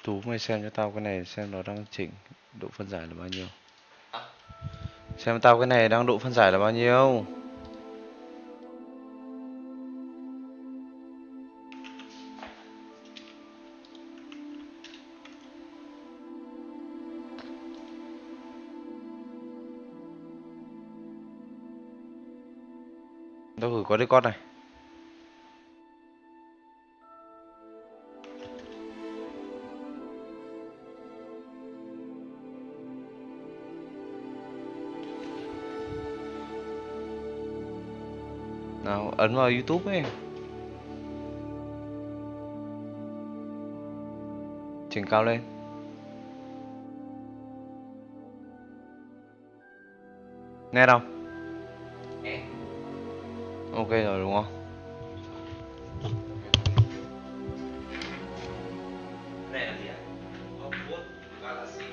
Tú mày xem cho tao cái này xem nó đang chỉnh độ phân giải là bao nhiêu. Xem tao cái này đang độ phân giải là bao nhiêu. Tao gửi qua Discord này. Nào ấn vào YouTube ấy. Chỉnh cao lên. Nghe không? Nghe. Ok rồi đúng không? Cái này là gì ạ? Hogwart Legacy.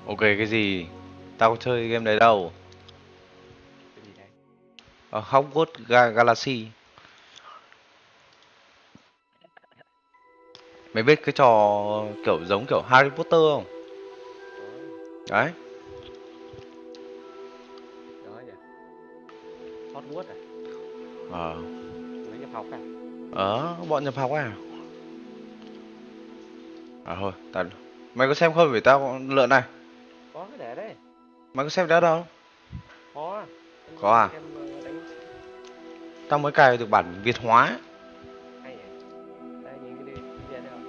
Ok cái gì? Tao có chơi game đấy đâu. Cái gì đấy? Hogwart Galaxy. Mày biết cái trò kiểu giống kiểu Harry Potter không? Đấy. Đó nhỉ. Hogwart à? Ờ. Mấy nhập học à? Bọn nhập học à? Thôi, mày có xem không? Để tao lượn này. Có cái để đấy. Mày có xem đó đâu? Có. Có à? Xem đánh Tao mới cài được bản Việt hóa. hay nhỉ. Đây nhìn cái đi, nhìn thấy không?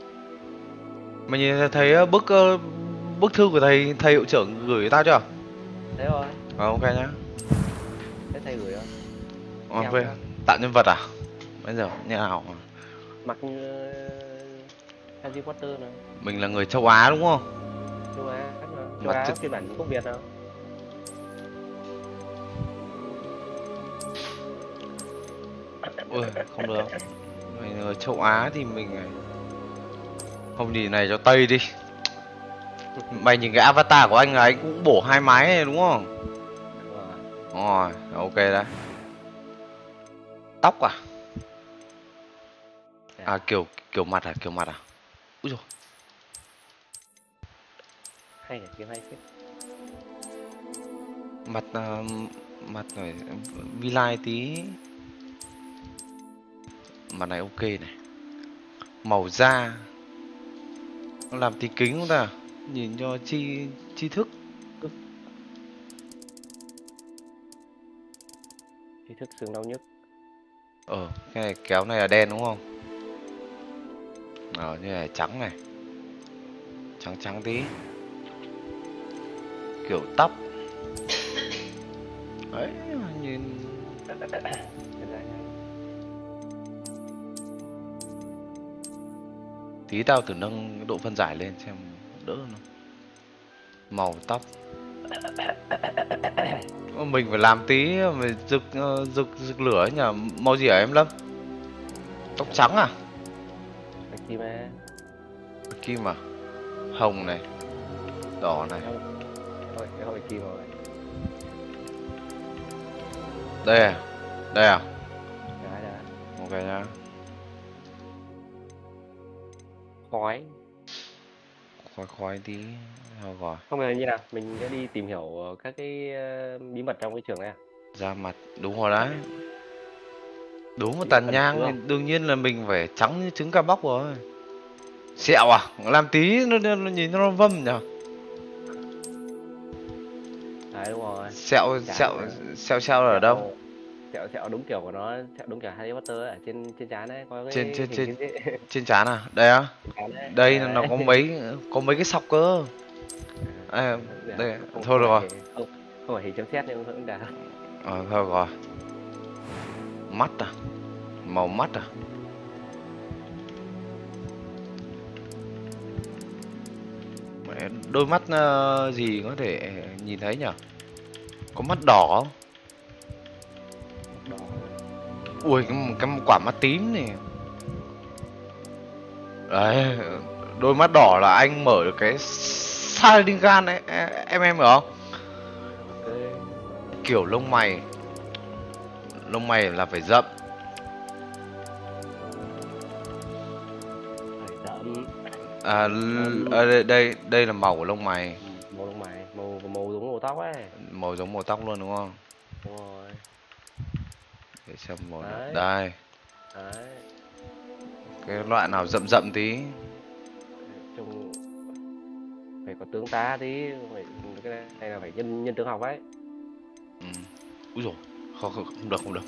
Mày nhìn thấy bức thư của thầy hiệu trưởng gửi tao chưa? Thế rồi. Ok nhá. Thế thầy gửi không? Kèm Về chưa? tạo nhân vật à? Bây giờ như nào? Mặc như Harry Potter này. Mình là người châu Á đúng không? Châu Á mà. Châu Mặt Á chất... phiên bản gốc Việt nào? Ui, không được. Mình người châu Á thì mình không thì này cho Tây đi. Mày nhìn cái avatar của anh là anh cũng bổ 2 máy này đúng không? Rồi, ok đấy. Tóc à? Kiểu mặt à? Kiểu mặt à? Úi dồi. Hay nhỉ, kiếm hay phết. Mặt này vi lai tí. Mặt này ok này. Màu da làm tí kính không ta? Nhìn cho tri thức. Tri thức xương đau nhức. Cái này kéo này là đen đúng không? Như này trắng này. Trắng tí. Kiểu tóc. Đấy, nhìn tí tao thử nâng độ phân giải lên xem đỡ không. Màu tóc. Mình phải làm tí mà rực lửa ấy nhờ. Màu gì hả em Lâm? Tóc trắng à? Bạch kim à? Bạch kim à? Hồng này, đỏ này. Thôi, cái bạch kim rồi. Đây à? Đây à? Đấy. Ok nhá. Khói. Khoái tí. Rồi. Không ngờ như nào, mình sẽ đi tìm hiểu các cái bí mật trong cái trường này à? Da mặt, đúng rồi đấy. Đúng một Bí mật tàn ẩn nhang chứa thì không? đương nhiên là mình phải trắng như trứng cá bóc rồi. Sẹo à? Làm tí nó nhìn nó vâm nhở? Đấy đúng rồi. Sẹo ở đâu? Sẹo đúng kiểu của nó, sẹo đúng kiểu Harry Potter ở trên trán đấy, có Trên cái trên hình trên cái trên trán à? Đây á? trên trán đấy. Đây nó Đấy. có mấy cái sọc cơ. À, Dạ, đây không thôi không được rồi. phải không phải hình chấm sét nhưng vẫn đã. Thôi rồi. Mắt à? Màu mắt à? Mẹ, đôi mắt gì có thể nhìn thấy nhở? Có mắt đỏ không? Đỏ. Ui, cái quả mắt tím này. Đấy, đôi mắt đỏ là anh mở được cái Saringan ấy, em hiểu không? Ok. Kiểu lông mày là phải rậm. Phải đậm. À, đây là màu của lông mày. Màu lông mày, màu giống màu tóc ấy. Màu giống màu tóc luôn đúng không? Đúng rồi. Để xem màu nào. Đấy. Đây, Đấy. cái loại nào rậm rậm tí. Trông phải có tướng tá tí, phải cái này là phải nhân tướng học ấy. Úi dồi, không được.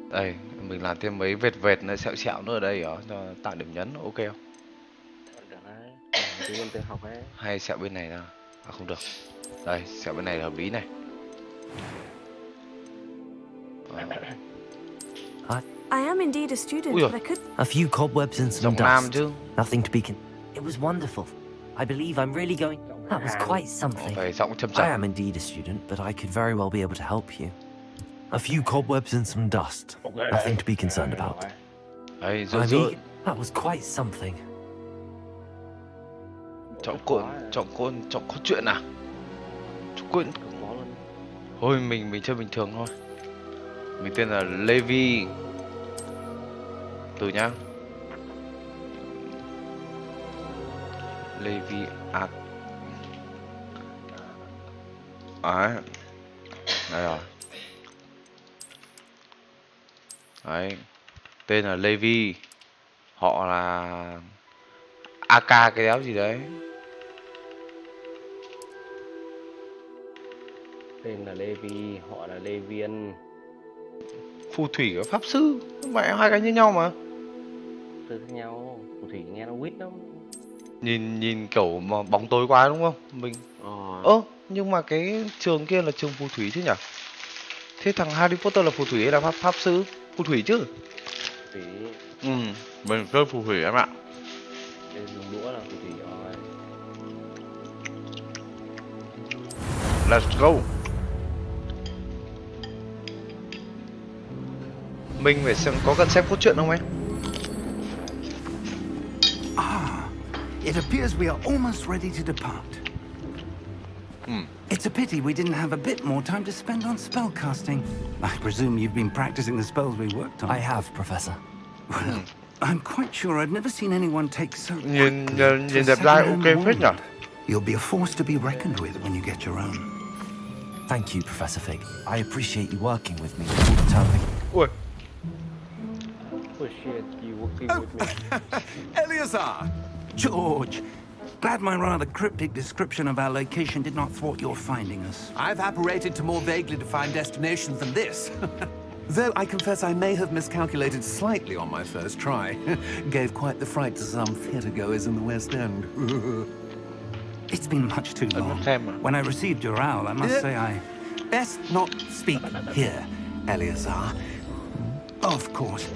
Đây, mình làm thêm mấy vệt nữa, sẹo nữa ở đây cho tạo điểm nhấn, ok không? Được đấy. Cái nhân tướng học ấy. Hay sẹo bên này ra. Không được. Đây, sẹo bên này là hợp lý này. I am indeed a student, Ui but I could. A few cobwebs and some Giọng nam dust. chứ. Nothing to be It was wonderful. I believe I'm really going. That was quite something. Phải giọng chậm I chậm. am indeed a student, but I could very well be able to help you. A few cobwebs and some dust. Nothing to be concerned about. Đấy, I'm eager. That was quite something. Chọn cốt truyện à? Chọn cốt. Cũng có luôn. Thôi mình chơi bình thường thôi. Mình tên là Levi. Từ nhá. Levi Art. Đấy. Đây rồi. Đấy. Tên là Levi. Họ là AK cái đéo gì đấy. Tên là Levi, họ là Lê Viên. Phù thủy và pháp sư. Mẹ hai cái như nhau mà. Từ khác nhau, phù thủy nghe nó quýt lắm. Nhìn kiểu mà bóng tối quá đúng không? Mình nhưng mà cái trường kia là trường phù thủy chứ nhỉ? Thế thằng Harry Potter là phù thủy hay là pháp sư? Phù thủy chứ. Thủy. Mình chơi phù thủy em ạ. Đây dùng đũa là phù thủy rồi. Let's go. Mình phải xem có cần xem cốt truyện không em? It appears we are almost ready to depart. It's a pity we didn't have a bit more time to spend on spellcasting. I presume you've been practicing the spells we worked on. I have, Professor. Well, I'm quite sure I've never seen anyone take so Nhìn quickly to đẹp trai second-hand ok phết nhỉ? wound. You'll be a force to be reckoned with when you get your own. Thank you, Professor Fig. I appreciate you working with me all the time. Ui, Oh shit, you working with me. Eleazar! George! Glad my rather cryptic description of our location did not thwart your finding us. I've apparated to more vaguely defined destinations than this. Though I confess I may have miscalculated slightly on my first try. Gave quite the fright to some theatregoers in the West End. It's been much too long. When I received your owl, I must say I... Best not speak here, Eleazar. Of course.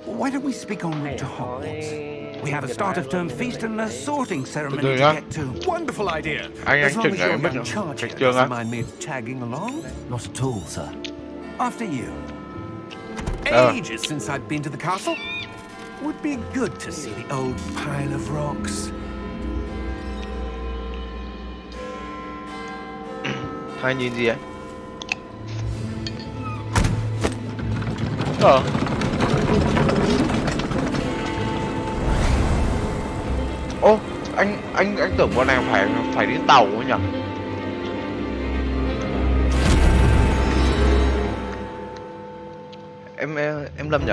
Why don't we speak en route to Hogwarts? We have a start-of-term feast and a sorting ceremony to get to. Wonderful idea. Anh As long chừng as này your em biết young không? charge Cách here trường á. doesn't mind me tagging along. Not at all, sir. After you. Ages since I've been to the castle. Would be good to see the old pile of rocks. Hai nhìn gì ấy? Ô, anh tưởng bọn này phải đi tàu ấy nhỉ? Em Lâm nhỉ?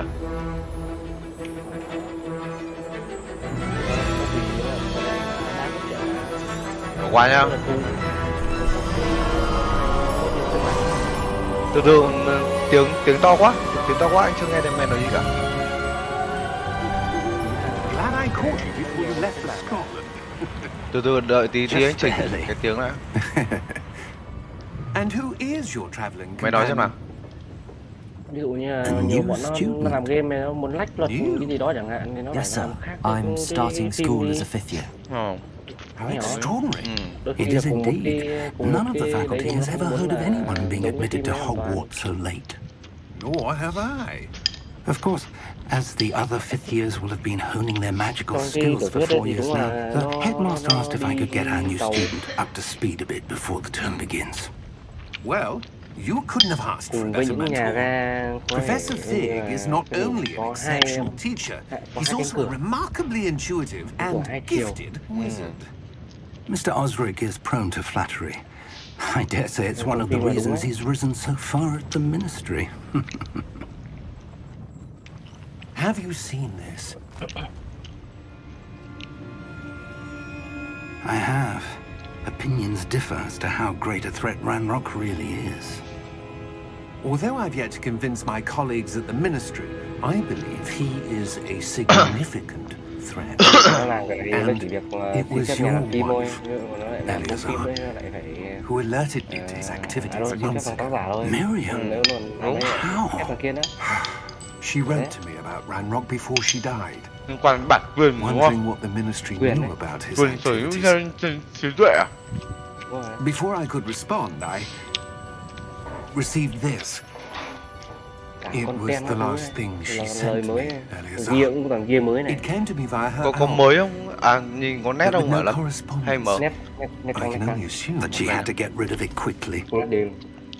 Bỏ qua nhá. Từ từ, tiếng to quá anh chưa nghe thấy mày nói gì cả. Glad I caught you before you left for Scotland. Từ từ đợi tí anh chỉnh cái tiếng đã. And who is your traveling Mày nói xem nào. Ví dụ như là nhiều bọn nó làm game này nó muốn lách luật cái gì đó chẳng hạn thì nó phải Yes, sir. làm khác. I'm starting school as a fifth year. How extraordinary. It is indeed. None of the faculty has ever heard of anyone being admitted to Hogwarts so late. Nor have I. Of course, as the other fifth years will have been honing their magical skills for 4 years now, the headmaster asked if I could get our new student up to speed a bit before the term begins. Well, you couldn't have asked for a Cùng với better những nhà mentor. ga Professor Fig is not only an có hai exceptional teacher, có he's hai also cánh a cửa. remarkably intuitive and hai chiều. gifted wizard. Mr. Osric is prone to flattery. I dare say it's one of the reasons he's risen so far at the ministry. Have you seen this? I have. Opinions differ as to how great a threat Ranrock really is. Although I've yet to convince my colleagues at the ministry, I believe he is a significant threat. Nó làm cái đấy nó chỉ việc it xin was phép nhà làm your phim thôi, wife, nhưng mà nó lại làm phim ấy nó lại phải Who alerted me to his activities xin phép months bằng tác ago. giả thôi. Miriam? Nếu mà How? ép thằng kia đó. She wrote to me about Ranrock before she died, Liên quan đến bản quyền đúng không? wondering what the ministry Quyền knew đấy. about his Quyền sở hữu activities. trí tuệ à? Đúng rồi. Before I could respond, I received this. Cả It content was nó the thứ last này. thing she Là sent lời me, mới này. Eleazar. Ghi cũng toàn ghi mới này. It came to me via her Có aunt. mới không? À, nhìn có nét but with không hả no Lâm? Hay correspondence. mở? nét nét nét I trong can nét only assume that she had to get rid of it quickly. đều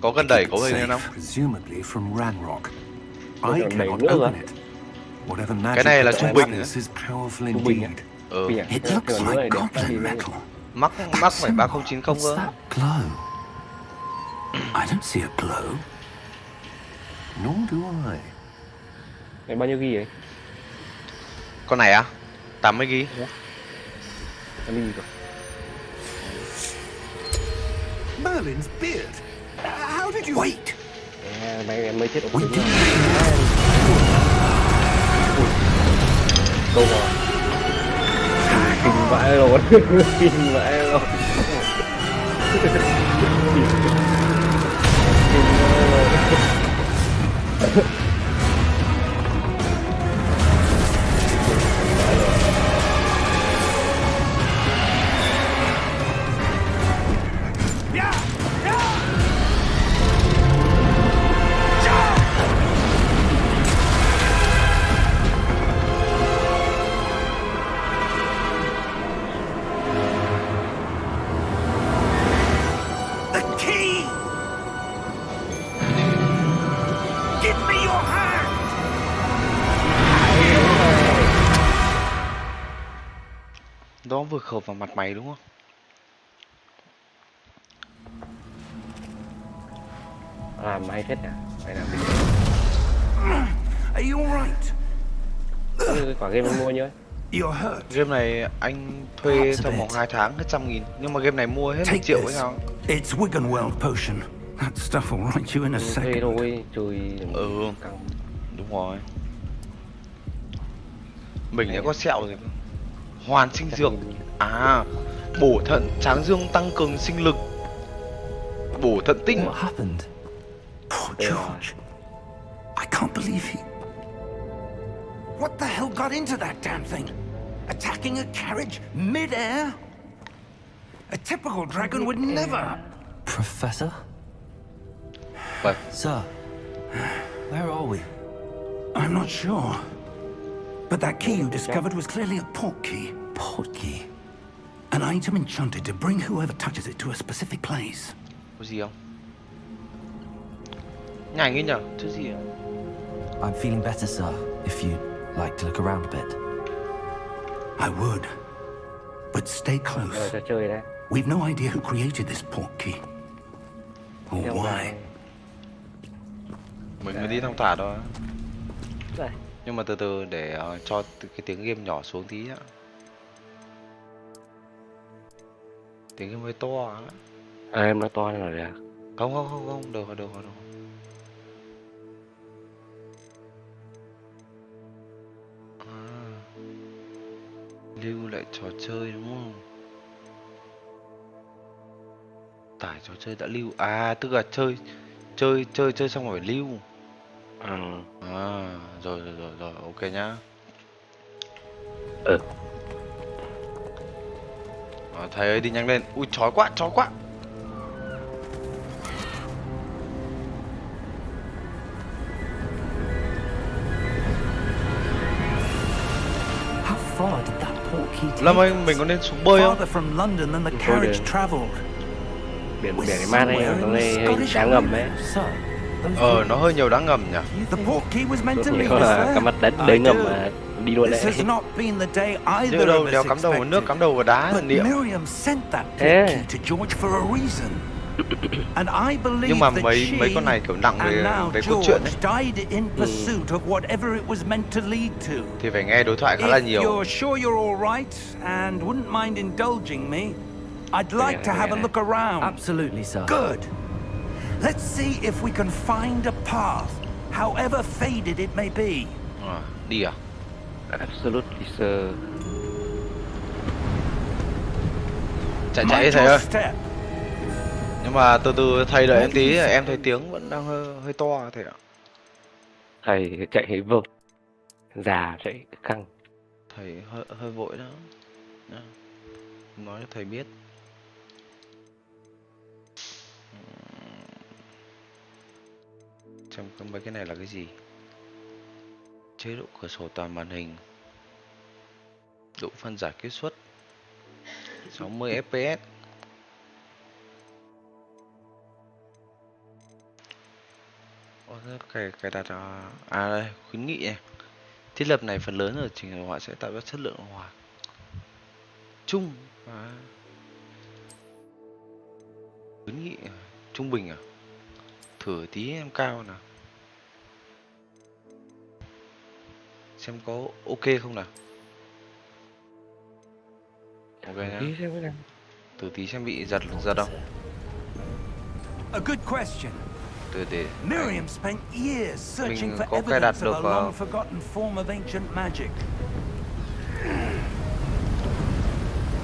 Có To cần keep đẩy it cấu hình lên không? safe, presumably from Ranrock. Nó I còn đẩy cannot nữa open hả? it. Whatever Cái magic này là trung protects bình hả? this is powerful Trung bình á. indeed. Ừ. Bây giờ It thêm looks nữa like thì đẹp quá thì goblin mới metal. Mắc That phải 3090 symbol, what's cơ. that glow? I don't see a glow. Nor do I. Này bao nhiêu ghi vậy? Con này á? 80 GB. Em đi rồi. Merlin's beard. How did you... Wait! À, mày em mới chết ống We cứng can rồi. Câu rồi. Kinh vãi luôn. Kinh vãi luôn. The key! Give me your hand! Đó vừa khớp vào mặt mày đúng không? Làm hay phết à? Mày làm gì? Are you alright? Cái quả game em mua nhớ. You're hurt. Game này anh thuê trong vòng 2 tháng hết 100.000. Nhưng mà game này mua hết 1 Take triệu hay this. sao? It's Wiggenweld potion. That stuff will right you in a Thuê second. thôi, chơi Ừ. căng. Đúng rồi. Mình đã có sẹo rồi. Hoàn sinh dược. À, bổ thận tráng dương tăng cường sinh lực. Bổ thận tinh. What happened? Poor George. I can't believe he... What the hell got into that damn thing? Attacking a carriage mid-air? A typical dragon would never... Professor? Vâng. Sir, where are we? I'm not sure. But that key you discovered was clearly a port key. Port key. An item enchanted to bring whoever touches it to a specific place. Có gì không? Nhảnh ấy nhở? Thứ gì ạ? I'm feeling better, sir, if you'd like to look around a bit. I would. But stay Rồi close. cho chơi đây. We've no idea who created this port key. Or Theo why. vào. Mình mới đi thong thả thôi. Đây. Nhưng mà từ từ để cho cái tiếng game nhỏ xuống tí ạ. Tiếng game hơi to á. À, em nói to là được. Không, được. À, lưu lại trò chơi đúng không? Tải trò chơi đã lưu. À, tức là chơi xong rồi phải lưu. À, rồi, ok nhá. Thầy ơi đi nhanh lên. Ui chói quá. How far did that port key take Lâm ơi, us? mình có nên xuống bơi không? Farther from London than the Thôi carriage được. travelled. Biển mát đây, trong đây hơi đá ngầm ấy. Sir, those Nó hơi nhiều đá ngầm nhỉ. The port key was meant to Tôi nghĩ lead us là there. cái mặt đất I đấy ngầm do. mà đi luôn This đấy. has not been the day Chứ either đâu of đéo us cắm đầu vào nước, expected. cắm đầu vào đá But niệm. Miriam sent that port Thế. key to George for a reason. And I believe Nhưng mà that mấy con này kiểu nặng and now về cốt truyện ấy. George died in pursuit of whatever it was meant to lead to. Thì phải nghe đối thoại khá là If nhiều. you're sure you're all right and wouldn't mind indulging me, I'd like to have a look around. Absolutely, sir. Good. Let's see if we can find a path, however faded it may be. Đi à? Absolutely sir. Chạy Mind thầy your ơi. step. Nhưng mà từ từ thầy đợi em tí, em thấy tiếng vẫn đang hơi to thầy ạ. Thầy chạy vợt. Già chạy căng. Thầy hơi vội đó. Nhá. Nói cho thầy biết. Trong mấy cái này là cái gì? Chế độ cửa sổ toàn màn hình. Độ phân giải kết xuất 60 fps. Cài đặt đây, khuyến nghị này. Thiết lập này phần lớn ở trình đồ họa sẽ tạo ra chất lượng hòa chung. Khuyến nghị trung bình à? Thử tí em cao nào. Xem có ok không nào. Ok nhá. Thử tí xem bị giật không. A good question. Để Miriam spent years searching for có cài đặt evidence of được a long forgotten form of ancient magic.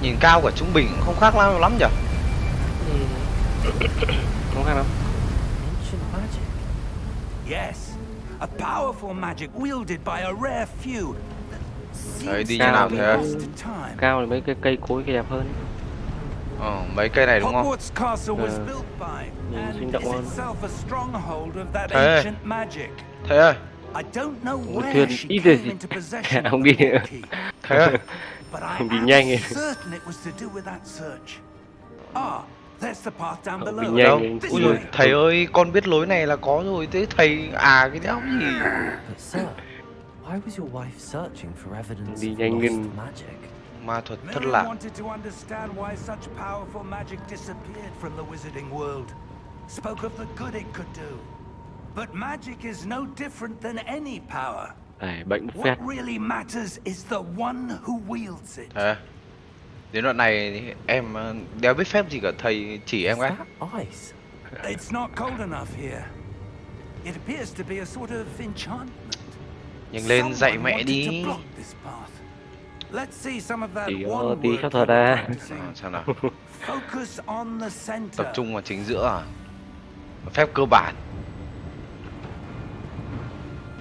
nhìn cao cả trung bình cũng không khác lắm nhỉ? Không khác lắm. Ancient magic. Yes, a powerful magic wielded by a rare few. Đấy, đi như nào thế? Cao thì mấy cái cây cối kia đẹp hơn. Mấy cây này đúng không? Hogwarts Castle was built by and sinh is động hơn. itself a stronghold of that Thế. ancient magic. Thầy ơi, I don't know Một where thuyền she ít came gì. into possession of Không the đi. key, thầy ơi. but I Không đi am nhanh ấy. certain it was to do with that search. Ah, there's the path down Không below. đi nhanh Đâu? ấy. This Ui giời, way. thầy ơi, con biết lối này là có rồi. Thế thầy cái đéo gì? But sir, why was your wife searching for evidence Đi of nhanh lost gần. magic? Ma thuật thất Miriam lạc. wanted to understand why such powerful magic disappeared from the wizarding world. Spoke of the good it could do. But magic is no different than any power. Này, bệnh phét. What really matters is the one who wields it. Thầy ơi, đến đoạn này thì em đéo biết phép gì cả, thầy chỉ em Is cái. that ice? It's not cold enough here. It appears to be a sort of enchantment. Nhanh lên dạy Someone mẹ wanted đi. to block this path. Let's see some of that Chỉ có one tí word phép thuật you were à. practicing. Sao nào? Focus on the center. Tập trung vào chính giữa à? Phép cơ bản.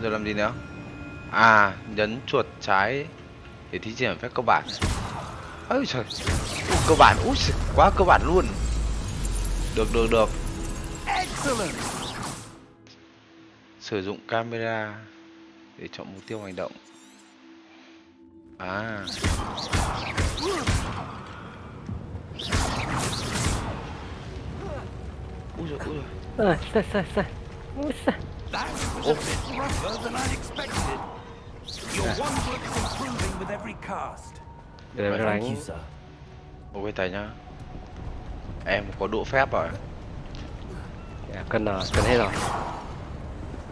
Giờ làm gì nữa? À, nhấn chuột trái để thi triển phép cơ bản. Ôi trời, cơ bản, úi giời, quá cơ bản luôn. Được. Excellent. Sử dụng camera để chọn mục tiêu hành động. À. Úi giời. Sai. Úi sai. That was a bit rougher than I'd expected. Your one work's improving with every cast. Để Thank đánh. you, sir. Ok thầy nhá. Em có độ phép rồi. Cần rồi, cần hết rồi.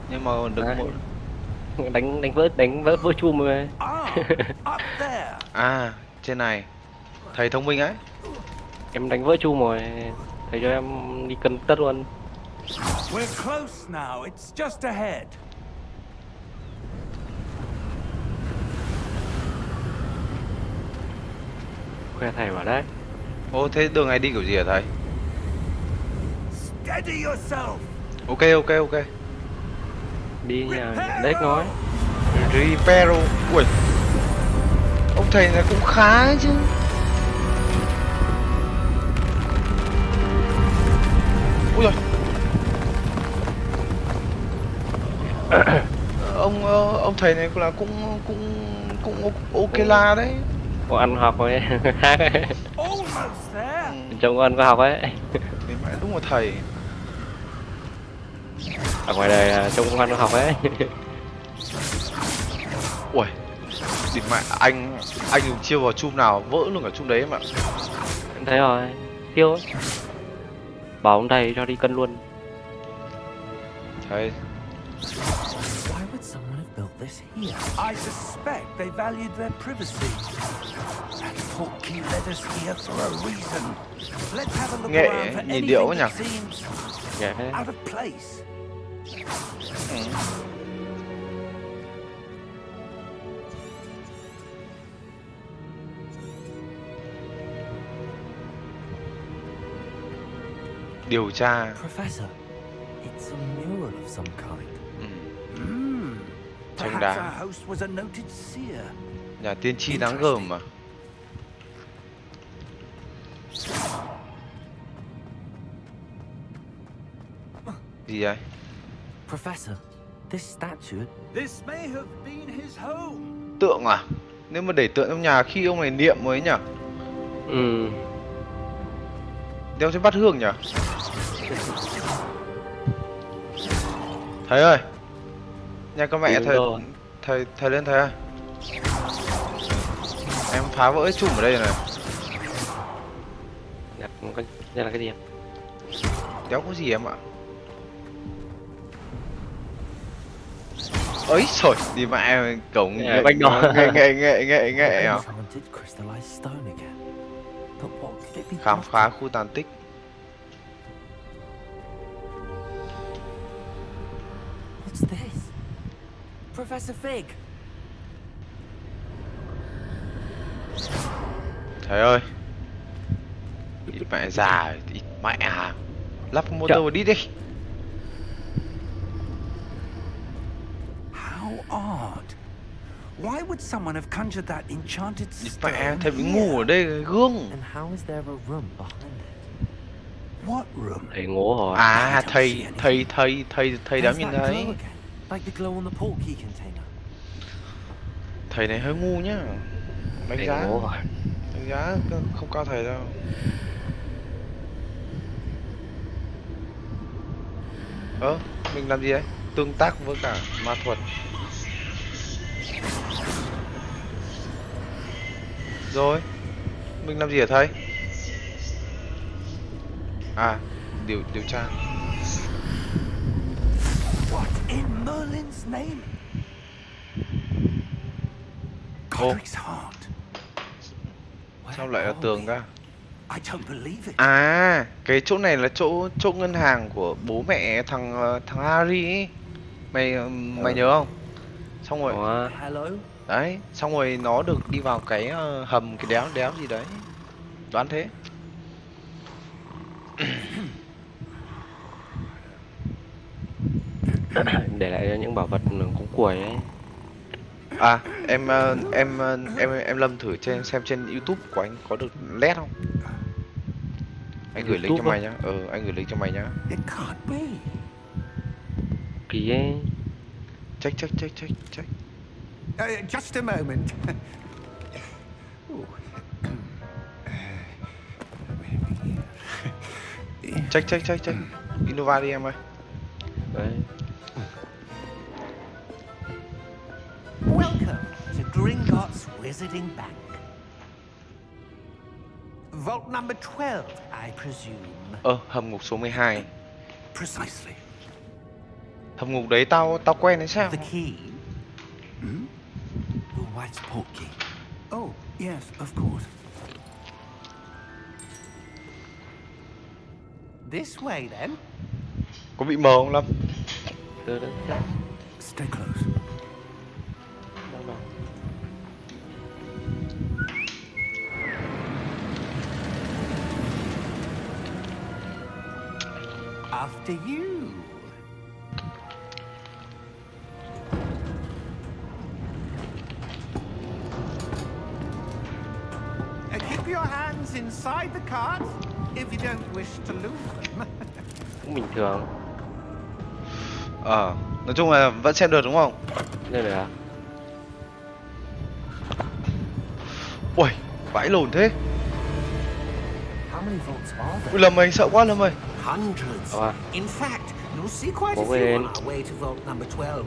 Nhưng mà đừng Đấy. một... đánh vỡ chum rồi. Ah, up there. À, trên này. Thầy thông minh ấy. Em đánh vỡ chum rồi. Thầy cho em đi cân tất luôn. We're close now. It's just ahead. Khoe thầy bảo đấy. Ô, thế đường này đi kiểu gì hả thầy? Steady yourself. Ok. Đi nhà đếch nói. Reparo. Ui. Ông thầy này cũng khá chứ. Ui giời. Ông thầy này cũng ok la đấy. Có ăn học rồi. Hát ấy. Almost there. Trông con có học ấy. Thì mẹ đúng là thầy. Ở ngoài đời trông con có học ấy. Ui. Thì mẹ anh dùng chiêu vào chum nào vỡ luôn cả chum đấy em ạ. Em thấy rồi. Tiêu ấy. Bảo ông thầy cho đi cân luôn. Thầy. Why would someone have built this here? I suspect they valued their privacy. That portkey led us here for a reason. Let's have a look Nghệ, around for nhìn điệu anything nhỉ? that seems Dạ thế. out of place. Điều tra. Professor, it's a mural of some kind. Tranh Perhaps đá. our host was a noted seer. Nhà tiên tri đáng gờm mà. Gì vậy? Professor, this statue. This may have been his home. Tượng à? Nếu mà để tượng trong nhà khi ông này niệm mới nhỉ? Ừ. Đeo trên bát hương nhỉ? Thầy ơi, nhà con mẹ Đúng thầy, rồi. thầy lên thầy ơi. Em phá vỡ cái chùm ở đây này. Đây là cái gì em? Đéo có gì em ạ. Ấy trời, đi mẹ cổng bánh đỏ. nghệ à. Enchanted crystallized stone again. But what could it be? Khám phá khu tàn tích. What's this? Professor Fig. Thầy ơi. Ít mẹ già, ít mẹ à. Lắp motor vào đi đi. How odd. Why would someone have conjured that enchanted Ít stone mẹ, thầy bị here? ngủ ở đây cái gương. And how is there a room behind it? What room? Thầy ngố rồi. À, thầy đám There's nhìn that glow thấy. again, like the glow on the portkey container. Thầy này hơi ngu nhá. Đánh Thầy giá, ngố rồi. đánh giá không cao thầy đâu. Mình làm gì đấy? Tương tác với cả ma thuật. Rồi, mình làm gì hả thầy? À, điều tra. What in Merlin's name? Godric's heart. Sao lại là tường ra? I don't believe it. À, cái chỗ này là chỗ ngân hàng của bố mẹ thằng Harry ấy. Mày nhớ không? Xong rồi Ủa? Hello? đấy, xong rồi nó được đi vào cái hầm cái đéo gì đấy. Đoán thế. Để lại cho những bảo vật cũng quầy ấy. À, em Lâm thử xem trên YouTube của anh có được led không? Anh gửi link cho mày nhá. Anh gửi link cho mày nhá. It can't be. Kỳ ấy. Check. Just a moment. Check. Innova đi em ơi. Đấy. Welcome to Gringotts Wizarding Bank. Vault number 12, I presume. Hầm ngục số 12. Precisely. Hầm ngục đấy tao quen hay sao? The key? Your wife's portkey. Oh, yes, of course. This way, then. Có bị mờ không Lâm? Từ đấy. Stay close. After you. Keep your hands inside the cart if you don't wish to lose them. Cũng bình thường. Nói chung là vẫn xem được đúng không? Đây là Ui, vãi lồn thế. How many vaults are there? Ui Lâm ơi, sợ quá Lâm ơi. Hundreds. Wow. In fact, you'll see quite a Go few in. on our way to vault number 12.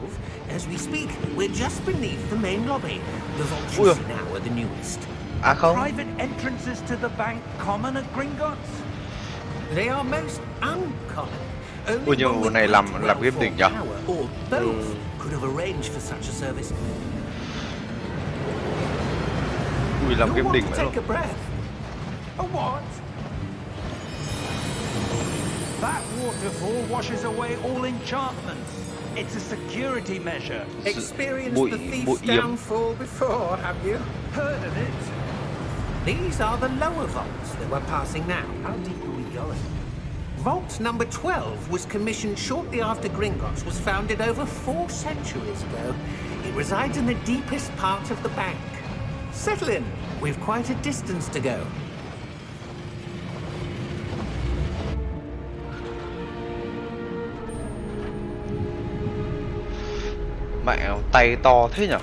As we speak, we're just beneath the main lobby. The vaults you Ui. see now are the newest. À không. Private entrances to the bank common at Gringotts? They are most uncommon. Only Ui, nhưng one vụ with này a làm 12 game đỉnh vault nhở? tower, or both could have arranged for such a service. Ui, làm You game want đỉnh to vậy take luôn. a breath? A what? That waterfall washes away all enchantments. It's a security measure. Experienced bụi- the thief's bụi yếm. downfall before, have you? Heard of it? These are the lower vaults that we're passing now. How deep are we going? Vault number 12 was commissioned shortly after Gringotts was founded over 4 centuries ago. It resides in the deepest part of the bank. Settle in. We've quite a distance to go. Mẹ tay to thế nhở?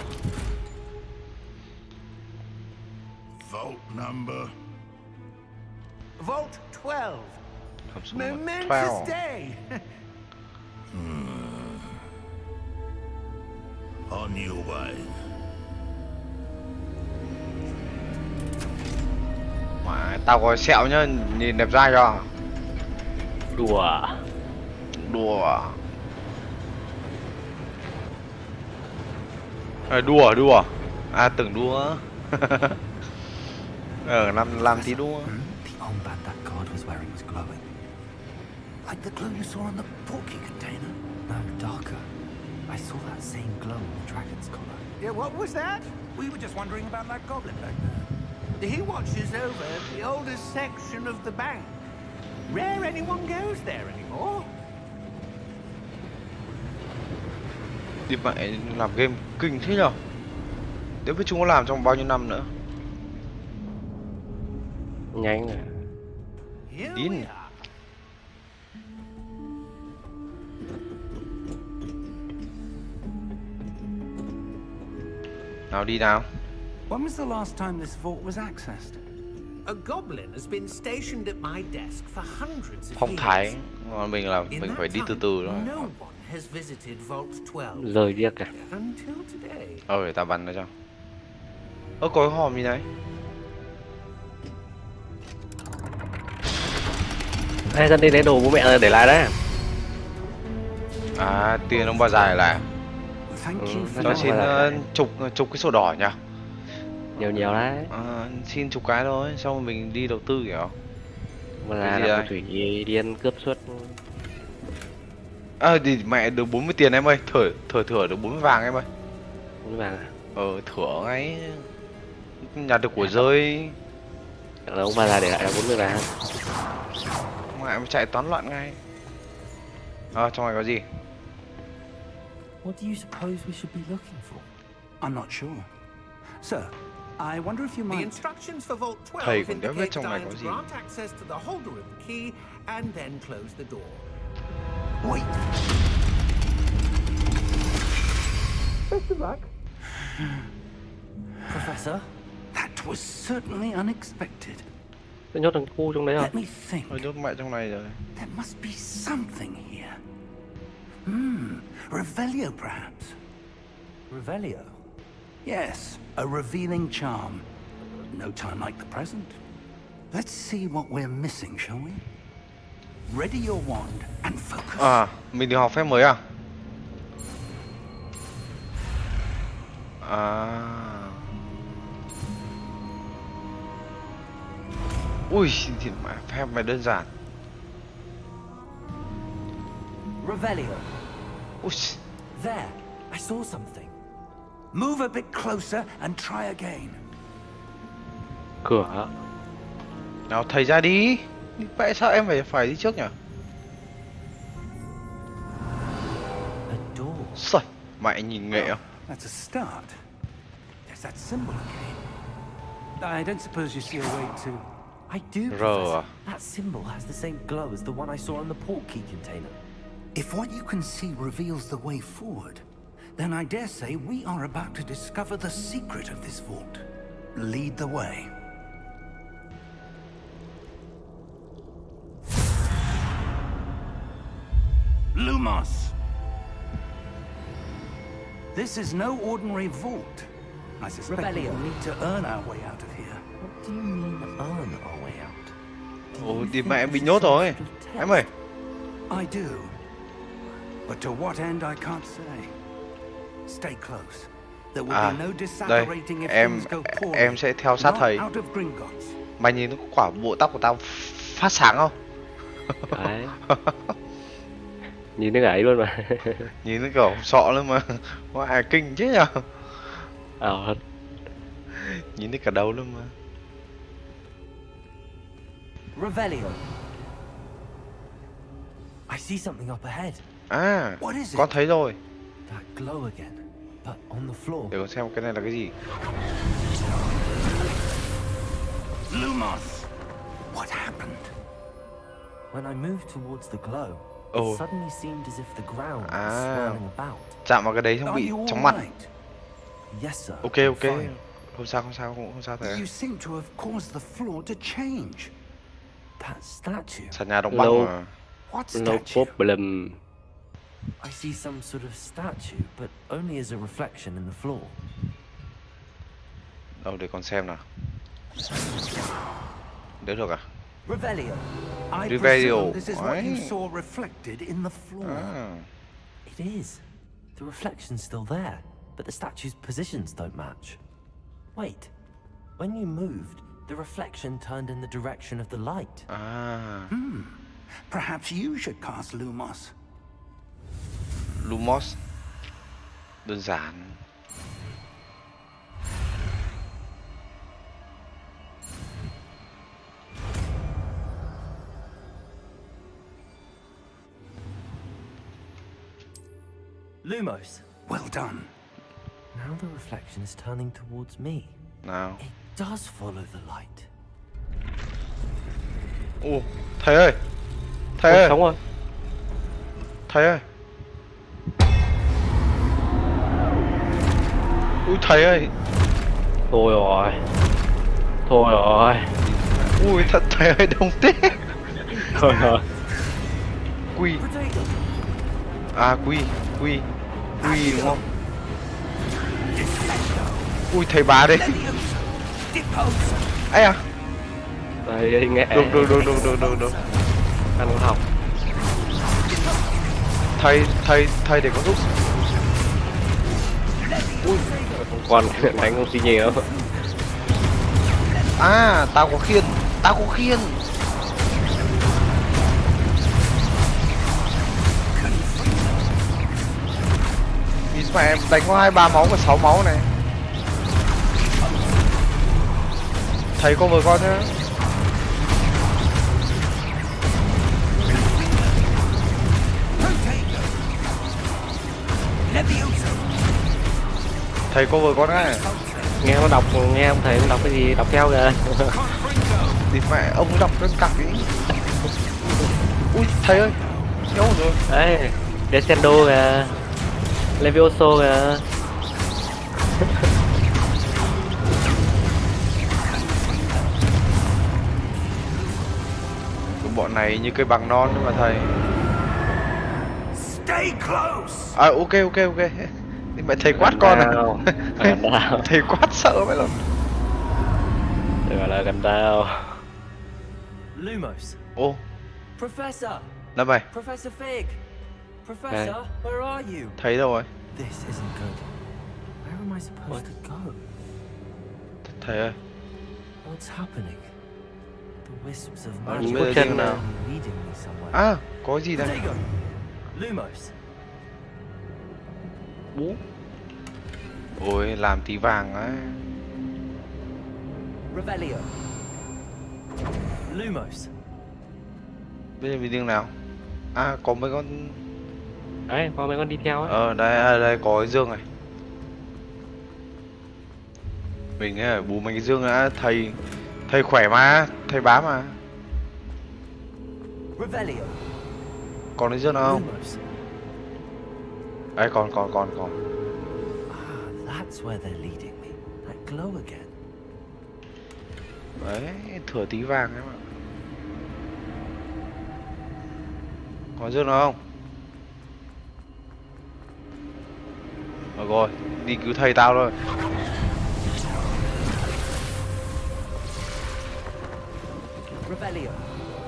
Number? Vault 12. Hộp số number Momentous 12. day. On your way. Mà tao có sẹo nhá, nhìn đẹp trai cho. Đùa. Đùa. Đùa. À tưởng đùa. Làm tí đùa. The armband that guard was wearing was glowing. Like the glue you saw on the porky container. No, darker. I saw that same glow on the dragon's collar. Yeah, what was that? We were just wondering about that goblin back there. He watches over the oldest section of the bank. Rare anyone goes there anymore. Thì mẹ làm game kinh thế nhở. Nếu biết chúng có làm trong bao nhiêu năm nữa. Nhanh à. Here Tin. we are. Nào đi nào. When was the last time this vault was accessed? A goblin has been stationed at my desk for hundreds of Phong years. thái. Còn mình là In mình that phải đi từ time, từ thôi. no one has visited Vault 12 Rời điếc à. until today. Để tao bắn nó cho. Có cái hòm gì đấy. Hay dân đi lấy đồ bố mẹ để lại đấy. À, tiền ông bà già lại. Thank you for Cho Nó xin chục cái sổ đỏ nhỉ. Nhiều đấy. Xin chục cái thôi, xong rồi mình đi đầu tư kiểu. Mà Cái gì là đây? thủy điên cướp suất. Thì mẹ được 40 tiền em ơi, thửa được 40 vàng em ơi. Đúng vàng à. Thửa ngay. Nhặt được của rơi. Chắc là ông bà già để lại là 40 vàng. Mẹ em chạy toán loạn ngay. Trong này có gì? What do you suppose we should be looking for? I'm not sure. Sir, I wonder if you The might... instructions for Vault 12 Thầy còn đéo biết indicate trong này có Diane gì. grant access to the holder of the key and then close the door. Wait. Best of luck. Professor? That was certainly unexpected. Tôi nhốt thằng cu trong đấy Let không? me think. Nhốt mẹ trong này rồi. There must be something here. Revelio, perhaps. Revelio? Yes, a revealing charm. No time like the present. Let's see what we're missing, shall we? Ready your wand and focus. Mình được học phép mới à? Ui, thì mẹ phép mày đơn giản. Revelio. Ui, There. I saw something. Move a bit closer and try again. Cửa. nào thầy ra đi. Vậy sao em phải đi trước nhỉ? A door. Sợi, mẹ nhìn nghệ không? That's a start. There's that symbol again. I don't suppose you see a way to... I do, Rồi Professor. à? That symbol has the same glow as the one I saw on the port key container. If what you can see reveals the way forward, then I dare say we are about to discover the secret of this vault. Lead the way. Lumos! This is no ordinary vault. I suspect we Revelio. will need to earn our way out of here. What do you mean, earn our way out? Ồ, thì mẹ em bị nhốt rồi. Em ơi. I do. But to what end I can't say. Stay close. There will be no Đây, disaggregating if em things go poorly. em sẽ theo sát Not thầy. out of Gringotts. Mày nhìn cái quả bộ tóc của tao phát sáng không? Đấy. Nhìn nó gãy luôn mà. Nhìn nó kiểu sọ luôn mà. Wow, kinh chứ nhở? Thật. Nhìn nó cả đầu luôn mà. Revelio. I see something up ahead. What is it? Con thấy rồi. That glow again, but on the floor. Để con xem cái này là cái gì. Lumos! What happened? When I moved towards the glow, Oh. it suddenly seemed as if the ground was Ah. swirling about. Chạm vào cái đấy xong Are bị you all chóng mặt. right? Yes, sir. Ok, I'm ok. fine. Không sao, không sao, không sao thầy ơi. You seem to have caused the floor to change. That statue. Sàn nhà đồng băng Lâu. mà. What No statue? problem. I see some sort of statue, but only as a reflection in the floor. Đâu để con xem nào. Đỡ được à? Revelio. I Revelio. presume this is what you Aye. saw reflected in the floor. À. It is. The reflection's still there, but the statue's positions don't match. Wait. When you moved, the reflection turned in the direction of the light. À. Perhaps you should cast Lumos. Lumos. Đơn giản. Lumos. Well done. Now the reflection is turning towards me. Nào. It does follow the light. Ồ, thầy ơi. Thầy Ôi, ơi. sống rồi. Thầy ơi. Ui thầy ơi. Thôi rồi. Thôi rồi. Ui thật thầy ơi đông thế. Thôi rồi. Quy. À quy đúng không? Ui thầy bà đây. Ấy à. Đây nghe. Được. Ăn có học. Thầy để con giúp. Ui. Còn đánh không xí nhiều. À tao có khiên. Vì mà em đánh có 2-3 máu và 6 máu này. Thầy cover con nhá. Thầy cover con á. Nghe nó đọc, nghe ông thầy nó đọc cái gì, đọc theo kìa. Thì mẹ ông đọc cái cặp ý. Ui thầy ơi. Nhớ rồi. Đấy, Descendo kìa. Levioso kìa. Bọn này như cây bằng non mà thầy. Stay close. À ok. Thì mẹ thầy quát con à? Gần tao. Thầy quát sợ vậy lắm. Đừng gọi là gần tao. Lumos. Ô, Professor. làm mày. Professor Fig. Professor, where are you? Thấy đâu rồi? This isn't good. Where am I supposed to go? Thầy ơi. What's happening? The wisps of Ờ, magic bây giờ chân đi nào. leading me somewhere. À, có gì đây? Diego. Lumos. Bú. Ôi, làm tí vàng á. Revelio. Lumos. Bây giờ mình đi nào? À, có mấy con... Đấy, có mấy con đi theo ấy. Đây có cái dương này. Mình ấy, bù mấy cái dương đã. Thầy khỏe mà, thầy bá mà. Revelio. Còn cái dương nào không? Lumos. Đấy, còn. Ah, that's where they're leading me. That glow again. Đấy, thừa tí vàng ấy mà. Có dương nào không? Rồi, đi cứu thầy tao thôi. Revelio.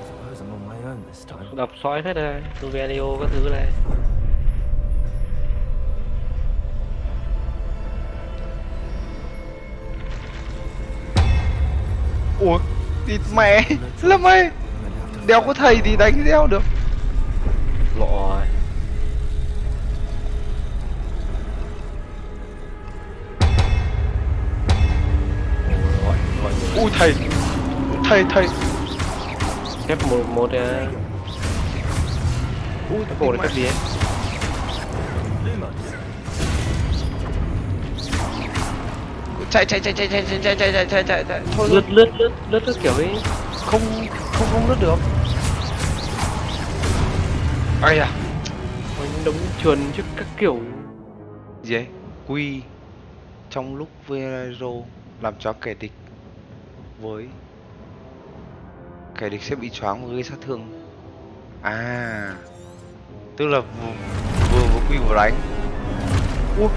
Suppose I'm on my own this time. Đọc sói hết rồi. Revelio các thứ này. Ủa, đi mẹ, là mày. Đéo có thầy thì đánh đéo được. Ngộ rồi. Ui thầy. Phép một Ui cái bộ này phép gì ấy. Lumos. chạy. Thôi Lướt các kiểu ấy. không lướt được. Ai à? Ôi, đống chuồn chứ các kiểu. Gì ấy? Quy trong lúc Vero Làm cho với kẻ địch sẽ bị choáng và gây sát thương. À, tức là vừa quy vừa đánh. Ui.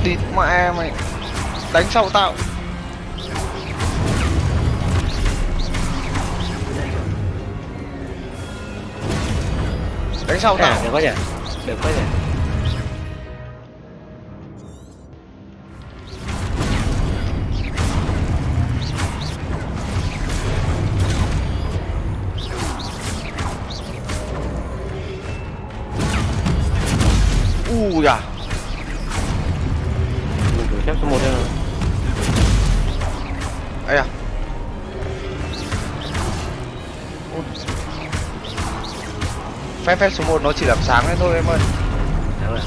Địt mẹ mày, đánh sau tao. Đánh sau tao. Được quá nhỉ. Được quá nhỉ. Dạ. Mình thử phép số 1 đây rồi. Ấy à. Phép số 1 nó chỉ làm sáng lên thôi em ơi. Đúng rồi.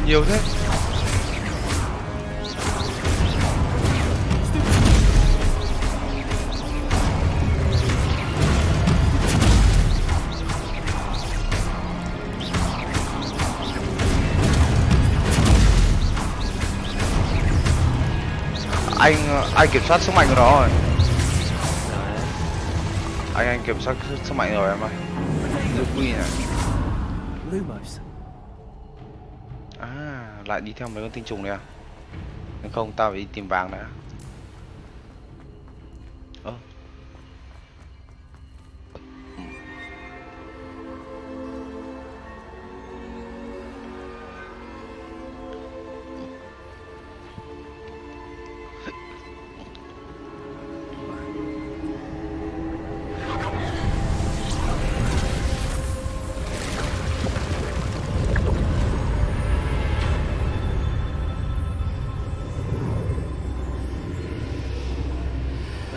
Nhiều thế. Anh kiểm soát sức mạnh của nó rồi. Anh kiểm soát sức mạnh rồi em ơi. Giữ quy này. Lumos. À, lại đi theo mấy con tinh trùng này à? Nếu không tao phải đi tìm vàng đã.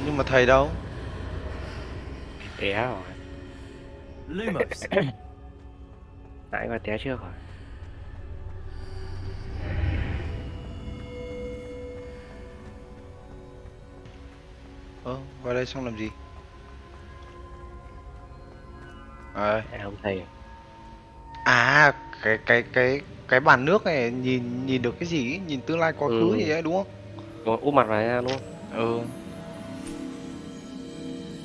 Nhưng mà thầy đâu? Té rồi. Lumos. Nãy qua té trước rồi. Vào đây xong làm gì? À, Không thầy. à cái bàn nước này nhìn được cái gì ấy? Nhìn tương lai quá khứ gì ấy đúng không? Rồi úp mặt vào ra đúng không? Ừ.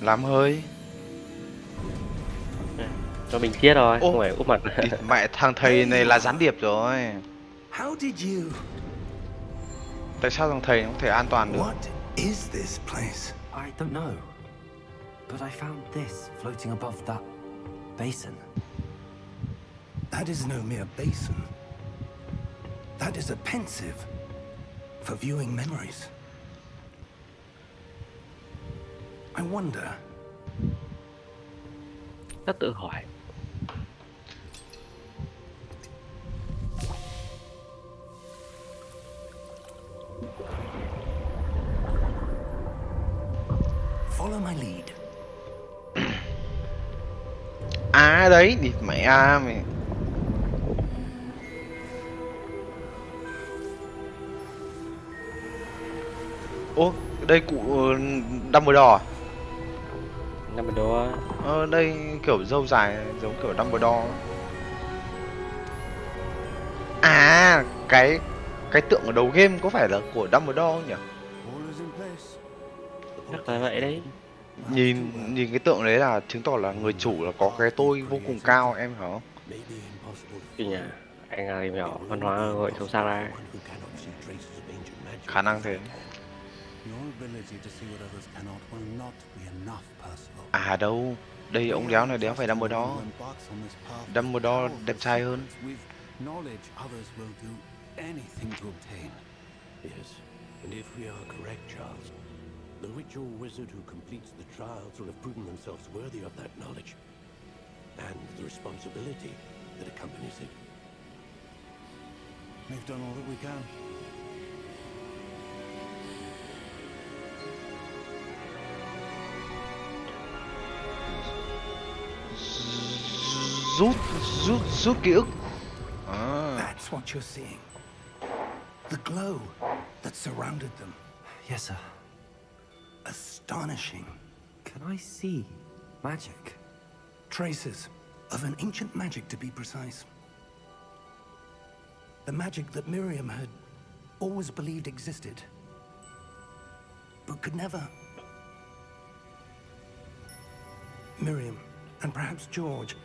Làm hơi. Cho mình thiết rồi, không phải úp mặt. Mẹ, thằng thầy này là gián điệp rồi. How did you... Tại sao thằng thầy nó không thể an toàn được? What is this place? I don't know. But I found this floating above that basin. That is no mere basin. That is a pensive for viewing memories. I wonder... Rất tự hỏi. Follow my lead. À đấy, địt mẹ mày. Ô, đây cụ Dumbledore à? Dumbledore. Đây kiểu râu dài giống kiểu Dumbledore. À, cái tượng ở đầu game có phải là của Dumbledore không nhỉ? Chắc là vậy đấy. Nhìn cái tượng đấy là chứng tỏ là người chủ là có cái tôi vô cùng cao, em hiểu không? Kinh à, anh là tìm hiểu văn hóa gọi sâu xa ra. Khả năng thế. À đâu, đây ông đéo này đéo phải Dumbledore. Dumbledore đẹp trai hơn. Yes, and if we are correct, Charles, the ritual wizard who completes the trials will have proven themselves worthy of that knowledge and the responsibility that accompanies it. We've done all that we can. rút ký ức. That's what you're seeing. The glow that surrounded them. Yes, sir. Astonishing. Can I see magic? Traces of an ancient magic, to be precise. The magic that Miriam had always believed existed, but could never. Miriam, and perhaps George,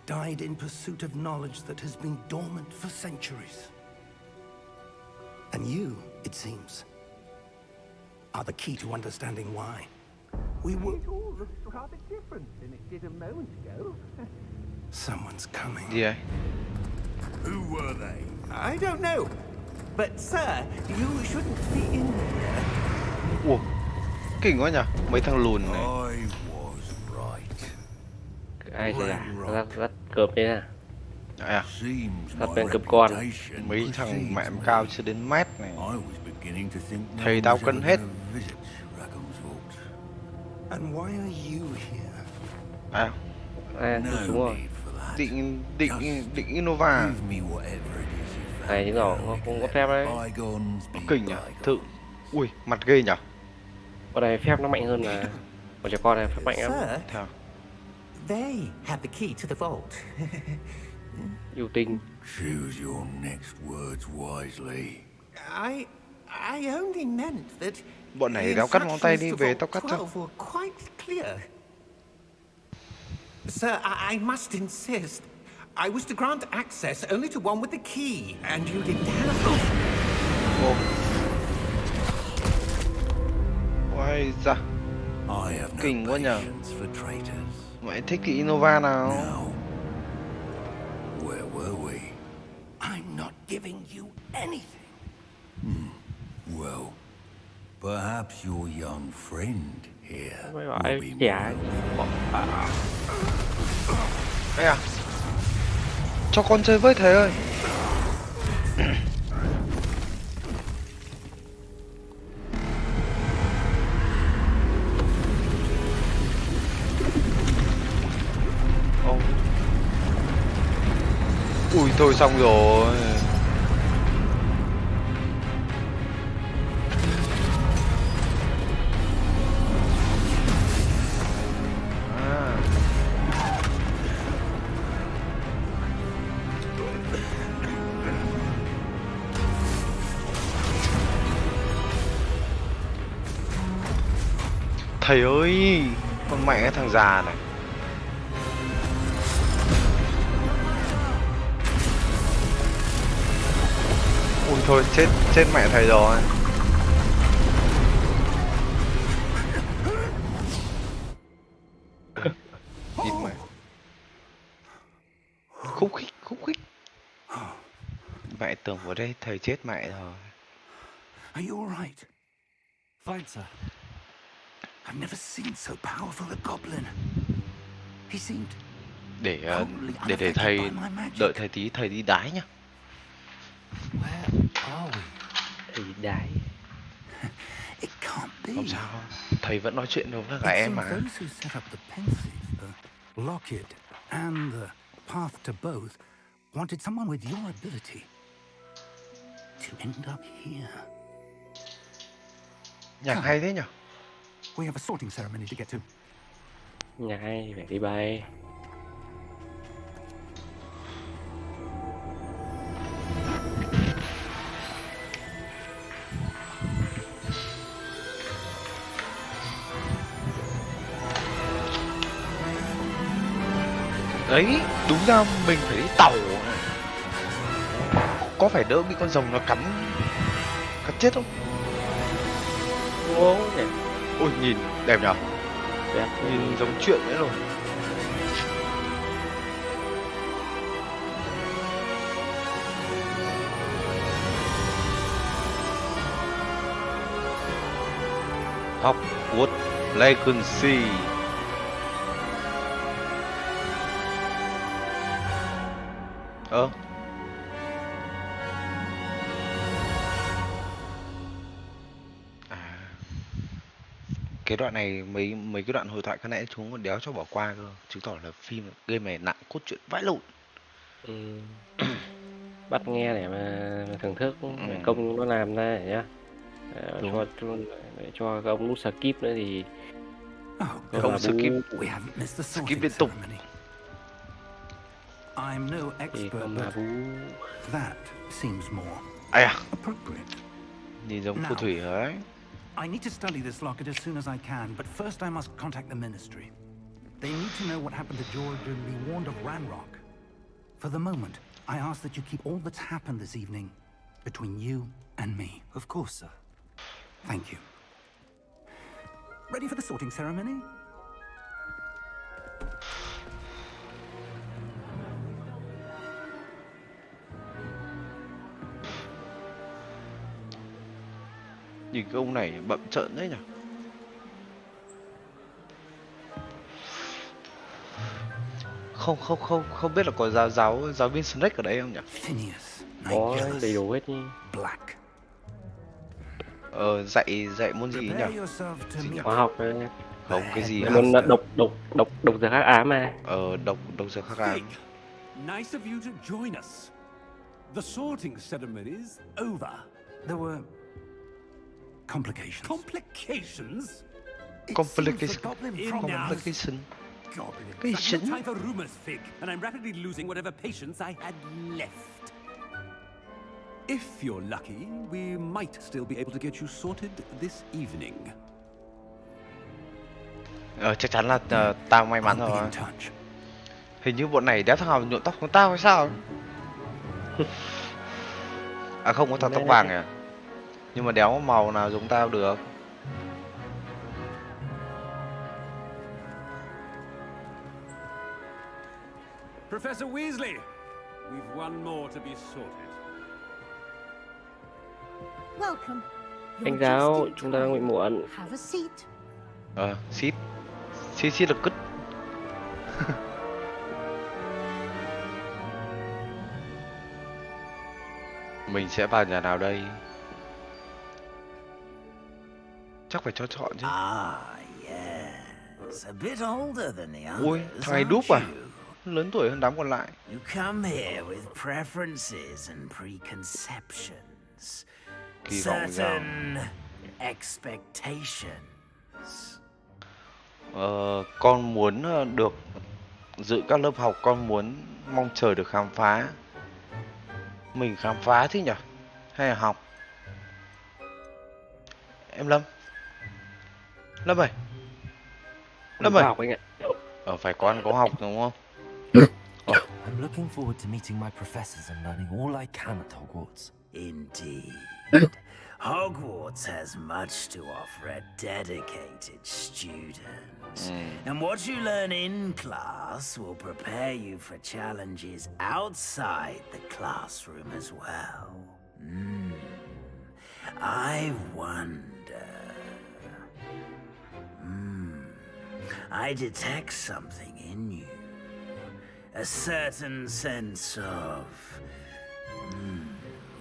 died in pursuit of knowledge that has been dormant for centuries. And you, it seems, are the key to understanding why. We were... It all looks rather different than it did a moment ago. Someone's coming. Yeah. Who were they? I don't know. But, sir, you shouldn't be in here. Ủa, kinh quá nhỉ, mấy thằng lùn này. I was right. Ai sẽ rất cướp đấy à? À, Seems Thật my tên cướp con. reputation mấy thằng precedes mẹ me. cao chưa đến mét này. I was beginning to think no Thầy one's tao ever cân hết. gonna visit Rackham's Vault. And why are you here? À, No đúng rồi. need for that. định Innova. Give me whatever it is you Này chứng tỏ found. không có phép đấy. Bygones be Kinh nhỉ, bygones. thử. Ui, mặt ghê nhỉ. Con này phép nó mạnh hơn là con trẻ con này phép mạnh lắm. Sir, Thảo. they have the key to the vault. Yêu tinh. Choose your next words wisely. I only meant that Bọn này the tao cắt ngón tay đi, instructions to về Vault tao cắt cho. 12 were quite clear. Sir, I must insist. I was to grant access only to one with the key, and you didn't have. Ô. Ôi da, I have no Kinh quá nhờ. patience for traitors. mày thích cái Innova nào? Now, where were we? I'm not giving you anything. Well, perhaps your young friend here Mấy will bạn be trẻ. more. Đây à? Cho con chơi với thầy ơi. Ô. Ui thôi xong rồi. Thầy ơi, con mẹ cái thằng già này. Ui thôi, chết mẹ thầy rồi. Nhìn mẹ. Khúc khích. Mẹ tưởng vào đây thầy chết mẹ rồi. Are you all right? Fine, sir. I've never seen so powerful a goblin. He seemed Để totally để unaffected thầy by my magic. đợi thầy tí, thầy đi đái nhá. Where are we? Thì đái. It can't be. Không sao, thầy vẫn nói chuyện được với cả It em seems mà. those who set up the Pensieve, the Locket, and the Path to Both wanted someone with your ability to end up here. Nhạc hay thế nhở? We have a sorting ceremony to get to. Nhà hay phải đi bay. Đấy, đúng ra mình phải đi tàu. Có phải đỡ bị con rồng nó cắn chết không? Ngố nhỉ. Ôi nhìn đẹp nhở? Đẹp. Nhìn giống chuyện đấy rồi. Hogwart Legacy. Ok. cái đoạn này mấy cái đoạn hội thoại có lẽ chúng còn đéo cho bỏ qua cơ, chứng tỏ là phim game này nặng cốt truyện vãi lộn. Bắt nghe để mà thưởng thức công nó làm ra nhá. Để cho cái ông nút skip nữa thì Không skip, We haven't missed the skip sorting liên tục. ceremony. I'm no thì expert, không but là bú. that seems more Ai à, appropriate. nhìn giống phù Nào. thủy ấy. I need to study this locket as soon as I can, but first I must contact the ministry. They need to know what happened to George and be warned of Ranrock. For the moment, I ask that you keep all that's happened this evening between you and me. Of course, sir. Thank you. Ready for the sorting ceremony? Nhìn cái ông này bậm trợn đấy nhỉ. Không biết là có giáo viên Snake ở đây không nhỉ? Phineas, Có Nigellus, đầy đủ hết đi. Black. Dạy môn gì nhỉ? Prepare yourself to Gì nhỉ? meet Khoa học này. Không, cái gì Môn độc giờ khác ám mà. độc giờ khắc ám. Nice of you to join us. The sorting ceremony's over. There were complications. Complications? It Complication. seems the goblin promised- Complication. Goblins. Cái I've no sững. time for rumors, Fig, and I'm rapidly losing whatever patience I had left. If you're lucky, we might still be able to get you sorted this evening. Chắc chắn là tao may mắn I'll be rồi. in touch. Hình như bọn này đéo thằng nào nhuộm tóc của tao hay sao? À không, có thằng tóc vàng à. Nhưng mà đéo có màu nào giống tao được. Professor Weasley, we've one more to be sorted. Welcome. Anh You're giáo, just in chúng ta đang bị time. muộn. Have a seat. Xít là cứt. Mình sẽ vào nhà nào đây? Chắc phải cho chọn chứ. Ah, yes. A bit older than the Ui, others, thằng này đúp à? aren't you? Lớn tuổi hơn đám còn lại. You come here with preferences and preconceptions. Kỳ vọng gì nào? Certain expectations. Con muốn được dự các lớp học, con mong chờ được khám phá. Mình khám phá chứ nhỉ? Hay là học? Em Lâm ơi. Lâm ơi. Học anh ạ. Phải con có học đúng không? I'm looking forward to meeting my professors and learning all I can at Hogwarts. Indeed. Hogwarts has much to offer a dedicated student. And what you learn in class will prepare you for challenges outside the classroom as well. I wonder. I detect something in you. A certain sense of...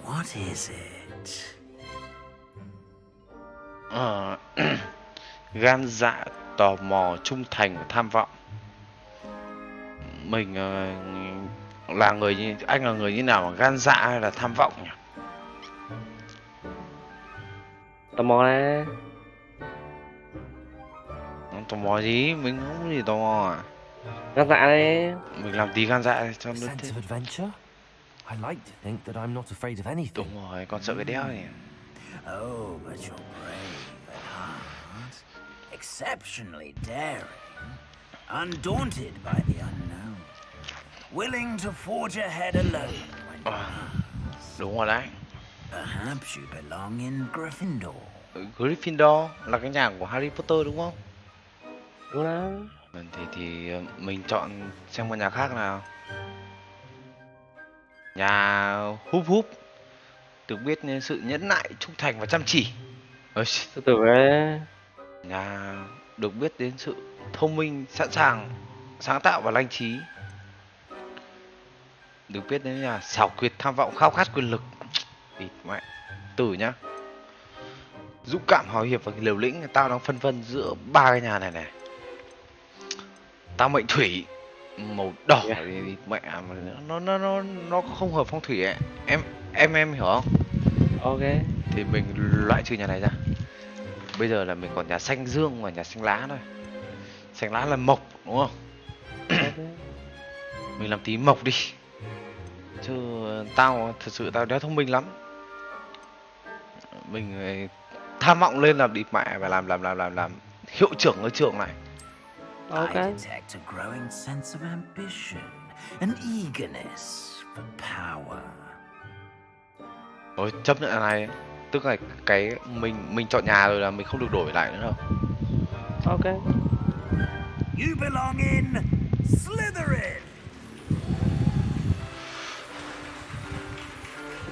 what is it? Gan dạ, tò mò, trung thành và tham vọng. Mình là người như anh là người như nào mà gan dạ hay là tham vọng nhỉ? Tò mò nè. Tò mò gì? Mình không có gì tò mò à? Gan dạ đấy. Mình làm tí gan dạ cho A nó sense thích. of adventure? I like to think that I'm not afraid of anything. Đúng rồi, con sợ cái đéo này. Oh, but you're brave at heart. Exceptionally daring. Undaunted by the unknown. Willing to forge ahead alone when you must. Đúng rồi đấy. Perhaps you belong in Gryffindor. Gryffindor là cái nhà của Harry Potter đúng không? Đúng đó. Thì mình chọn xem một nhà khác nào. Nhà Húp Húp được biết nên sự nhẫn nại, trung thành và chăm chỉ. Sư tử ấy. Nhà được biết đến sự thông minh, sẵn sàng, sáng tạo và lanh trí. Được biết đến nhà xảo quyệt, tham vọng, khao khát quyền lực. Địt mẹ. Tử nhá. Dũng cảm, hào hiệp và liều lĩnh. Tao đang phân vân giữa ba cái nhà này này. Tao mệnh thủy, màu đỏ thì mẹ mà nó không hợp phong thủy ấy. Em hiểu không? Ok. Thì mình loại trừ nhà này ra. Bây giờ là mình còn nhà xanh dương và nhà xanh lá thôi. Xanh lá là mộc đúng không? Ok. Mình làm tí mộc đi. Chứ tao thật sự tao đéo thông minh lắm. Mình tham vọng lên là địt mẹ và làm hiệu trưởng ở trường này. I Ok. detect a growing sense of ambition, an eagerness for power. Rồi chấp nhận là này, tức là cái mình chọn nhà rồi là mình không được đổi lại nữa đâu. Ok. You belong in Slytherin.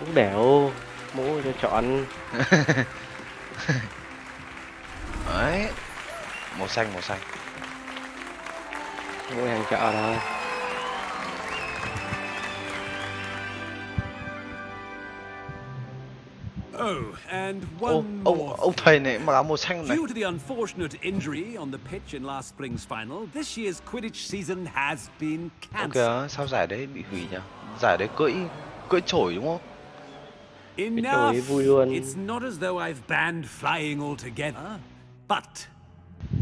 Mũ đẻo, mũ cho chọn. Đấy, màu xanh. Mũ hàng chợ thôi. Oh, and one more. Ông thầy này mặc áo màu xanh này. Due to the unfortunate injury on the pitch in last spring's final, this year's Quidditch season has been Ok, cancelled. sao giải đấy bị hủy nhỉ? Giải đấy cưỡi chổi đúng không? Enough! Cái vui luôn. It's not as though I've banned flying altogether, but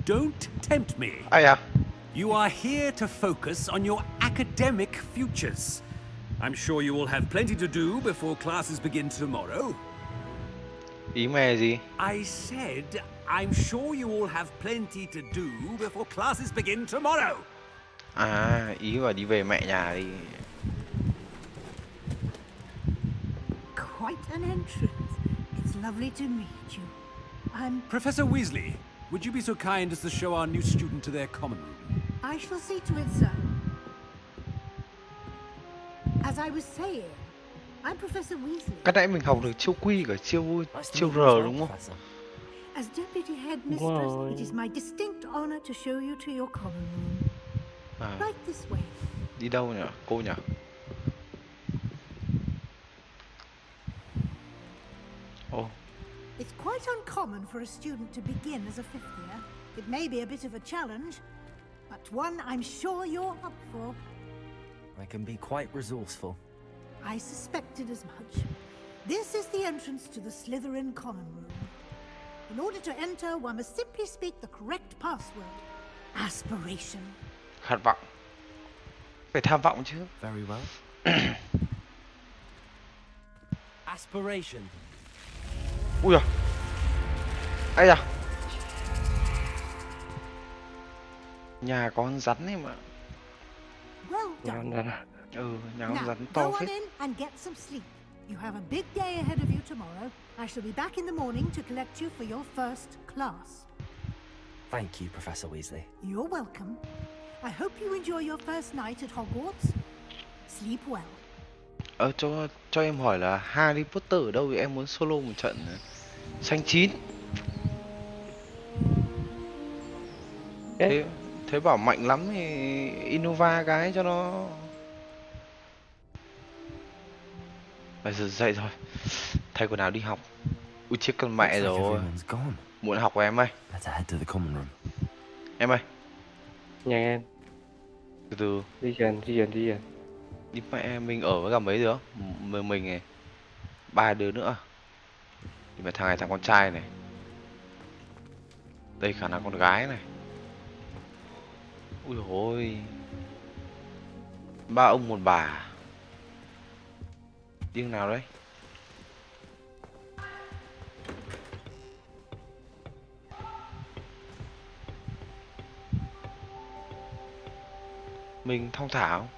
don't tempt me. Ai à? You are here to focus on your academic futures. I'm sure you will have plenty to do before classes begin tomorrow. Ý mày là gì? I said, I'm sure you will have plenty to do before classes begin tomorrow. À, ý là đi về mẹ nhà đi. Quite an entrance. It's lovely to meet you. I'm... Professor Weasley, would you be so kind as to show our new student to their common room? I shall see to it, sir. As I was saying, I'm Professor Weasley. Cái nãy mình học được chiêu quy cả chiêu Nice to chiêu meet you as R well, đúng không? Professor. As Deputy Headmistress, it is my distinct honor to show you to your common room. À, Right this way. đi đâu nhỉ? Cô nhỉ? Ồ, It's quite uncommon for a student to begin as a fifth year. It may be a bit of a challenge, but one I'm sure you're up for. I can be quite resourceful. I suspected as much. This is the entrance to the Slytherin common room. In order to enter, one must simply speak the correct password. Aspiration. khát vọng. Phải tham vọng chứ. Very well. Aspiration. Ui à. Ây da. Nhà có con rắn ấy mà. Well done. Nhà con Now, rắn go to on phết. in and get some sleep. You have a big day ahead of you tomorrow. I shall be back in the morning to collect you for your first class. Thank you, Professor Weasley. You're welcome. I hope you enjoy your first night at Hogwarts. Sleep well. Cho em hỏi là Harry Potter ở đâu, thì em muốn solo một trận xanh chín. Thế bảo mạnh lắm thì Innova cái cho nó. Bây giờ dậy rồi. Thay quần áo đi học. Ui chết con mẹ Looks like rồi. everyone's gone. Muộn học rồi em ơi. Better head to the common room. Em ơi. Nhanh em. Từ từ. Di chuyển. Đi mẹ mình ở với cả mấy đứa. Mình này. 3 đứa nữa. Thì mà thằng này thằng con trai này. Đây khả năng con gái này. Ui ôi. 3 ông 1 bà. Đi nào đấy? Mình thong thả không?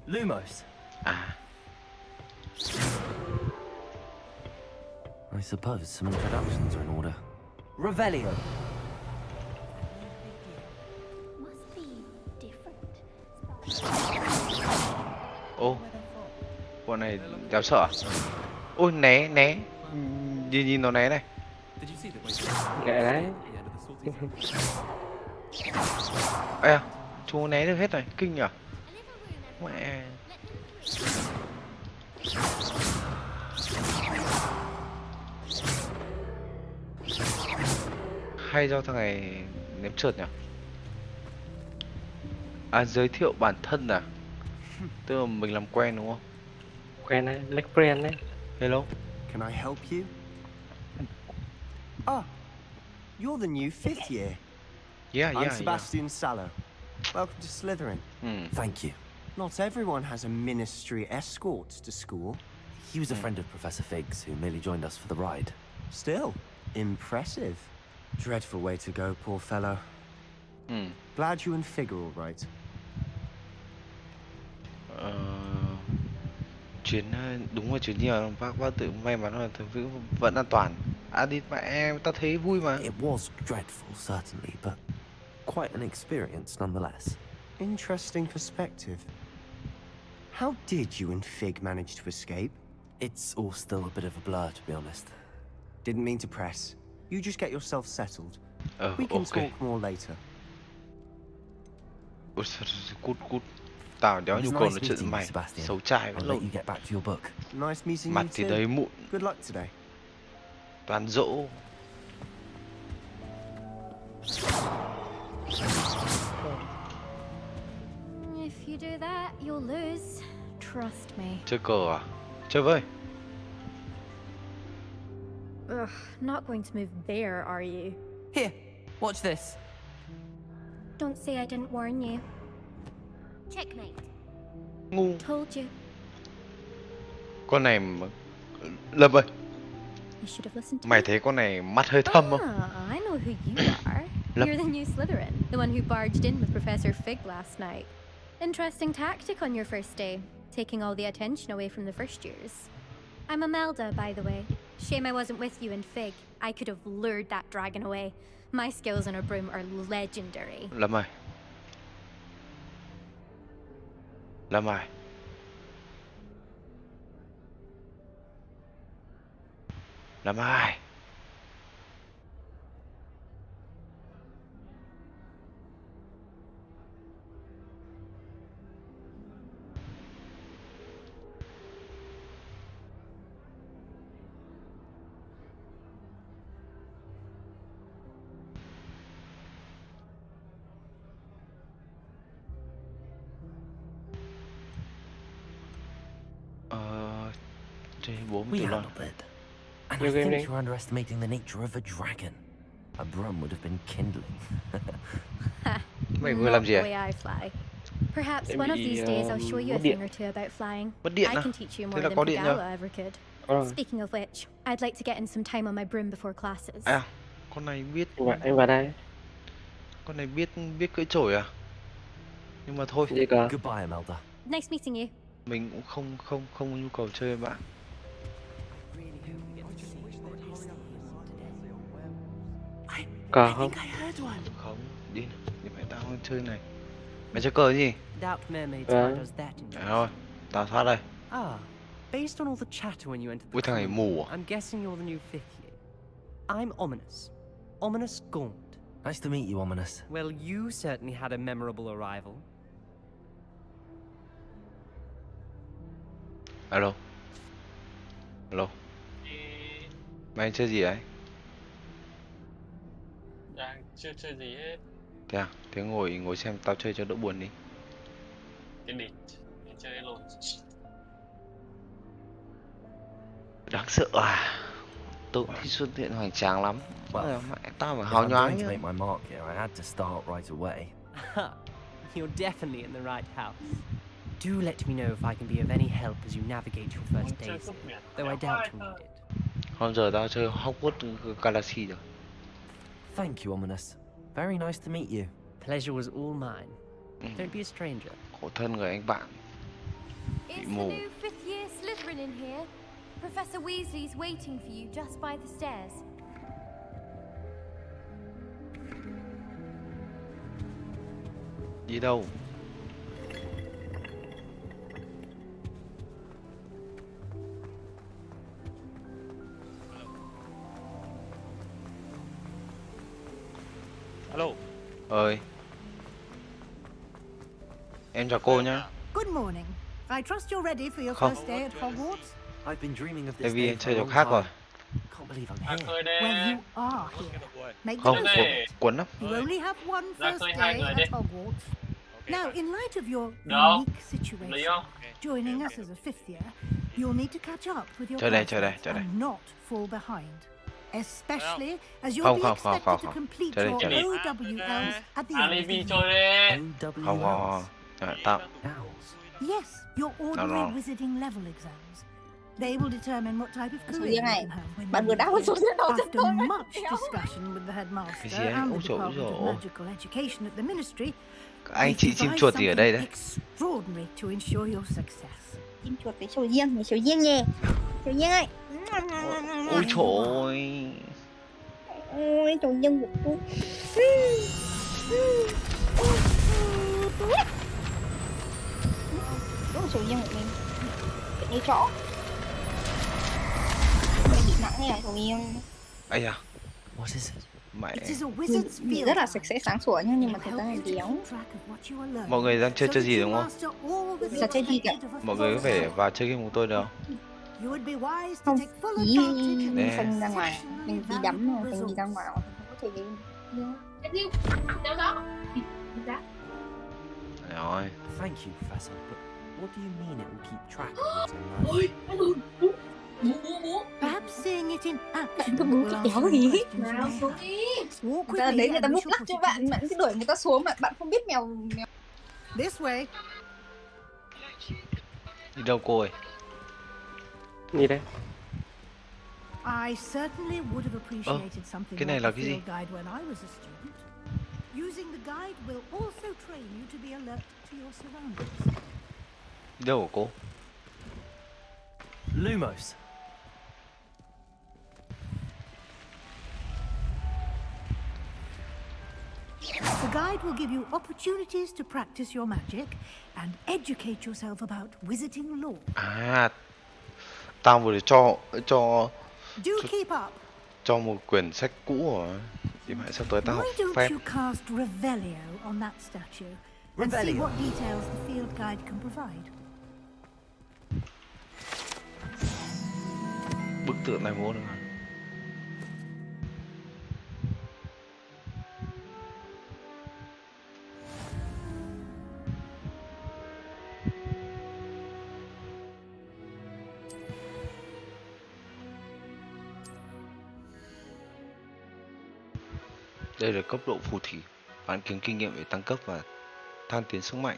Lumos. À. I suppose some introductions are in order. Revelio. Must be different. Ô. Bọn này dám sợ à? Ôi né. Nhìn nó né này. Nghệ đấy. Ê à, chú né được hết rồi, kinh nhỉ? Mẹ. hay do thằng này ném trượt nhỉ? À, giới thiệu bản thân à? Tức là mình làm quen đúng không? Quen đấy, make friend đấy. Hello. Can I help you? Ah, you're the new 5th year. Yeah, I'm Sebastian Sallow. Welcome to Slytherin. Thank you. Not everyone has a ministry escort to school. He was a friend of Professor Fig's who merely joined us for the ride. Still, impressive. Dreadful way to go, poor fellow. Glad you and Fig are all right. Chuyến đúng là chuyến nhiều bác tự may mắn là vẫn an toàn. À đi mẹ em, ta thấy vui mà. It was dreadful, certainly, but quite an experience nonetheless. Interesting perspective. How did you and Fig manage to escape? It's all still a bit of a blur, to be honest. Didn't mean to press. You just get yourself settled. We We can talk more later. Cút. Tao đéo It nhu was cầu nice nói chuyện với meeting you, mày. Sebastian. Xấu trai I'll vẫn let lộn. you get back to your book. Nice meeting Mặt you thì too. đầy mụn. Good luck today. Toàn dỗ. If you do that, you'll lose. Trust me. Chơi cờ à? Chơi với. Ugh, not going to move there, are you? Here, watch this. Don't say I didn't warn you. Checkmate. Ngu. Told you. Con này Lâm ơi, You should have listened to mày me. thấy con này mắt hơi thâm không? Ah, I know who you are. Lâm. You're the new Slytherin, the one who barged in with Professor Fig last night. Interesting tactic on your first day, taking all the attention away from the first years. I'm Imelda, by the way. Shame I wasn't with you in Fig. I could have lured that dragon away. My skills on a broom are legendary. Lâm ơi. Lâm ơi. Lâm ơi. Bố We mình handled it. And New I game think day. you're underestimating the nature of a dragon. A broom would have been kindling. Mày vừa Not làm gì the à? way I fly. Perhaps Em one of bị, these days I'll show you a mất điện. thing or two about flying. Mất điện I à? can teach you Thế more là than có điện nhá. Pagala ever could. Ờ, Speaking of which, I'd like to get in some time on my broom before classes. À, con này biết anh vào đây. con này biết cưỡi chổi à? Nhưng mà thôi, Gì cơ? Goodbye, Imelda. Nice meeting you. mình cũng không có nhu cầu chơi với bạn. Cờ không? Không, đi mày tao không chơi này. Mày chơi cờ gì? Doubt mermaids Ờ. does that in À thôi, tao thoát đây. Ah, based on all the chatter when you entered the Ui thằng này crew, mù à? I'm guessing you're the new 5th year. I'm Ominous. Ominous Gaunt. Nice to meet you, Ominous. Well, you certainly had a memorable arrival. Alo. Alo. Mày chơi gì đấy? Đang chưa chơi gì hết. Thế à? Thế ngồi xem tao chơi cho đỡ buồn đi. Cái địch mình chơi lộn. Đáng sợ à? Tôi cũng thích Xuân Thiện hoành tráng lắm. Well, Mẹ tao phải If hào I'm nhoáng going to chứ. make my mark here, I had to start right away. You're definitely in the right house. Do let me know if I can be of any help as you navigate your first days here, though I doubt you'll need it. Hôm giờ tao chơi Hogwart Legacy rồi. Thank you, Ominous. Very nice to meet you. Pleasure was all mine. Don't be a stranger. Khổ thân người anh bạn. It's the mù. new 5th year Slytherin in here. Professor Weasley's waiting for you just by the stairs. Đi đâu? Alo. Ơi. Em chào cô nhá. Good morning. I trust you're ready for your Không. first day at Hogwarts. I've been dreaming of Tại this vì day em for chơi a chỗ long khác rồi. time. Can't can't believe I'm Ra here. khơi Well, đi. you are here. Make the Không, most of it. cuốn lắm. You only have one Ra first khơi hai day người đi. at Hogwarts. Now, in light of your Được. unique Hợp lý situation, không? joining us as a fifth year, you'll need to catch up with your Chờ đây. classmates and not fall behind. Especially as you'll Không, be không, expected to không. complete Chờ your đây. OWLs at the end of the Alibi year. chơi đi. Không. Tao. Yes, your ordinary no. wizarding level exams. They will determine what type of Số career riêng you này. can have when Bạn you vừa đáp leave số here. riêng đầu tiên After thôi. much discussion with the headmaster Cái gì ấy? and the Ôi dồi ôi, Department of ôi. Magical Education at the Ministry, Anh we've chị chim devised chuột gì ở đây đấy? something extraordinary to ensure your success. Chim chuột với sầu riêng, sầu riêng nhỉ. Sầu riêng ơi. Ôi trời ơi. Ôi sầu riêng của tôi. Đúng là sầu riêng của mình. Kiểu như chó. Mình bị nặng này là sầu riêng. Ây da. What is it? Mẹ. It is a wizard's Nhìn field rất là guide. sạch sẽ sáng sủa nhá, nhưng mà It thực ra là helps you to đéo. keep track of what you are learning, Mọi người đang chơi so trò that gì you đúng không? master all the Trò chơi gì kìa? expected of a Mọi người có professor. thể vào chơi game cùng tôi được không? You would be wise to Không, take full ý advantage of Nè. these Phanh ra ngoài, exceptionally mình đi đắm valuable rồi, mình đi ra resources. ngoài không có thể đi. Rồi. Thank you, Professor, but what do you mean it will keep track of what I learn? Perhaps seeing it in action Cứ bú will cái answer kéo any gì? questions you may have. Walk Người ta with đấy me người ta and we bút shall lắc put cho it to bạn, the bạn cứ test. đuổi người ta xuống mà bạn không biết mèo. This way. Đi đâu cô ơi? Gì đây? I certainly would have appreciated something cái này like là the cái gì? field guide when I was a student. Using the guide will also train you to be alert to your surroundings. Đi đâu của cô? Lumos. The guide will give you opportunities to practice your magic and educate yourself about wizarding lore. À, tao vừa cho Do keep up. cho một quyển sách cũ rồi. Thì mãi sắp tới tao học Why don't phép. you cast Revelio on that statue and see Revelio? what details the field guide can provide? Bức tượng này muốn không? Đây là cấp độ phù thủy. Bạn kiếm kinh nghiệm để tăng cấp và thăng tiến sức mạnh.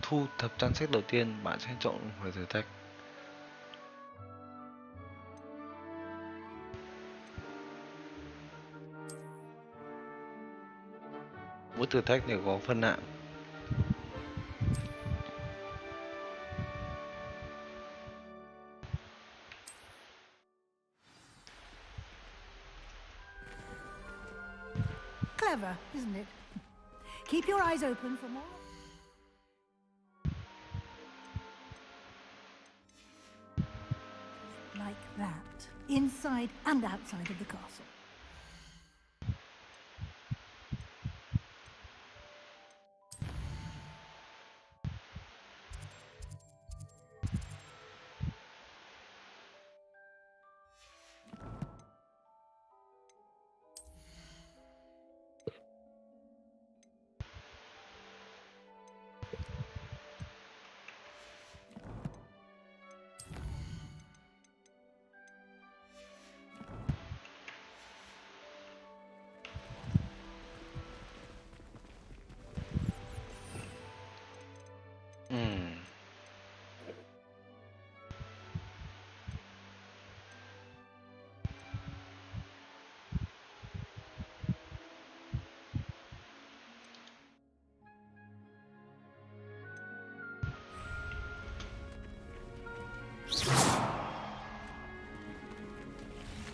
Thu thập trang sách đầu tiên, bạn sẽ chọn một thử thách. Mỗi thử thách đều có phân hạng. Clever, isn't it? Keep your eyes open for more. Like that, inside and outside of the castle.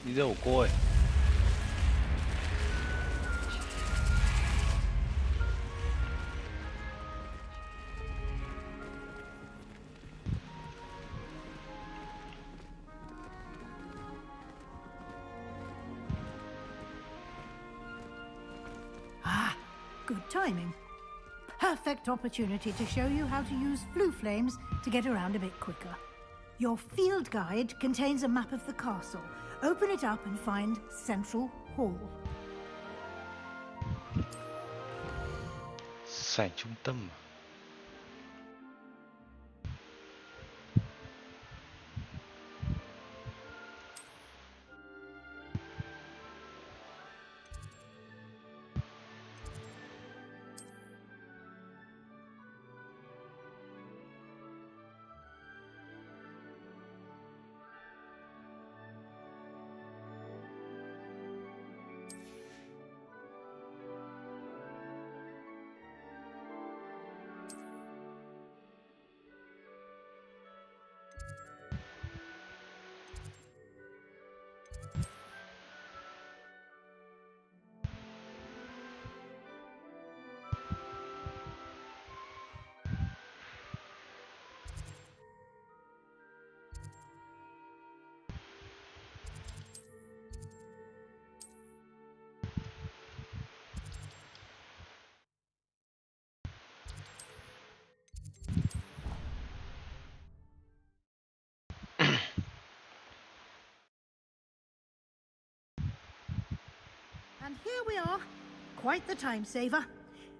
Đi đâu cô ơi? timing. Perfect opportunity to show you how to use flue flames to get around a bit quicker. Your field guide contains a map of the castle. Open it up and find Central Hall. Sảnh trung tâm. And here we are. Quite the time saver.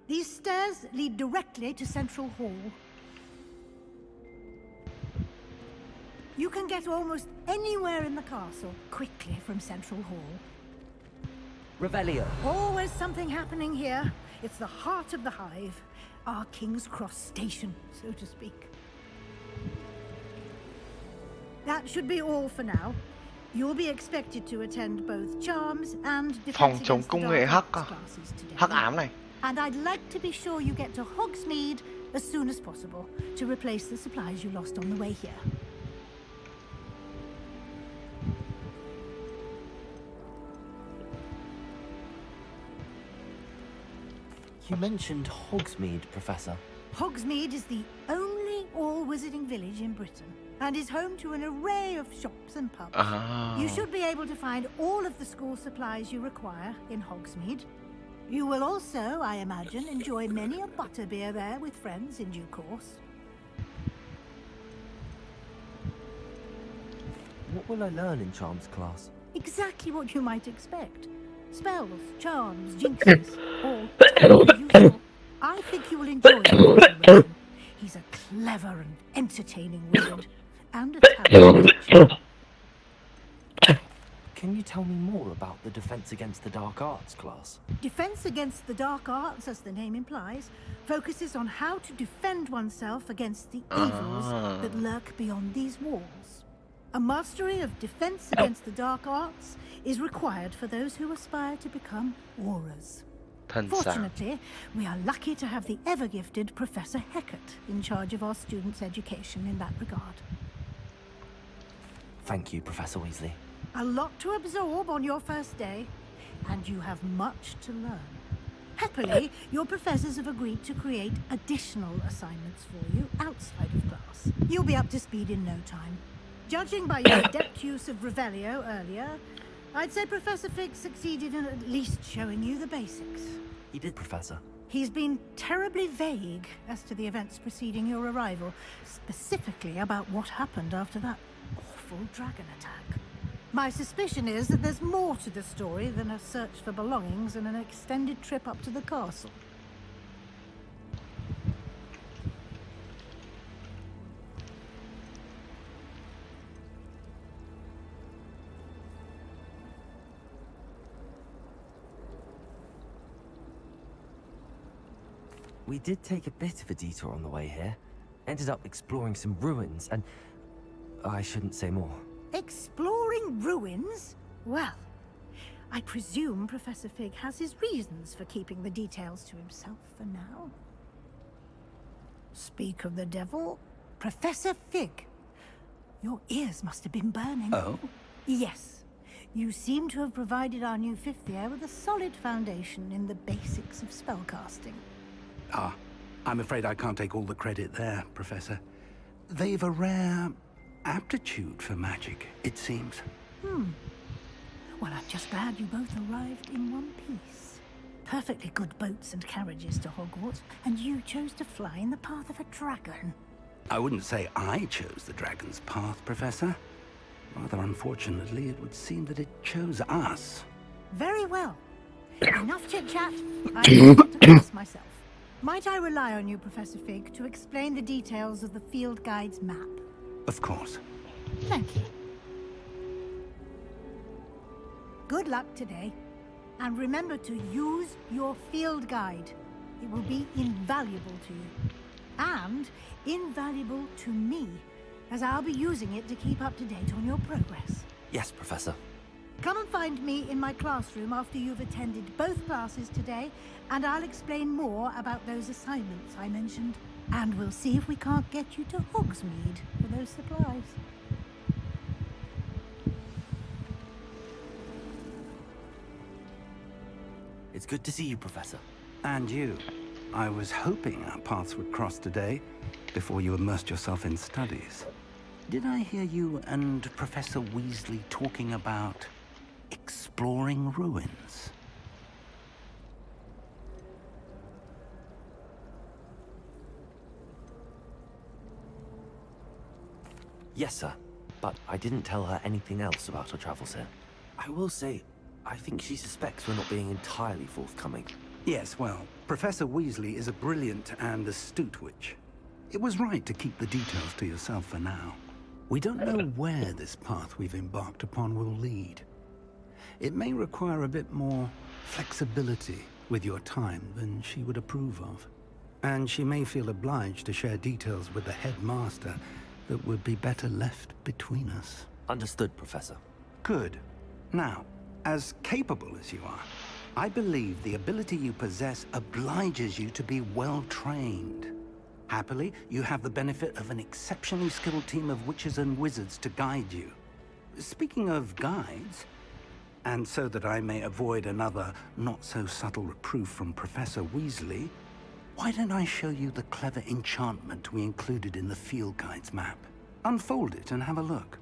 These stairs lead directly to Central Hall. You can get almost anywhere in the castle quickly from Central Hall. Revelio. Always something happening here. It's the heart of the hive. Our King's Cross station, so to speak. That should be all for now. You'll be expected to attend both charms and Phòng defense chống against the công nghệ dark hắc à? arts classes today. Hắc ám này. And I'd like to be sure you get to Hogsmeade as soon as possible to replace the supplies you lost on the way here. You mentioned Hogsmeade, Professor. Hogsmeade is the only all-wizarding village in Britain and is home to an array of shops and pubs. Ah. You should be able to find all of the school supplies you require in Hogsmeade. You will also, I imagine, enjoy many a butterbeer there with friends in due course. What will I learn in Charms class? Exactly what you might expect. Spells, charms, jinxes, all totally useful. I think you will enjoy it. He's a clever and entertaining wizard, and a talented teacher. Can you tell me more about the Defense Against the Dark Arts class? Defense Against the Dark Arts, as the name implies, focuses on how to defend oneself against the evils that lurk beyond these walls. A mastery of Defense Against the Dark Arts is required for those who aspire to become Aurors. Fortunately, we are lucky to have the ever-gifted Professor Hecat in charge of our students' education in that regard. Thank you, Professor Weasley. A lot to absorb on your first day, and you have much to learn. Happily, your professors have agreed to create additional assignments for you outside of class. You'll be up to speed in no time. Judging by your adept use of Revelio earlier, I'd say Professor Fig succeeded in at least showing you the basics. He did, Professor. He's been terribly vague as to the events preceding your arrival, specifically about what happened after that awful dragon attack. My suspicion is that there's more to the story than a search for belongings and an extended trip up to the castle. We did take a bit of a detour on the way here. Ended up exploring some ruins and... I shouldn't say more. Exploring ruins? Well, I presume Professor Fig has his reasons for keeping the details to himself for now. Speak of the devil, Professor Fig. Your ears must have been burning. Oh? Yes. You seem to have provided our new fifth year with a solid foundation in the basics of spellcasting. Ah, I'm afraid I can't take all the credit there, Professor. They've a rare aptitude for magic, it seems. Well, I'm just glad you both arrived in one piece. perfectly good boats and carriages to Hogwarts, and you chose to fly in the path of a dragon. I wouldn't say I chose the dragon's path, Professor. Rather unfortunately, it would seem that it chose us. Very well. Enough chit-chat. I need to class myself. Might I rely on you, Professor Fig, to explain the details of the field guide's map? Of course. Thank you. Good luck today. And remember to use your field guide. It will be invaluable to you. And invaluable to me, as I'll be using it to keep up to date on your progress. Yes, Professor. Come and find me in my classroom after you've attended both classes today, and I'll explain more about those assignments I mentioned. And we'll see if we can't get you to Hogsmeade for those supplies. It's good to see you, Professor. And you. I was hoping our paths would cross today, before you immersed yourself in studies. Did I hear you and Professor Weasley talking about exploring ruins? Yes, sir. But I didn't tell her anything else about her travels here. I will say, I think she suspects we're not being entirely forthcoming. Yes, well, Professor Weasley is a brilliant and astute witch. It was right to keep the details to yourself for now. We don't know where this path we've embarked upon will lead. It may require a bit more flexibility with your time than she would approve of. And she may feel obliged to share details with the headmaster that would be better left between us. Understood, Professor. Good. Now, as capable as you are, I believe the ability you possess obliges you to be well-trained. Happily, you have the benefit of an exceptionally skilled team of witches and wizards to guide you. Speaking of guides, and so that I may avoid another not-so-subtle reproof from Professor Weasley, why don't I show you the clever enchantment we included in the field guide's map? Unfold it and have a look.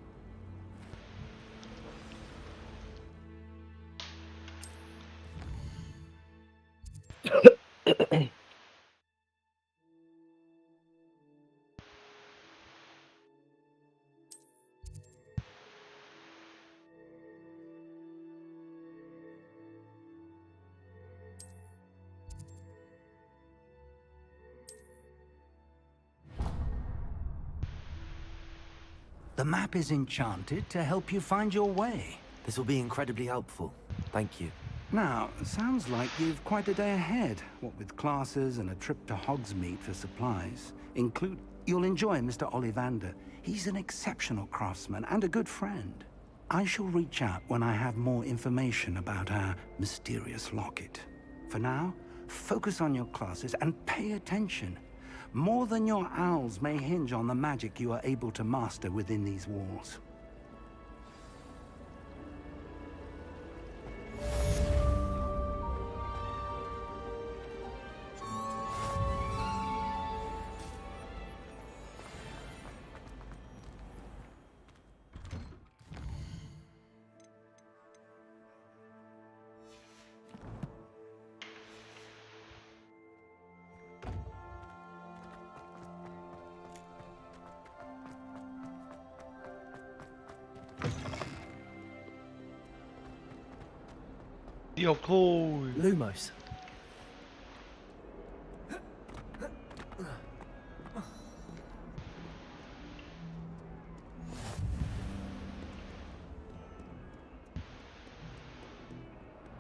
The map is enchanted to help you find your way. This will be incredibly helpful. Thank you. Now, sounds like you've quite a day ahead, what with classes and a trip to Hogsmeade for supplies. You'll enjoy Mr. Ollivander. He's an exceptional craftsman and a good friend. I shall reach out when I have more information about our mysterious locket. For now, focus on your classes and pay attention. More than your owls may hinge on the magic you are able to master within these walls. Đi học thôi. Lumos.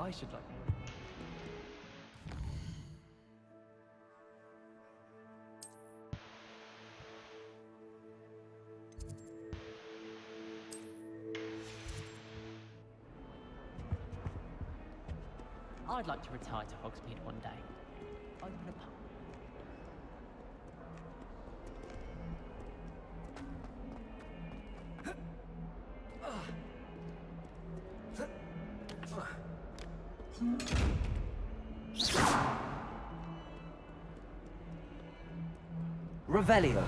I should like. I'd like to retire to Hogsmeade one day. Open a pub. Revelio.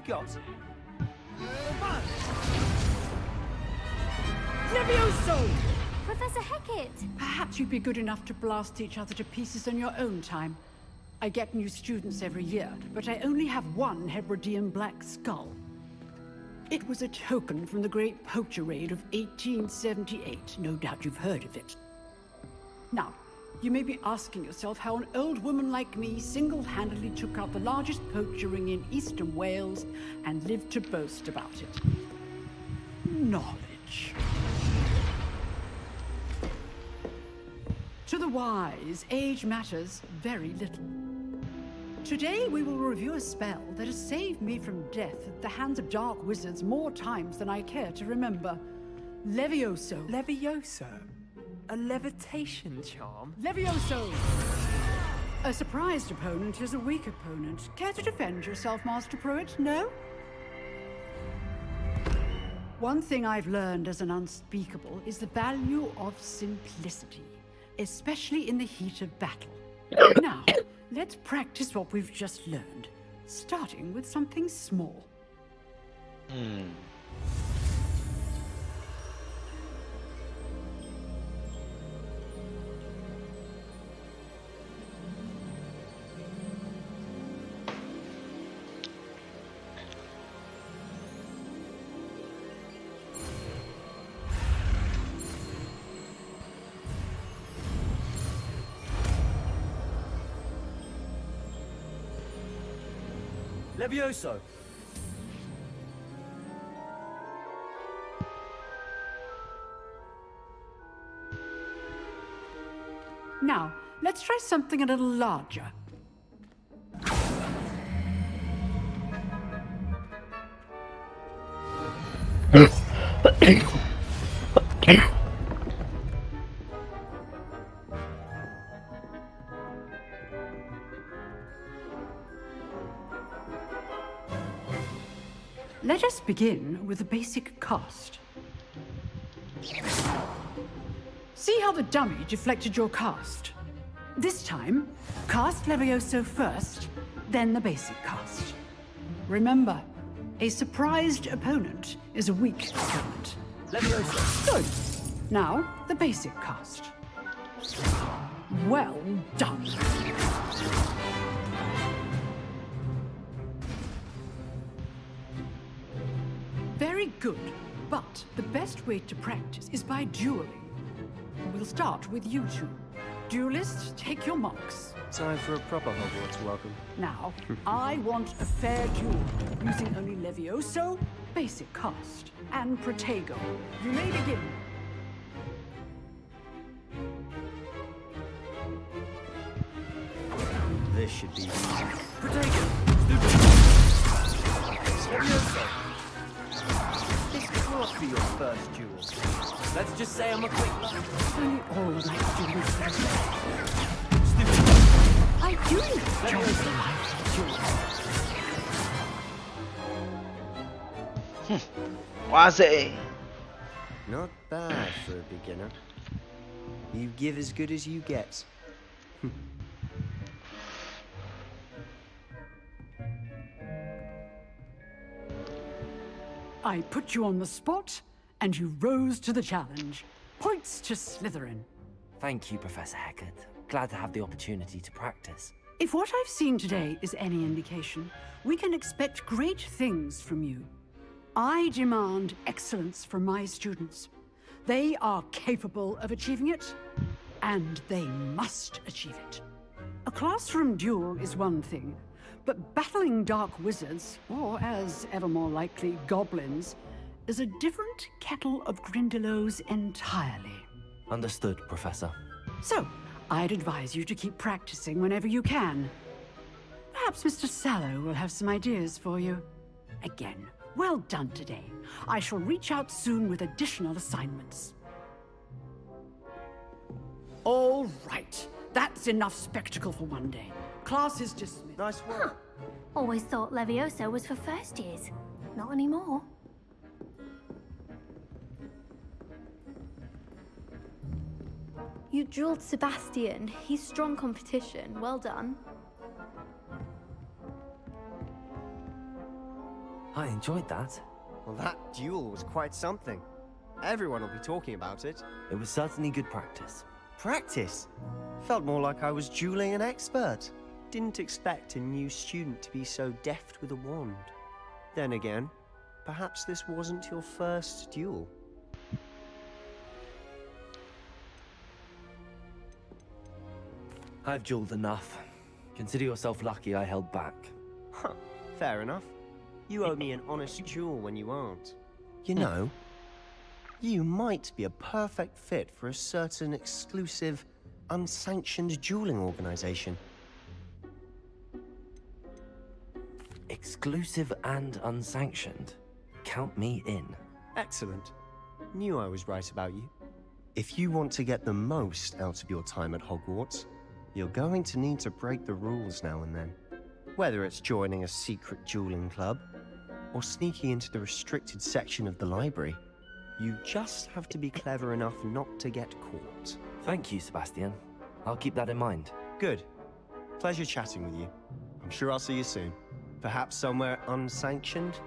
got? Levioso! Professor Hecat! Perhaps you'd be good enough to blast each other to pieces on your own time. I get new students every year, but I only have one Hebridean black skull. It was a token from the Great Poacher Raid of 1878. No doubt you've heard of it. Now, you may be asking yourself how an old woman like me single-handedly took out the largest poacher ring in eastern Wales and lived to boast about it. Knowledge. To the wise, age matters very little. Today we will review a spell that has saved me from death at the hands of dark wizards more times than I care to remember. Levioso. Levioso? A levitation charm? Levioso! A surprised opponent is a weak opponent. Care to defend yourself, Master Pruitt? No? One thing I've learned as an unspeakable is the value of simplicity, especially in the heat of battle. Now, let's practice what we've just learned, starting with something small. Levioso! Now, let's try something a little larger. Let us begin with the basic cast. See how the dummy deflected your cast? This time, cast Levioso first, then the basic cast. Remember, a surprised opponent is a weak opponent. Levioso! Good. Now, the basic cast. Well done. Very good, but the best way to practice is by dueling. We'll start with you two. Duelists, take your marks. Time for a proper Hogwarts welcome. Now, I want a fair duel, using only Levioso, basic cast, and Protego. You may begin. This should be Protego! Levioso! This will not be your first duel. Let's just say I'm a quick learner. Only all like doing I do enjoy the life duel. Quá dễ. Not bad for a beginner. You give as good as you get. I put you on the spot, and you rose to the challenge. Points to Slytherin. Thank you, Professor Hecat. Glad to have the opportunity to practice. If what I've seen today is any indication, we can expect great things from you. I demand excellence from my students. They are capable of achieving it, and they must achieve it. A classroom duel is one thing, but battling dark wizards, or as ever more likely, goblins, is a different kettle of Grindylows entirely. Understood, Professor. So, I'd advise you to keep practicing whenever you can. Perhaps Mr. Sallow will have some ideas for you. Again, well done today. I shall reach out soon with additional assignments. All right. That's enough spectacle for one day. Class is dismissed. Nice work. Always thought Levioso was for first years. Not anymore. You drilled Sebastian. He's strong competition. Well done. enjoyed that. Well, that duel was quite something. Everyone will be talking about it. It was certainly good practice. Practice? Felt more like I was dueling an expert. Didn't expect a new student to be so deft with a wand. Then again, perhaps this wasn't your first duel. I've dueled enough. Consider yourself lucky I held back. Huh, fair enough. You owe me an honest duel when you aren't. You know, you might be a perfect fit for a certain exclusive, unsanctioned dueling organization. Exclusive and unsanctioned. Count me in. Excellent. Knew I was right about you. If you want to get the most out of your time at Hogwarts, you're going to need to break the rules now and then. Whether it's joining a secret dueling club, or sneaking into the restricted section of the library, you just have to be clever enough not to get caught. Thank you, Sebastian. I'll keep that in mind. Good. Pleasure chatting with you. I'm sure I'll see you soon. Perhaps somewhere unsanctioned?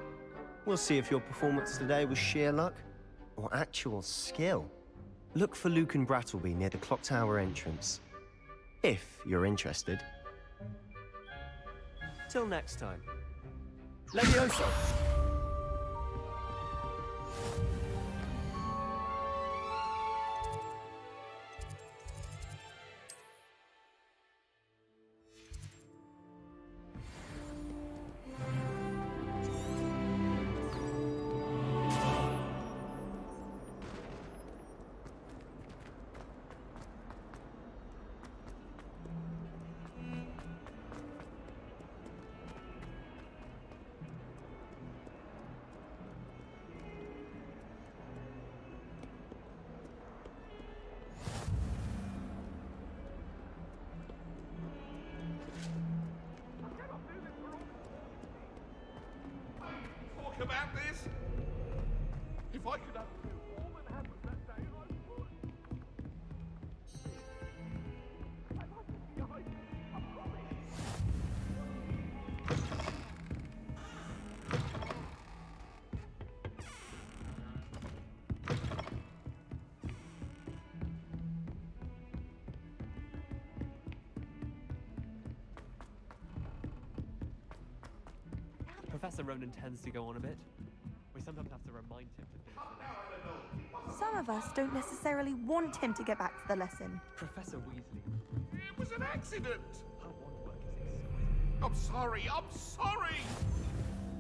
We'll see if your performance today was sheer luck or actual skill. Look for Luke and Brattleby near the clock tower entrance, if you're interested. Till next time. Levioso! About this? If I could have all that happened that day, I would. I like to be behind you. I Professor Ronan tends to go on a bit. We sometimes have to remind him to finish the lesson. Some of us don't necessarily want him to get back to the lesson. Professor Weasley. It was an accident. Our wand work is exciting. I'm sorry. I'm sorry.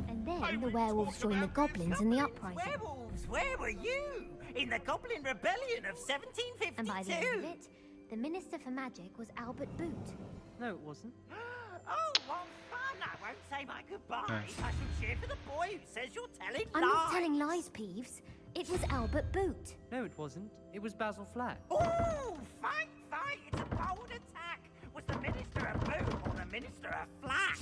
And then the werewolves joined the goblins in the uprising. Werewolves, where were you? In the Goblin Rebellion of 1752? And by the end of it, the Minister for Magic was Albert Boot. No, it wasn't. Oh, what fun! I won't say my goodbyes. I shall cheer for the boy who says you're telling I'm lies. not telling lies, Peeves. It was Albert Boot. No, it wasn't. It was Basil Flack. Oh, fight! It's a bold attack. Was the Minister a Boot or the Minister a Flack?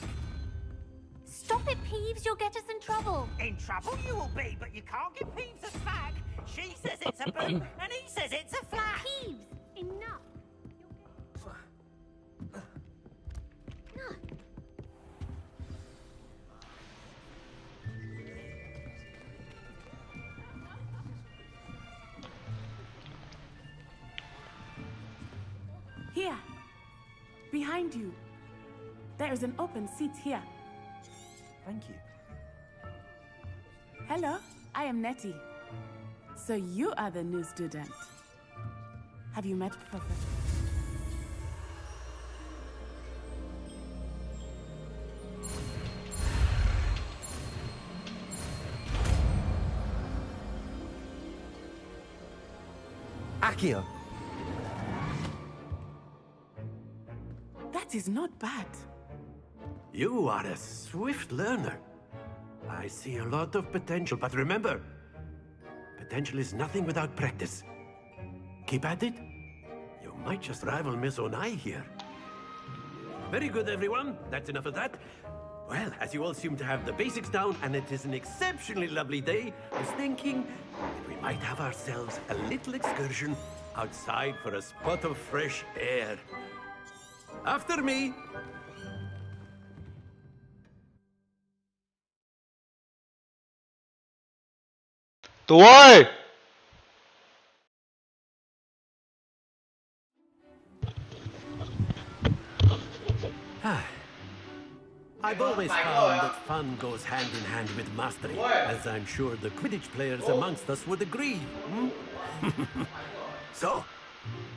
Stop it, Peeves. You'll get us in trouble. In trouble you will be, but you can't give Peeves a flag. She says it's a Boot, and he says it's a Flack. Peeves, enough. No. Here, behind you. There is an open seat here. Thank you. Hello, I am Nettie. So you are the new student. Have you met Professor? Accio! That is not bad. You are a swift learner. I see a lot of potential, but remember, potential is nothing without practice. Keep at it. You might just rival Miss Onai here. Very good, everyone. That's enough of that. Well, as you all seem to have the basics down, and it is an exceptionally lovely day, I was thinking that we might have ourselves a little excursion outside for a spot of fresh air. After me! Tú ơi. I've always found that fun goes hand in hand with mastery, as I'm sure the Quidditch players amongst us would agree. Hmm? So,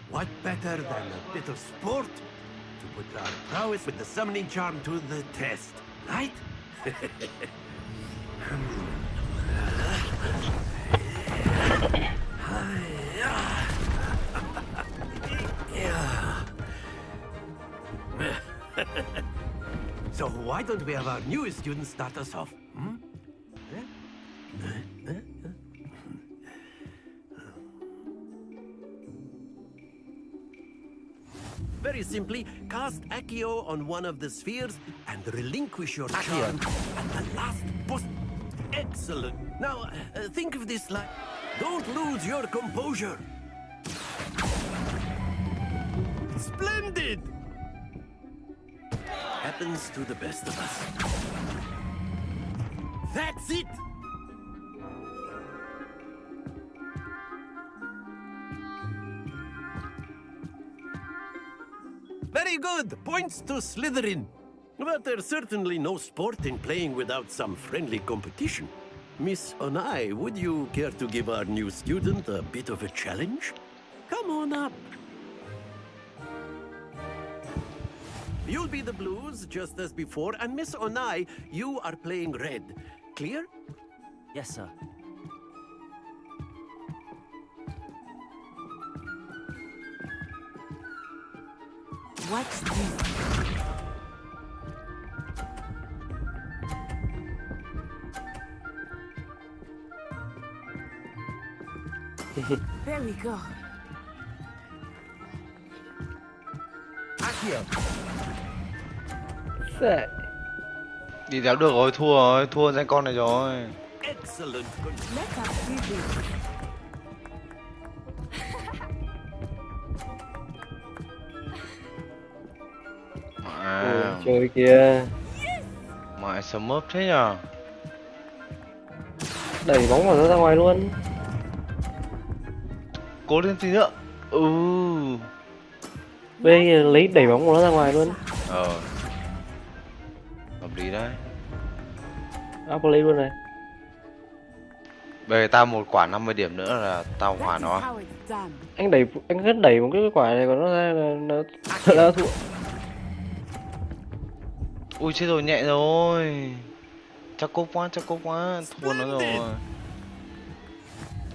what better than a bit of sport to put our prowess with the summoning charm to the test, right? So why don't we have our newest student start us off? Hmm? Very simply, cast Accio on one of the spheres and relinquish your charm at the last boost. Excellent. Now, think of this like... Don't lose your composure. Splendid! Happens to the best of us. That's it! Very good! Points to Slytherin. But there's certainly no sport in playing without some friendly competition. Miss Onai, would you care to give our new student a bit of a challenge? Come on up. You'll be the blues, just as before, and Miss Onai, you are playing red. Clear? Yes, sir. What's this? There we go. Đi đéo được rồi, thua danh con này rồi. Excellent. Let us see this. Chơi kia. Mãi sớm mớp thế nhờ. Đẩy bóng vào nó ra ngoài luôn. Cố lên tí nữa. Bây giờ lấy đẩy bóng của nó ra ngoài luôn. Hợp lý đấy. Áp lấy luôn này. Bây giờ tao một quả 50 điểm nữa là tao hòa nó. Anh cứ đẩy một cái quả này của nó ra là nó thua. Ui chết rồi, nhẹ rồi. Chắc cốp quá, thua nó rồi.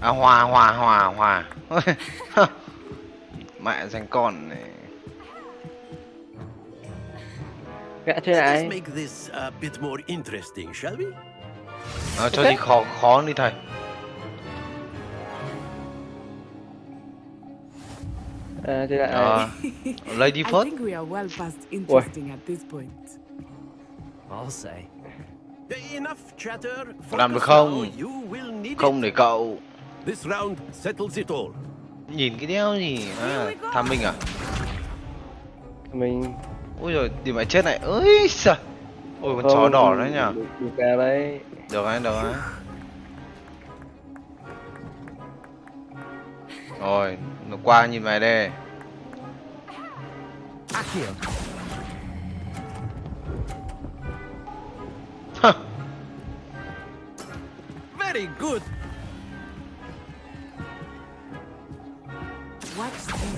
À hòa. Mẹ danh con này. Gã chơi lại. Let's make this a bit more interesting, shall we? Cho đi khó đi thầy. À, chơi lại. Lady I first. think we are well past interesting at this point. I'll say. Enough chatter. Làm được không? Không để cậu. This round settles it all. Nhìn cái đeo gì? Tham minh à? Mình. Ui rồi, tìm mày chết này. Ôi giời. Ôi con chó đỏ đấy nhở. Được đấy. Được đấy. Rồi, nó qua nhìn mày đây. Very good. What's this?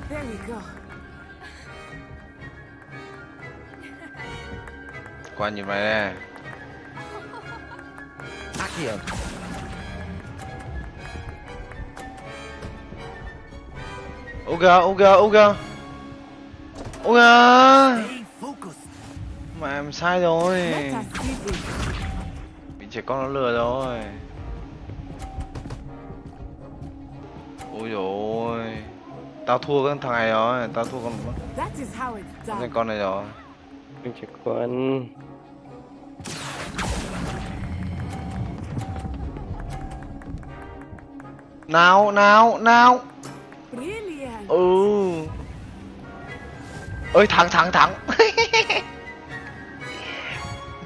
There we go. Qua nhìn mày đây. Oga. Mà em sai rồi. Bị trẻ con nó lừa rồi. Ôi dồi ôi. Tao thua con thằng này rồi. Tao thua con này rồi. Mình trẻ con. Nào. Brilliant. Ơi thắng thắng thắng.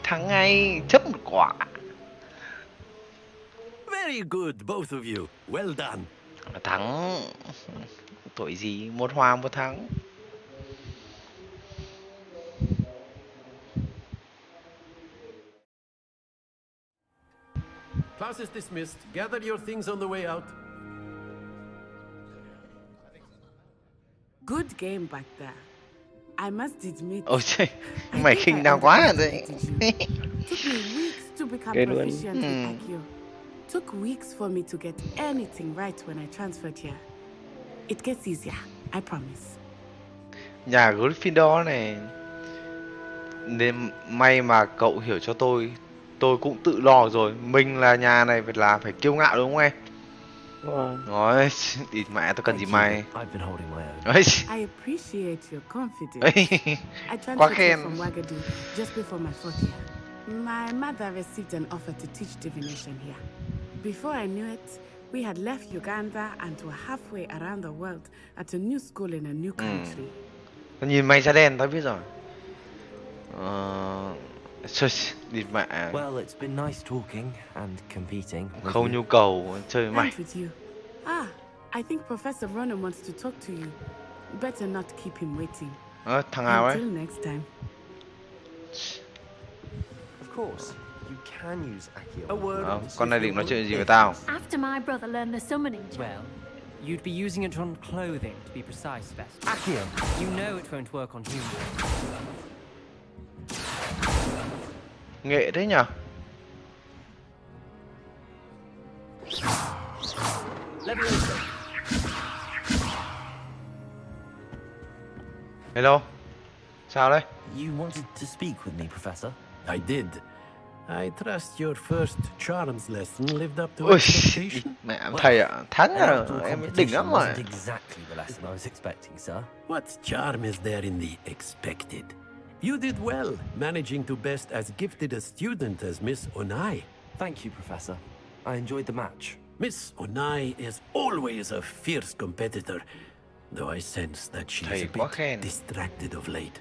Thắng ngay, chấp một quả. Very good, both of you. Well done. Thắng. Tuổi gì, một hòa một thắng. Class is dismissed. Gather your things on the way out. Good game back there. I must admit. Ôi trời, mày khinh đau quá rồi đấy. Took me weeks to become Cái luôn. proficient with Accio. Took weeks for me to get anything right when I transferred here. It gets easier, I promise. Nhà Gryffindor này. Nên may mà cậu hiểu cho tôi. Tôi cũng tự lo rồi. Mình là nhà này phải kiêu ngạo đúng không em? Rồi, đi mẹ tôi cần gì mày. I appreciate your confidence. I Quá transferred khen. here from Wagadu just before my 4th year. My mother received an offer to teach divination here. Before I knew it, we had left Uganda and were halfway around the world at a new school in a new country. Nhìn mày da đen tao biết rồi. Trời, đi mẹ. Well, it's been nice talking and competing. with Không you. nhu cầu chơi với mày. And with you. Ah, I think Professor Ronan wants to talk to you. Better not keep him waiting. Thằng nào ấy? Until next time. Of course, you can use Accio. Con này định nói chuyện gì với tao? After my brother learned the summoning charm. Well, you'd be using it on clothing, to be precise, Best. Accio! You know it won't work on humans. Nghệ thế nhở? Hello. Sao đấy? You wanted to speak with me, Professor? I did. I trust your first charms lesson lived up to Ui, expectation. mẹ thầy ạ, thắng An rồi, outdoor em đỉnh competition lắm rồi. wasn't exactly the lesson I was expecting, sir. What charm is there in the expected? You did well, managing to best as gifted a student as Miss Onai. Thank you, Professor. I enjoyed the match. Miss Onai is always a fierce competitor, though I sense that she's Thầy a quá bit khen. distracted of late.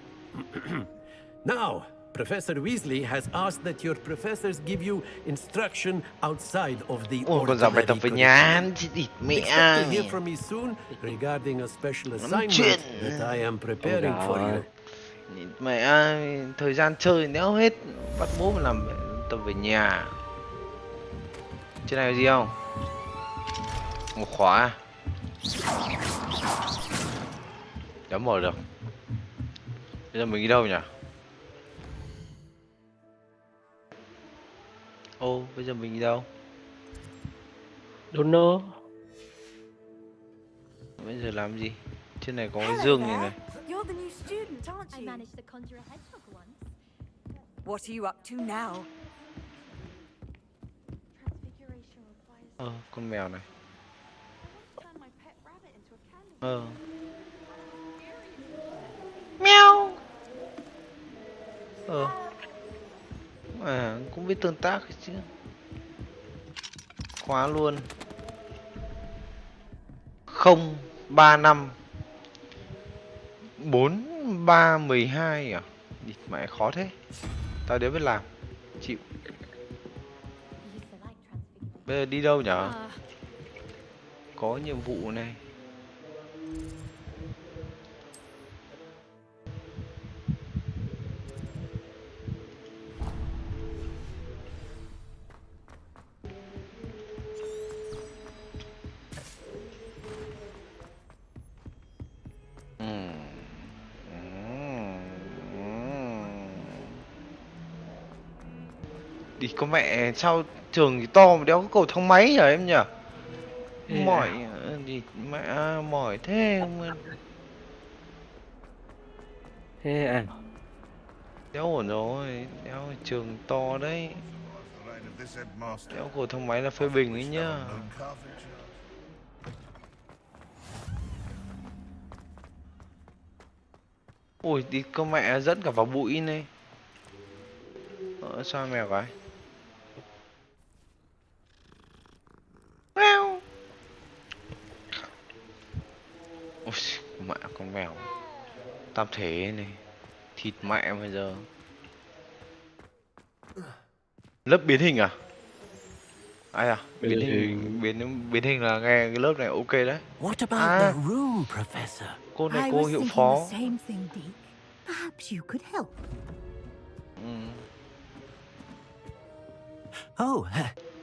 Now, Professor Weasley has asked that your professors give you instruction outside of the Ôi, con dạo bài tập về nhà, chị địt mẹ. Expect to hear from me soon regarding a special assignment that I am preparing for you. Mẹ, thời gian chơi nếu hết, bắt bố phải làm tập về nhà. Trên này có gì không? Một khóa à? Đã mở được. Bây giờ mình đi đâu nhỉ? Ô, bây giờ mình đi đâu? Don't know. Bây giờ làm gì? Trên này có cái dương này này. You're the new student, aren't you? I managed to conjure a hedgehog once. What are you up to now? Con mèo này. Turn my pet rabbit into a candy. Mèo. Cũng biết tương tác chứ. Khóa luôn. 035 4312 à? Địt mẹ khó thế. Tao đéo biết làm. Chịu. Bây giờ đi đâu nhở? Có nhiệm vụ này. Đi có mẹ sao trường thì to mà đéo có cầu thang máy hả em nhỉ? Mỏi gì mẹ mỏi thế mà. Thế à? Đéo ổn rồi, đéo trường to đấy. Đéo cầu thang máy là phê bình đấy nhá. Ui đi con mẹ dẫn cả vào bụi này. Sao mèo cái? Mèo. Ôi mẹ con mèo. Tam thể này. Thịt mẹ bây giờ. Lớp biến hình à? Ai à? Biến hình là nghe cái lớp này ok đấy. What about the room, Professor? Cô này I cô was hiệu thinking phó. the same thing, Deke. Perhaps you could help. Oh,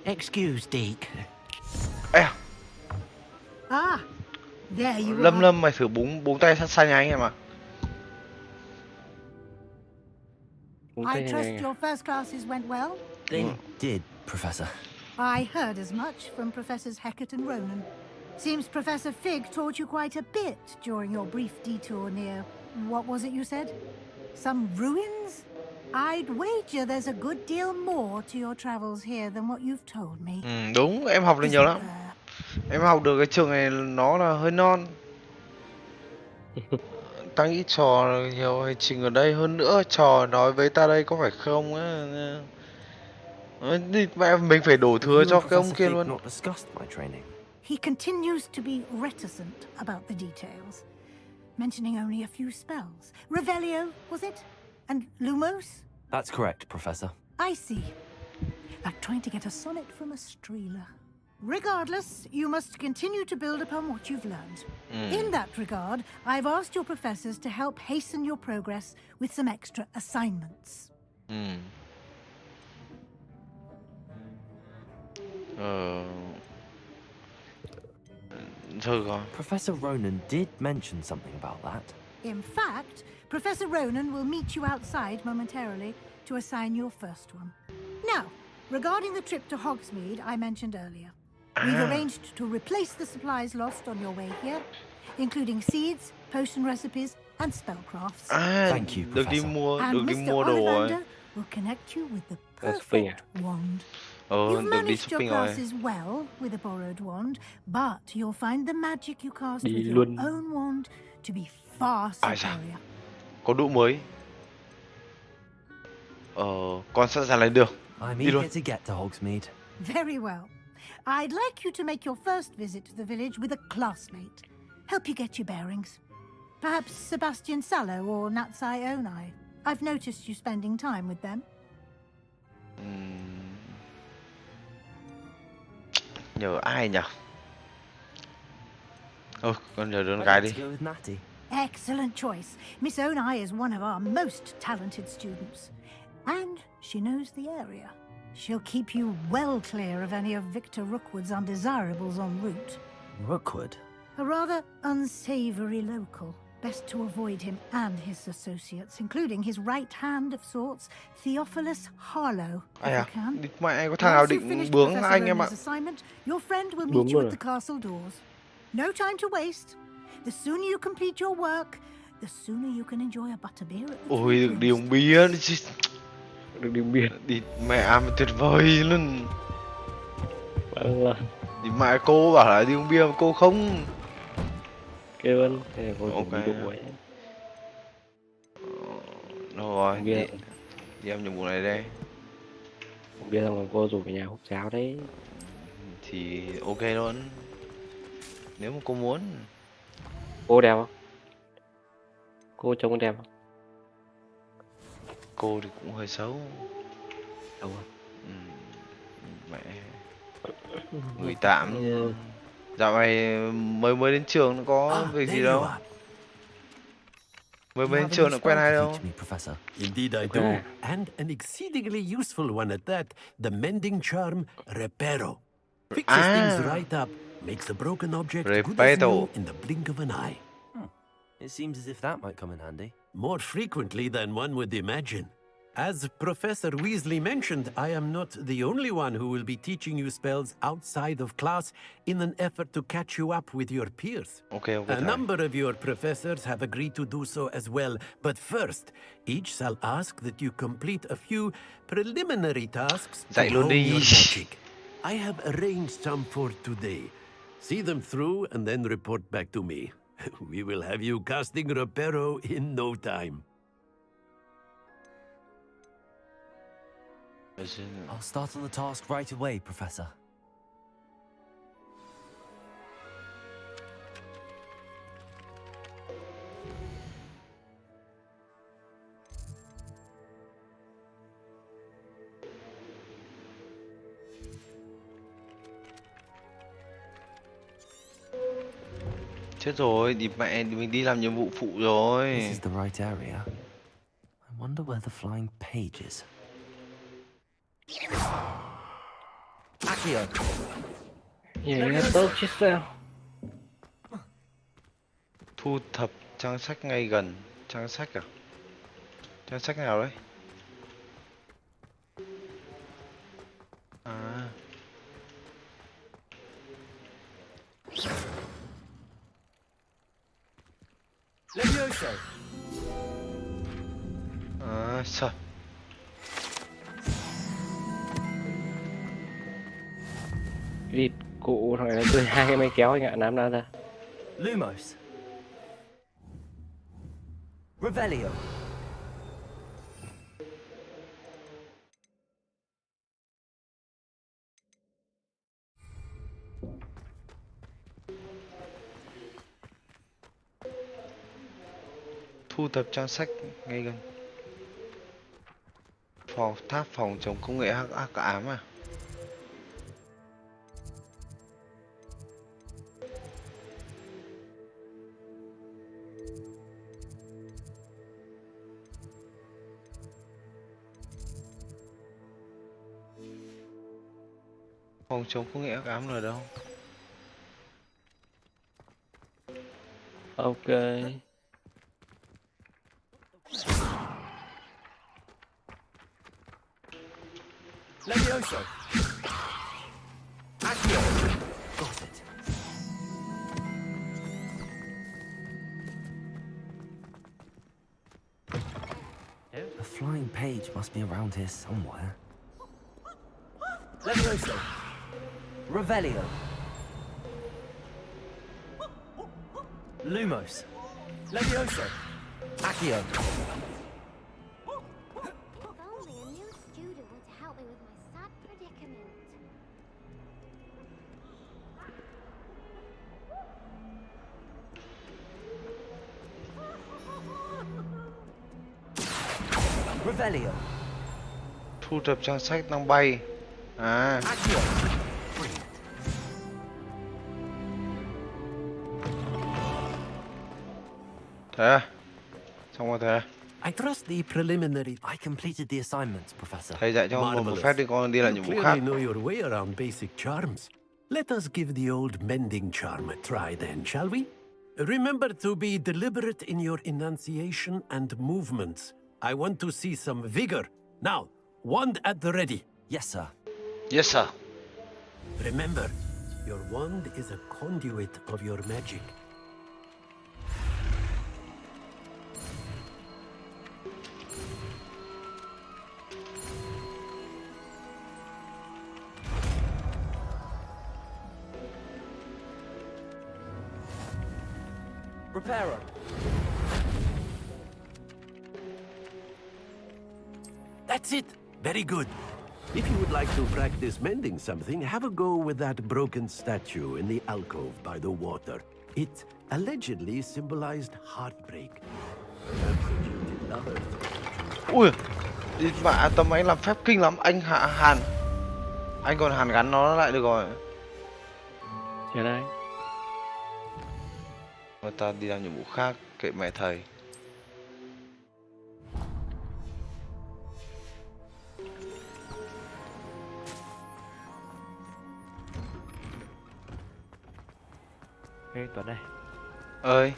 excuse, Deke. Ah, there you Lâm are. mày thử búng tay sát xanh anh em à? I trust your first classes went well. They did, Professor. I heard as much from Professors Hecat and Ronan. Seems Professor Fig taught you quite a bit during your brief detour near... what was it you said? Some ruins? I'd wager there's a good deal more to your travels here than what you've told me. Đúng, em học được nhiều lắm. Em học được cái trường này nó là hơi non. Tăng ít trò nhiều hành trình ở đây hơn nữa. Trò nói với ta đây có phải không á? Mẹ mình phải đổ thừa cho cái ông kia luôn. He continues to be reticent about the details, mentioning only a few spells. Revelio, was it? And Lumos? That's correct, Professor. I see. Like trying to get a sonnet from a streeler. Regardless, you must continue to build upon what you've learned. In that regard, I've asked your professors to help hasten your progress with some extra assignments. Professor Ronan did mention something about that. In fact, Professor Ronan will meet you outside momentarily to assign your first one. Now, regarding the trip to Hogsmeade I mentioned earlier, we've arranged to replace the supplies lost on your way here, including seeds, potion recipes, and spellcrafts. Thank you, Professor. And Mr. Ollivander will connect you with the perfect wand. You've managed your classes well with a borrowed wand, but you'll find the magic you cast with your own wand to be far superior. Có đũa mới. Con sẵn sàng lên đường. I'm eager to get to Hogsmeade. Very well. I'd like you to make your first visit to the village with a classmate. Help you get your bearings. Perhaps Sebastian Sallow or Natsai Onai. I've noticed you spending time with them. Nhờ ai nhỉ? Con nhờ đứa con gái đi. Excellent choice. Miss Onai is one of our most talented students. And she knows the area. She'll keep you well clear of any of Victor Rookwood's undesirables en route. Rookwood? A rather unsavory local. Best to avoid him and his associates, including his right hand of sorts, Theophilus Harlow, if you can. Mẹ có thằng nào định bướng anh em ạ? Assignment, your friend will meet you at the castle doors. No time to waste. The sooner you complete your work, the sooner you can enjoy a butterbeer at the Ôi, được đi uống bia chứ. Được đi uống bia. Đi mẹ mà tuyệt vời luôn. Đi mẹ cô bảo là đi uống bia mà cô không. Kêu anh, ok. Rồi, đi em nhiệm vụ này đây. Không biết rằng cô rủ về nhà hút cháo đấy. Thì ok luôn. Nếu mà cô muốn. Cô đẹp không? Cô trông có đẹp không? Cô thì cũng hơi xấu. Xấu à? Mẹ. Người tạm. Dạo này mới đến trường nó có việc gì đâu. Mới đến trường nó quen ai đâu. Indeed I do, and an exceedingly useful one at that. The mending charm Reparo. Fixes things right up, makes a broken object good as new in the blink of an eye. It seems as if that might come in handy. More frequently than one would imagine. As Professor Weasley mentioned, I am not the only one who will be teaching you spells outside of class in an effort to catch you up with your peers. A number of your professors have agreed to do so as well, but first, each shall ask that you complete a few preliminary tasks to hone your magic. I have arranged some for today. See them through and then report back to me. We will have you casting Reparo in no time. I'll start on the task right away, Professor. Chết rồi, đi mẹ, mình đi làm nhiệm vụ phụ rồi. This is the right area. I wonder where the flying page is. Accio. Vậy là tốt chứ sao? Thu thập trang sách ngay gần. Trang sách à? Trang sách nào đấy? À. Levioso. À, sao? Vịt cụ rồi là tôi hai cái máy kéo anh ạ, nắm nó ra. Lumos. Revelio. Thu thập trang sách ngay gần. Tháp phòng chống công nghệ hắc ám à? Phòng chống công nghệ hắc ám là đâu? Ok. Levioso. Accio. Got it. The flying page must be around here somewhere. Levioso. Revelio. Lumos. Levioso. Accio. If only a new student were to help me with my sad predicament. Revelio. Thu thập trang sách đang bay. À. Accio. Thế à? Xong rồi thế. I trust the preliminary. I completed the assignments, Professor. Thầy dạy cho con một phép đi, con đi làm nhiệm vụ khác. You clearly know your way around basic charms. Let us give the old mending charm a try then, shall we? Remember to be deliberate in your enunciation and movements. I want to see some vigor. Now, wand at the ready. Yes, sir. Yes, sir. Remember, your wand is a conduit of your magic. Reparo. That's it. Very good. If you would like to practice mending something, have a go with that broken statue in the alcove by the water. It allegedly symbolized heartbreak. Perhaps a jilted lover. Ui, đi vạ tầm anh làm phép kinh lắm, anh hàn. Anh còn hàn gắn nó lại được rồi. Chờ đây. Người ta đi làm nhiệm vụ khác, kệ mẹ thầy. Ê Tuấn này. Ơi.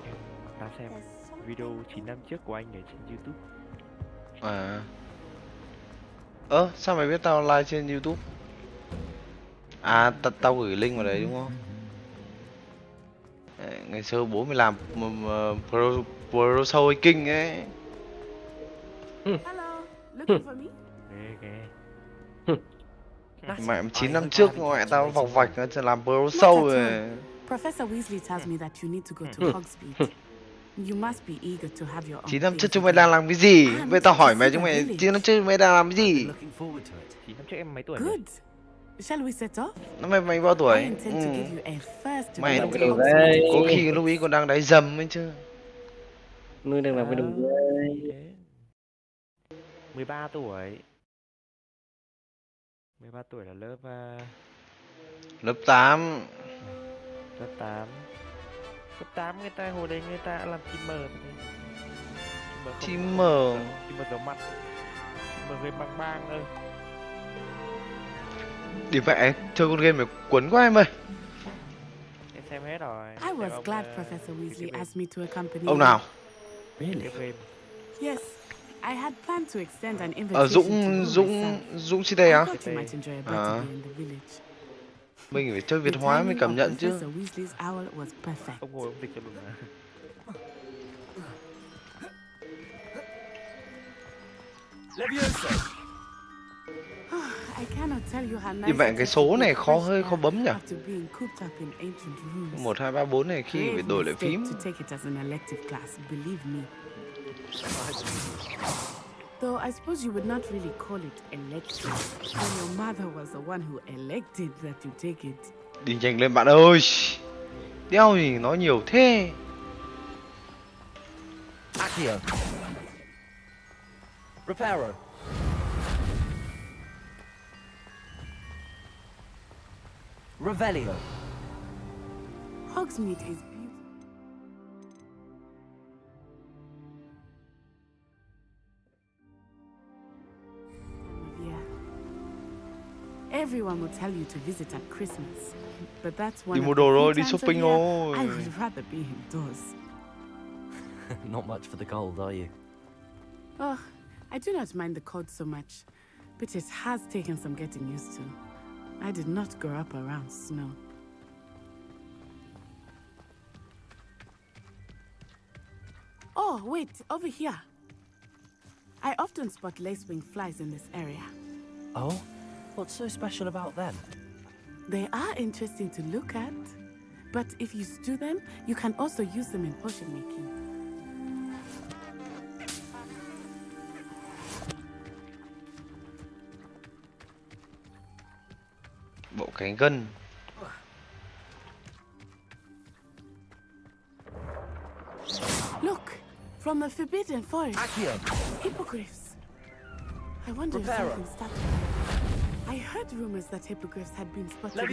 Em đã xem video 9 năm trước của anh ở trên YouTube. À. Sao mày biết tao live trên YouTube? À, tao gửi link vào đấy đúng không? Ngày xưa bố mày làm pro show kinh ấy. Hello, looking for me? Mẹ 9 năm trước mẹ tao vọc vạch nó làm pro show rồi. Professor Weasley tells me that you need to go to Hogsmeade. You must be eager to have your own 9 năm trước chúng mày đang làm cái gì? Bây tao hỏi mày chúng mày 9 năm trước mày đang làm cái gì? 9 năm trước em mấy tuổi? Good. Shall we set off? Năm mày bao tuổi? Mày có khi lúc ý còn đang đáy dầm ấy chứ. Ngươi đang làm cái đồng dây. 13 tuổi. 13 tuổi là lớp 8. Lớp 8. Cấp 8 người ta hồi đấy người ta làm chim mờ mà thế. Chim mờ. Chim mờ giấu mặt. Chim mờ gây bang bang thôi. Đi mẹ, chơi con game này cuốn quá em ơi. Em xem hết rồi. I was glad Professor Weasley asked me to accompany Ông nào? Really? Yes, I had planned to extend an invitation to you myself. Dũng chi đây I à? thought you might enjoy a better day in the village. Mình phải chơi Việt The hóa mới timing cảm of nhận chứ. Professor Weasley's owl was perfect. Ông ngồi ông dịch cho luôn mà. Levioso. I cannot tell you how nice Thì vậy cái số này hơi khó bấm nhỉ? after being cooped up in ancient rooms. 1, 2, 3, 4 này khi phải đổi lại phím. To take it as an elective class, believe me. Though I suppose you would not really call it elective, when your mother was the one who elected that you take it. Đi nhanh lên bạn ơi. Đeo gì nói nhiều thế. Accio. Reparo. Revelio. Hogsmeade is beautiful. Everyone will tell you to visit at Christmas, but that's one Đi of mua the đồ few rồi, đi times of shopping year rồi. I would rather be indoors. Not much for the cold, are you? Oh, I do not mind the cold so much, but it has taken some getting used to. I did not grow up around snow. Oh, wait, over here. I often spot lacewing flies in this area. Oh? What's so special about them? They are interesting to look at, but if you stew them, you can also use them in potion making. Bộ cánh gân. Look, from the Forbidden Forest. Hippogriffs. I wonder if something started. I heard rumors that hippogriffs had been spotted.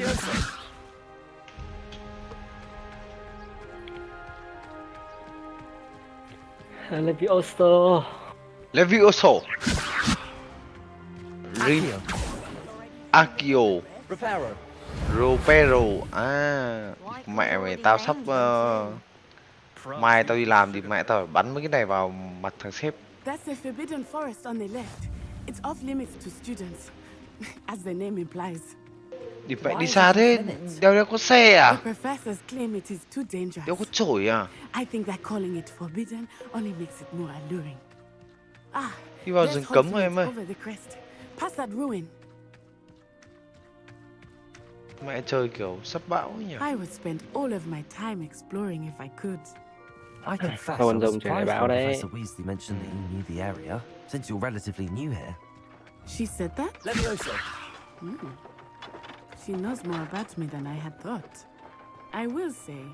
Levioso. Levioso. Accio. Ropero. À, mẹ mày tao sắp mai tao đi làm thì mẹ tao phải bắn mấy cái này vào mặt thằng sếp. That's the Forbidden Forest on the left. It's off limits to students, as the name implies. Đi mẹ đi xa thế, đeo có xe à? The professors claim it is too dangerous. Đeo có chổi à? I think that calling it forbidden only makes it more alluring. Ah, đi vào rừng cấm rồi em ơi. Over the crest. Past that ruin. Mẹ chơi kiểu sắp bão nhỉ? I would spend all of my time exploring if I could. I confess I was surprised when Professor Weasley mentioned that you knew the area, since you're relatively new here. She said that? Levioso. She knows more about me than I had thought. I will say,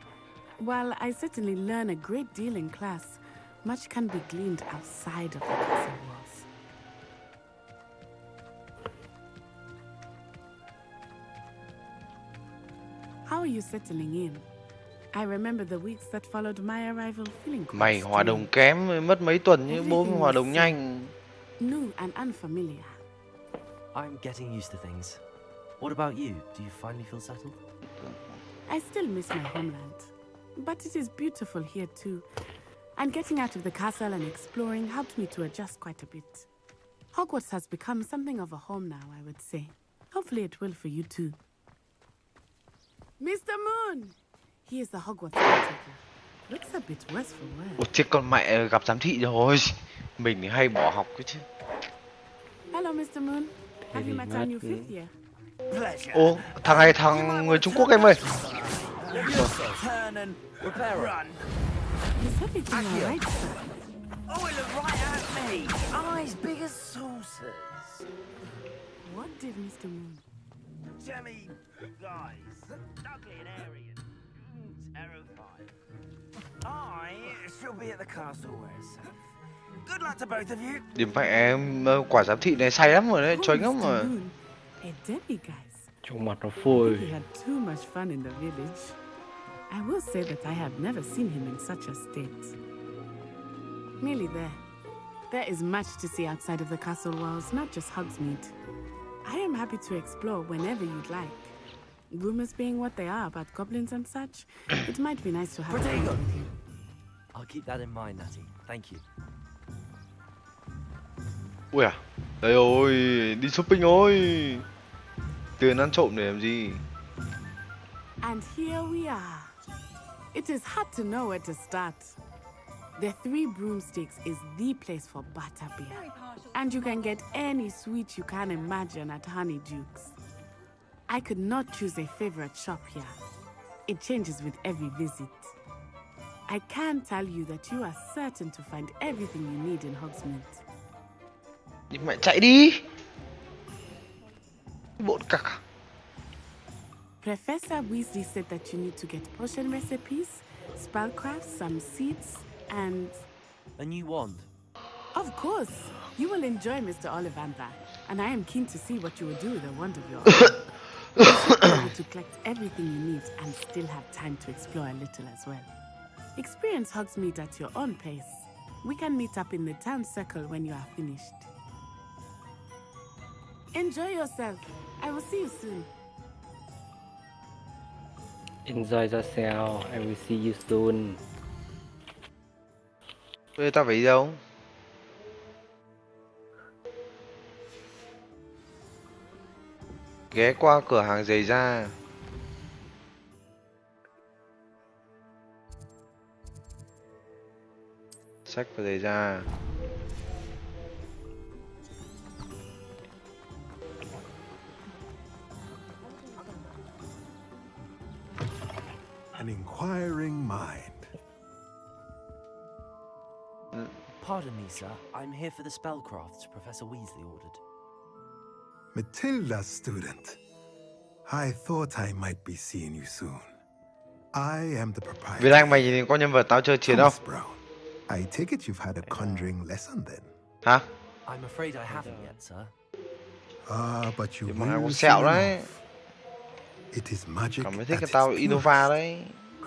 while I certainly learn a great deal in class, much can be gleaned outside of the castle walls. How are you settling in? I remember the weeks that followed my arrival feeling quite Mày hòa đồng kém mất mấy tuần như bố mày hòa đồng nhanh. New and unfamiliar. I'm getting used to things. What about you? Do you finally feel settled? I still miss my homeland, but it is beautiful here too. And getting out of the castle and exploring helped me to adjust quite a bit. Hogwarts has become something of a home now, I would say. Hopefully it will for you too. Mr. Moon! He is the Hogwarts caretaker. Looks a bit worse for wear. Ủa chết con mẹ gặp giám thị rồi. Mình thì hay bỏ học cái chứ. Hello, Mr. Moon. Have you met our new fifth year? Ồ, thằng này thằng người Trung Quốc em ơi. Turn and repair. Run. Is everything all right, sir? Oh, it looked right at me. Eyes big as saucers. What did Mr. Moon? Jemmy, guys, ugly and airy and terrifying. I shall be at the castle where it's safe. Good luck to both of you. Điểm mẹ em quả giám thị này say lắm rồi đấy, chói ngốc rồi. Hey, Debbie, guys. Trông mặt nó phôi. We had too much fun in the village. I will say that I have never seen him in such a state. Nearly there. There is much to see outside of the castle walls, not just Hogsmeade. I am happy to explore whenever you'd like. Rumors being what they are about goblins and such, it might be nice to have a friend with you. I'll keep that in mind, Natty. Thank you. Ui à, đây rồi, đi shopping rồi. Tiền ăn trộm để làm gì? And here we are. It is hard to know where to start. The Three Broomsticks is the place for butterbeer. And you can get any sweet you can imagine at Honeydukes. I could not choose a favorite shop here. It changes with every visit. I can tell you that you are certain to find everything you need in Hogsmeade. Mẹ chạy đi. Bộn cặc. Professor Weasley said that you need to get potion recipes, spellcrafts, some seeds, and... A new wand? Of course! You will enjoy Mr. Ollivander, and I am keen to see what you will do with a wand of your own. You should be able to collect everything you need and still have time to explore a little as well. Experience Hogsmeade at your own pace. We can meet up in the town circle when you are finished. Enjoy yourself. I will see you soon. Enjoy yourself. I will see you soon. Bây giờ ta phải đi đâu? Ghé qua cửa hàng giày da. Sách và giày da. An inquiring mind. Pardon me, sir. I'm here for the spellcrafts Professor Weasley ordered. Matilda's student. I thought I might be seeing you soon. I am the proprietor. Việt Anh mày nhìn có nhân vật tao chơi chiến không? Brown. I take it you've had a conjuring lesson then. Hả? I'm afraid I haven't yet, sir. Ah, but you Mà will con soon sẹo đấy. enough. It is magic Cảm thấy thích at cái its tao purest, Innova đấy.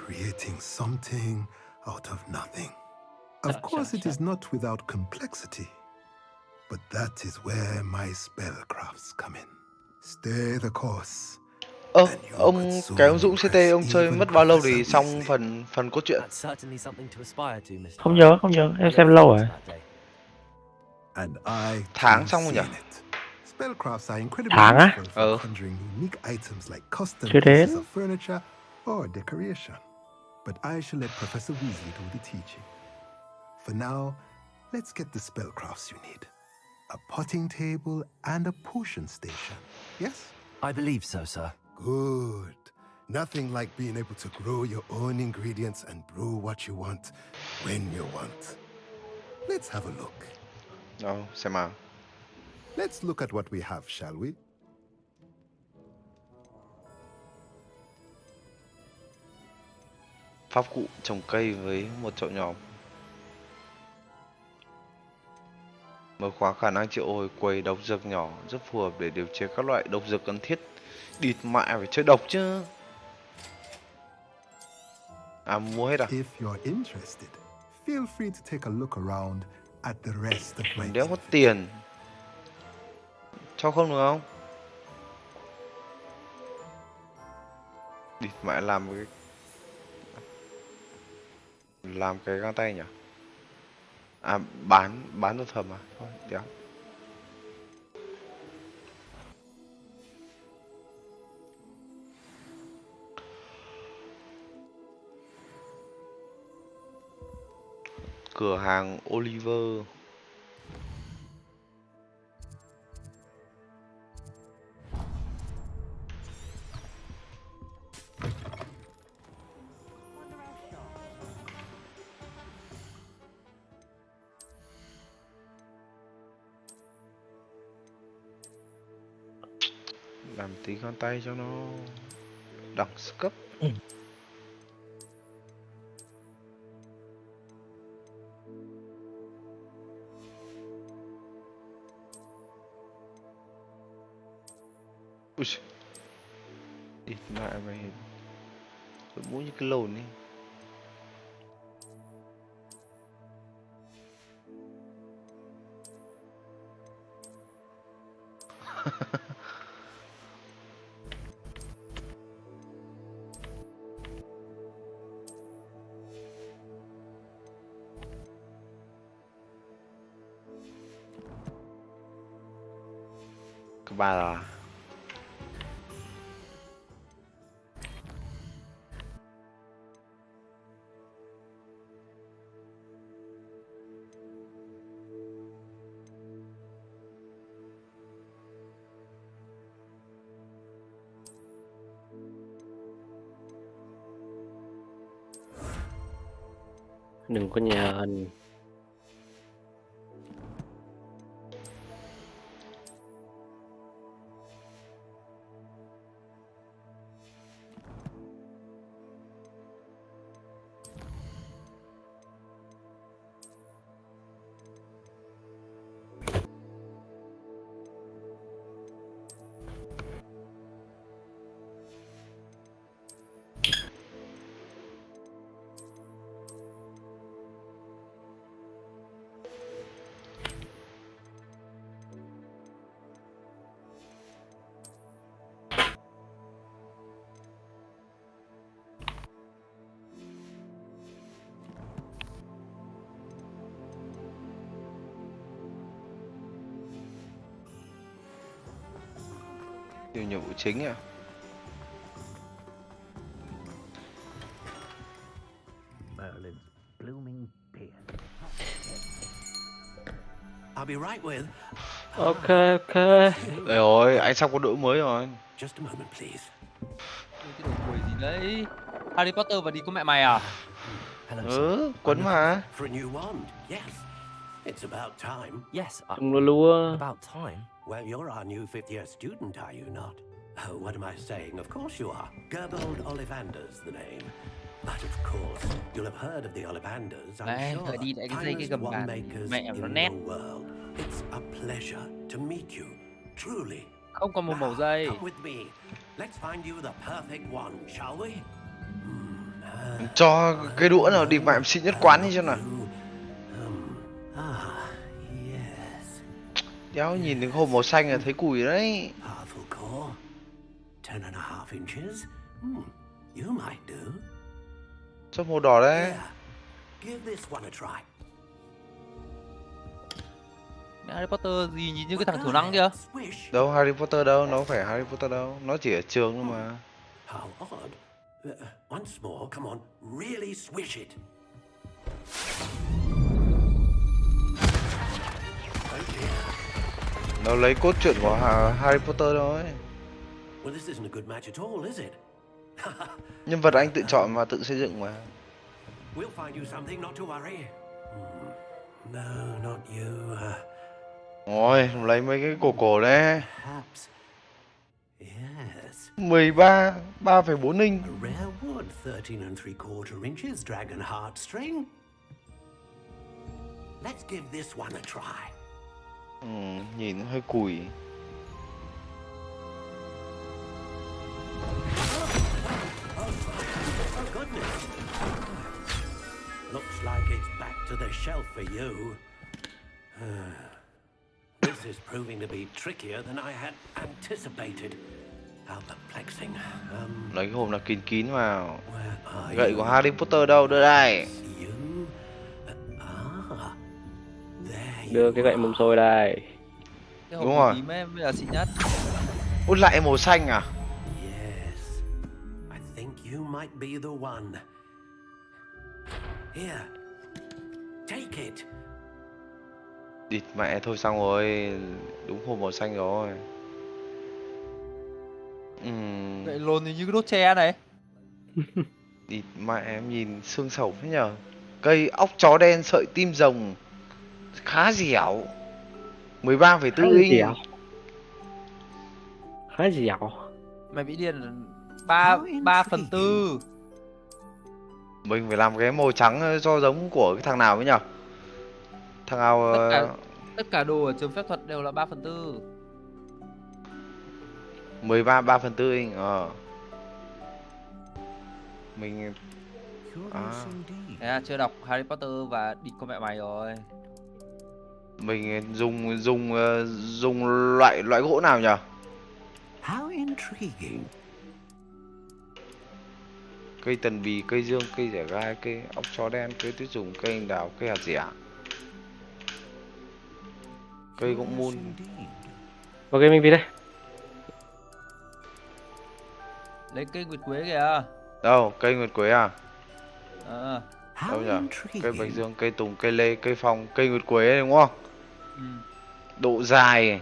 creating something out of nothing. Of course, it is not without complexity, but that is where my spellcrafts come in. Stay the course. Ông cái ông Dũng CT ông chơi mất bao lâu thì xong phần cốt truyện? Không nhớ, em xem lâu rồi. And I Tháng xong rồi nhỉ? Spellcrafts are incredibly Tháng á? useful for conjuring unique items like custom Chưa đến. pieces of furniture or decoration. But I shall let Professor Weasley do the teaching. For now, let's get the spellcrafts you need. A potting table and a potion station. Yes? I believe so, sir. Good. Nothing like being able to grow your own ingredients and brew what you want when you want. Let's have a look. Đâu, xem nào. Let's look at what we have, shall we? Pháp cụ trồng cây với một chậu nhỏ. Mở khóa khả năng triệu hồi quầy độc dược nhỏ rất phù hợp để điều chế các loại độc dược cần thiết. Địt mẹ phải chơi độc chứ. À mua hết à? If you're interested, feel free to take a look around at the rest of my Mình đéo có tiền. Cho không được không? Địt mẹ làm cái găng tay nhỉ? À bán thực phẩm à? Thôi, đéo. Cửa hàng Oliver. Làm tí con tay cho nó đẳng cấp. Ui, ít mẹ mày. Đội mũ như cái lồn đi. Các bà là Đừng có nhờn. nhiệm vụ chính à? Merlin's blooming beard. I'll be right with. Ok. Đây rồi, anh sắp có đội mới rồi. Just a moment, please. Cái đồ quỷ gì đấy? Harry Potter và đi có mẹ mày à? Quấn mà. For a new wand, yes. It's about time. Yes, About time. Well, you're our new fifth-year student, are you not? Oh, what am I saying? Of course you are. Gerbold Ollivander's the name. But of course, you'll have heard of the Ollivanders, I'm Này, sure. thời đi lại cái dây cái Finest gầm wand bàn makers mẹ nó in nét. the world. It's a pleasure to meet you, truly. Không còn một mẩu dây. Come with me. Let's find you the perfect one, shall we? Cho cái đũa nào đi mẹ xịn nhất quán đi cho nào. Yes. Đéo nhìn đến hộp màu xanh là thấy cùi đấy. Powerful core. 10.5 inches. You might do. Cho màu đỏ đấy. Yeah. Give this one a try. Harry Potter gì nhìn như cái thằng thiểu năng kia. Đâu Harry Potter đâu, nó không phải Harry Potter đâu, nó chỉ ở trường thôi mà. How odd. Once more, come on, really swish it. Nó lấy cốt truyện của Harry Potter thôi. Well, this isn't a good match at all, is it? Nhân vật anh tự chọn và tự xây dựng mà. We'll find you something, not to worry. No, not you. Ôi, lấy mấy cái cổ đấy. Perhaps. Yes. 13, 3,4 inch. A rare wood, 13 3/4 inches, dragon heartstring. Let's give this one a try. Nhìn hơi cùi. Oh goodness. Looks like it's back to the shelf for you. This is proving to be trickier than I had anticipated. How perplexing. Lấy cái hộp nào kín vào. Gậy của Harry Potter đâu, đưa đây. Đưa cái gậy mâm xôi đây. Cái Đúng rồi. tím ấy mới là xịn nhất. Út lại màu xanh à? Yes. I think you might be the one. Here. Take it. Địt mẹ thôi xong rồi. Đúng hộp màu xanh rồi. Gậy lồn thì như cái đốt tre này. Địt mẹ em nhìn xương sầu thế nhờ. Cây óc chó đen sợi tim rồng. Khá dẻo. 13,4 inch. Khá dẻo. Mày bị điên 3/4. Mình phải làm cái màu trắng cho giống của cái thằng nào ấy nhở? Thằng nào Tất cả đồ ở trường phép thuật đều là 3/4. 13 3/4 inch. Mình À, chưa đọc Harry Potter và đi con mẹ mày rồi. Mình dùng loại gỗ nào nhỉ? How intriguing. Cây tần bì, cây dương, cây rẻ gai, cây ốc chó đen, cây tuyết dùng, cây anh đào, cây hạt dẻ, cây gỗ mun. Ok, mình đi đây. Lấy cây nguyệt quế kìa. Đâu, cây nguyệt quế à? Đâu nhỉ? Cây bạch dương, cây tùng, cây lê, cây phong, cây nguyệt quế đúng không? Độ dài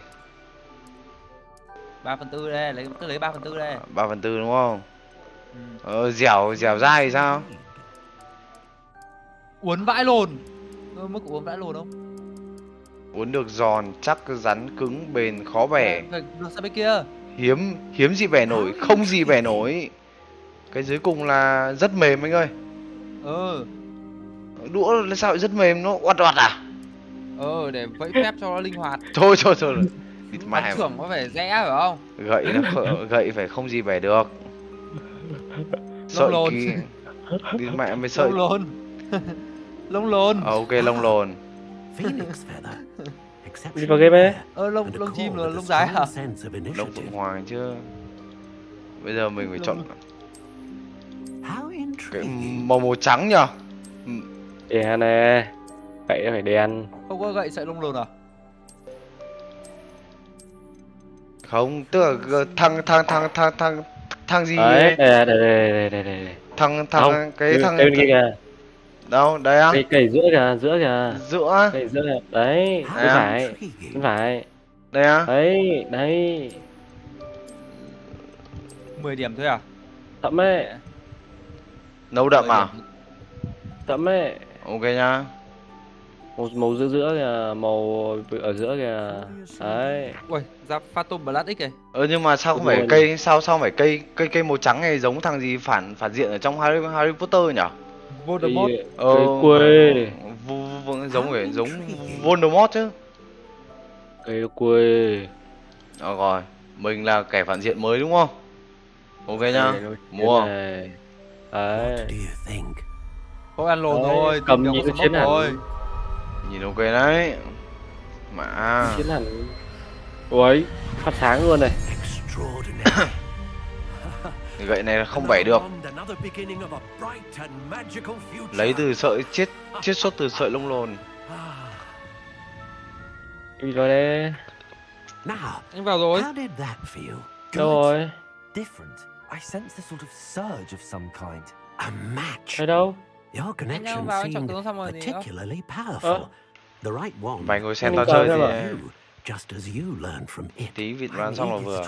3/4 đây, cứ lấy 3/4 đây. 3/4 đúng không? Dẻo dai thì sao? Uốn vãi lồn. Mức uốn vãi lồn không? Uốn được giòn, chắc, rắn, cứng, bền, khó bẻ. Phải được sang bên kia. Hiếm gì bẻ nổi, không gì bẻ nổi. Cái dưới cùng là rất mềm anh ơi. Đũa sao lại rất mềm, nó oặt à? Để vẫy phép cho nó linh hoạt. Thôi. Bắn trưởng có phải rẽ phải không? Gậy phải không gì bẻ được. Sợi kỳ. Đi mẹ mày sợi. Lông lồn. Ok, lông lồn. Đi vào game ấy. Lông chim là lông dài hả? Lông phượng hoàng chứ. Bây giờ mình phải chọn cái màu trắng nhỉ? Đen nè. Gậy phải đen. Không có gậy sợi lông lồn à? Không, tức là thằng gì đấy? Đây. Thằng cái thằng bên kia kìa. Đâu, đây á? Cây giữa kìa. Giữa? Cây giữa kìa. Đấy, bên phải. Đây á? Đấy. 10 điểm thôi à? Thậm ấy. Nâu đậm à? Thậm ấy. Ok nhá. Màu giữa kìa, màu ở giữa kìa. Đấy. Ui, ra Phantom Blood X kìa. Nhưng mà sao không phải cây, sao phải cây màu trắng này giống thằng gì phản diện ở trong Harry Potter nhỉ? Voldemort. Cây quê. Giống Voldemort chứ. Cây quê. Rồi, mình là kẻ phản diện mới đúng không? Ok nhá. Mua. Đấy. Không ăn lồn rồi, cầm nhìn cái chiến hẳn rồi. Nhìn ok đấy. Mà chiến hẳn. Ui, phát sáng luôn này. Gậy này là không bẻ được. Lấy từ sợi chiết xuất từ sợi lông lồn. Đi rồi đấy. Anh vào rồi. Đâu rồi? Different. I sense the sort of surge of some kind. A match. Ở đâu? Your connection seemed particularly powerful. The right one. Vài ngồi xem tao chơi thì just as you learned from it. Tí vịt đoán xong là vừa.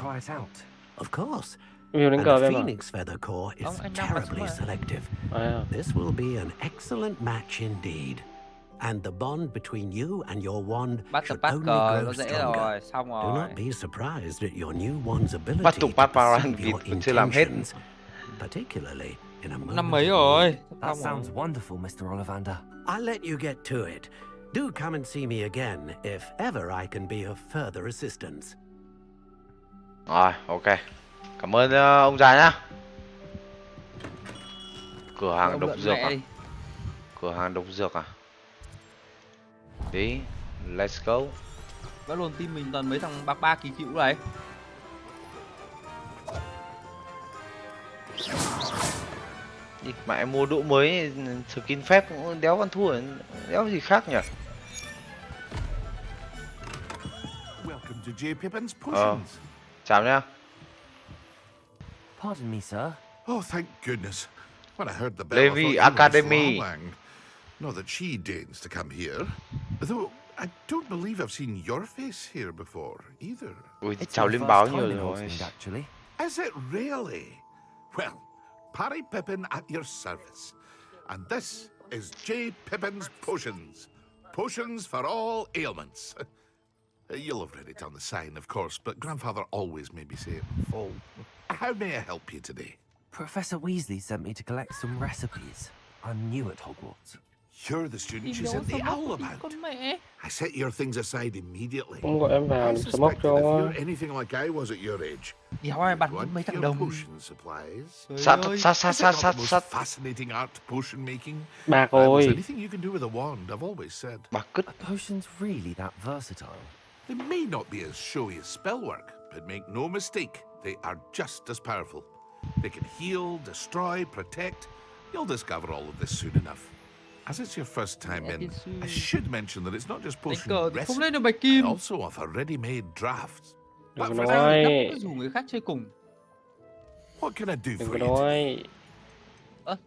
Of course. And the Phoenix Feather Core is terribly selective. This will be an excellent match indeed. And the bond between you and your wand should only grow stronger. Do not be surprised at your new wand's ability to perceive your intentions, particularly in a moment. Năm mấy rồi? That sounds wonderful, Mr. Ollivander. I'll let you get to it. Do come and see me again if ever I can be of further assistance. Rồi, ok. Cảm ơn ông già nhá. Cửa hàng độc dược à? Cửa hàng độc dược à? Tí, let's go. Vẫn luôn team mình toàn mấy thằng ba kỳ cựu này. Mẹ mua đũa mới skin phép cũng đéo con thua, đéo gì khác nhỉ? Welcome to J. Pippin's Potions. Chào nhá. Pardon me, sir. Oh, thank goodness. When I heard the bell, I thought Levi you Academy. were Flamang. Not that she deigns to come here. Though I don't believe I've seen your face here before either. Ui, chào Liên báo nhiều rồi. Is it really? Well, Parry Pippin at your service. And this is J. Pippin's Potions. Potions for all ailments. You'll have read it on the sign, of course, but Grandfather always made me say it in full. How may I help you today? Professor Weasley sent me to collect some recipes. I'm new at Hogwarts. You're the student she sent the owl about. I set your things aside immediately. Không gọi em vào I để smoke suspect that if cho. you're anything like I was at your age, Đéo ai bắn mấy thằng đồng. Sát sát sát sát sát sát. Bạc ơi. Bạc cứt. Are potions really that versatile? They may not be as showy as spellwork, but make no mistake, they are just as powerful. They can heal, destroy, protect. You'll discover all of this soon enough. As it's your first time in, I should mention that it's not just potion recipe, I also offer ready-made drafts. Đừng có nói. Rủ người khác chơi cùng. What can I do Đừng for có you? nói.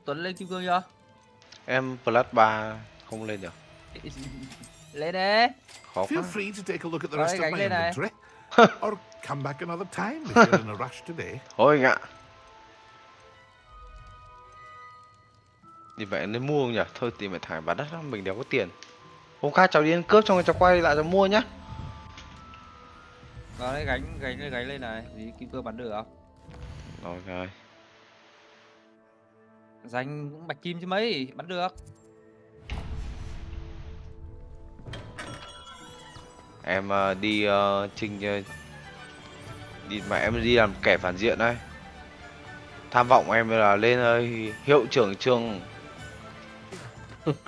Tuấn lên kim cương chưa? Em plus 3 không lên được. Lên đấy. Khó Feel quá. free to take a look at the rest of gánh my lên này. inventory, or come back another time if you're in a rush today. Thôi anh ạ. Thì vậy nên mua không nhỉ? Thôi tìm phải thải bán đất lắm, mình đéo có tiền. Hôm khác cháu đi ăn cướp xong rồi cháu quay lại cháu mua nhá. Vào đây gánh lên này, vì kim cương bắn được không? Ok. Dành cũng bạch kim chứ mấy, bắn được. Em đi đi mà em đi làm kẻ phản diện đây. Tham vọng em là lên hiệu trưởng trường.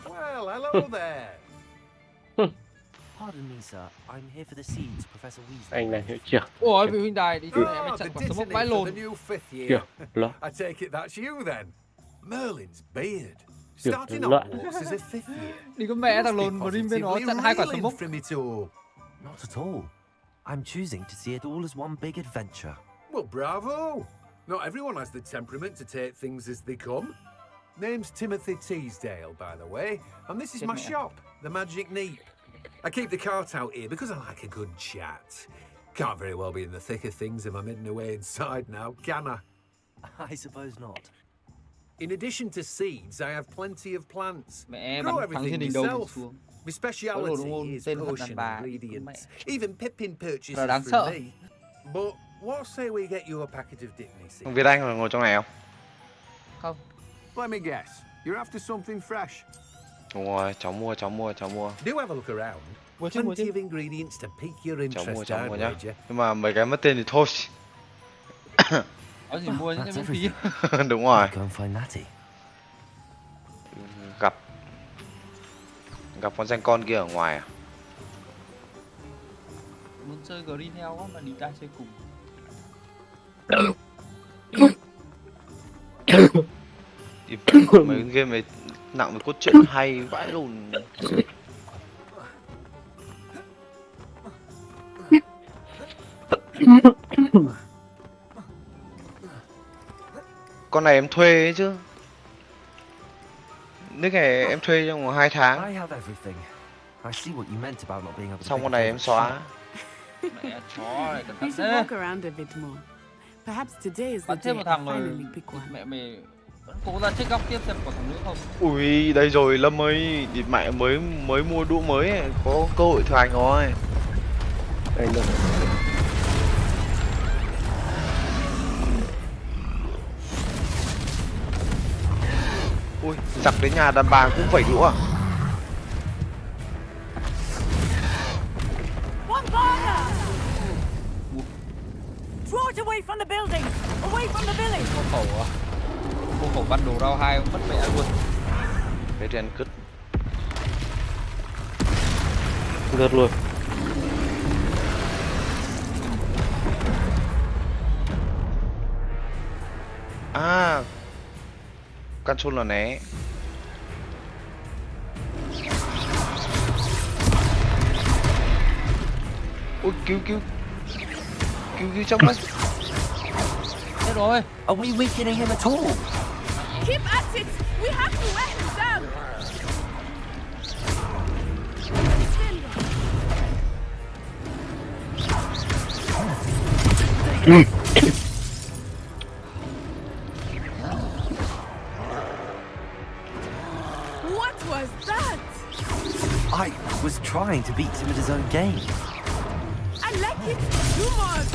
Well, hello there. Pardon me, sir. I'm here for the seeds, Professor Weasley. Anh là hiệu trưởng. Ôi, vị huynh đài đi chỗ này em Oh, chặn the quả sớm mốc detonator vãi for lồn. the new fifth Kìa, year. lo. I take it that's you then. Merlin's beard. Kìa, Starting loạn. Hogwarts as a fifth year. Đi có mẹ thằng lồn mà bên nó chặn 2 quả sớm mốc. Not at all. I'm choosing to see it all as one big adventure. Well, bravo. Not everyone has the temperament to take things as they come. Name's Timothy Teasdale, by the way, and this is my shop, the Magic Neep. I keep the cart out here because I like a good chat. Can't very well be in the thick of things if I'm hidden away inside now, can I? I suppose not. In addition to seeds, I have plenty of plants. Mẹ Grow bắn thằng thiên everything đình đầu yourself. xuống. My speciality is tên thật đàn potion bà. ingredients. Even Pippin purchases Rồi đáng from sợ. me. But what say we get you a packet of Dickney seeds? Thằng Việt Anh là ngồi trong này không? Không. Let me guess. You're after something fresh. Đúng rồi, cháu mua. Do have a look around. Plenty of ingredients to pique your interest, Cháu mua I'd nhá. wager. Nhưng mà mấy cái mất tên thì thôi. Có gì mua That's những miễn phí. Đúng rồi. Go and find Natty. Gặp con danh con kia ở ngoài à? Muốn chơi Green Hell quá mà đi ta chơi cùng. Mấy game này nặng với cốt truyện hay vãi lùn. Con này em thuê ấy chứ. Nick này em thuê trong vòng 2 tháng. I have everything. I see what you meant about not being able to. Xong con này em xóa. Mẹ chó này cẩn You thận should thế. walk around a bit more. Perhaps today is the Bắn thêm day một I thằng rồi. finally pick one. Mẹ mày vẫn cố ra check góc tiếp xem có thằng nữa không. Ui, đây rồi Lâm ơi, địt mẹ mới mua đũa mới ấy. Có cơ hội thực hành rồi. Đây luôn. Ui, giặc đến nhà đàn bà cũng vẩy đũa à? One fire! Draw it away from the building! Away from the village! Cô khẩu bắn đồ rau 2 mất mẹ luôn. Cái đèn cứt. Lượt luôn. À, căn chôn là né. Ui, cứu trong đấy. Chết rồi. Are we weakening him at all? Keep at it! We have to wear him down! What was that? I was trying to beat him at his own game. I like it too much!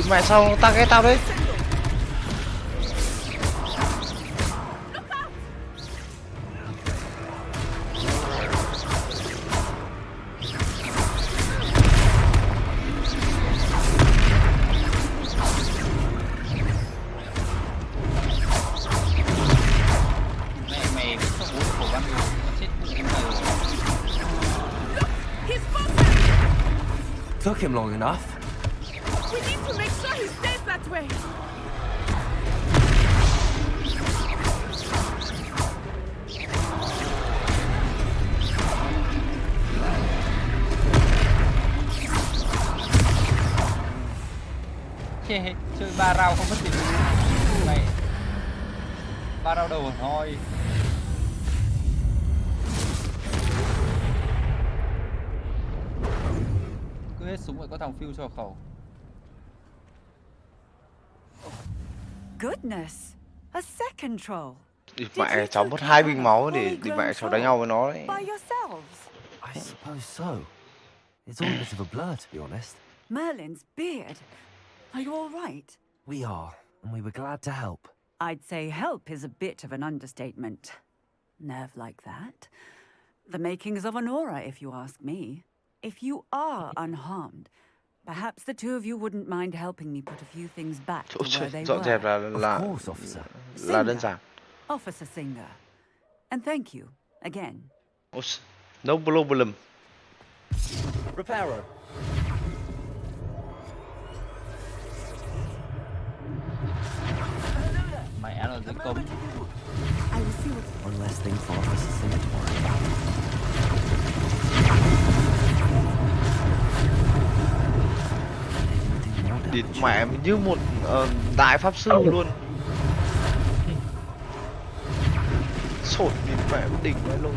Mẹ sao target tao đấy? Mẹ không muốn của văn người nó chết cũng này. Took him long enough. We need to make sure he stays that way. Chơi 3 round không mất tiền này. 3 round đầu thôi. Cứ hết súng lại có thằng phiêu cho khẩu. Goodness, a second troll. Mẹ cháu mất 2 bình máu để mẹ cháu đánh nhau với nó đấy. By yourselves. I suppose so. It's all a bit of a blur, to be honest. Merlin's beard. Are you all right? We are, and we were glad to help. I'd say help is a bit of an understatement. Nerve like that. The makings of an aura, if you ask me. If you are unharmed, perhaps the two of you wouldn't mind helping me put a few things back to where they Dọn dẹp were. là đơn giản. Officer Singer. And thank you, again. No problem. Reparo. Mẹ là tấn công. One less thing for Officer Singer to worry about. Địt mẹ như một đại pháp sư luôn. Sột địt mẹ đỉnh vậy luôn.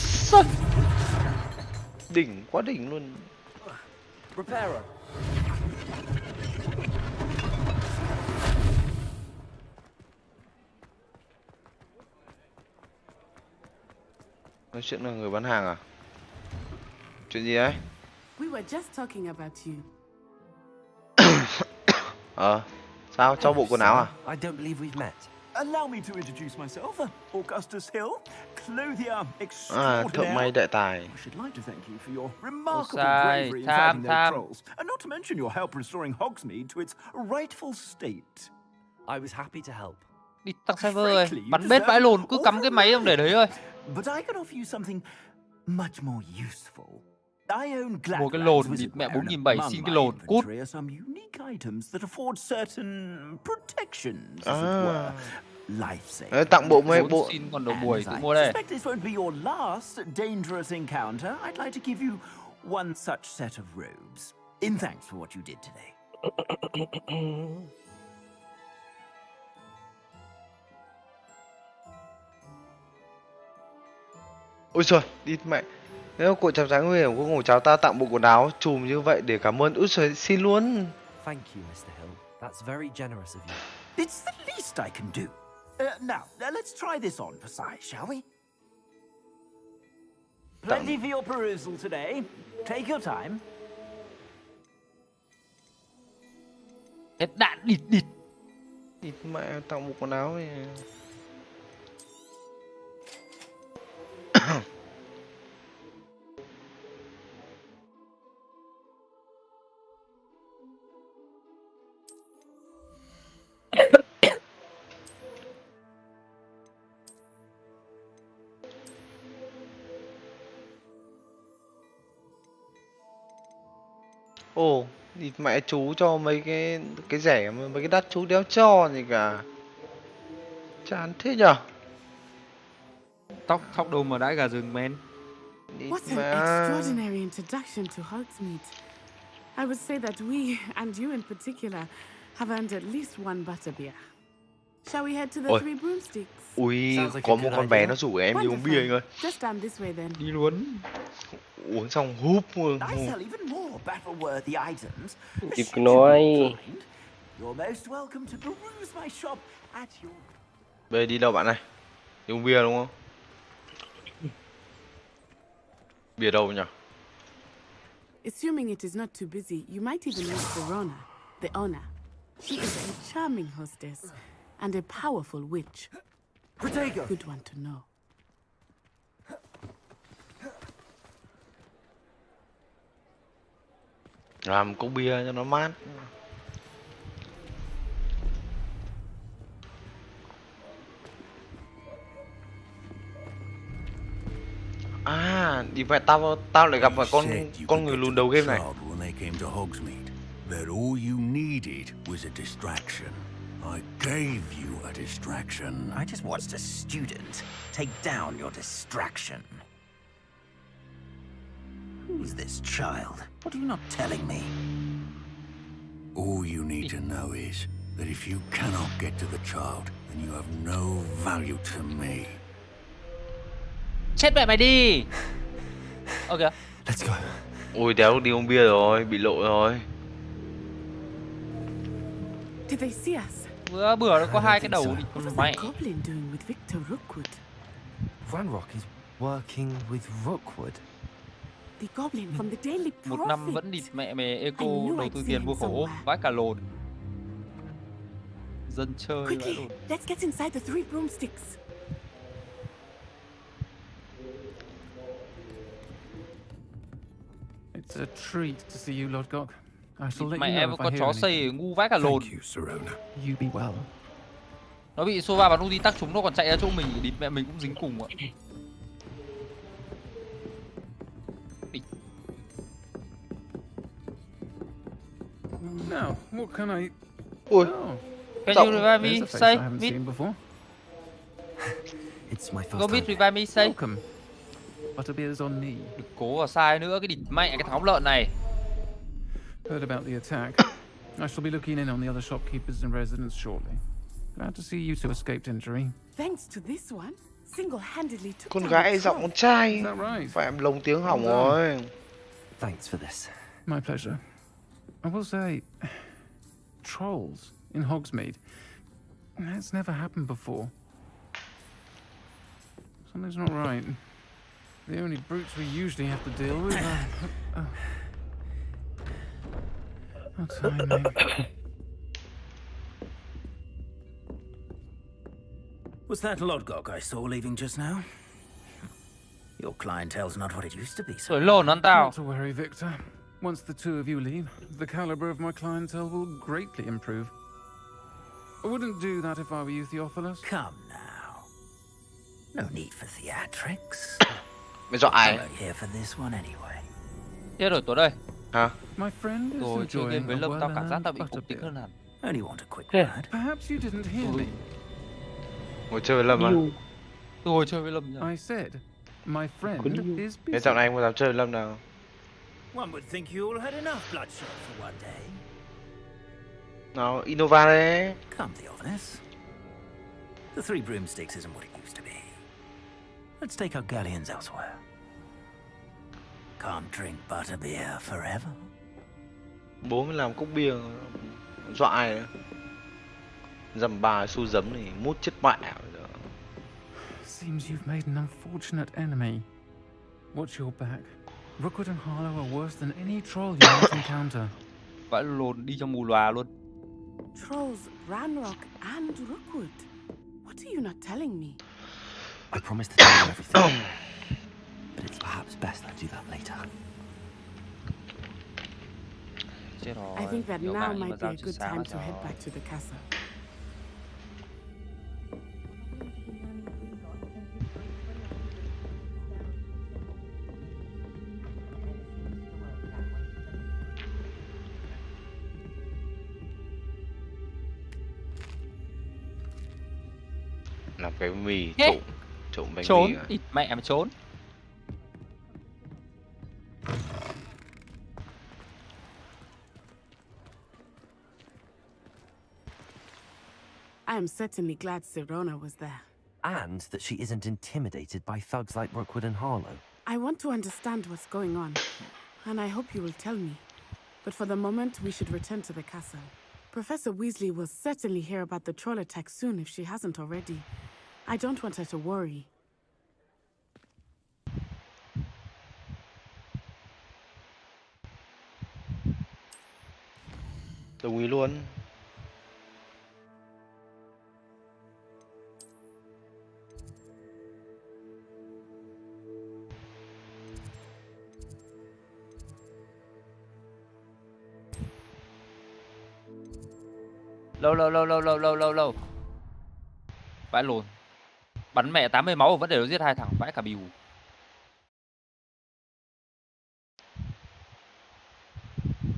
Sật. Đỉnh quá đỉnh luôn. Reparo. Nói chuyện là người bán hàng à? Chuyện gì đấy? We were just talking about you. Sao? Cho bộ quần áo à? I don't believe we've met. Allow me to introduce myself, Augustus Hill, clothier Thợ extraordinaire. may đại tài. I should like to thank you for your remarkable sai, bravery in tham, fighting tham. those trolls, and not to mention your help restoring Hogsmeade to its rightful state. I was happy to help. Đi tăng server ơi, bắn bết vãi lồn, cứ cắm cái máy trong để đấy ơi. But I can offer you something much more useful. I own Mua cái lồn Gladlands địt mẹ Wizard 4.700 Among xin my cái lồn cút. inventory are some unique items that afford certain protections, as it were. Life-saving. Tặng bộ mấy bộ. Xin còn đầu buổi And tự as I mua đây. suspect this won't be your last dangerous encounter, I'd like to give you one such set of robes, in thanks for what you did today. Ôi trời, đi mẹ. Nếu cụ chào sáng nguy hiểm của ngủ cháu ta tặng bộ quần áo chùm như vậy để cảm ơn. Úi trời, xin luôn. Thank you, Mr. Hill. That's very generous of you. It's the least I can do. Now, let's try this on for size, shall we? Plenty for your perusal today. Take your time. Hết đạn địt địt. Địt mẹ, tặng bộ quần áo này. Ồ, thì mẹ chú cho mấy cái rẻ mà mấy cái đắt chú đéo cho gì cả. Chán thế nhở? Thóc đâu mà đã gà rừng men. What an extraordinary introduction to Hogsmeade. I would say that we, and you in particular, have earned at least one butterbeer. Shall we head to the Ôi. Three Broomsticks? Ui, có một con bé nó rủ em đi uống bia anh ơi. Just down this way then. Đi luôn. Uống xong húp luôn. I sell even more battle-worthy items. Kịp nói. You're most welcome to peruse my shop at your... Bây giờ đi đâu bạn này? Đi uống bia đúng không? Bia đâu nhỉ? Assuming it is not too busy, you might even meet Verona, the owner. She is a charming hostess and a powerful witch. Protego! Good one to know. Làm cốc bia cho nó mát. À, đi phải tao lại gặp con người lùn đầu game này. When they came to Hogsmeade, that all you needed was a distraction. I gave you a distraction. I just watched a student take down your distraction. Who's this child? What are you not telling me? All you need to know is that if you cannot get to the child, then you have no value to me. Chết mẹ mày đi. Ok. Let's go. Ôi đéo đi uống bia rồi, bị lộ rồi. Did they see us? Bữa nó có hai cái đầu đi con mẹ. Goblin doing with Victor Rookwood? Ranrock is working with Rookwood. The goblin from the Daily Prophet. Một năm vẫn địt mẹ mày eco đầu tư tiền mua khổ vãi cả lồn. Dân chơi vãi Quickly, lồn. let's get inside the 3 broomsticks. It's a treat to see you, Lord Gok. I shall let Mẹ you know em if có I chó hear xây anything. ngu vãi cả lồn. Thank you, Serona. You be well. Nó bị Sova bắn ulti tắc chúng nó còn chạy ra chỗ mình, địt mẹ mình cũng dính cùng ạ. Now, what can I... Ui. Can you revive me, There's a face say? I haven't Mid. seen before. It's my Go first mid, time. revive me, say. Welcome. Butterbeer's on me. Đừng cố vào sai nữa, cái địt mẹ cái thóng lợn này. Heard about the attack. I shall be looking in on the other shopkeepers and residents shortly. Glad to see you two escaped injury. Thanks to this one, single-handedly took Con down gái the giọng troll. con trai. Is that right? Phải em lồng tiếng hỏng Well done. rồi. Thanks for this. My pleasure. I will say, trolls in Hogsmeade. That's never happened before. Something's not right. The only brutes we usually have to deal with are... timing. Was that Lodgok I saw leaving just now? Your clientele's not what it used to be, sir. Rồi lồn ăn tao. Not to worry, Victor. Once the two of you leave, the caliber of my clientele will greatly improve. I wouldn't do that if I were you, Theophilus. Come now. No need for theatrics. Mày dọa ai? I'm not here for this one anyway. Chết rồi tối đây. Hả? My friend is Rồi chơi game enjoying với a Lâm tao cảm giác well-earned tao bị cục tính butterbeer. hơn hẳn. Only want a quick Okay. word. Perhaps you didn't hear me. Ngồi chơi với Lâm á? Tôi ngồi chơi với Lâm nha. I said, my friend is Thế busy. dạo này anh có dám chơi với Lâm nào? One would think you all had enough bloodshot for one day. Nào, Innova đấy. Come, Theophilus. The 3 broomsticks isn't what it used to be. Let's take our galleons elsewhere. Can't drink butterbeer forever. Bố mới làm cốc bia. Dọa ai nữa? Dầm bà su giấm này mút chết mẹ bây giờ. Seems you've made an unfortunate enemy. Watch your back. Rookwood and Harlow are worse than any troll you might encounter. Vãi lồn đi trong mù lòa luôn. Trolls, Ranrock, and Rookwood. What are you not telling me? I promised to tell you everything. But it's perhaps best I do that later. Chết rồi. I think that Nhiều now mạng nhưng mà might be giao a chưa good sáng time to rồi. head back to the castle. Làm cái mì Hết. trộn bánh Trốn, mì à? địt mẹ mà trốn. I am certainly glad Serona was there. And that she isn't intimidated by thugs like Rookwood and Harlow. I want to understand what's going on, and I hope you will tell me. But for the moment, we should return to the castle. Professor Weasley will certainly hear about the troll attack soon if she hasn't already. I don't want her to worry. Đồng ý luôn. Lâu. Vãi lồn. Bắn mẹ 80 máu vẫn để nó giết 2 thằng, vãi cả bìu.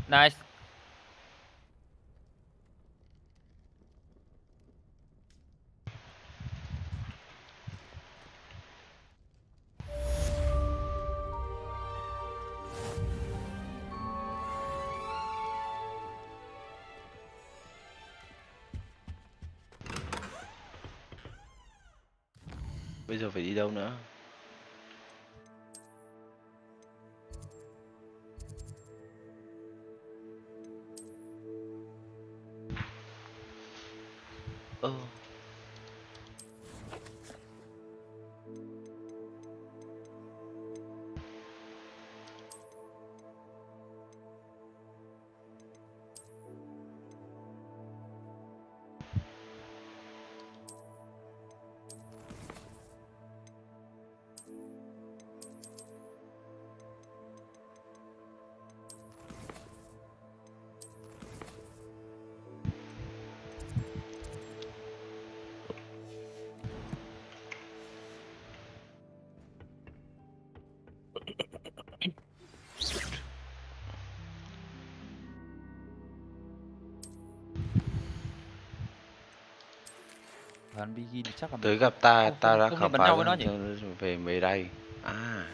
Nice. Bây giờ phải đi đâu nữa? Hắn begin thì chắc là Tới gặp ta đã không khám nên bắn phá nhau với nó nhỉ? về mấy đây. À,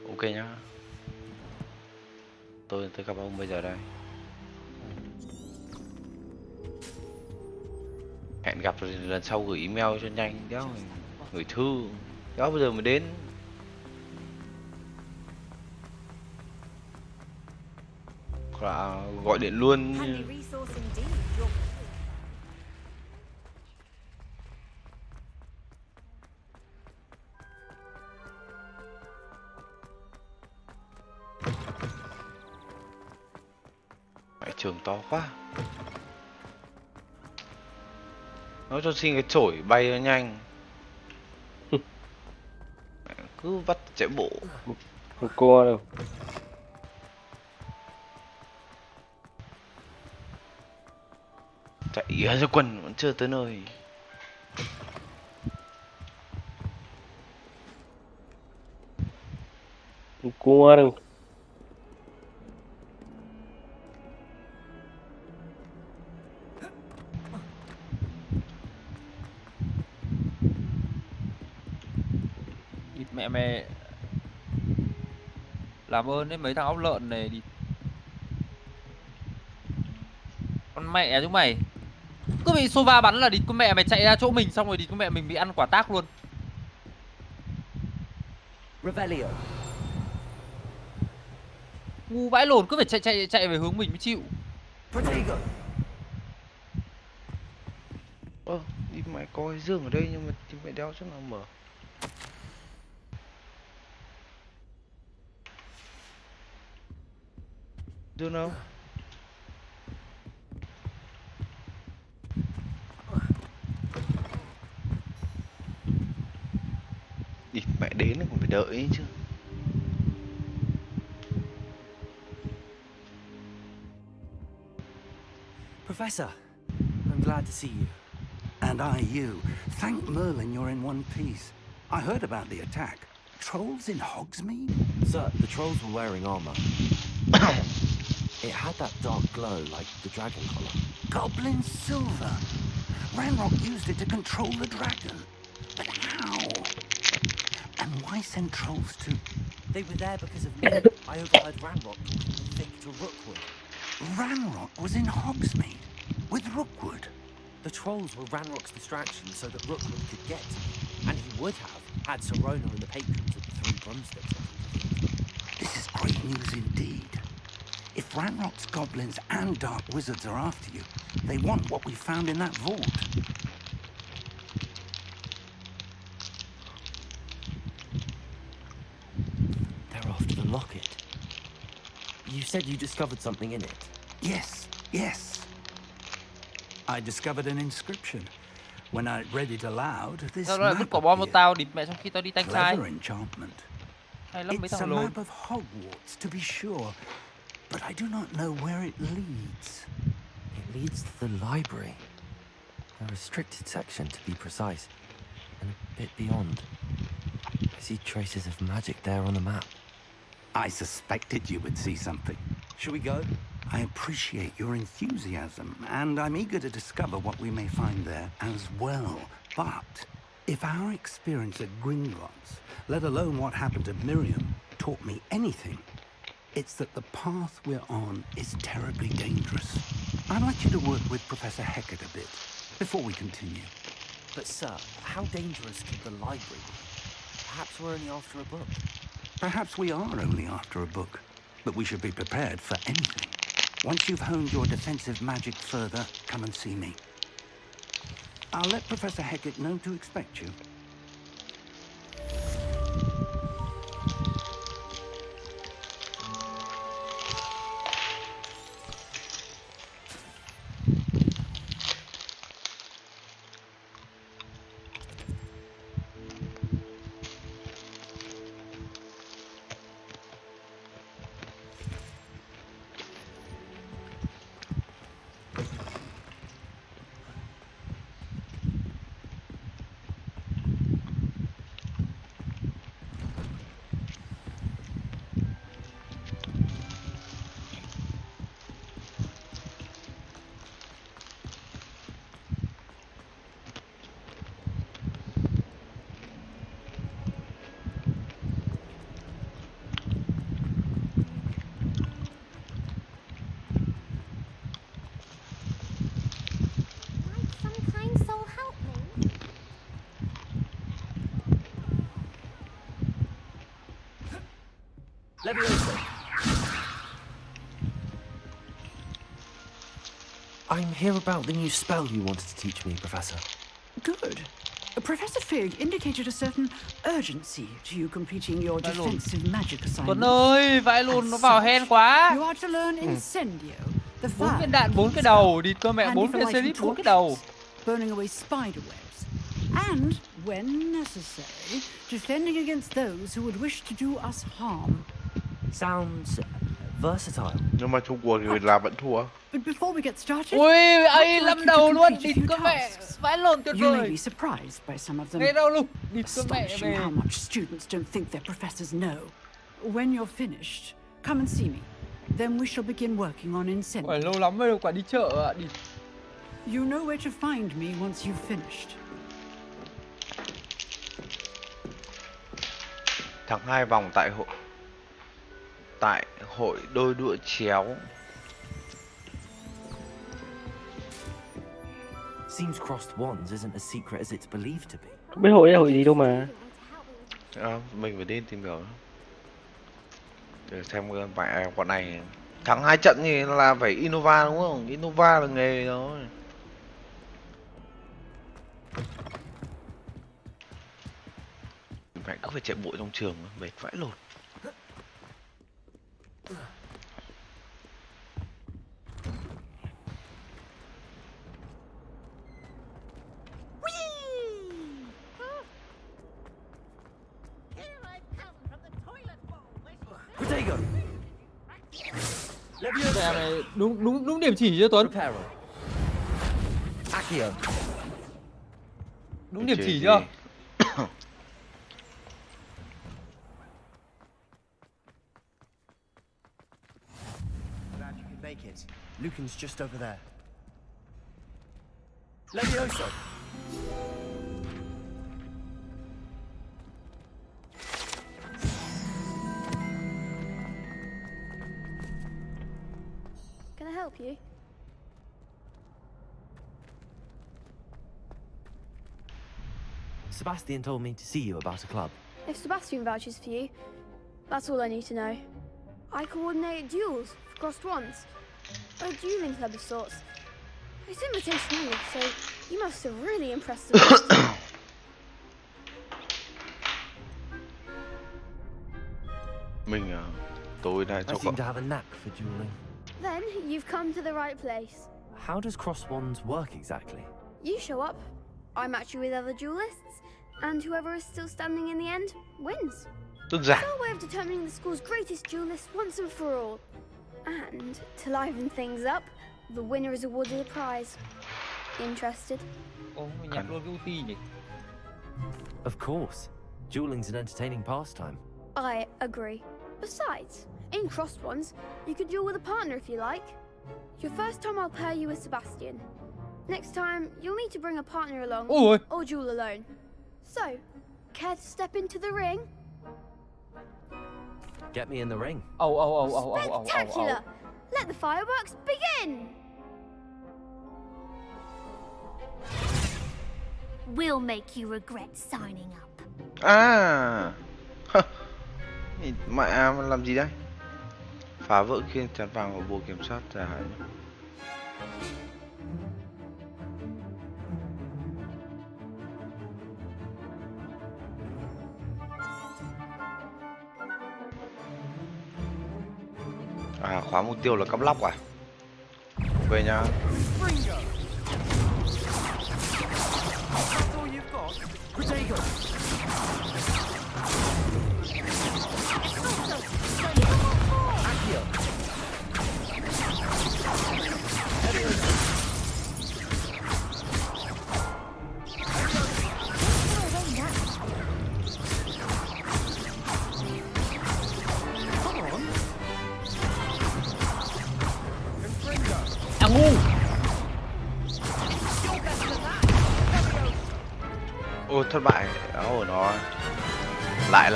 ok nhá. Tôi gặp ông bây giờ đây. Hẹn gặp rồi lần sau gửi email cho nhanh đéo, gửi thư đéo bây giờ mới đến. Là gọi điện luôn. Mẹ trường to quá. Nó cho xin cái chổi bay nó nhanh. Mẹ cứ vắt chạy bộ. Không cua đâu. Chạy ra quần vẫn chưa tới nơi. Không cua đâu. Địt mẹ mày. Làm ơn đấy mấy thằng ốc lợn này đi. Con mẹ chúng mày. Cứ bị Sova bắn là địt con mẹ mày chạy ra chỗ mình xong rồi địt con mẹ mình bị ăn quả tác luôn. Revelio. Ngu vãi lồn, cứ phải chạy về hướng mình mới chịu. Protego. Đi mày có cái giường ở đây nhưng mà thì mày đeo chắc là mở. Dương đâu? Đi mẹ đến thì còn phải đợi ấy chứ. Professor, I'm glad to see you. And I you. Thank Merlin you're in one piece. I heard about the attack. Trolls in Hogsmeade? Sir, the trolls were wearing armor. It had that dark glow like the dragon collar. Goblin silver. Ranrock used it to control the dragon. But how? And why send trolls to... They were there because of me. I overheard Ranrock talking Vic to Rookwood. Ranrock was in Hogsmeade with Rookwood. The trolls were Ranrock's distraction so that Rookwood could get to me. And he would have had Serona and the patrons of the Three Broomsticks. This is great news indeed. If Ranrock's goblins and dark wizards are after you, they want what we found in that vault. They're after the locket. You said you discovered something in it. Yes, Yes. I discovered an inscription. When I read it aloud, this Sao nó lại vứt map quả bom vào appeared. tao địt mẹ trong khi tao đi tanh trai. Clever enchantment. Hay lắm mấy It's a thằng lồn. map of Hogwarts, to be sure, but I do not know where it leads. It leads to the library. A restricted section, to be precise. And a bit beyond. I see traces of magic there on the map. I suspected you would see something. Shall we go? I appreciate your enthusiasm, and I'm eager to discover what we may find there as well. But if our experience at Gringotts, let alone what happened to Miriam, taught me anything, it's that the path we're on is terribly dangerous. I'd like you to work with Professor Hecat a bit before we continue. But sir, how dangerous could the library be? Perhaps we're only after a book. Perhaps we are only after a book, but we should be prepared for anything. Once you've honed your defensive magic further, come and see me. I'll let Professor Hecat know to expect you. I'm here about the new spell you wanted to teach me, Professor. Good. Professor Fig indicated a certain urgency to you completing your defensive magic Tuấn assignment. ơi, vãi lùn nó vào hen quá. You are to learn Incendio, the 4 viên fire đạn 4 cái đầu, đi cơ mẹ and 4 for viên lighting Serit 4 cái đầu. burning away spider webs, and, when necessary, defending against those who would wish to do us harm. Sounds versatile. Nhưng mà chung cuộc thì là vẫn thua. But before we get started, Ui, I'd ấy like lắm you đầu to luôn, complete a địt few cơ mẹ, tasks. vãi lồn tuyệt You may vời. be surprised by some of them. Ngay đâu luôn, địt cơ mẹ Astonishing về. how much students don't think their professors know. When you're finished, come and see me. Then we shall begin working on Incendio. Phải lâu lắm mới được quả đi chợ ạ. You know where to find me once you've finished. Thắng 2 vòng tại hội đôi đũa chéo. Seems crossed wands isn't as secret as it's believed to be. Không biết hội là hội gì đâu mà. Mình phải đi tìm hiểu để xem bọn này thắng 2 trận thì là phải Innova đúng không? Innova là nghề rồi. Mẹ cứ phải chạy bộ trong trường mệt vãi lột. Mẹ này đúng điểm chỉ chưa Tuấn? Đúng điểm chỉ chưa? Glad you could make it. Lucan's just over there. Levioso! Can I help you? Sebastian told me to see you about a club. If Sebastian vouches for you, that's all I need to know. I coordinate duels for crossed wands. A dueling club of sorts. It's invitation only, so you must have really impressed them. Mình tối nay I cho seem to have a knack for dueling. Then you've come to the right place. How does cross wands work exactly? You show up, I match you with other duelists, and whoever is still standing in the end wins. Đơn giản. It's our way of determining the school's greatest duelist once and for all. And to liven things up, the winner is awarded a prize. Interested? Mình nhặt luôn cái ulti nhỉ? Of course. Dueling's an entertaining pastime. I agree. Besides, in crossed ones, you could duel with a partner if you like. Your first time I'll pair you with Sebastian. Next time, you'll need to bring a partner along, or duel alone. So, care to step into the ring? Get me in the ring. Spectacular! Let the fireworks begin! We'll make you regret signing up. À. Mẹ mà làm gì đây? Phá vỡ khiên chắn vàng của bộ kiểm soát giả hạn. À, khóa mục tiêu là cắm lóc à? Về nha. Ôi thất bại. Ôi nó lại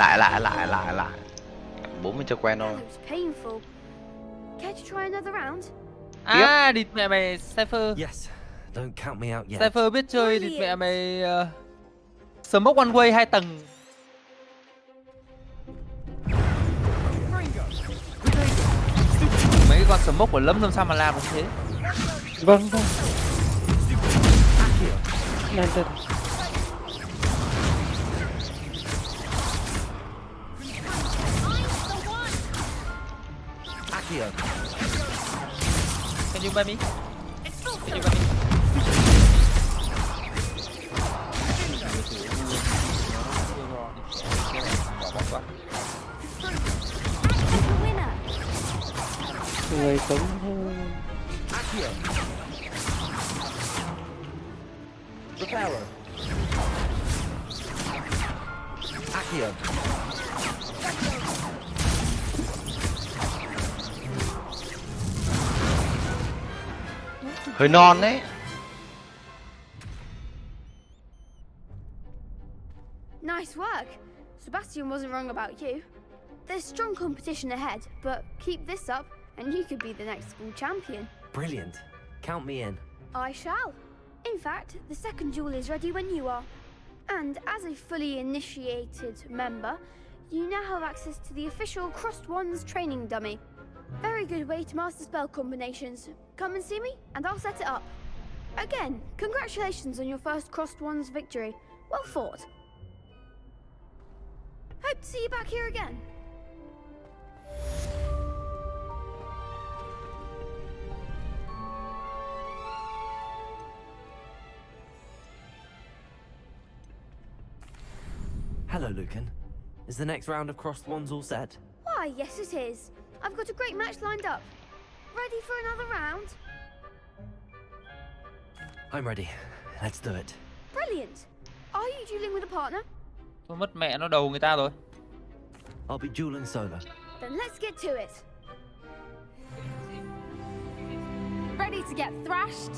40 chưa quen thôi. Painful. Care to try another round? À, địt mẹ mày Cypher. Yes. Don't count me out yet. Cypher biết chơi địt mẹ mày Smoke One Way 2 tầng. Mấy cái con Smoke của Lâm làm sao mà làm được thế? Vâng. Nhanh lên. Can you buy me? Can you buy me? Người sống thôi. Hơi non đấy. Nice work. Sebastian wasn't wrong about you. There's strong competition ahead, but keep this up and you could be the next school champion. Brilliant. Count me in. I shall. In fact, the second duel is ready when you are. And as a fully initiated member, you now have access to the official Crossed Wands training dummy. Very good way to master spell combinations. Come and see me, and I'll set it up. Again, congratulations on your first Crossed Wands victory. Well fought. Hope to see you back here again. Hello, Lucan. Is the next round of crossed wands all set? Why, yes it is. I've got a great match lined up. Ready for another round? I'm ready. Let's do it. Brilliant. Are you dueling with a partner? Tôi mất mẹ nó đầu người ta rồi. I'll be dueling solo. Then let's get to it. Ready to get thrashed?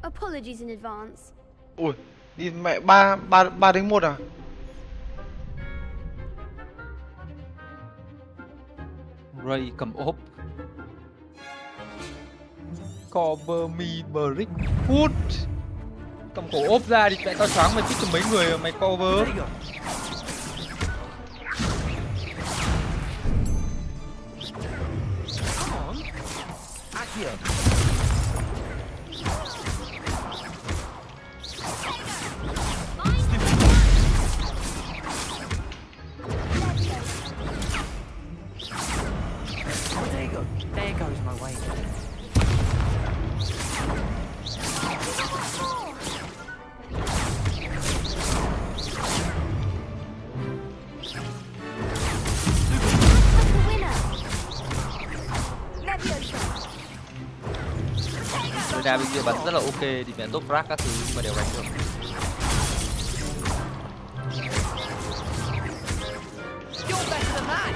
Apologies in advance. Ui, đi mẹ 3-1 à? Ray cầm ốp. Cover me brick foot. Cầm cổ ốp ra đi, mẹ tao choáng mày thích từ mấy người mà mày cover. Luna bên kia bắn rất là ok, thì mẹ top frag các thứ nhưng mà đều đánh được. You're better than that.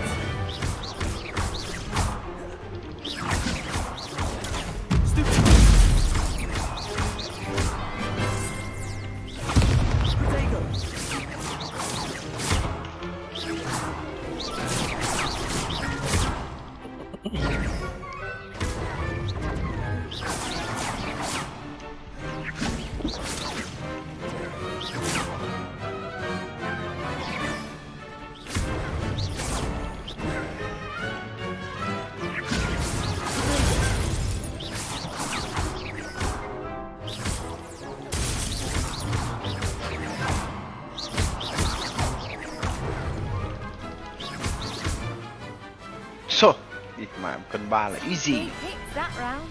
Rồi, địt mẹ cân 3 là easy. He picked that round.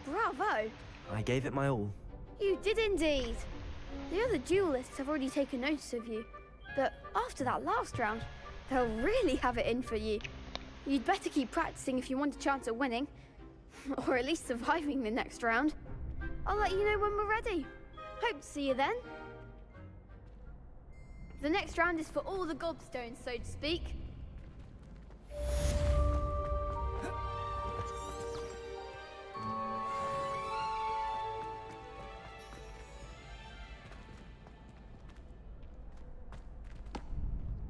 Bravo! I gave it my all. You did indeed. The other duelists have already taken notice of you, but after that last round, they'll really have it in for you. You'd better keep practicing if you want a chance at winning, or at least surviving the next round. I'll let you know when we're ready. Hope to see you then. The next round is for all the gobstones, so to speak.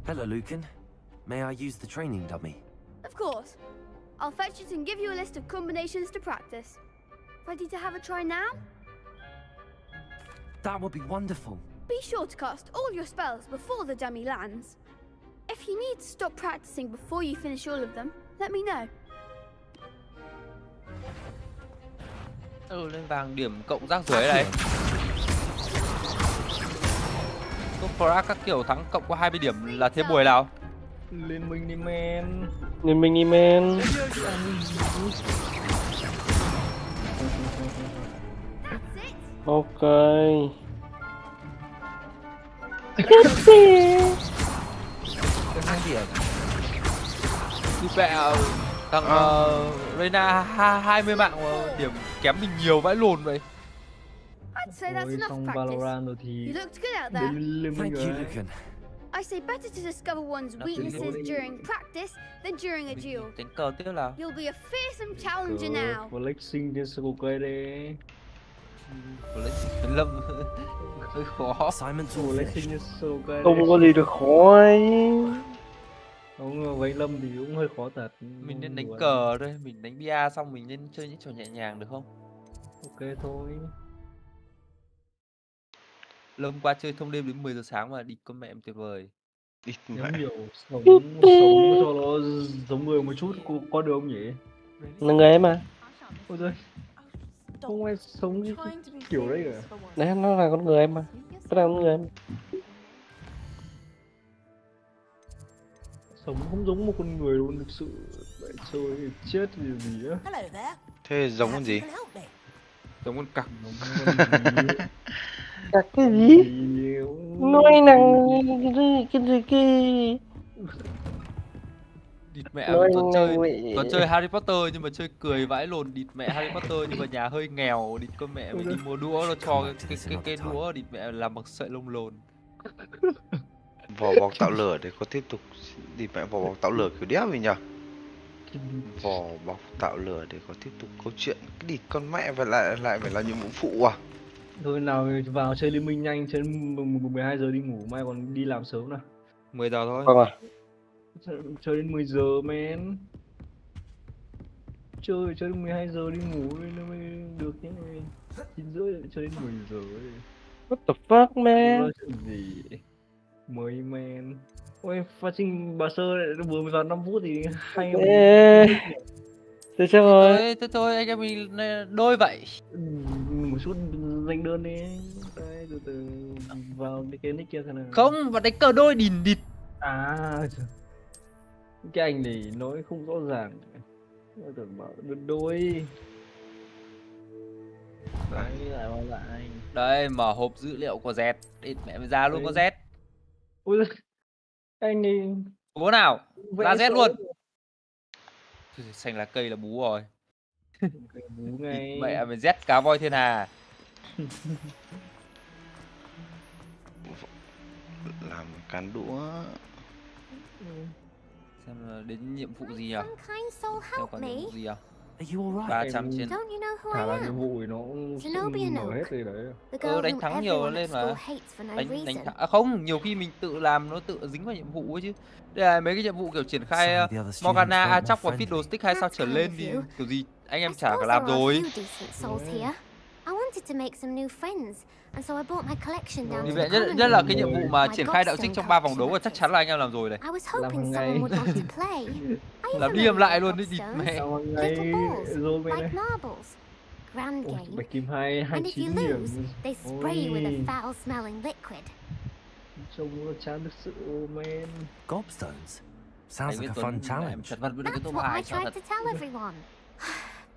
Hello, Lucan. May I use the training dummy? Of course. I'll fetch it and give you a list of combinations to practice. Ready to have a try now? That would be wonderful. Be sure to cast all your spells before the dummy lands. If you need to stop practicing before you finish all of them, let me know. Lên vàng điểm cộng rác rưởi này. Top frag các kiểu thắng cộng có 20 điểm là thế buổi nào? Liên minh đi men. Liên minh đi men. Ok. Cái điểm. Đi mẹ thằng Reina 20 mạng mà điểm kém mình nhiều vãi lồn vậy. I'd say that's Ôi, enough xong practice. Valorant rồi thì You looked good out there. đến Liên minh Thank you, rồi. Lucan. I say better to discover one's weaknesses during practice than during a duel. Đánh cờ tiếp là You'll be a fearsome challenger now. Flexing trên score cây đấy. Lâm hơi khó. Simon's all Flexing finished. trên score cây. Không có gì được khó ấy. Không, với Lâm thì cũng hơi khó thật. Mình nên đánh cờ thôi, mình đánh bia xong mình nên chơi những trò nhẹ nhàng được không? Ok thôi. Hôm qua chơi thông đêm đến 10 giờ sáng mà đi con mẹ em tuyệt vời. Nhắm nhiều sống cho nó giống người một chút có được không nhỉ? Là người ấy mà. Ôi giời. Không ai sống cái kiểu đấy cả. Đấy, nó là con người em mà. Nó là con người em. Sống không giống một con người luôn, thực sự phải chơi chết gì á. Thế giống con gì? Giống con cặc. Cặc cái gì? Nói năng cái Địt mẹ còn chơi Harry Potter nhưng mà chơi cười vãi lồn. Địt mẹ Harry Potter nhưng mà nhà hơi nghèo. Địt con mẹ mày đi mua đũa nó cho cái đũa địt mẹ làm bằng sợi lông lồn. Vỏ bọc tạo lửa để có tiếp tục. Địt mẹ vỏ bọc tạo lửa kiểu đéo vậy nhở? Vỏ bọc tạo lửa để có tiếp tục câu chuyện. Cái địt con mẹ vậy lại phải là nhiệm vụ phụ à? Thôi nào vào chơi Liên minh nhanh, chơi 12 giờ đi ngủ, mai còn đi làm sớm nào. 10 giờ thôi. Vâng ạ. Chơi đến 10 giờ men. Chơi đến 12 giờ đi ngủ nó mới được nhé. 9:30 chơi đến 10 giờ ấy. What the fuck man? Chuyện gì? Mới men. Ôi, phát sinh bà Sơ lại vừa mới vào 5 phút thì hay không? Thế sao rồi? Thôi anh em mình đôi vậy. Một chút danh đơn đi. Đây, từ từ vào cái nick kia thế nào. Không, và đánh cờ đôi đìn địt. À, cái anh này nói không rõ ràng. Tôi tưởng bảo đôi. Đấy, lại vào lại. Đây, mở hộp dữ liệu của Z. Địt mẹ mày ra luôn có Z. Ui, anh này cố nào ra Z luôn. Xanh lá cây là bú rồi. Bú Địt ngay. mẹ mày rét cá voi thiên hà. Làm cán đũa. Xem là đến nhiệm vụ gì nhỉ? Kind soul Xem help còn me. nhiệm vụ gì à? Are you alright? 300 trên. Don't you know who Thả I ra nhiệm am? vụ thì nó cũng Zenobia mở hết Noak, rồi đấy. the girl Đánh whom thắng nhiều everyone lên at school mà. hates for no Đánh reason. thắng không, nhiều khi mình tự làm nó tự dính vào nhiệm vụ ấy chứ. Đây là mấy cái nhiệm vụ kiểu triển khai Sorry, the other students Morgana, weren't more Achok và friendly. Fiddlestick 2 sao trở That's lên kind thì of you. kiểu gì anh em I chả cả suppose làm there are a rồi. few decent souls here. I wanted to make some new friends, and so I brought my collection down Vì to vậy the nhất common là room. cái nhiệm vụ mà My triển khai đạo gobstone trích trong 3 vòng collection, đấu là that chắc is. chắn là anh em làm rồi này. I was Làm hoping hàng someone ngày. would want to play. I Làm even đi làm made lại little luôn đi địt gobstones, mẹ. Làm hàng little ngày balls, rồi bên like này. marbles. Grand Ôi, game. bạch kim 2, And if you 29 điểm. lose, they spray you with Ôi, a foul-smelling liquid. trông nó chán thực sự, man. Gobstones? Sounds Anh like biết a Tuấn fun mẹ challenge. chật vật với cái That's top what 2 I sao tried thật. to tell everyone.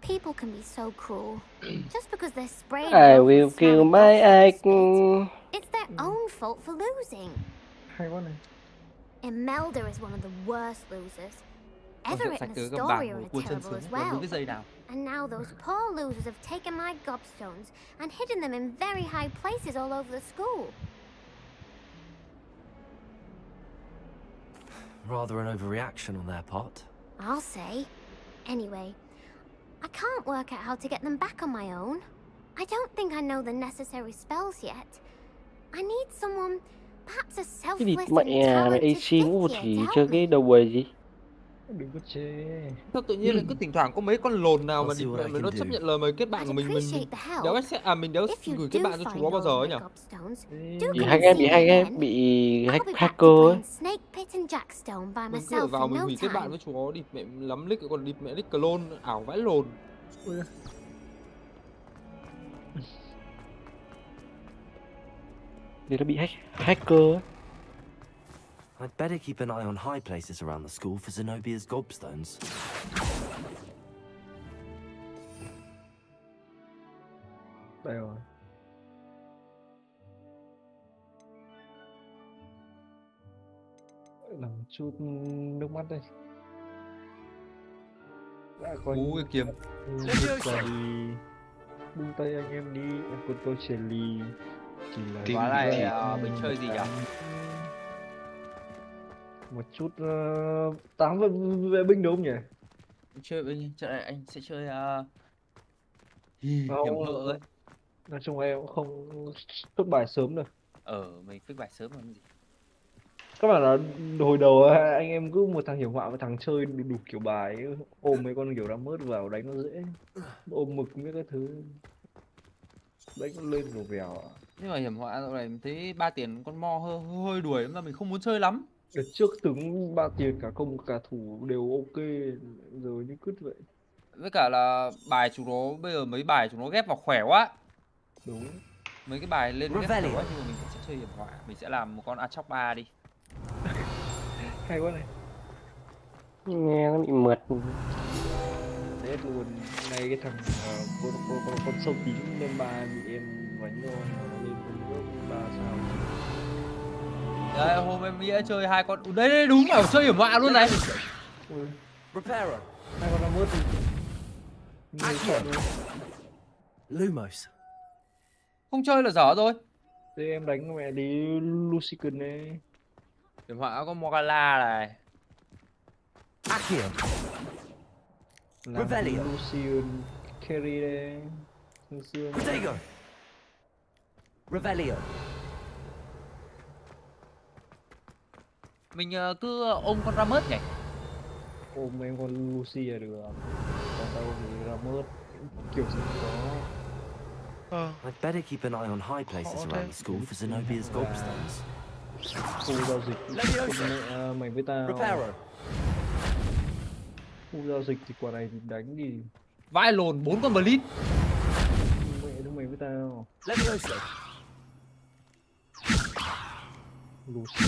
People can be so cruel. Just because they're spraying I you will with kill smelly my gobstone egg. spit. It's their own fault for losing. Hay quá này. Imelda is one of the worst losers. Còn Everett sạch and từ các bảng Astoria are cua chân terrible xuống as còn đúng well. cái dây nào. And now those poor losers have taken my gobstones and hidden them in very high places all over the school. Rather an overreaction on their part. I'll say. Anyway, I can't work out how to get them back on my own. I don't think I know the necessary spells yet. I need someone, perhaps a Cái địt selfless mẹ and mày talented AC ngũ một fifth thủy year to chơi help cái me. đầu quầy gì? Đừng có chê. Sao tự nhiên lại cứ thỉnh thoảng có mấy con lồn nào mà I'll see địt what mẹ I mày can nó do. chấp nhận lời mời kết bạn của mình Appreciate the help. mình đéo If you gửi kết do bạn cho chúng find nó bao giờ all ấy my nhỉ? gobstones, Ê, do Bị come hack and ấy, see bị me hack ấy, again. bị I'll hack be back to hacker ấy. playing Snake Pit and Jackstone by Mình cứ ở myself vào in mình no hủy kết bạn time. với chúng nó địt mẹ lắm nick còn địt mẹ nick clone ảo vãi lồn. ôi da. Thì nó bị hacker ấy. I'd better keep an eye on high places around the school for Zenobia's gobstones. Đây rồi. Làm chút nước mắt đây. Đã có Bú cái kiếm. quả đi. Buông tay anh em đi, em còn tôi chè lì. Chỉ là Tìm Ván này gì? mình chơi gì nhỉ? một chút 8 vệ binh đúng không nhỉ? Chơi bên trận này anh sẽ chơi Không, hiểm hợ ấy. nói chung em cũng không xuất bài sớm được. Mình pick bài sớm làm gì? Các bạn là hồi đầu anh em cứ một thằng hiểm họa và thằng chơi đủ kiểu bài ấy, ôm mấy con kiểu đam mớt vào đánh nó dễ, ôm mực mấy cái thứ đánh nó lên đồ vèo ạ. Nhưng mà hiểm họa dạo này mình thấy 3 tiền con mo hơi đuổi lắm mà mình không muốn chơi lắm. Đợt trước tướng 3 tiền cả công cả thủ đều ok, giờ như cứt vậy. Với cả là bài chúng nó bây giờ mấy bài chúng nó ghép vào khỏe quá. Đúng. Mấy cái bài lên ghép khỏe quá nhưng mà mình sẽ chơi hiểm họa. Mình sẽ làm một con Achok 3 đi. Hay quá này. Nghe nó bị mượt. Thế luôn, ngay cái thằng con sâu tím lên 3 bị em đánh rồi, nó lên con nước 3 sao. Đấy, hôm em nghĩa chơi hai con. Đây đúng là chơi hiểm họa luôn này. Repairer. Hai con đam mớt thì người chọn luôn. Lumos. Không chơi là dở rồi. Thế em đánh mẹ đi Lucican này. Hiểm họa có Morgana này. Accio. Revelio. Lucian carry đây. Lucian. Protego. Revelio. Mình cứ ôm con Rammus nhỉ. Ôm em con Lucy là được. Còn tao thì Rammus kiểu gì cũng có. I'd better keep an eye on high places around the school for Zenobia's gobstones. Khu giao dịch công mày với tao. Khu giao dịch thì quả này thì đánh đi. Vãi lồn 4 con Blitz. Mẹ đứa mày với tao.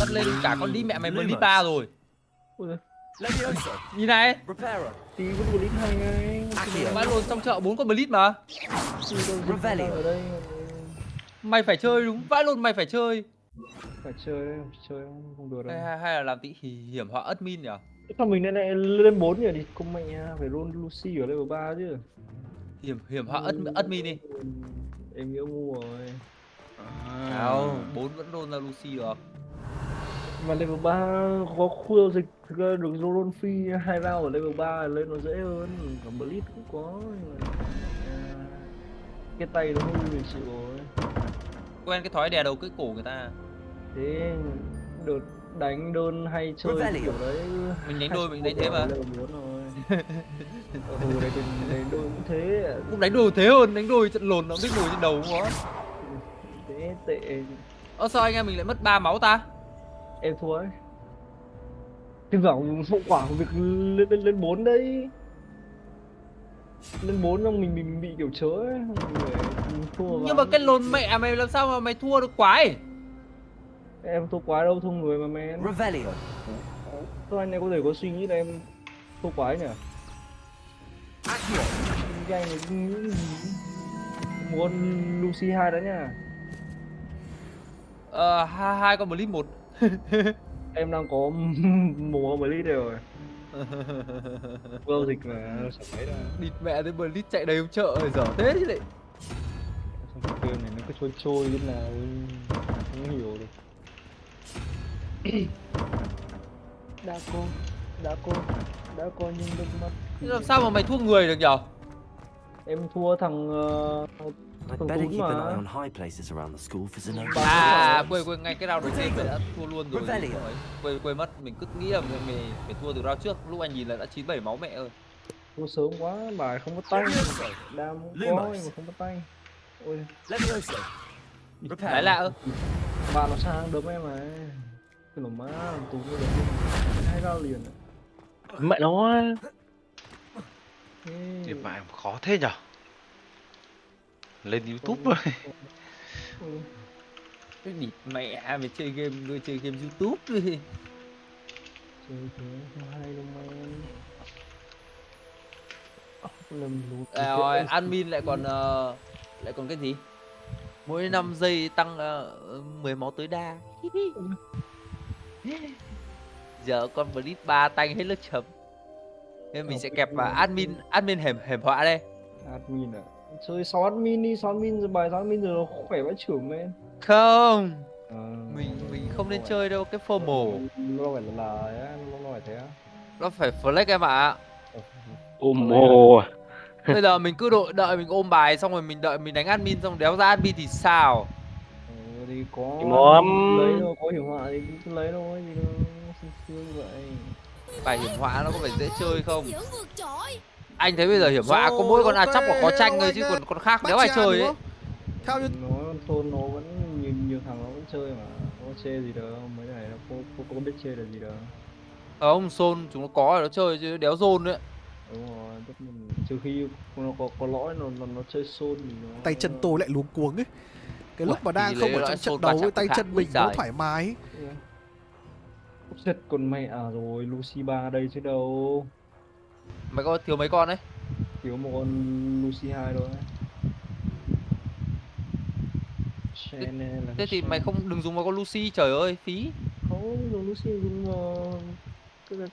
Bắt lên cả con đi mẹ mày Blitz 3 rồi. Nhìn này. Tí vẫn có Blitz 2 ngay. Vãi lồn trong chợ 4 con Blitz mà. Ở đây. Mày phải chơi đúng, vãi lồn mày phải chơi. Phải chơi đấy, chơi không được đâu. Hay là làm tí hiểm họa admin nhỉ? Sao mình lại lên 4 nhỉ? Thì con mẹ phải roll Lucy ở level 3 chứ. Hiểm họa admin đi. Em nhớ mua rồi. Nào, 4 vẫn roll ra Lucy được. Mà level 3 có khu giao dịch, thực ra được roll free 2 round ở level 3 lên nó dễ hơn. Cả Blitz cũng có, nhưng mà cái tay nó hư thì chịu rồi. Quen cái thói đè đầu cưỡi cổ người ta. Thế được đánh đơn hay chơi cái kiểu đấy. Mình đánh đôi mình đánh thế mà. Level 4 rồi. Đánh đôi cũng thế. Cũng đánh đôi thế hơn, đánh đôi trận lồn nó biết ngồi trên đầu không có. Thế tệ. Sao anh em mình lại mất 3 máu ta? Em thua ấy. Cái bảo hậu quả của việc lên 4 đấy. Lên 4 xong mình bị kiểu chớ ấy, mình thua. Nhưng mà cái lồn mẹ mày làm sao mà mày thua được quái? Em thua quái đâu, thua người mà men. Revelio. Sao anh này có thể có suy nghĩ là em thua quái nhỉ? Cái anh này nghĩ gì? Muốn Lucy 2 đó nha. Hai con Blitz 1. Em đang có mùa Blitz rồi. Giao dịch mà chẳng thấy đâu. Địt mẹ tới Blitz chạy đầy ông chợ rồi, dở thế chứ lại. Xong cái game này nó cứ trôi trôi thế nào không hiểu được. đã cô nhưng nước mắt. Làm sao mà mày thua người được nhở? Em thua thằng I'd better keep an eye on high places around the school for Zenobia. Quên ngay cái round đầu tiên mày đã thua luôn rồi. Quên mất, mình cứ nghĩ là mày thua từ round trước, lúc anh nhìn là đã 97 máu mẹ ơi. Thua sớm quá, bài không có tay. Đam có nhưng mà không có tay. Ôi. Đấy lạ ơ. Bạn nó sang đấm em mà. Cái lồng má tú nó đấm 2 round liền. Mẹ nó. Thì mẹ khó thế nhở? Lên YouTube rồi. Cái địt mẹ mày chơi game YouTube đi. Chơi thế không hay đâu mà. Rồi, admin lại còn cái gì? Mỗi 5 giây tăng 10 máu tối đa. Giờ con Blitz 3 tanh hết lớp chấm. Nên mình sẽ kẹp vào admin hẻm họa đây. Admin à? Chơi 6 admin đi, 6 admin rồi bài 6 admin rồi nó khỏe vãi chưởng lên. Không. Mình không nên chơi đâu cái formal. Nó phải là nó phải thế á. Nó phải flex em ạ. Ồ. Bây giờ mình cứ đợi mình ôm bài xong rồi mình đợi mình đánh admin xong đéo ra admin thì sao? Thì có lấy đâu, có hiểm họa thì cứ lấy thôi, gì đâu như vậy. Bài hiểm họa nó có phải dễ chơi không? Anh thấy bây giờ hiểm họa có mỗi con chắc là có tranh thôi chứ còn con khác đéo ai chơi ấy. Theo như nó vẫn nhiều thằng nó vẫn chơi mà, nó chê gì đâu, mấy này nó có biết chê là gì đâu. Không, Sol chúng nó có rồi nó chơi chứ đéo zone đấy. Đúng rồi, tất nhiên trừ khi nó có lõi nó chơi Sol thì nó... Tay chân tôi lại luống cuống ấy. Cái lúc mà đang không ở trong trận đấu với tay chân mình nó thoải mái. Giật con mẹ rồi, Lucy 3 đây chứ đâu. Mày có thiếu mấy con đấy? Thiếu một con Lucy 2 thôi. Thế thì mày đừng dùng vào con Lucy, trời ơi, phí. Không, dùng Lucy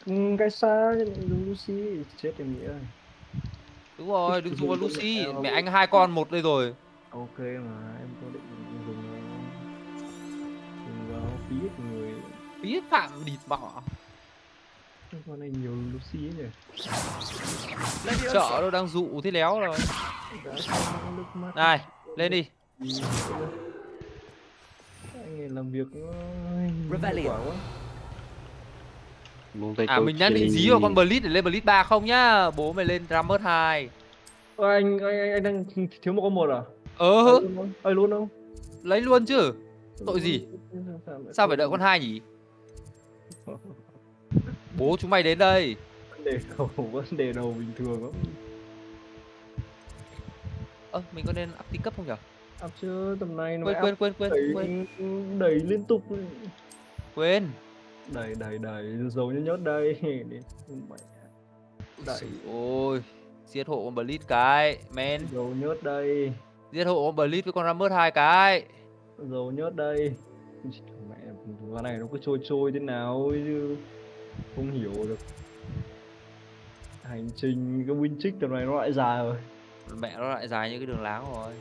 dùng cái xa chứ dùng Lucy chết em nghĩ ơi. Đúng rồi, đừng dùng vào Lucy, mẹ anh 2 con một đây rồi. Ok mà, em có định dùng vào phí hết người. Phí phạm địt bọ. Con này nhiều Lucy ấy nhỉ. Chợ đâu đang dụ thế léo rồi. Này, lên đi. Anh ấy làm việc Revelio. Mình đang định dí vào con Blitz để lên Blitz 3 không nhá. Bố mày lên Rampart 2. Anh đang thiếu một con 1 à? Ai luôn không? Lấy luôn chứ. Tội gì? Sao phải đợi con 2 nhỉ? Bố chúng mày đến đây. Vấn đề đầu bình thường lắm. Mình có nên up tí cấp không nhỉ? Up chứ, tầm này nó quên. Đẩy liên tục. Quên. Đẩy dấu nhớt đây. Đẩy. Ôi, giết hộ con Blitz cái, men. Dấu nhớt đây. Giết hộ con Blitz với con Rampart 2 cái. Dấu nhớt đây. Mẹ, con này nó cứ trôi thế nào chứ không hiểu được. Hành trình cái win trick tầm này nó lại dài rồi. Mẹ nó lại dài như cái đường láng rồi.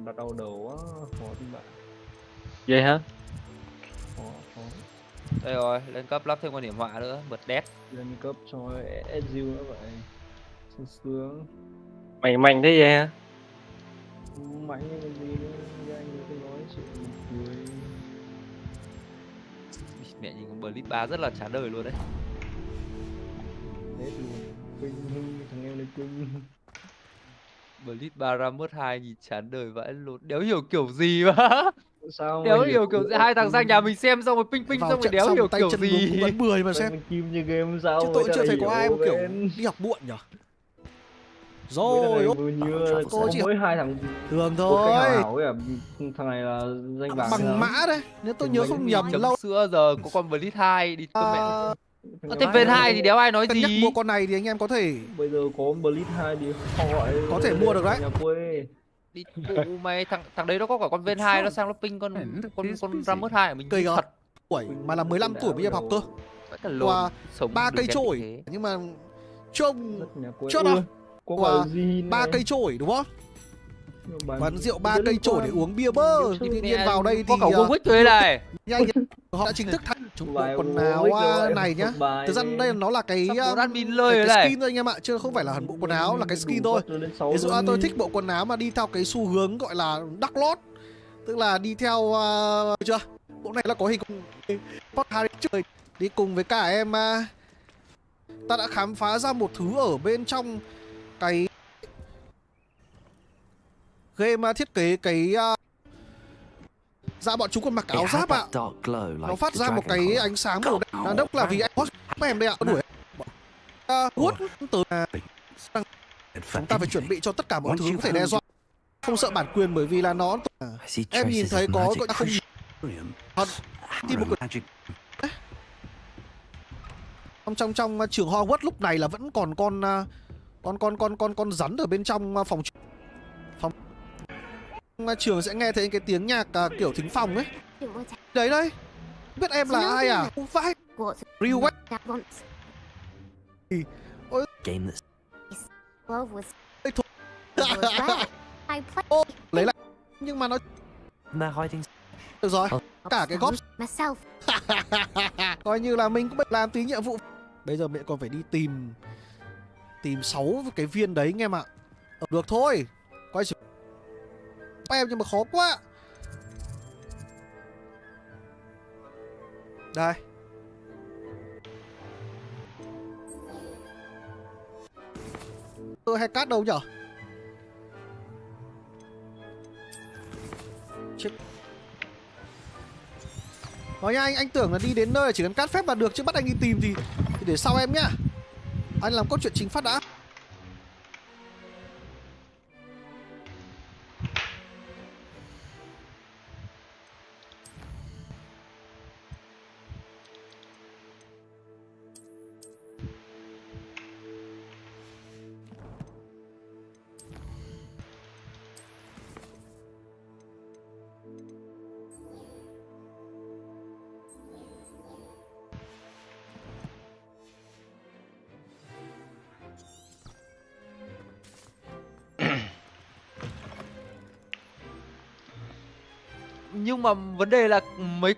Đặt đau đầu quá, khó tin bạn. Vậy hả? Khó. Đây rồi, lên cấp lắp thêm con điểm họa nữa, bật đét. Lên cấp cho SU nữa vậy. Sướng. Mạnh thế vậy hả? Mạnh như cái gì nữa, anh cứ nói chuyện cười. Mẹ nhìn con Blitz 3 rất là chán đời luôn đấy. Hết luôn. Kinh thằng em này kinh. Blitz 3 ra mất 2 nhìn chán đời vãi luôn. Đéo hiểu kiểu gì mà. Sao Đéo hiểu kiểu gì. Hai thằng sang nhà mình xem xong rồi ping xong rồi đéo hiểu kiểu gì. Cũng bắn 10 mà xem. Kim như game sao chứ tôi cũng chưa thấy có ai mà kiểu đi học muộn nhở. Rồi cô chỉ mỗi 2 thằng thường thôi. Thằng này là danh vàng bằng mã đấy, nếu tôi nhớ không nhầm lâu xưa giờ có con Blitz 2 đi con mẹ. Thêm Ven 2 thì đéo ai nói gì. Nhắc mua con này thì anh em có thể bây giờ có Blitz 2 thì họ gọi có thể mua được đấy. Nhà quê. Đi phụ mày thằng đấy nó có cả con Ven 2 nó sang nó ping con Ramus 2 của mình cây thật. Tuổi mà là 15 tuổi bây giờ học cơ. Qua 3 cây chổi nhưng mà trông chốt đâu. Qua 3 cây chổi đúng không? Quán rượu 3 cây chổi để uống bia bơ thì tự nhiên vào đây thì có cả Hogwart thuê này. Nhanh họ đã chính thức thành chúng bộ quần áo này nhá. Thực ra đây nó là cái skin thôi anh em ạ, chứ không phải là hẳn bộ quần áo, là cái skin thôi. Ví dụ tôi thích bộ quần áo mà đi theo cái xu hướng gọi là dark lord, tức là đi theo chưa? Bộ này là có hình con Harry chơi đi cùng với cả em. Ta đã khám phá ra một thứ ở bên trong cái game thiết kế cái bọn chúng còn mặc áo giáp ạ. Nó phát ra một cái ánh sáng màu đen. Đốc là vì em đây ạ. Đuổi hút từ chúng ta phải chuẩn bị cho tất cả mọi thứ có thể đe dọa. Không sợ bản quyền bởi vì là nó em nhìn thấy có gọi không tìm một trong trường Hogwart lúc này là vẫn còn con rắn ở bên trong phòng trường sẽ nghe thấy cái tiếng nhạc kiểu thính phòng ấy. Đấy biết em là ai à? Không phải Real West. Ôi lấy lại nhưng mà nó được rồi cả cái góp coi như là mình cũng làm tí nhiệm vụ. Bây giờ mẹ còn phải đi tìm 6 cái viên đấy anh em ạ. Được thôi quay trở em nhưng mà khó quá. Đây tôi hay cát đâu nhở? Chết. Nói nha anh tưởng là đi đến nơi chỉ cần cát phép là được, chứ bắt anh đi tìm thì để sau em nhá. Anh làm câu chuyện chính phát đã. Nhưng mà vấn đề là mấy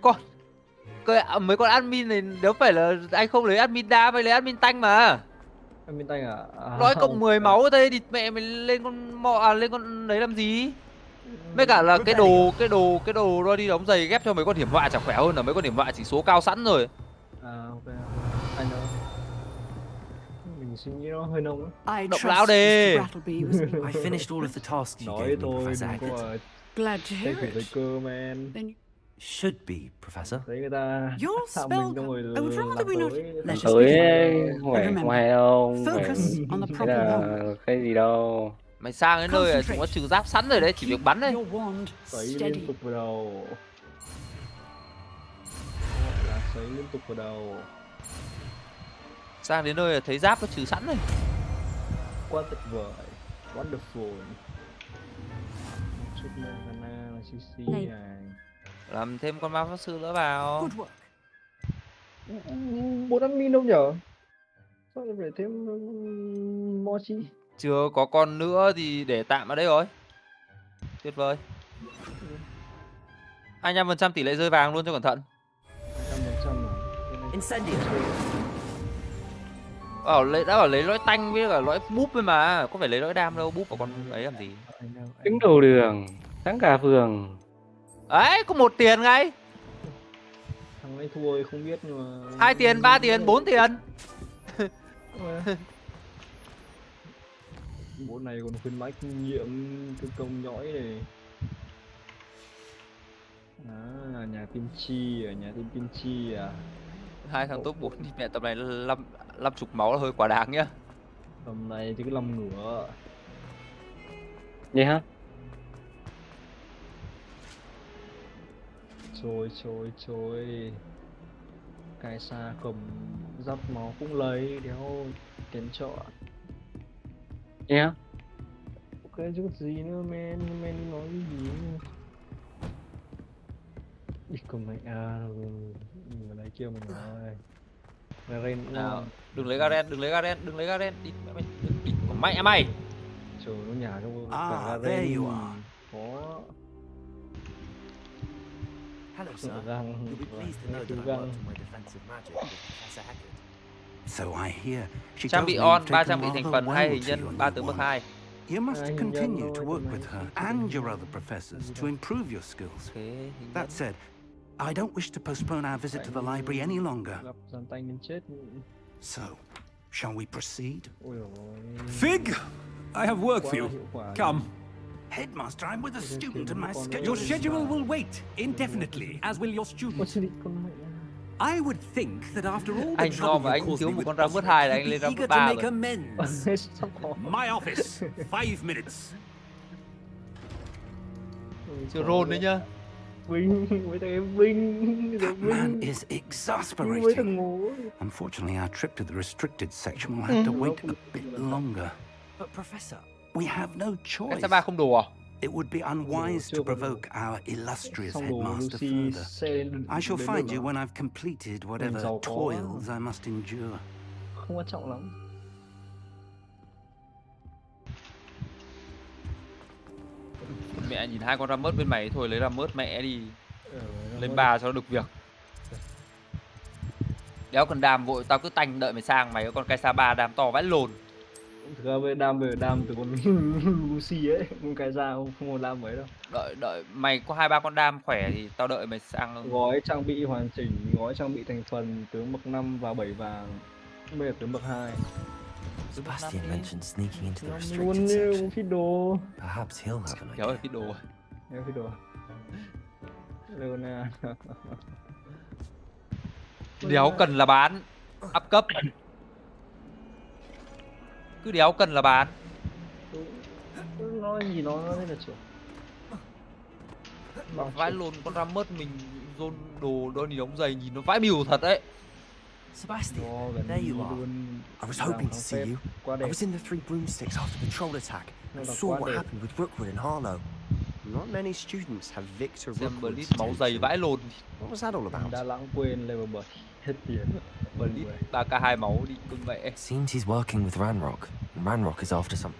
con admin này nếu phải là anh không lấy admin đa phải lấy admin tanh mà. Admin tanh à? Nói cộng 10 máu thế thì mẹ mình lên con lên con đấy làm gì? Với cả là cái đồ rồi đi đóng giày ghép cho mấy con hiểm họa chẳng khỏe hơn là mấy con hiểm họa chỉ số cao sẵn rồi. Ok. Anh ơi. Mình suy nghĩ nó hơi nông á. Động lão đi. I finished all of the tasks you gave me, Professor Hogwart. Glad to hear it. Cơ, man. Then should be, Professor. Thấy người ta Your thạo spell. mình xong rồi I would rather we not. Tới không hay đâu. Focus on the Cái problem. là cái gì đâu. Mày sang đến nơi chúng có trừ giáp sẵn rồi đấy, chỉ việc bắn đấy. Sấy liên tục vào đầu. Là sấy liên tục vào đầu. Sang đến nơi là thấy giáp nó trừ sẵn rồi. Quá tuyệt vời. Wonderful. Chút lên Hana là CC này. Làm thêm con ma pháp sư nữa vào. 4 admin đâu nhở? Phải thêm mochi. Chưa có con nữa thì để tạm ở đây rồi. Tuyệt vời. 25% tỷ lệ rơi vàng luôn cho cẩn thận. 100% rồi. Incendio. Đã bảo lấy lõi tanh với cả lõi búp với mà, có phải lấy lõi đam đâu, búp vào con ấy làm gì? Trứng đầu đường, trắng gà vườn. Ấy, có 1 tiền ngay. Thằng ấy thua không biết nhưng mà 2 tiền, 3 tiền, 4 tiền. Bộ này còn khuyến mãi kinh nghiệm cái công nhõi này. Nhà tiên tri à, nhà tiên tri à. 2 thằng top 4 thì mẹ tầm này 50 máu là hơi quá đáng nhá. Tầm này thì cứ 5 ngửa. Vậy hả? Trôi. Cái xa cầm giáp máu cũng lấy đéo kén chọn. Vậy hả? Ok chứ có gì nữa men nói cái gì nữa. Đi cầm mày ở đây kia mình nói. Garen Nào, đừng lấy Garen. Đi mẹ mày, đi còn mẹ mày. Trời nó nhả trong Ah, there you are. Có. Hello, sir. You'll be pleased to know that I worked on my defensive magic with Professor Hackett. So I hear she Trang tells bị me on, you've 3 taken trang bị thành rather phần, 2 well hình to nhân, your 3 new tướng bậc one. 2. You must continue to work with her and your other professors to improve your skills. That said, I don't wish to postpone our visit to the library any longer. So, shall we proceed? Fig, I have work for you. Come. Headmaster, I'm with a student and my schedule. Your schedule will wait indefinitely, as will your student. I would think that after all the Anh lo trouble mà you anh caused thiếu me một with con ra mớt Osric, 2 là you'd anh be lên ra eager mớt to 3 make rồi. amends. My office, 5 minutes. Chưa roll đấy nhá. Vinh, với thằng em Vinh. That man is exasperating. Unfortunately, our trip to the restricted section will have to wait a bit longer. But Professor, we have no choice. Cái ba không đủ à? It would be unwise to provoke our illustrious headmaster further. I shall find you when I've completed whatever toils I must endure. Không quan trọng lắm. Mẹ nhìn 2 con Rammus bên mày thôi, lấy Rammus mẹ đi. Lên 3 cho nó được việc. Đéo cần đam vội, tao cứ tanh đợi mày sang, mày có con Kaisa 3 đam to vãi lồn. Thực ra về đam từ con Lucy ấy, con Kaisa không có đam mấy đâu. Đợi mày có 2-3 con đam khỏe thì tao đợi mày sang. Gói trang bị hoàn chỉnh, gói trang bị thành phần tướng bậc 5 và 7 vàng. Bây giờ tướng bậc 2. Sebastian mentioned sneaking into the Luôn restricted như phít đồ. Perhaps he'll have an idea. Kéo rồi phít đồ. Kéo phít đồ. Leona. Đéo cần là bán. Up cấp. Cứ đéo cần là bán. Nói gì nó thế là chủ. Vãi lồn con Rammus mình dồn đồ đôi đóng giày nhìn nó vãi bìu thật đấy. Sebastian, there you are. I was hoping to see you. I was in the Three Broomsticks after the troll attack and saw what happened with Rookwood and Harlow. Not many students have Victor Rookwood's máu dày vãi lồn. What was that all about? Đã lãng quên level 7. Hết tiền. 3k2 máu đi cưng mẹ. Seems he's working with Ranrock, and Ranrock is after some.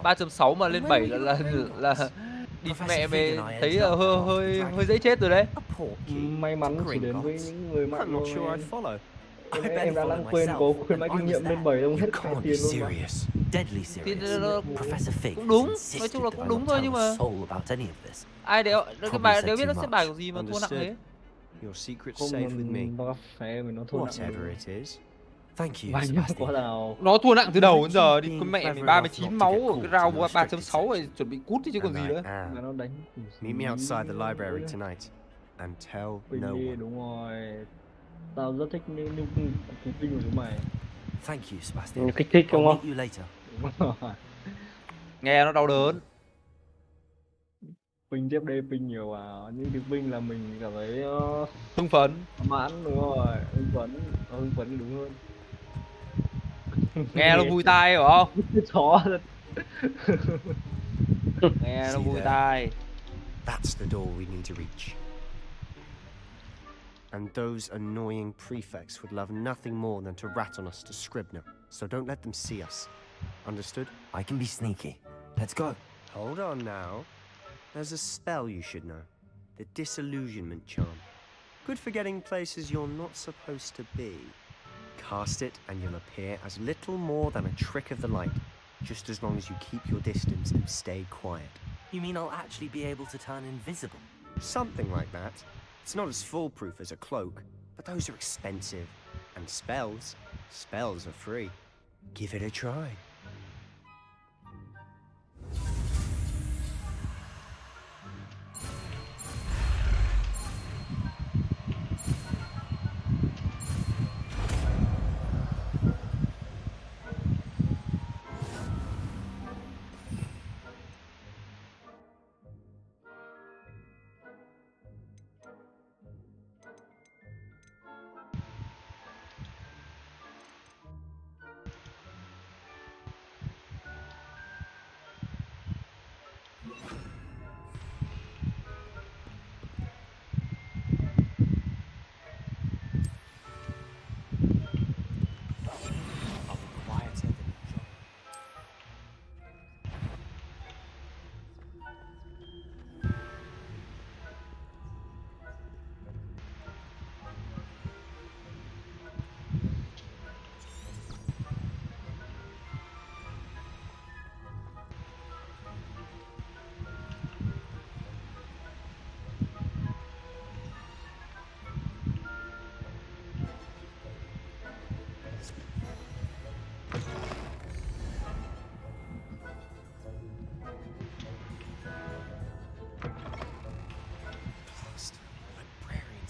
3.6 mà lên 7 là đi mẹ mày thấy là hơi dễ chết rồi đấy. May mắn chỉ đến với những người mạnh thôi. Em đã lãng quên có khuyến mãi kinh nghiệm lên 7 ông hết cả tiền luôn mà. Deadly serious. Professor Fig cũng đúng, nói chung là cũng đúng thôi nhưng mà ai đéo cái bài đéo biết nó xếp bài của gì mà thua nặng thế. Your secret's safe with me. Whatever it is. Thank you, Sebastian. Nó thua nặng từ đầu đến giờ đi con mẹ mày 39 máu ở cái round 3.6 này chuẩn bị cút đi chứ còn gì nữa. Nó đánh. Meet me outside the library tonight and tell no one. Đúng rồi. Tao rất thích những cú ping của chúng mày. Thank you, Sebastian. Kích thích đúng không? You later. Nghe nó đau đớn. Ping tiếp đây ping nhiều vào, những thứ ping là mình cảm thấy hưng phấn. Mãn đúng rồi, hưng phấn đúng hơn. Nghe nó vui tai hiểu không? Chó thật. Nghe nó vui tai. That's the door we need to reach. And those annoying prefects would love nothing more than to rat on us to Scribner. So don't let them see us. Understood? I can be sneaky. Let's go. Hold on now. There's a spell you should know. The Disillusionment Charm. Good for getting places you're not supposed to be. Cast it and you'll appear as little more than a trick of the light, just as long as you keep your distance and stay quiet. You mean I'll actually be able to turn invisible? Something like that. It's not as foolproof as a cloak, but those are expensive. And spells are free. Give it a try.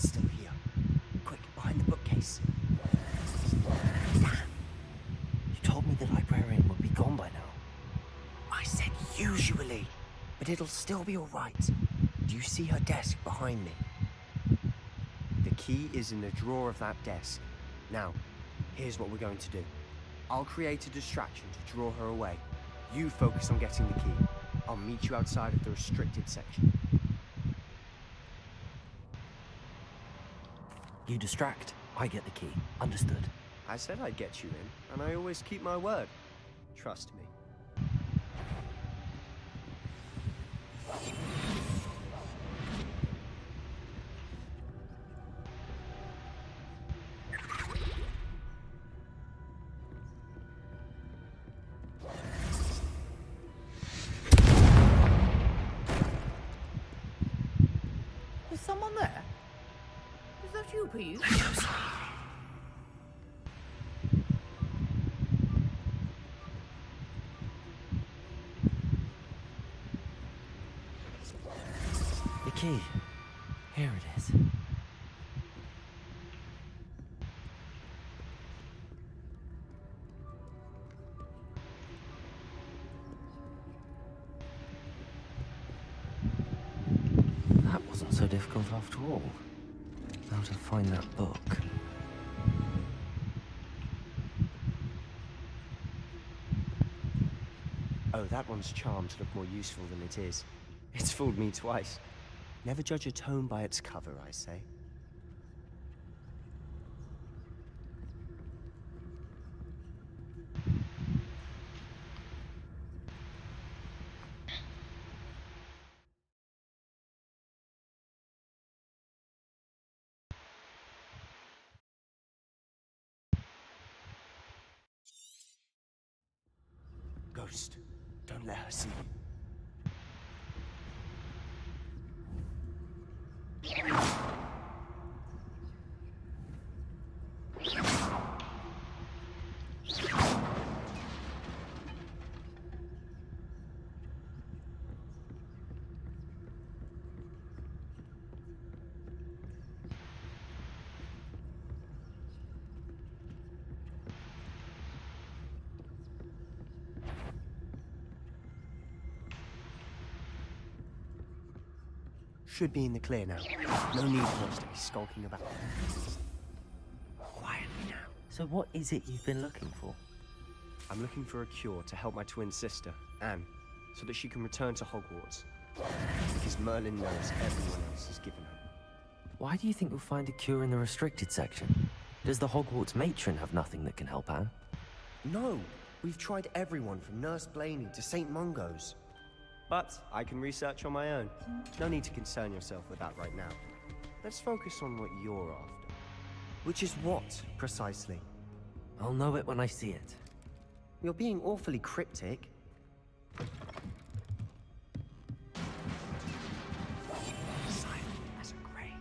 Still here. Quick, behind the bookcase. Damn. You told me the librarian would be gone by now. I said usually, but it'll still be all right. Do you see her desk behind me? The key is in the drawer of that desk. Now, here's what we're going to do. I'll create a distraction to draw her away. You focus on getting the key. I'll meet you outside of the restricted section. You distract, I get the key. Understood. I said I'd get you in, and I always keep my word. Trust me. Is someone there? Is that you, please? The key. Here it is. That wasn't so difficult after all. Now to find that book. Oh, that one's charmed to look more useful than it is. It's fooled me twice. Never judge a tome by its cover, I say. Ghost, don't let her see you. Should be in the clear now. No need for us to be skulking about. Quietly now. So what is it you've been looking for? I'm looking for a cure to help my twin sister, Anne, so that she can return to Hogwarts. Because Merlin knows everyone else has given her. Why do you think you'll find a cure in the restricted section? Does the Hogwarts matron have nothing that can help Anne? No, we've tried everyone from Nurse Blaney to St. Mungo's. But I can research on my own. No need to concern yourself with that right now. Let's focus on what you're after. Which is what, precisely? I'll know it when I see it. You're being awfully cryptic. Silent as a grave.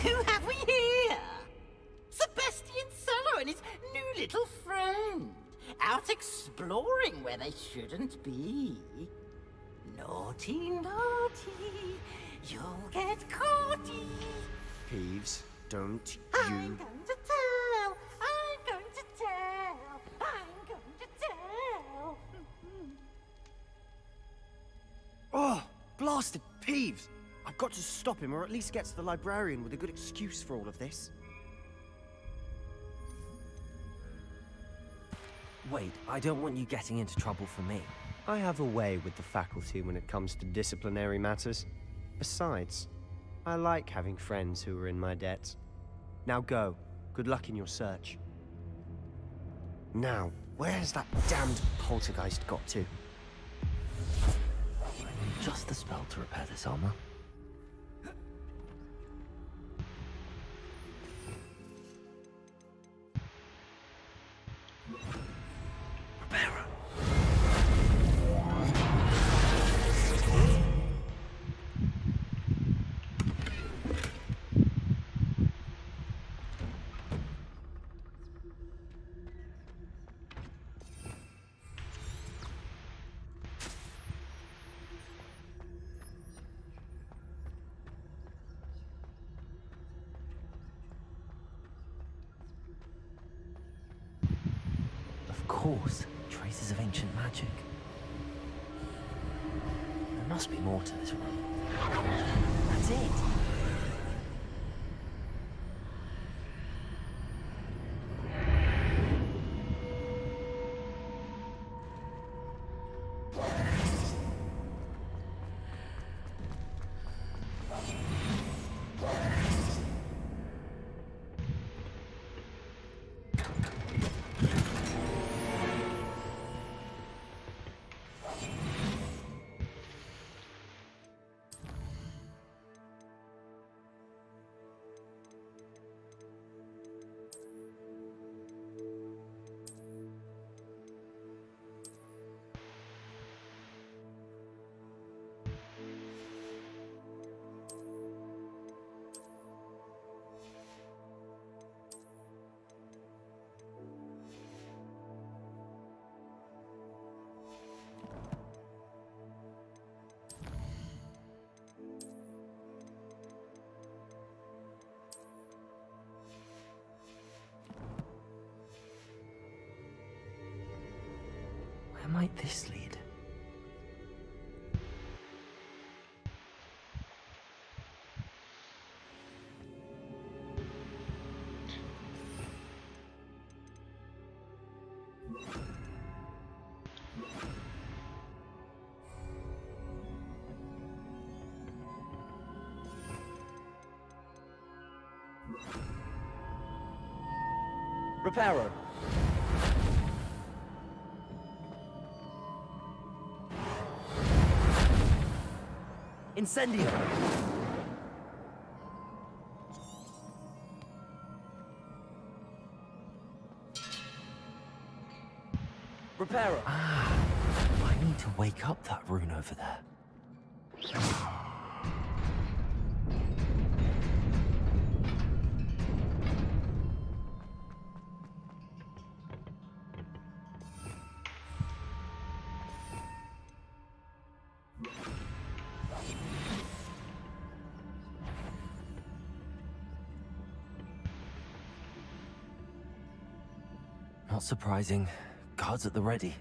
Who have we here? Sebastian Solo and his new little friend. Out exploring where they shouldn't be. Naughty, naughty. You'll get caughty. Peeves, don't I'm you... going to tell. I'm going to tell. I'm going to tell. Oh, blasted Peeves! I've got to stop him, or at least get to the librarian with a good excuse for all of this. Wait, I don't want you getting into trouble for me. I have a way with the faculty when it comes to disciplinary matters. Besides, I like having friends who are in my debt. Now go. Good luck in your search. Now, where's that damned poltergeist got to? Just the spell to repair this armor. Of course, traces of ancient magic. There must be more to this room. That's it. Where might this lead? Reparo. Incendio. Reparo. I need to wake up that rune over there. Not surprising. Guards at the ready.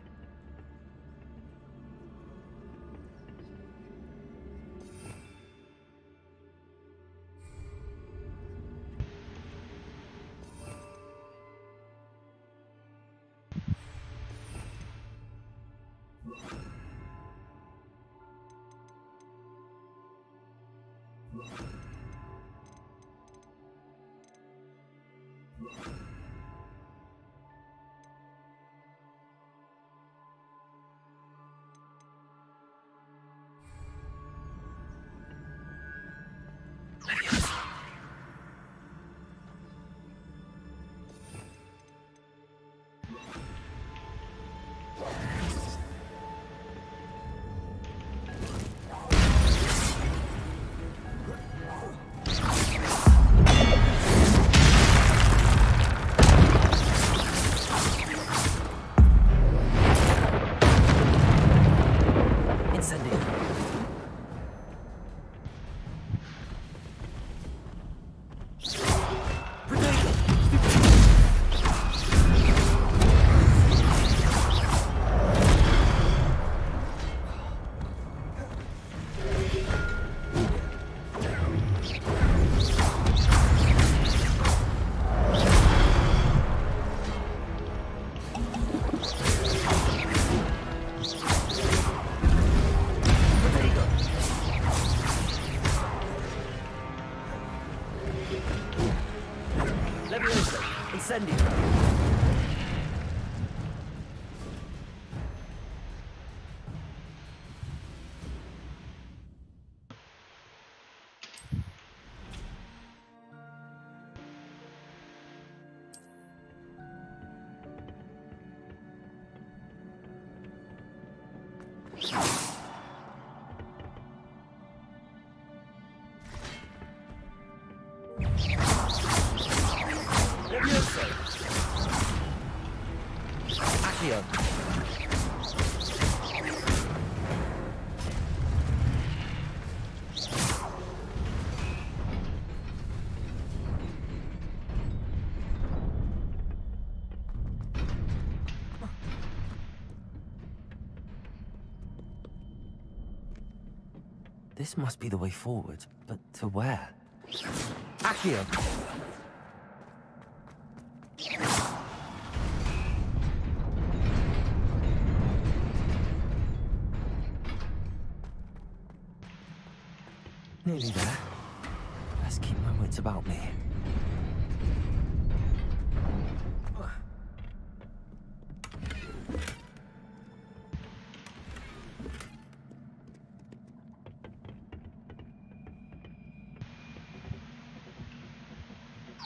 Incendio. Accio. This must be the way forward, but to where? Accio! Nearly there. Best keep my wits about me.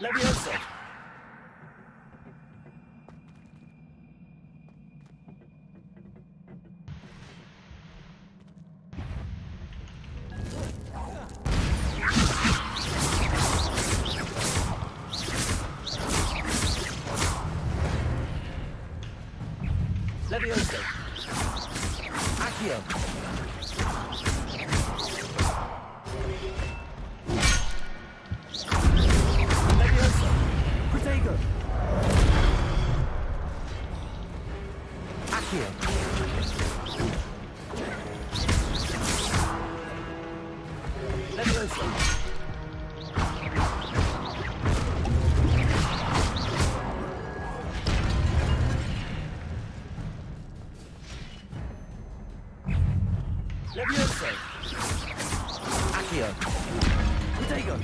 Levioso. Levioso. Accio. Levioso. Protego. Accio. Levioso. Levioso. Accio. Protego.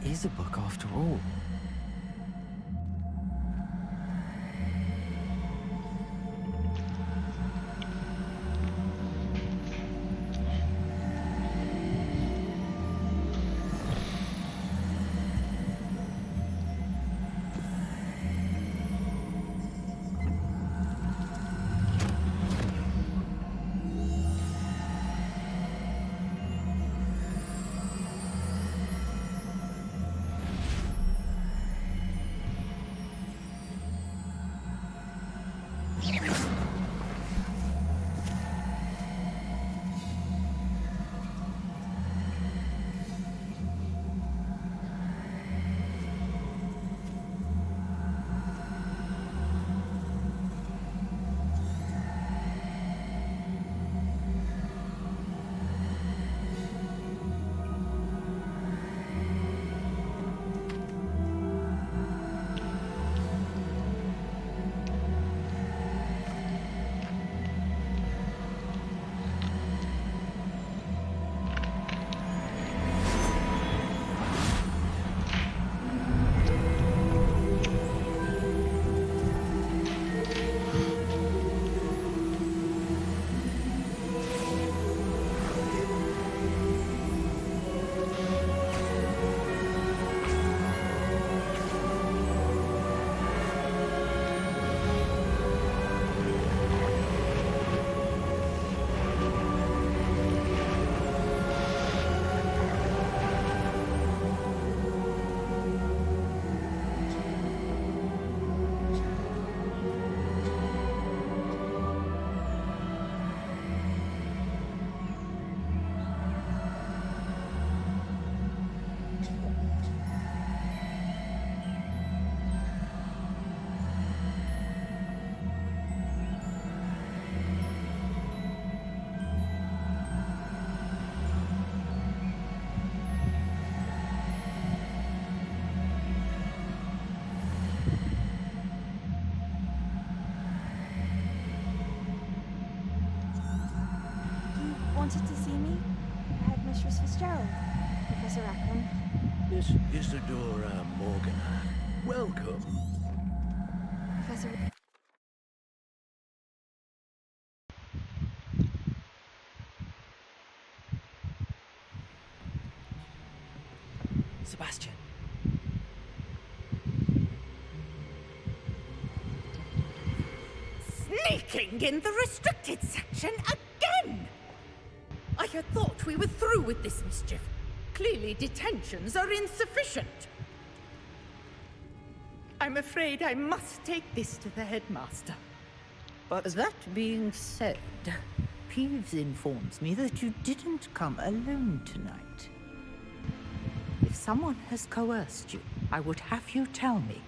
It is a book after all. Fitzgerald, Professor Rackham. Miss Isadora Morgana, welcome. Professor... Sebastian. Sneaking in the restricted section again! I had thought we were through with this mischief. Clearly detentions are insufficient. I'm afraid I must take this to the headmaster. But that being said, Peeves informs me that you didn't come alone tonight. If someone has coerced you, I would have you tell me.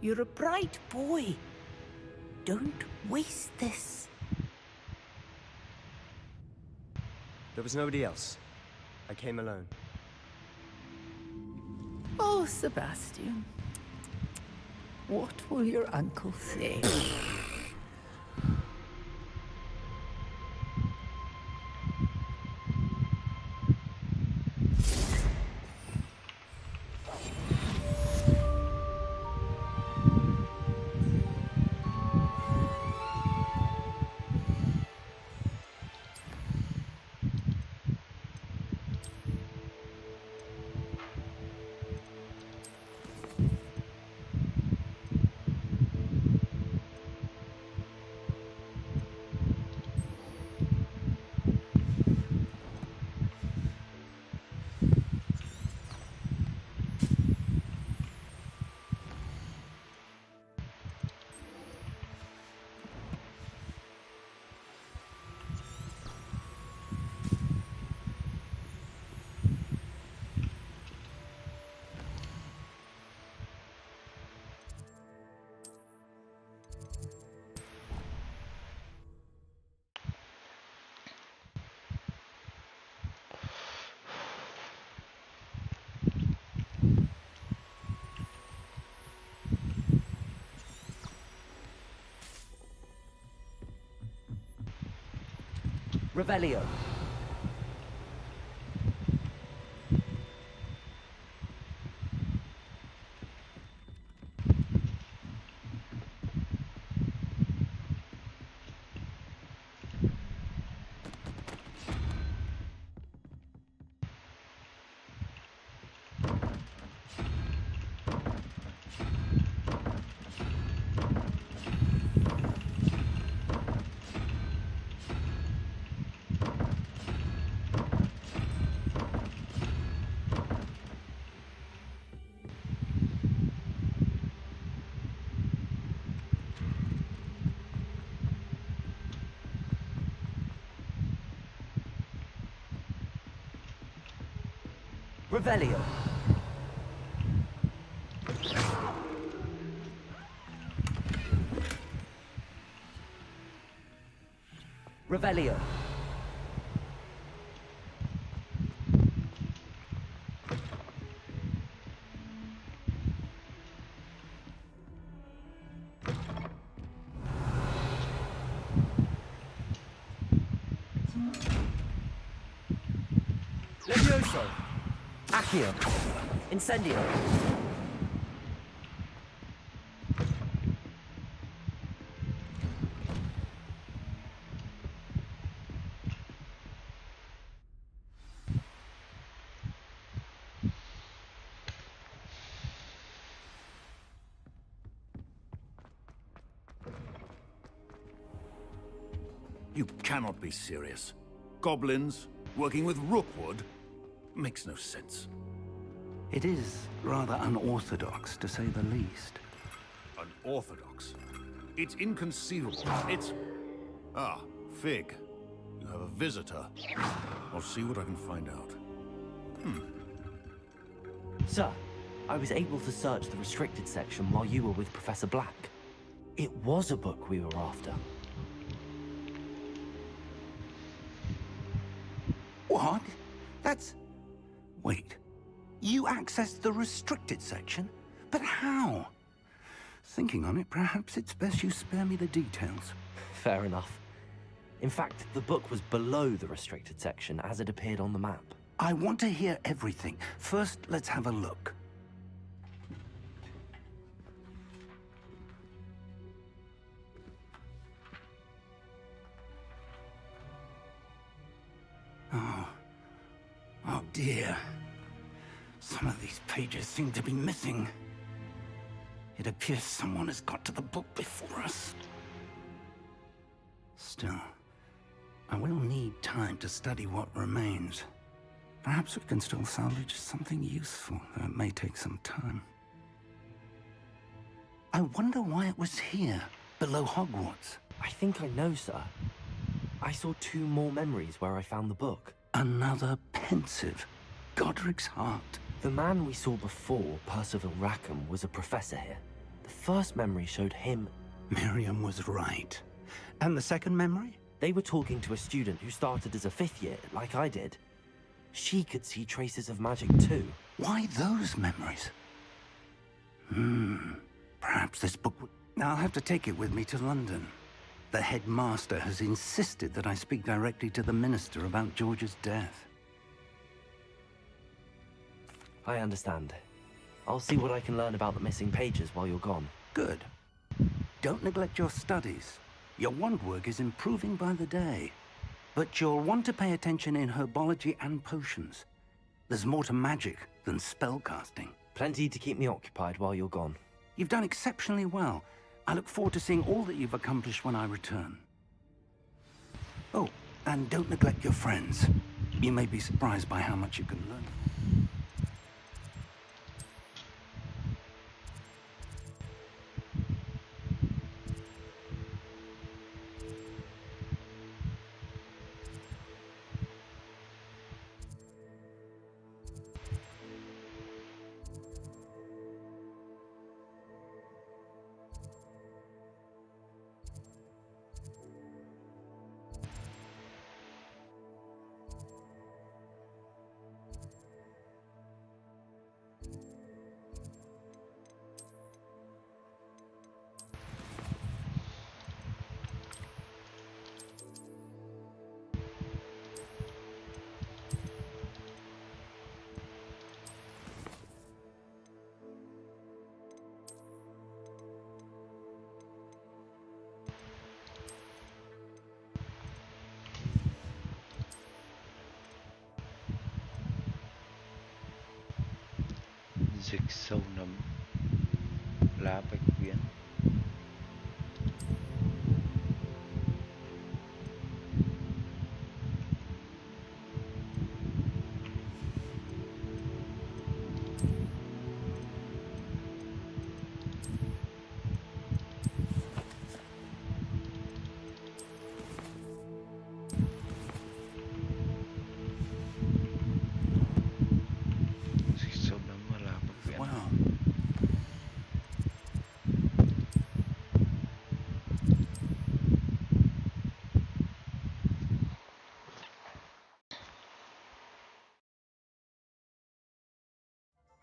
You're a bright boy. Don't waste this. There was nobody else. I came alone. Oh, Sebastian. What will your uncle say? Revelio. Revelio. Revelio. Levioso. Accio. Incendio. You cannot be serious. Goblins working with Rookwood makes no sense. It is rather unorthodox, to say the least. Unorthodox? It's inconceivable. It's... Ah, Fig. You have a visitor. I'll see what I can find out. Sir, I was able to search the restricted section while you were with Professor Black. It was a book we were after. What? That's... Wait. You accessed the restricted section? But how? Thinking on it, perhaps it's best you spare me the details. Fair enough. In fact, the book was below the restricted section as it appeared on the map. I want to hear everything. First, let's have a look. Oh dear. Some of these pages seem to be missing. It appears someone has got to the book before us. Still, I will need time to study what remains. Perhaps we can still salvage something useful, though it may take some time. I wonder why it was here, below Hogwarts. I think I know, sir. I saw 2 more memories where I found the book. Another pensive. Godric's heart. The man we saw before, Percival Rackham, was a professor here. The first memory showed him. Miriam was right. And the second memory? They were talking to a student who started as a 5th year, like I did. She could see traces of magic too. Why those memories? Perhaps this book would... I'll have to take it with me to London. The headmaster has insisted that I speak directly to the minister about George's death. I understand. I'll see what I can learn about the missing pages while you're gone. Good. Don't neglect your studies. Your wand work is improving by the day. But you'll want to pay attention in herbology and potions. There's more to magic than spellcasting. Plenty to keep me occupied while you're gone. You've done exceptionally well. I look forward to seeing all that you've accomplished when I return. Oh, and don't neglect your friends. You may be surprised by how much you can learn. Dịch sâu nấm, lá bạch viễn.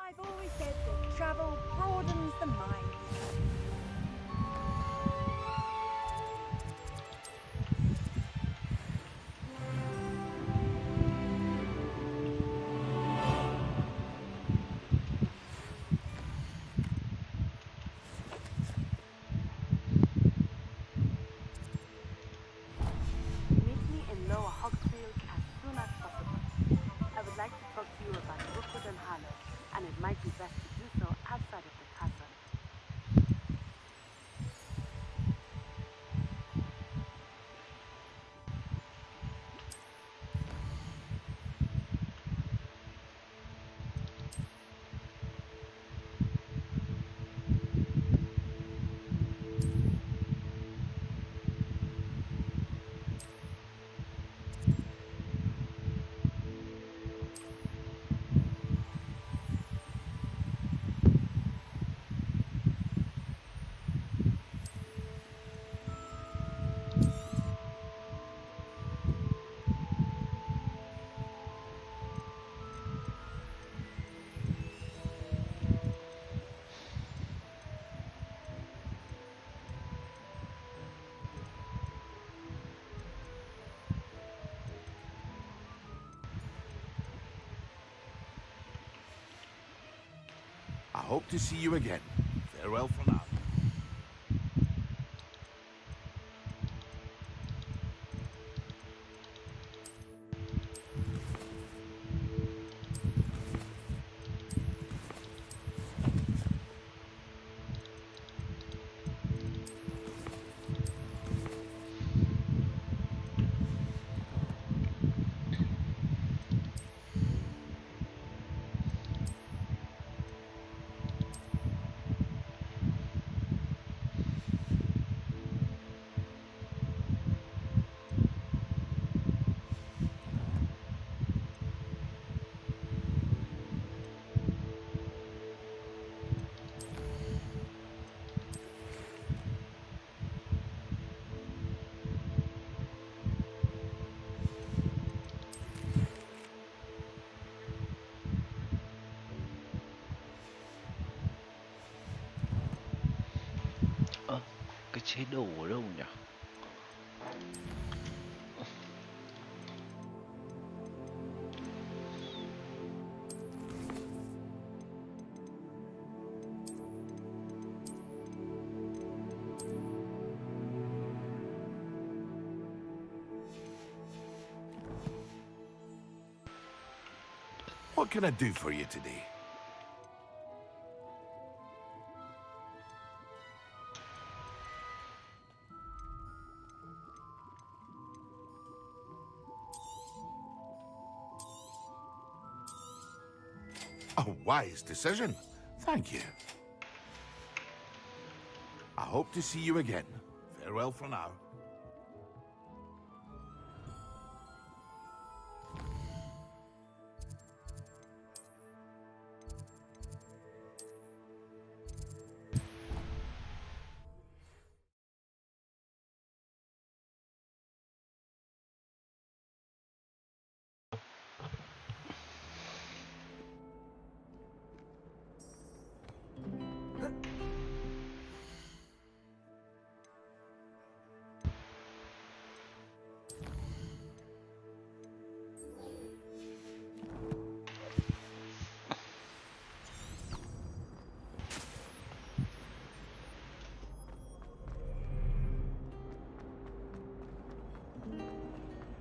I've always said that travel broadens the mind. Meet me in Lower Hogsfield as soon as possible. I would like to talk to you about Rookwood and Harlow, and it might be best to do so outside of the castle. hope to see you again. Farewell for now. Cái chế độ ở đâu nhỉ? What can I do for you today? A wise decision. Thank you. I hope to see you again. Farewell for now.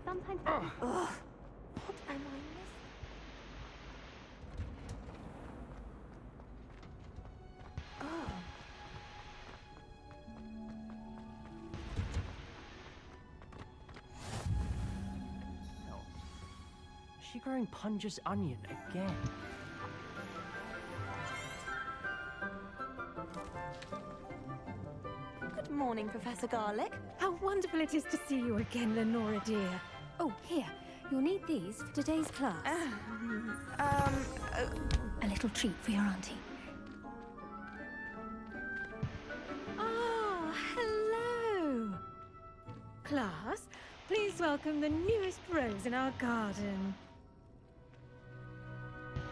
Sometimes. What am I missing? Is she growing Punja's onion again? Good morning, Professor Garlic. How wonderful it is to see you again, Lenora dear. Oh, here. You'll need these for today's class. A little treat for your auntie. Ah, hello. Class, please welcome the newest rose in our garden.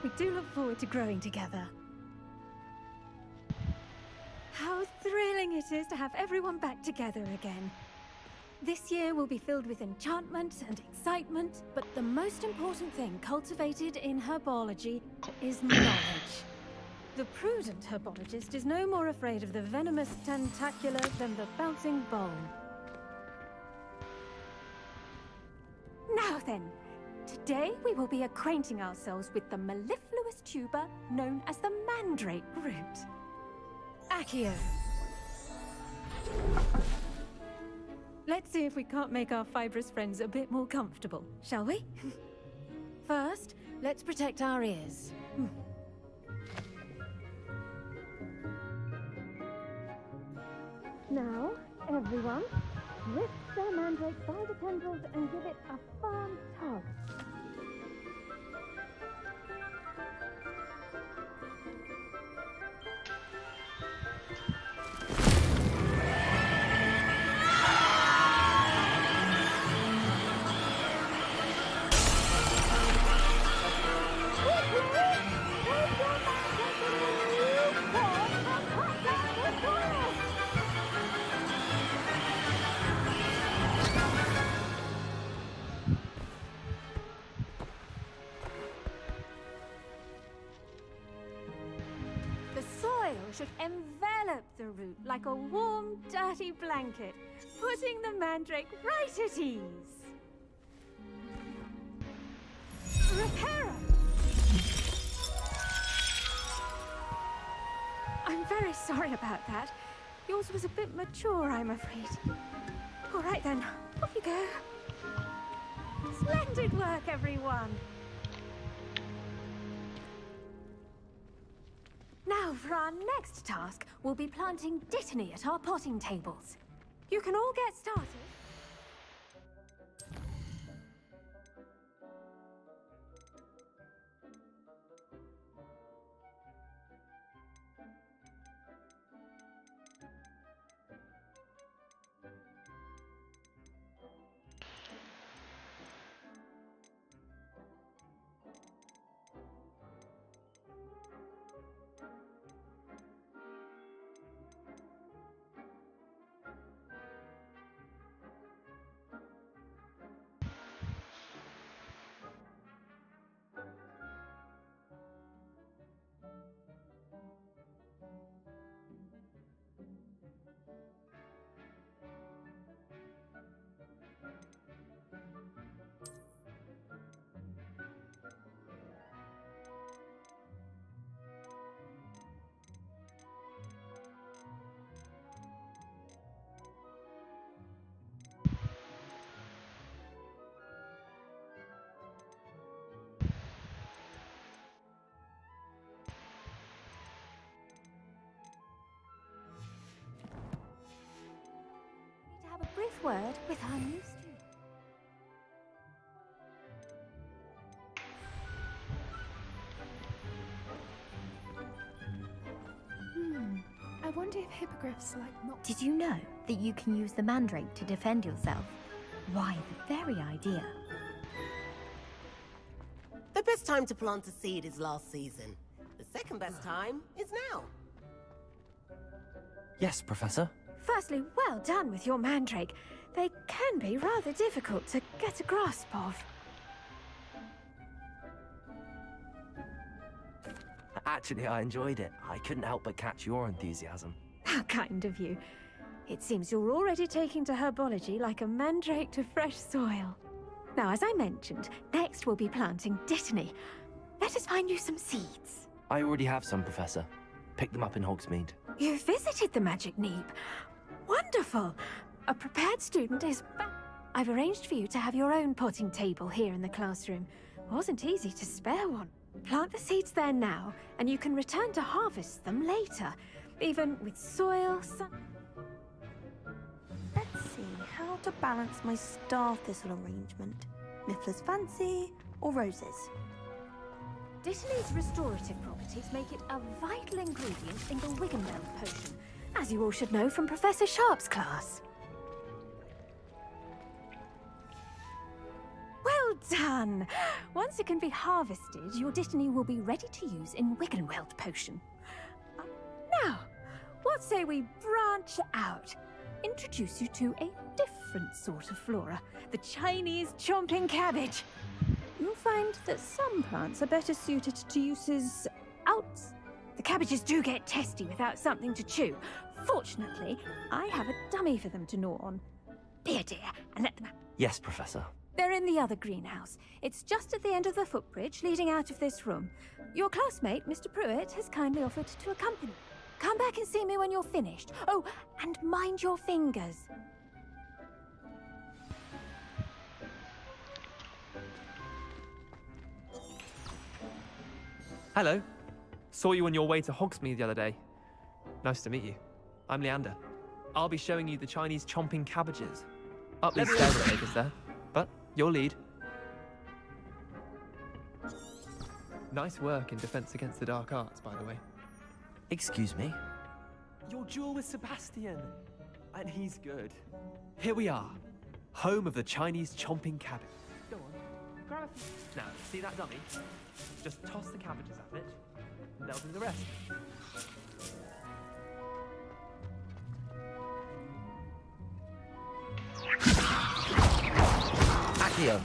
We do look forward to growing together. How thrilling it is to have everyone back together again. This year will be filled with enchantment and excitement, but the most important thing cultivated in herbology is knowledge. The prudent herbologist is no more afraid of the venomous tentacular than the bouncing bowl. Now then, today we will be acquainting ourselves with the mellifluous tuber known as the mandrake root. Accio. Let's see if we can't make our fibrous friends a bit more comfortable, shall we? First, let's protect our ears. Now, everyone, lift the mandrake by the tendrils and give it a firm tug. should envelop the root like a warm, dirty blanket, putting the mandrake right at ease. Reparo! I'm very sorry about that. Yours was a bit mature, I'm afraid. All right then, off you go. Splendid work, everyone. Now, for our next task, we'll be planting dittany at our potting tables. You can all get started. To have a brief word with our new student. I wonder if hippogriffs like not. Did you know that you can use the mandrake to defend yourself? Why, the very idea. The best time to plant a seed is last season. The second best time is now. Yes, Professor. Firstly, well done with your mandrake. They can be rather difficult to get a grasp of. Actually, I enjoyed it. I couldn't help but catch your enthusiasm. How kind of you. It seems you're already taking to herbology like a mandrake to fresh soil. Now, as I mentioned, next we'll be planting dittany. Let us find you some seeds. I already have some, Professor. Picked them up in Hogsmeade. You visited the Magic Neep. Wonderful. A prepared student is back. I've arranged for you to have your own potting table here in the classroom. Wasn't easy to spare one. Plant the seeds there now, and you can return to harvest them later, even with soil, sun... Let's see how to balance my star thistle arrangement. Mifflin's fancy or roses? Dittany's restorative properties make it a vital ingredient in the Wiggenweld potion, as you all should know from Professor Sharp's class. Well done! Once it can be harvested, your dittany will be ready to use in Wiggenweld potion. Now, what say we branch out? Introduce you to a different sort of flora, the Chinese chomping cabbage. You'll find that some plants are better suited to uses outs. The cabbages do get testy without something to chew. Fortunately, I have a dummy for them to gnaw on. Be a dear and let them out. Yes, Professor. They're in the other greenhouse. It's just at the end of the footbridge leading out of this room. Your classmate, Mr. Pruitt, has kindly offered to accompany. Come back and see me when you're finished. Oh, and mind your fingers. Hello. Saw you on your way to Hogsmeade the other day. Nice to meet you. I'm Leander. I'll be showing you the Chinese chomping cabbages. Up these stairs will take us there, but your lead. Nice work in Defense Against the Dark Arts, by the way. Excuse me? Your duel with Sebastian. And he's good. Here we are. Home of the Chinese chomping cabbage. Go on, grab a few. Now, see that dummy? Just toss the cabbages at it, and they'll do the rest. Accio.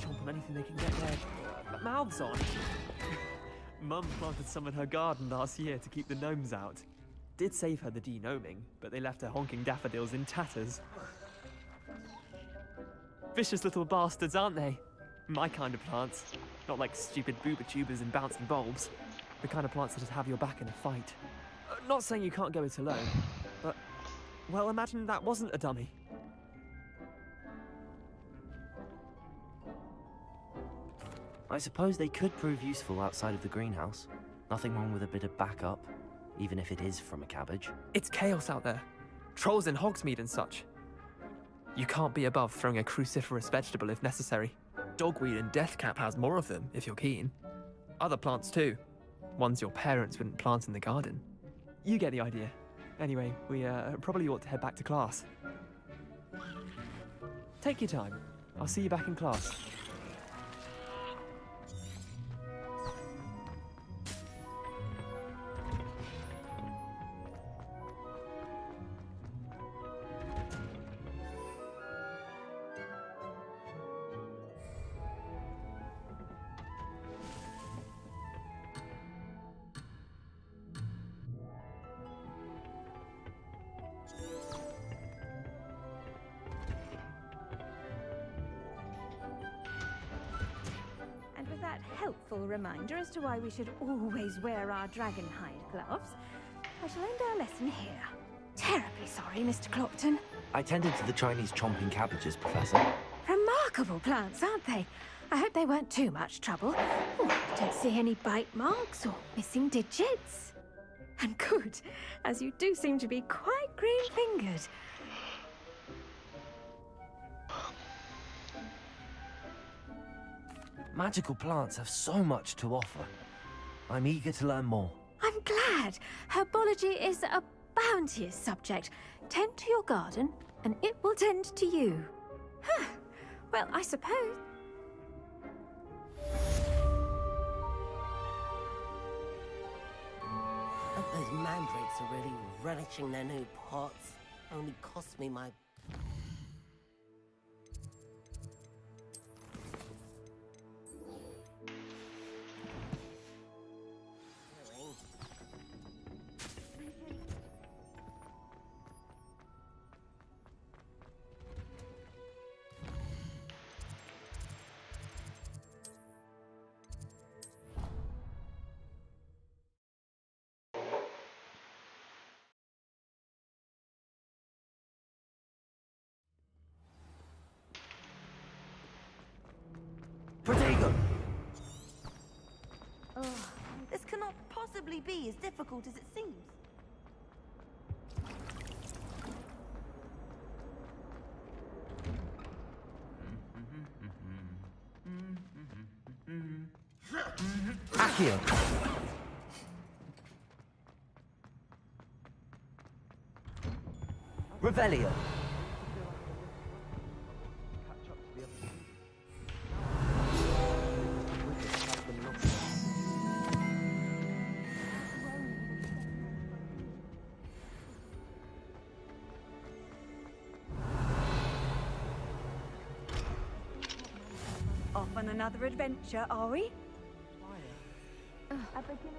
chomp on anything they can get their mouths on. Mum planted some in her garden last year to keep the gnomes out. Did save her the denoming, but they left her honking daffodils in tatters. Vicious little bastards, aren't they? My kind of plants. Not like stupid booba tubers and bouncing bulbs. The kind of plants that just have your back in a fight. Not saying you can't go it alone, but, well, imagine that wasn't a dummy. I suppose they could prove useful outside of the greenhouse. Nothing wrong with a bit of backup, even if it is from a cabbage. It's chaos out there. Trolls in Hogsmeade and such. You can't be above throwing a cruciferous vegetable if necessary. Dogweed and deathcap has more of them, if you're keen. Other plants too. Ones your parents wouldn't plant in the garden. You get the idea. Anyway, we probably ought to head back to class. Take your time. I'll see you back in class. That helpful reminder as to why we should always wear our dragon hide gloves, I shall end our lesson here. Terribly sorry, Mr. Clopton. I tended to the Chinese chomping cabbages, Professor. Remarkable plants, aren't they? I hope they weren't too much trouble. Oh, I don't see any bite marks or missing digits. And good, as you do seem to be quite green-fingered. Magical plants have so much to offer. I'm eager to learn more. I'm glad. Herbology is a bounteous subject. Tend to your garden, and it will tend to you. Huh. Well, I suppose... Those mandrakes are really relishing their new pots. Only cost me my... Protego! Oh, this cannot possibly be as difficult as it seems. Accio! Revelio! Off on another adventure, are we? A beginner.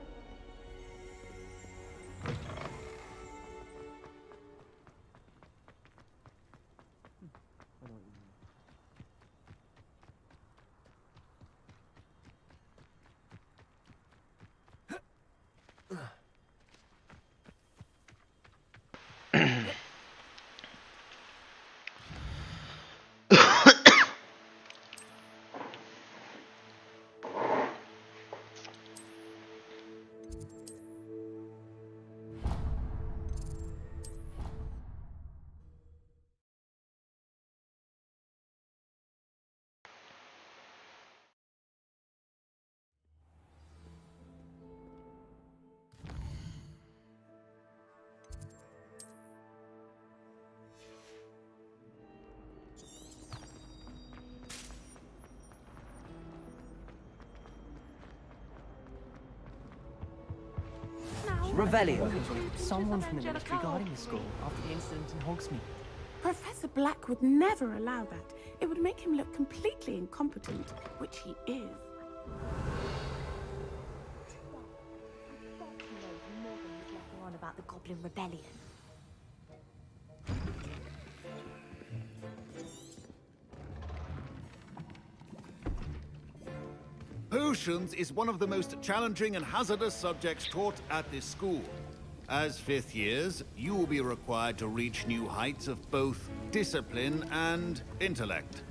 Revelio! Someone from the military guarding the school after the incident in Hogsmeade. Professor Black would never allow that. It would make him look completely incompetent, which he is. On about the Goblin Rebellion. Potions is one of the most challenging and hazardous subjects taught at this school. As 5th years, you will be required to reach new heights of both discipline and intellect.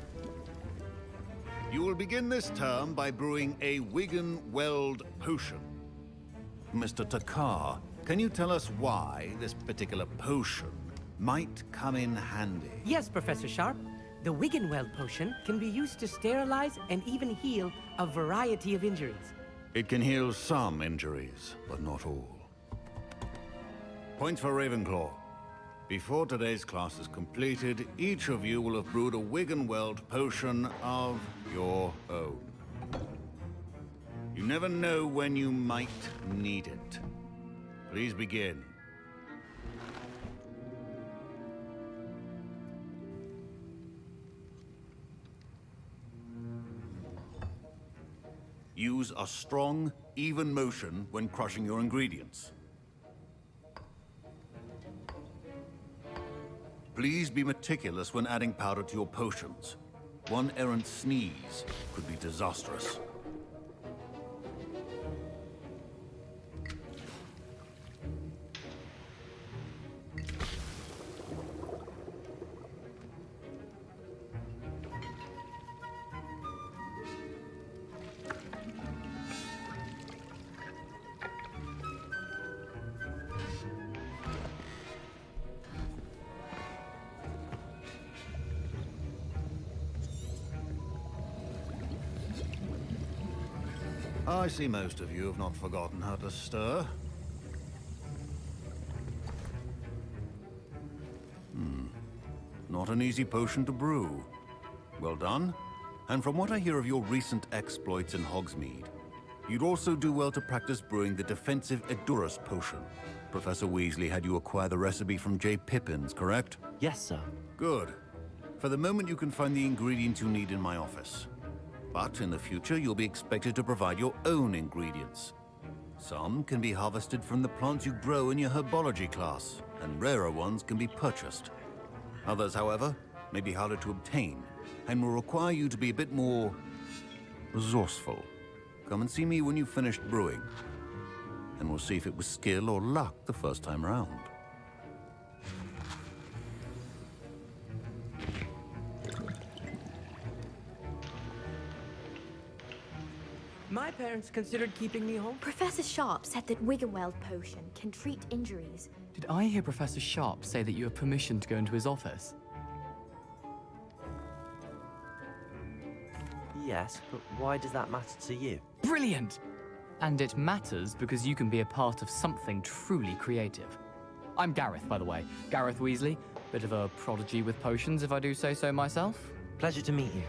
You will begin this term by brewing a Wigan-Weld potion. Mr. Takar, can you tell us why this particular potion might come in handy? Yes, Professor Sharp. The Wiggenweld potion can be used to sterilize and even heal a variety of injuries. It can heal some injuries, but not all. Points for Ravenclaw. Before today's class is completed, each of you will have brewed a Wiggenweld potion of your own. You never know when you might need it. Please begin. Use a strong, even motion when crushing your ingredients. Please be meticulous when adding powder to your potions. One errant sneeze could be disastrous. I see most of you have not forgotten how to stir. Not an easy potion to brew. Well done. And from what I hear of your recent exploits in Hogsmeade, you'd also do well to practice brewing the defensive Edurus potion. Professor Weasley had you acquire the recipe from J. Pippins, correct? Yes, sir. Good. For the moment, you can find the ingredients you need in my office. But in the future, you'll be expected to provide your own ingredients. Some can be harvested from the plants you grow in your herbology class, and rarer ones can be purchased. Others, however, may be harder to obtain, and will require you to be a bit more resourceful. Come and see me when you've finished brewing, and we'll see if it was skill or luck the first time around. My parents considered keeping me home. Professor Sharp said that Wiggenweld potion can treat injuries. Did I hear Professor Sharp say that you have permission to go into his office? Yes, but why does that matter to you? Brilliant! And it matters because you can be a part of something truly creative. I'm Gareth, by the way. Gareth Weasley. Bit of a prodigy with potions, if I do say so myself. Pleasure to meet you.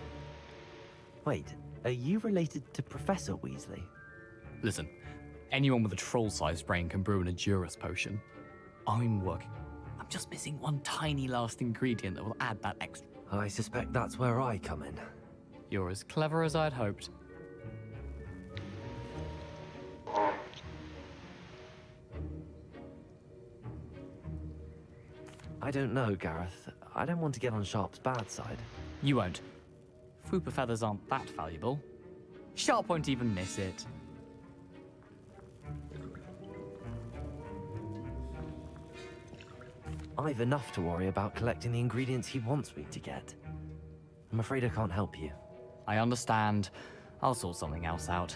Wait, are you related to Professor Weasley? Listen, anyone with a troll-sized brain can brew an Edurus potion. I'm just missing one tiny last ingredient that will add that extra. I suspect that's where I come in. You're as clever as I'd hoped. I don't know, Gareth. I don't want to get on Sharp's bad side. You won't. Fwooper feathers aren't that valuable. Sharp won't even miss it. I've enough to worry about collecting the ingredients he wants me to get. I'm afraid I can't help you. I understand. I'll sort something else out.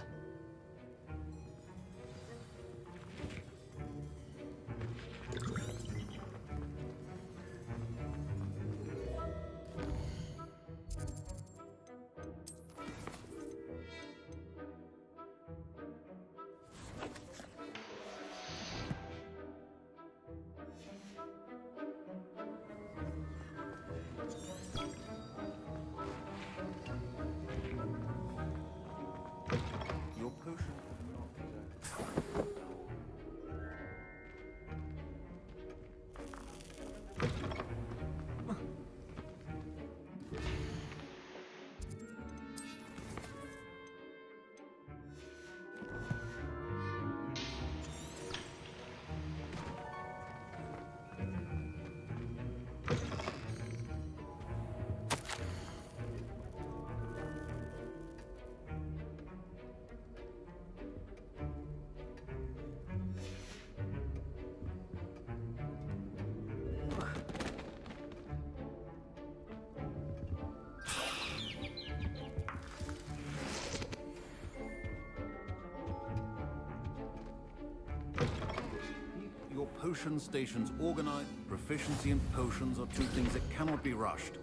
potion stations organized. Proficiency in potions are two things that cannot be rushed.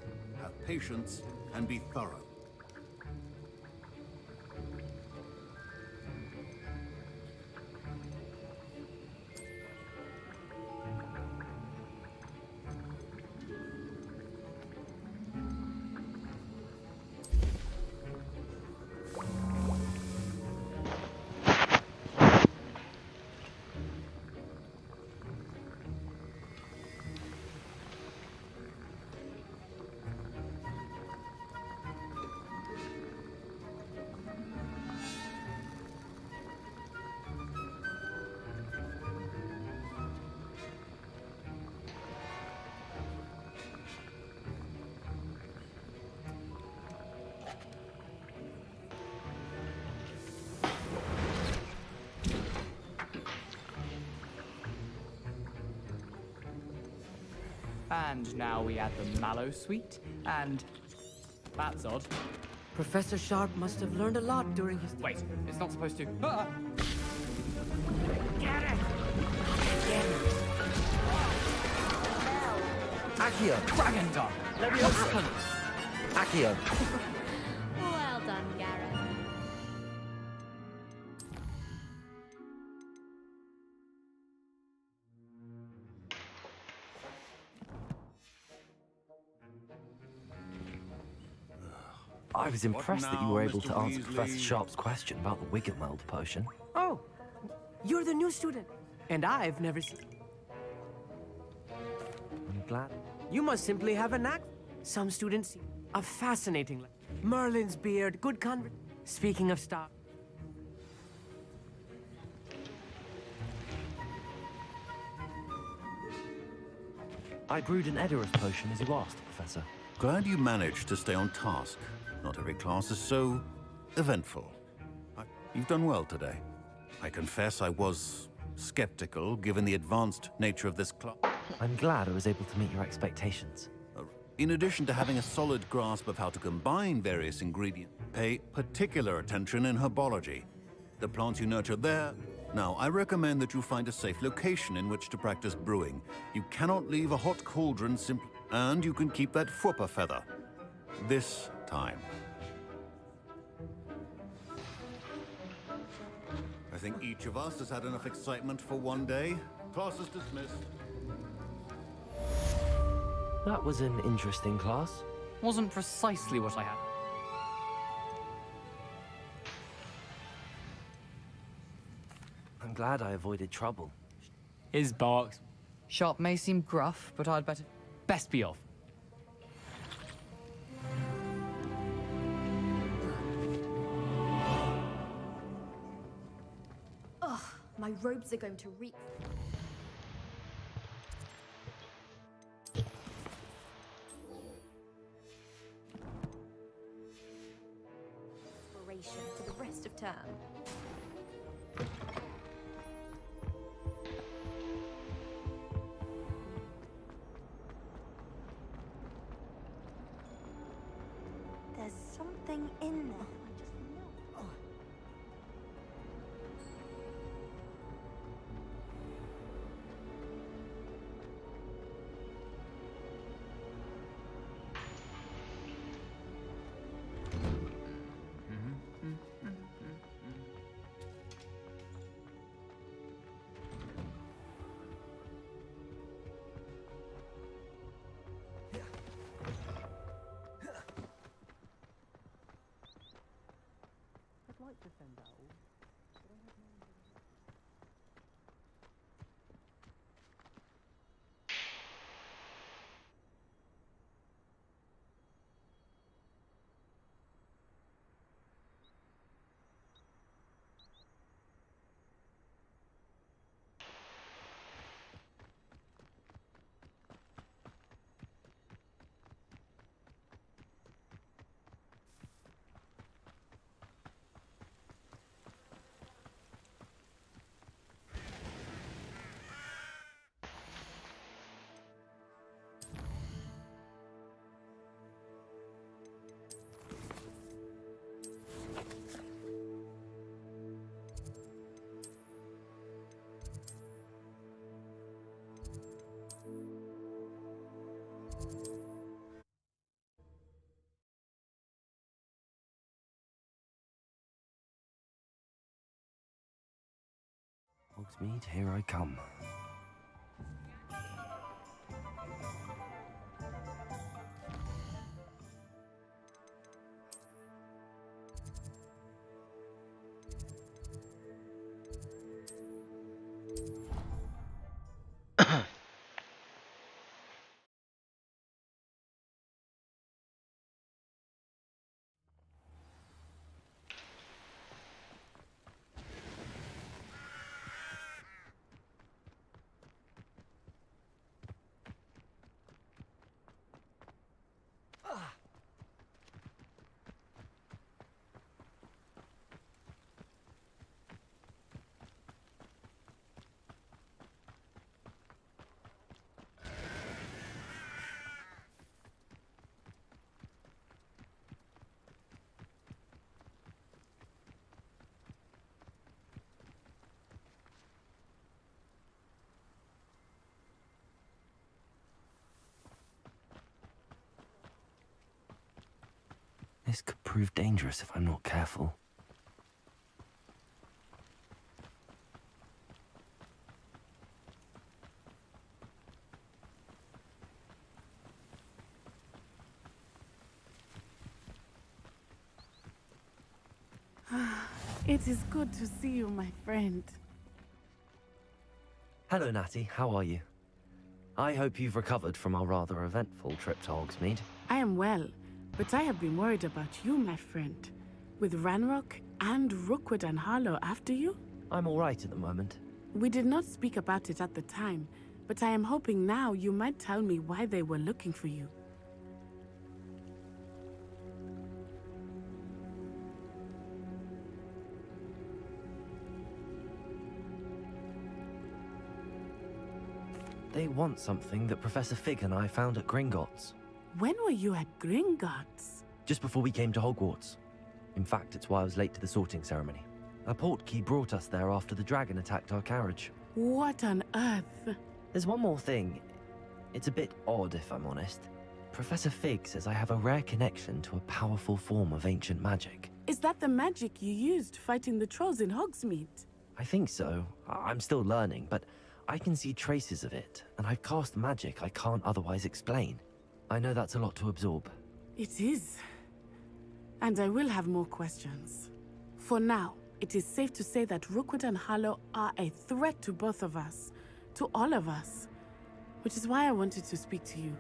Have patience and be thorough. And now we add the mallow sweet, and that's odd. Professor Sharp must have learned a lot during his... Wait, it's not supposed to... Ah! Get it! Accio! Dragon Dog! Leviosa! Accio! Well done, Gareth. I was impressed that you now, were able Mr. to answer Professor Weasley? Sharp's question about the Wiggenweld potion. Oh, you're the new student, and I've never seen... I'm glad. You must simply have a knack. Some students see a fascinating... Merlin's beard, good conver... Speaking of stuff... I brewed an Edorus potion as you asked, Professor. Glad you managed to stay on task. Not every class is so eventful. You've done well today. I confess I was skeptical, given the advanced nature of this class. I'm glad I was able to meet your expectations. In addition to having a solid grasp of how to combine various ingredients, pay particular attention in herbology. The plants you nurture there. Now, I recommend that you find a safe location in which to practice brewing. You cannot leave a hot cauldron simply, and you can keep that Fwooper feather. This time. I think each of us has had enough excitement for one day. Class is dismissed. That was an interesting class. Wasn't precisely what I had. I'm glad I avoided trouble. His barks. Sharp may seem gruff, but I'd better... Best be off. Ugh, my robes are going to reek. Inspiration for the rest of term. There's something in there. I just know. I'd like to send out... but I have no idea. Hogsmeade, here I come. This could prove dangerous if I'm not careful. It is good to see you, my friend. Hello, Natty. How are you? I hope you've recovered from our rather eventful trip to Hogsmeade. I am well, but I have been worried about you, my friend. With Ranrock and Rookwood and Harlow after you? I'm all right at the moment. We did not speak about it at the time, but I am hoping now you might tell me why they were looking for you. They want something that Professor Fig and I found at Gringotts. When were you at Gringotts? Just before we came to Hogwarts. In fact, it's why I was late to the sorting ceremony. A portkey brought us there after the dragon attacked our carriage. What on earth? There's one more thing. It's a bit odd, if I'm honest. Professor Fig says I have a rare connection to a powerful form of ancient magic. Is that the magic you used fighting the trolls in Hogsmeade? I think so. I'm still learning, but I can see traces of it, and I've cast magic I can't otherwise explain. I know that's a lot to absorb. It is. And I will have more questions. For now, it is safe to say that Rookwood and Harlow are a threat to both of us. To all of us. Which is why I wanted to speak to you.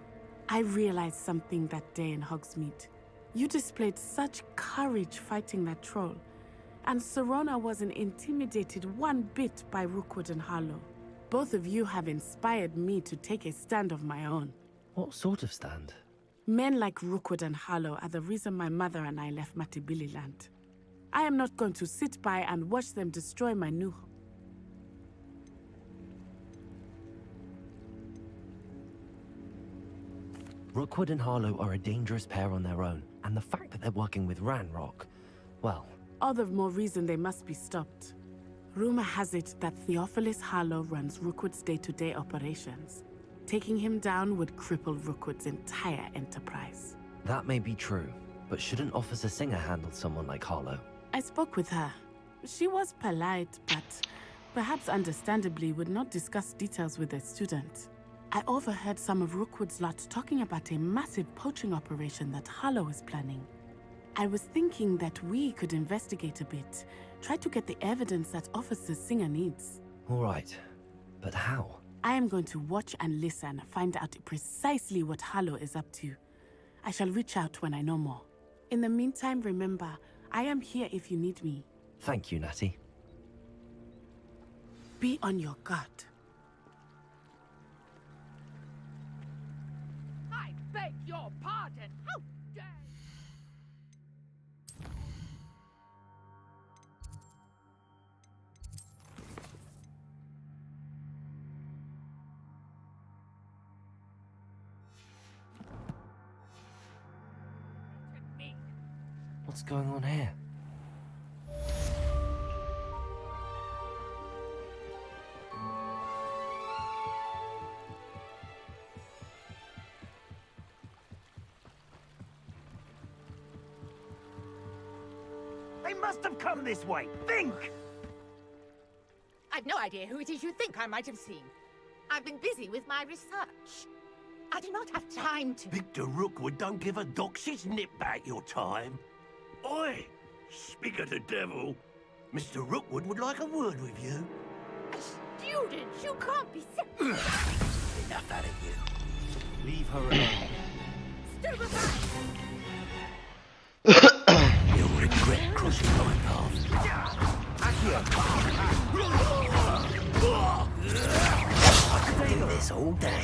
I realized something that day in Hogsmeade. You displayed such courage fighting that troll. And Serona wasn't intimidated one bit by Rookwood and Harlow. Both of you have inspired me to take a stand of my own. What sort of stand? Men like Rookwood and Harlow are the reason my mother and I left Matibili land. I am not going to sit by and watch them destroy my new home. Rookwood and Harlow are a dangerous pair on their own, and the fact that they're working with Ranrock, well... All the more reason they must be stopped. Rumor has it that Theophilus Harlow runs Rookwood's day-to-day operations. Taking him down would cripple Rookwood's entire enterprise. That may be true, but shouldn't Officer Singer handle someone like Harlow? I spoke with her. She was polite, but perhaps understandably would not discuss details with a student. I overheard some of Rookwood's lot talking about a massive poaching operation that Harlow is planning. I was thinking that we could investigate a bit, try to get the evidence that Officer Singer needs. All right, but how? I am going to watch and listen, find out precisely what Harlow is up to. I shall reach out when I know more. In the meantime, remember, I am here if you need me. Thank you, Natty. Be on your guard. I beg your pardon. How dare What's going on here? They must have come this way. Think! I've no idea who it is you think I might have seen. I've been busy with my research. I do not have time to... Victor Rookwood don't give a doxy's nip back your time. Oi! Speak of the devil. Mr. Rookwood would like a word with you. Students, you can't be so... Enough out of you. Leave her alone. You'll regret crossing my path. I could do this all day.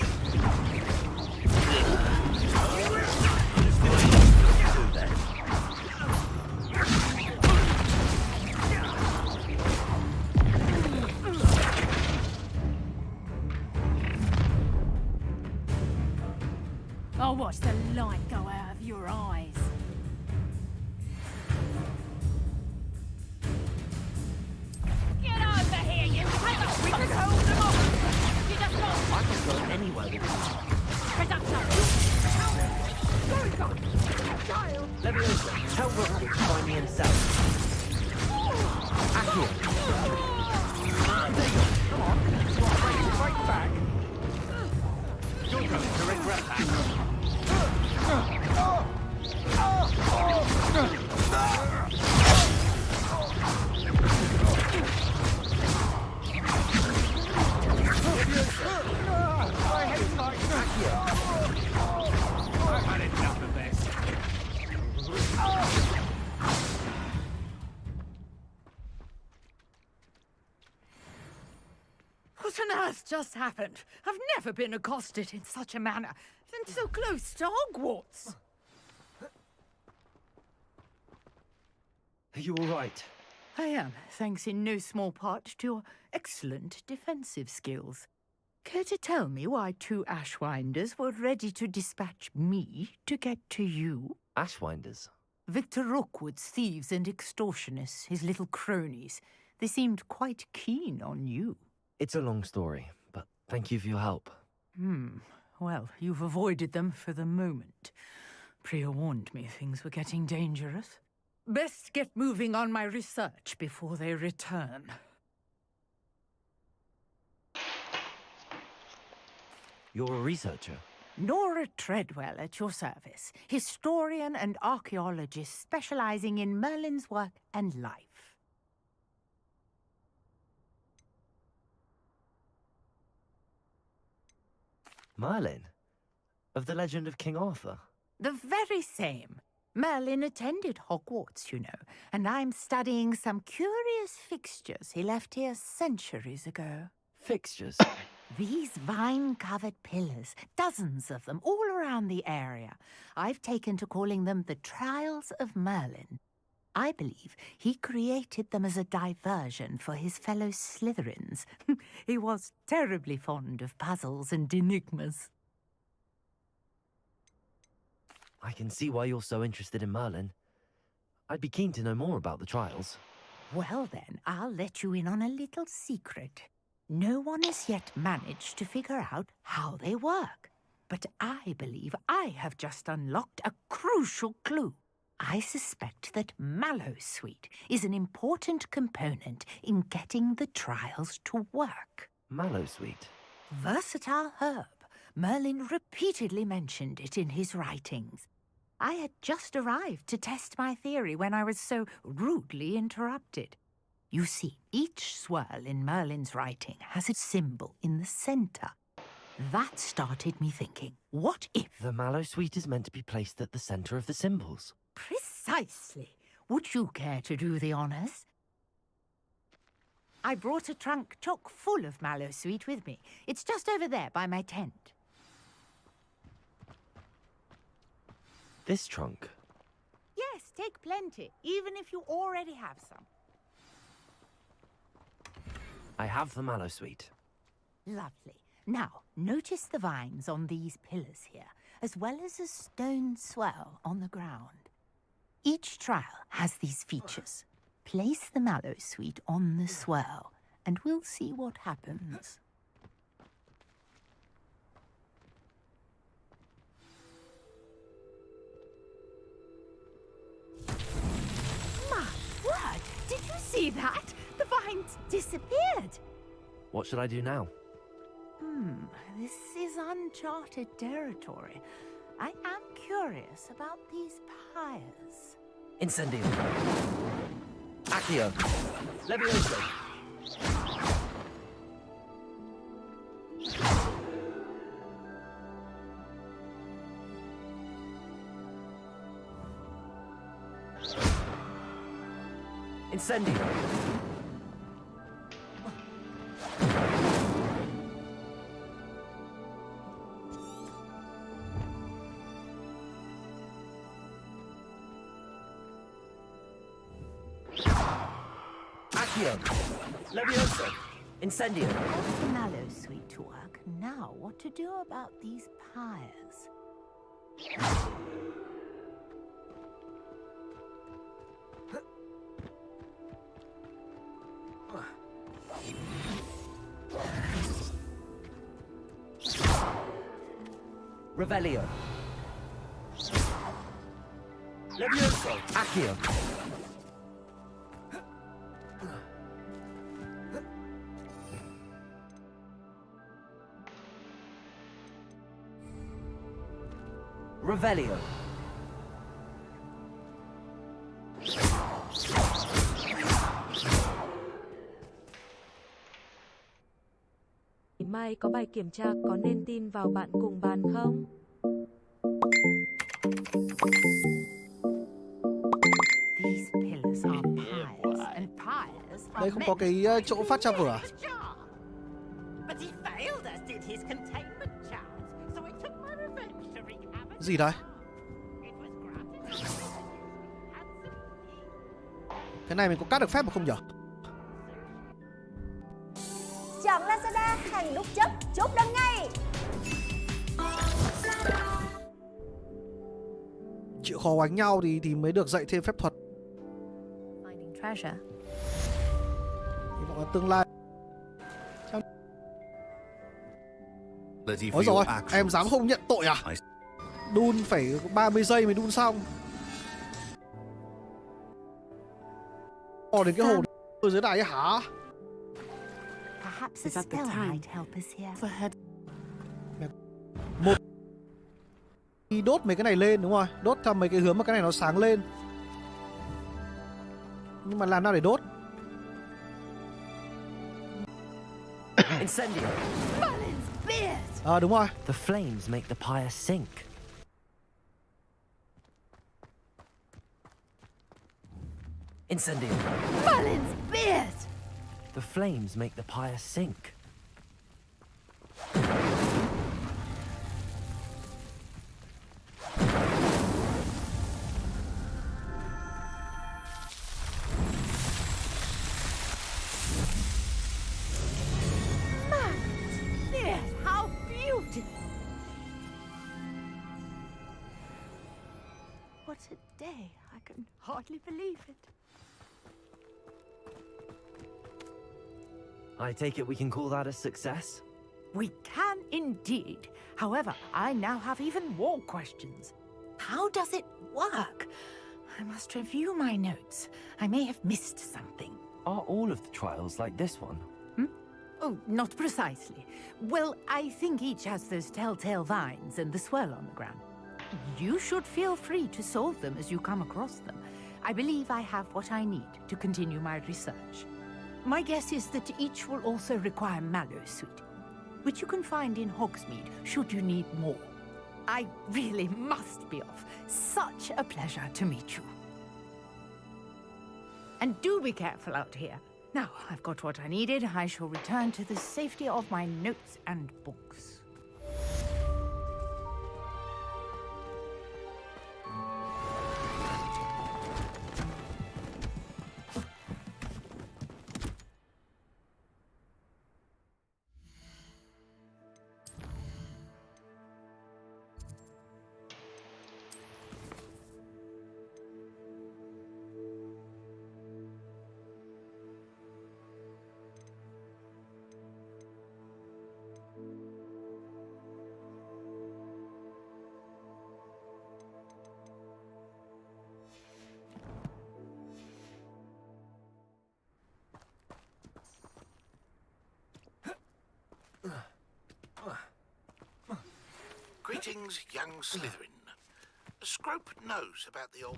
I'll watch the light go out of your eyes. Get over here, you fucker! We can hold them off! You just not... I can go anywhere. Child! Let me listen. Tell Rookwood to find me in a cell. Accio. Come on. Right back. You're going to regret that. I've had enough of this. What on earth just happened? I've never been accosted in such a manner, and so close to Hogwarts. Are you all right? I am, thanks in no small part to your excellent defensive skills. Care to tell me why 2 Ashwinders were ready to dispatch me to get to you? Ashwinders? Victor Rookwood's thieves and extortionists, his little cronies. They seemed quite keen on you. It's a long story, but thank you for your help. Well, you've avoided them for the moment. Priya warned me things were getting dangerous. Best get moving on my research before they return. You're a researcher? Nora Treadwell at your service, historian and archaeologist specializing in Merlin's work and life. Merlin? Of the legend of King Arthur? The very same. Merlin attended Hogwarts, you know, and I'm studying some curious fixtures he left here centuries ago. Fixtures? These vine-covered pillars, dozens of them, all around the area. I've taken to calling them the Trials of Merlin. I believe he created them as a diversion for his fellow Slytherins. He was terribly fond of puzzles and enigmas. I can see why you're so interested in Merlin. I'd be keen to know more about the trials. Well then, I'll let you in on a little secret. No one has yet managed to figure out how they work. But I believe I have just unlocked a crucial clue. I suspect that Mallowsweet is an important component in getting the trials to work. Mallowsweet? Versatile herb. Merlin repeatedly mentioned it in his writings. I had just arrived to test my theory when I was so rudely interrupted. You see, each swirl in Merlin's writing has a symbol in the center. That started me thinking, what if... The Mallowsweet is meant to be placed at the center of the symbols. Precisely. Would you care to do the honors? I brought a trunk chock full of Mallowsweet with me. It's just over there by my tent. This trunk? Yes, take plenty, even if you already have some. I have the Mallowsweet. Lovely. Now, notice the vines on these pillars here, as well as a stone swell on the ground. Each trial has these features. Place the Mallowsweet on the swell, and we'll see what happens. My word! Did you see that? The vines disappeared. What should I do now? This is uncharted territory. I am curious about these pyres. Incendio. Accio. Levioso. Incendio. Accio. Levioso. Incendio. Got the mallow sweet to work. Now, what to do about these pyres? Revelio. Levioso. Accio. Revelio. Mai có bài kiểm tra, có nên tin vào bạn cùng bàn không? These pillars are pyres, and pyres are Đây không có cái chỗ phát ra vở à? But he failed, as did his containment charms, so I took my revenge to wreak havoc. Gì đấy? Cái này mình có cắt được phép không nhỉ? Chọn Lazada, hàng đúc chất, chốt đơn ngay. Chịu khó đánh nhau thì mới được dạy thêm phép thuật. Finding treasure. Hy vọng là tương lai. Letty Ôi for rồi, your actions. em dám không nhận tội à? Đun phải 30 giây mới đun xong. Đến cái hồ ở dưới này hả? Perhaps a Is that the spell time might help us here. for head? Một đi đốt mấy cái này lên, đúng rồi, đốt theo mấy cái hướng mà cái này nó sáng lên. Nhưng mà làm nào để đốt? Incendio. Đúng rồi. The flames make the pyre sink. Incendio. Merlin's beard! The flames make the pyre sink. Merlin's beard! How beautiful! What a day. I can hardly believe it. I take it we can call that a success? We can indeed. However, I now have even more questions. How does it work? I must review my notes. I may have missed something. Are all of the trials like this one? Oh, not precisely. Well, I think each has those telltale vines and the swirl on the ground. You should feel free to solve them as you come across them. I believe I have what I need to continue my research. My guess is that each will also require mallow sweet, which you can find in Hogsmeade should you need more. I really must be off. Such a pleasure to meet you. And do be careful out here. Now, I've got what I needed. I shall return to the safety of my notes and books. Greetings, young Slytherin. Scrope knows about the old...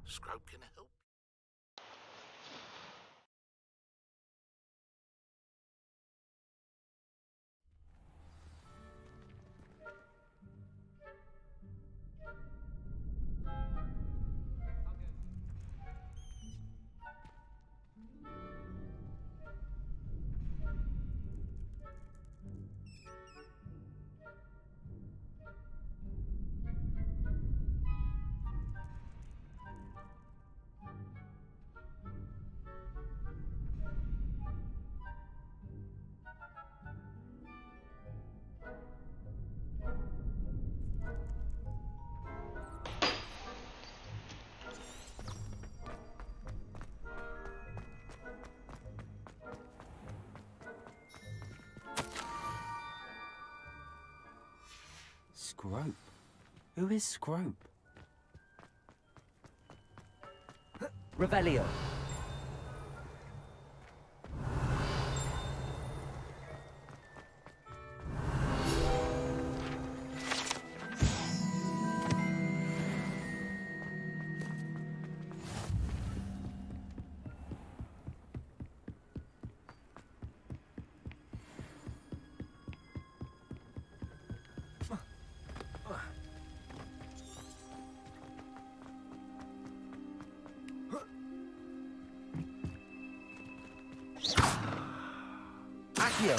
Scrope can help. Scrope? Who is Scrope? Revelio. Accio.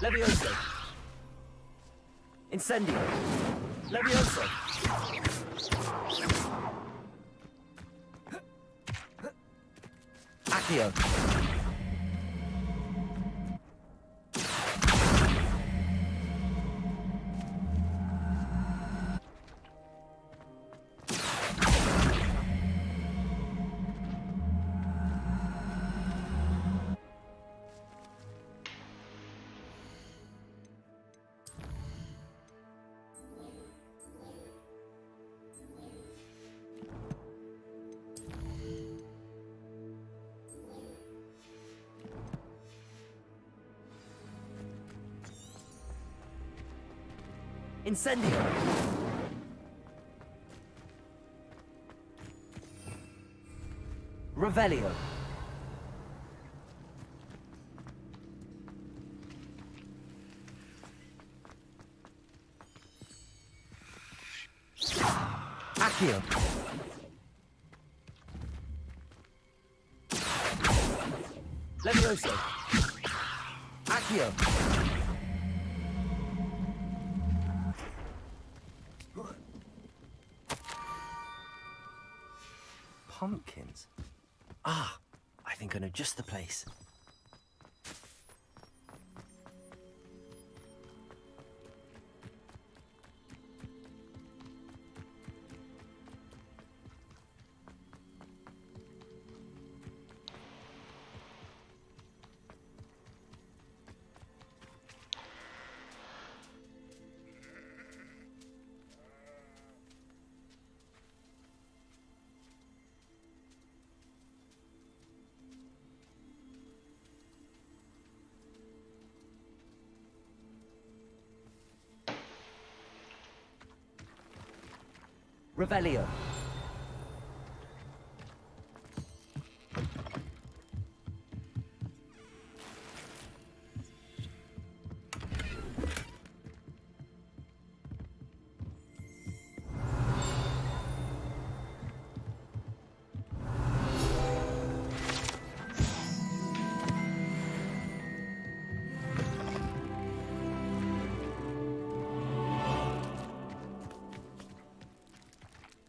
Levioso. Incendio. Levioso. Accio. Incendio. Revelio. Accio. Levioso. Accio. Pumpkins? Ah, I think I know just the place. Revelio.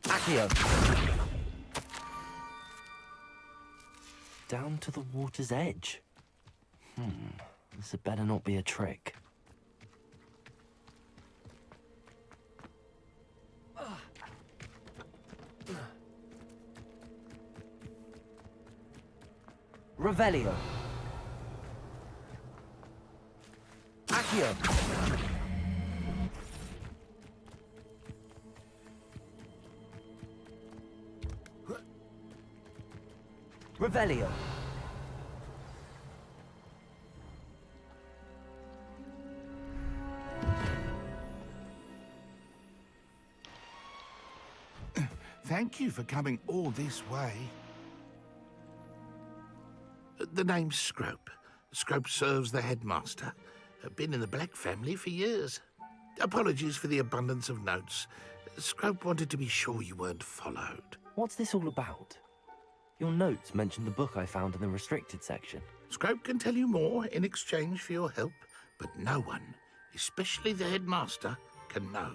Accio. Down to the water's edge. This had better not be a trick. Revelio. Accio. Revelio. Thank you for coming all this way. The name's Scrope. Scrope serves the headmaster. Been in the Black family for years. Apologies for the abundance of notes. Scrope wanted to be sure you weren't followed. What's this all about? Your notes mentioned the book I found in the restricted section. Scrope can tell you more in exchange for your help, but no one, especially the headmaster, can know.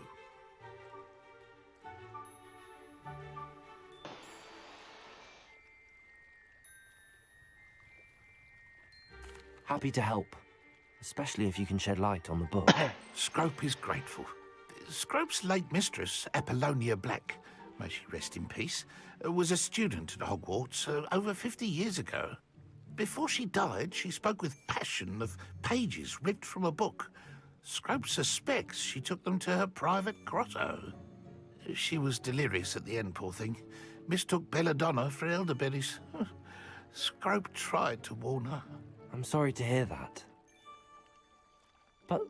Happy to help, especially if you can shed light on the book. Scrope is grateful. Scrope's late mistress, Apollonia Black, may she rest in peace, was a student at Hogwarts over 50 years ago. Before she died, she spoke with passion of pages ripped from a book. Scrope suspects she took them to her private grotto. She was delirious at the end, poor thing. Mistook belladonna for elderberries. Scrope tried to warn her. I'm sorry to hear that. But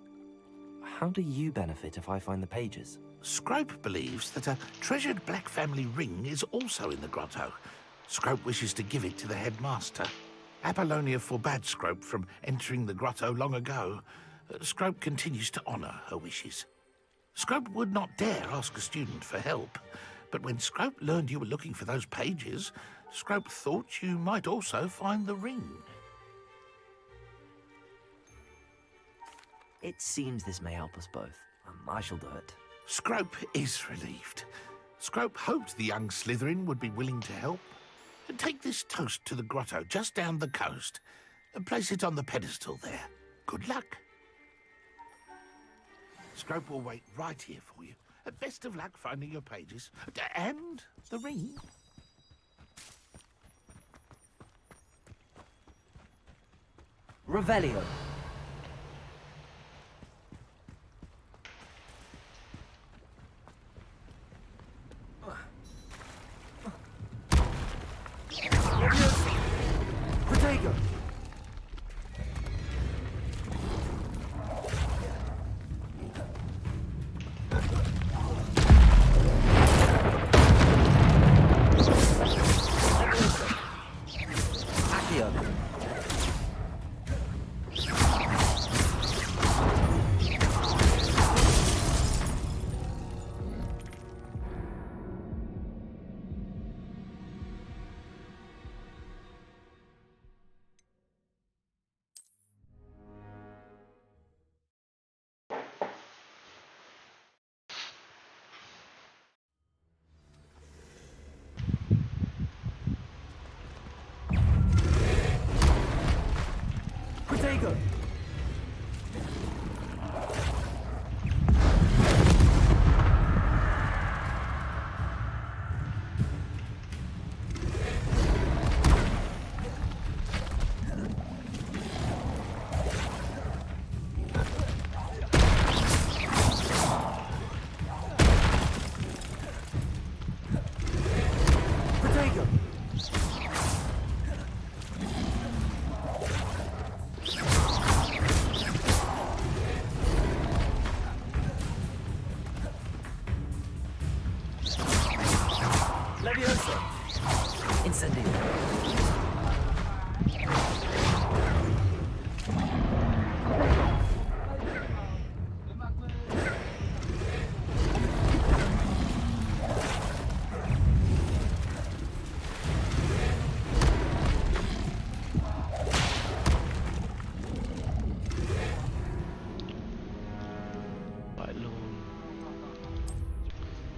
how do you benefit if I find the pages? Scrope believes that a treasured Black family ring is also in the grotto. Scrope wishes to give it to the headmaster. Apollonia forbade Scrope from entering the grotto long ago. Scrope continues to honour her wishes. Scrope would not dare ask a student for help, but when Scrope learned you were looking for those pages, Scrope thought you might also find the ring. It seems this may help us both. I shall do it. Scrope is relieved. Scrope hoped the young Slytherin would be willing to help. Take this toast to the grotto just down the coast and place it on the pedestal there. Good luck. Scrope will wait right here for you. Best of luck finding your pages. And the ring. Revelio. Protego. Protego.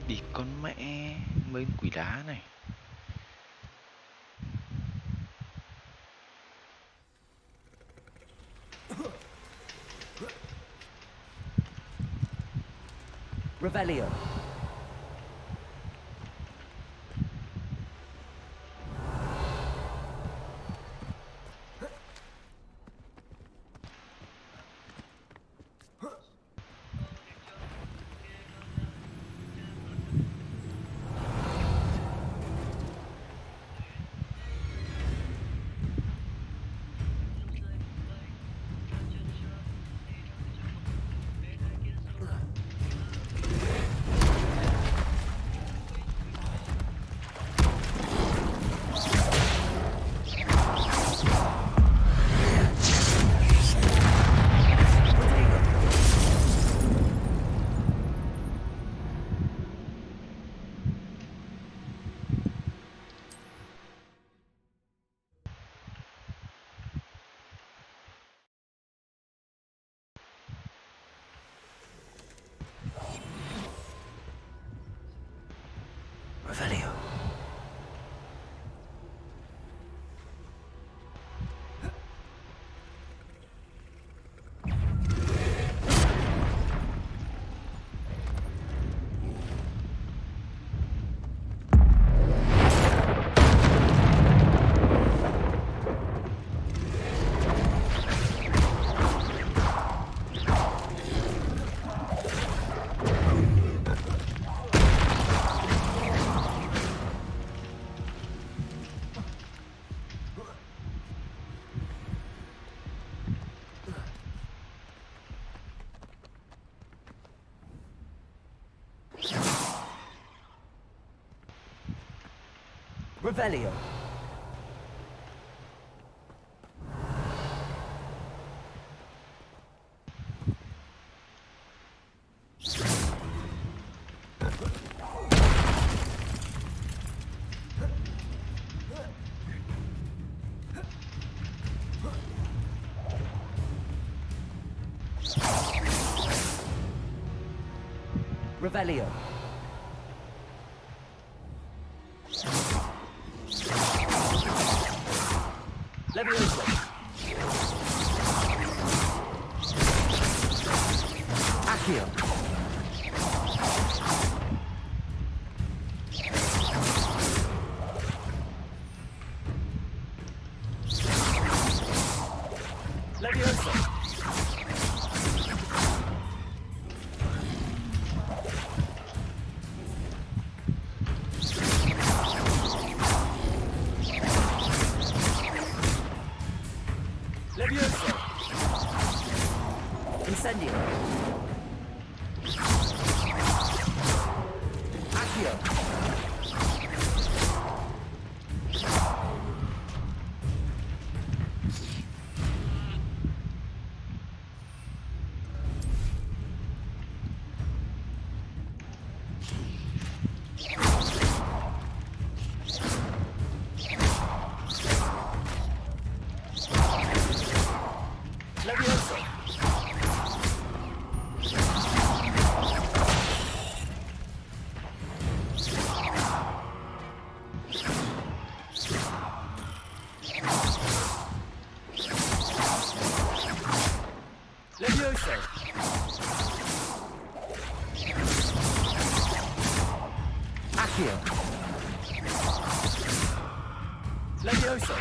Đi con mẹ mấy quỷ đá này. Revelio. Revelio. Revelio. Levioso. Accio. Levioso. Levioso. Incendio. Accio. Levioso. Levioso. Accio. Levioso.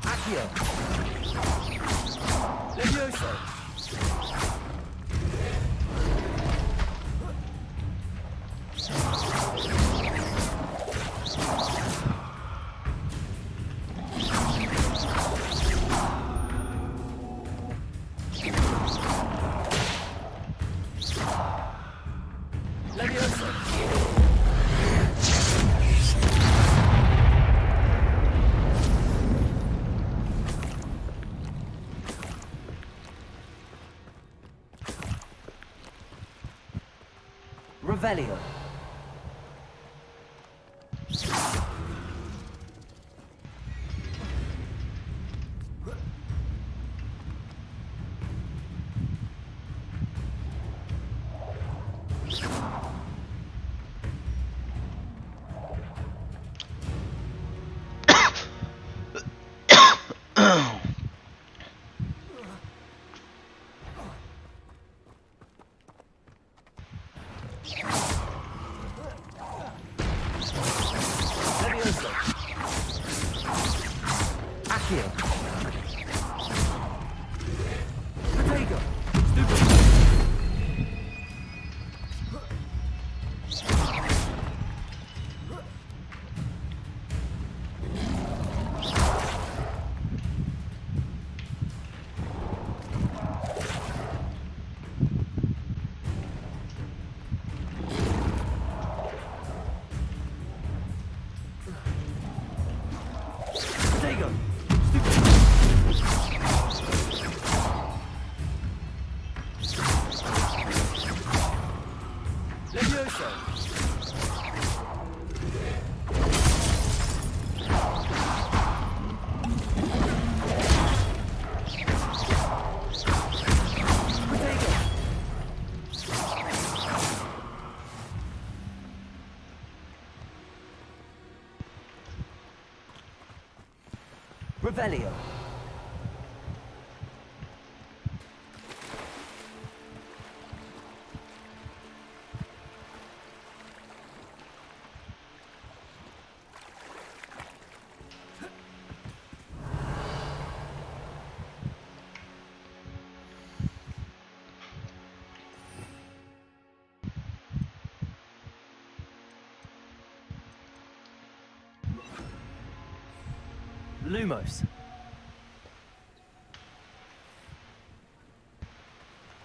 Accio. Levioso. Levioso. Revelio. Levioso. Accio. Protego. Stupid. Protego. Levioso. Protego. Revelio. Lumos.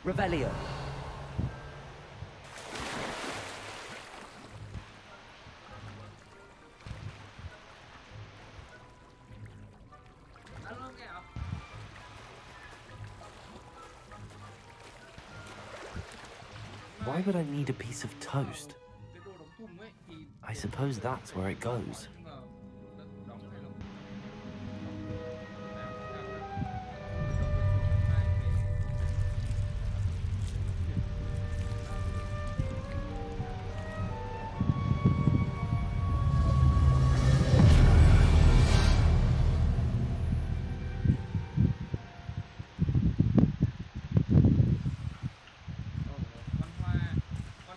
Revelio. Why would I need a piece of toast? I suppose that's where it goes.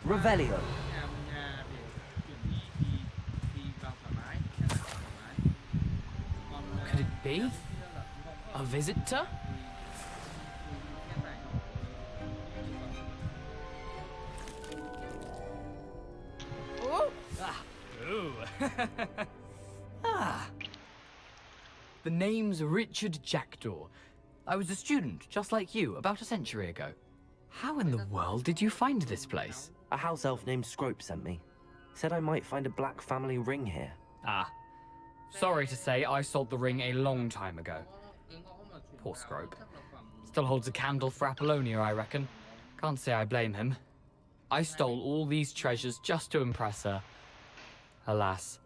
Revelio. Could it be? A visitor? Oh! Ah. Ooh. Ah. The name's Richard Jackdaw. I was a student, just like you, about a century ago. How in the world did you find this place? A house elf named Scrope sent me. Said I might find a black family ring here. Ah. Sorry to say, I sold the ring a long time ago. Poor Scrope. Still holds a candle for Apollonia, I reckon. Can't say I blame him. I stole all these treasures just to impress her. Alas,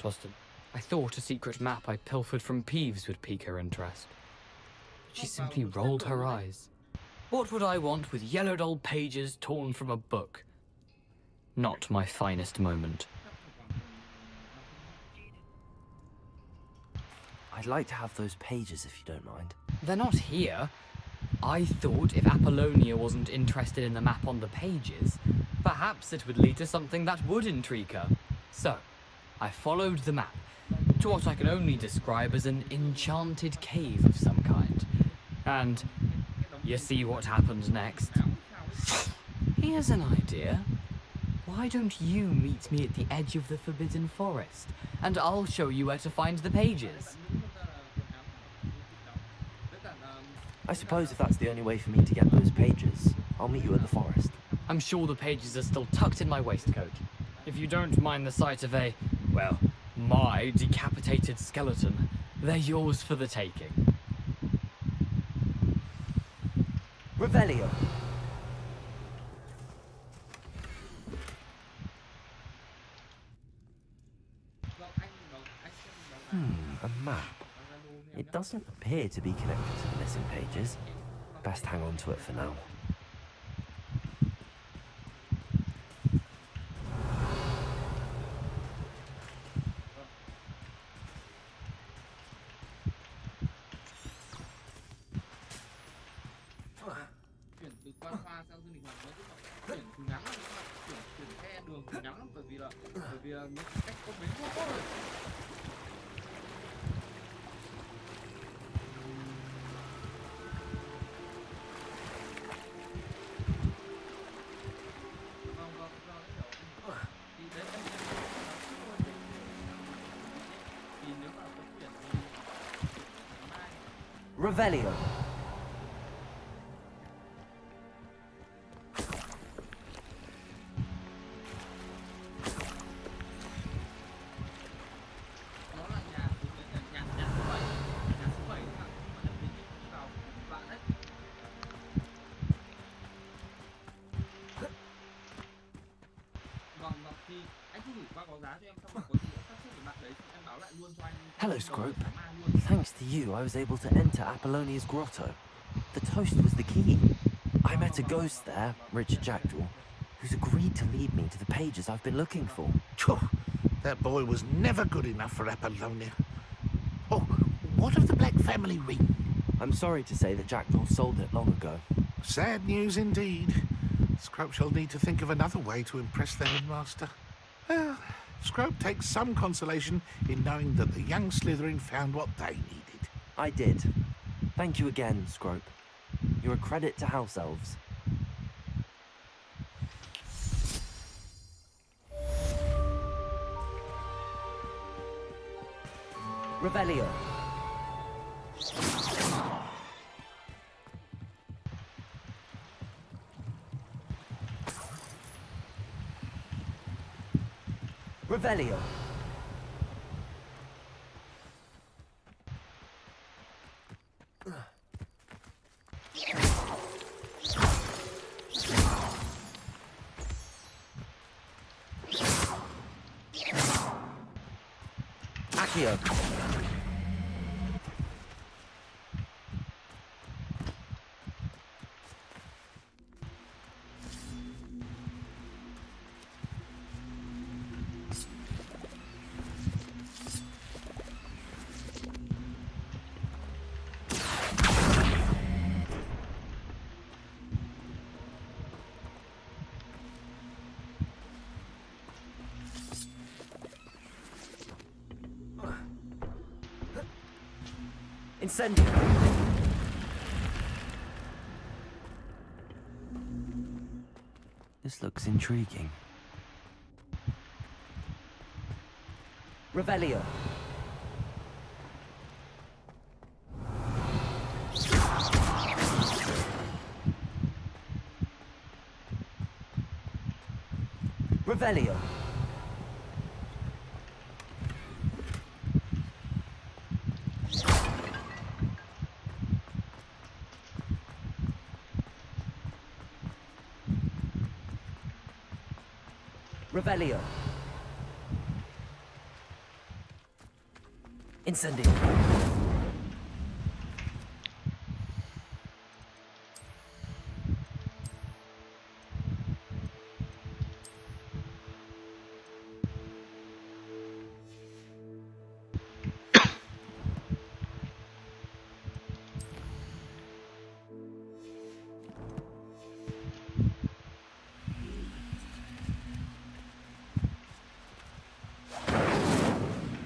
I thought a secret map I pilfered from Peeves would pique her interest. She simply rolled her eyes. What would I want with yellowed old pages torn from a book? Not my finest moment. I'd like to have those pages if you don't mind. They're not here. I thought if Apollonia wasn't interested in the map on the pages, perhaps it would lead to something that would intrigue her. So, I followed the map to what I can only describe as an enchanted cave of some kind. And you see what happens next. Here's an idea. Why don't you meet me at the edge of the Forbidden Forest, and I'll show you where to find the pages. I suppose if that's the only way for me to get those pages, I'll meet you at the forest. I'm sure the pages are still tucked in my waistcoat. If you don't mind the sight of a, well, my decapitated skeleton, they're yours for the taking. Revelio. A map. It doesn't appear to be connected to the missing pages. Best hang on to it for now. Revelio. Hello, Scrope. Thanks to you, I was able to enter Apollonia's grotto. The toast was the key. I met a ghost there, Richard Jackdaw, who's agreed to lead me to the pages I've been looking for. That boy was never good enough for Apollonia. Oh, what of the Black family ring? I'm sorry to say that Jackdaw sold it long ago. Sad news indeed. Scrope shall need to think of another way to impress their headmaster. Well, Scrope takes some consolation in knowing that the young Slytherin found what they needed. I did. Thank you again, Scrope. You're a credit to house elves. Revelio. Revelio. Accio. Incendio. This looks intriguing. Revelio. Revelio. Revelio. Incendio.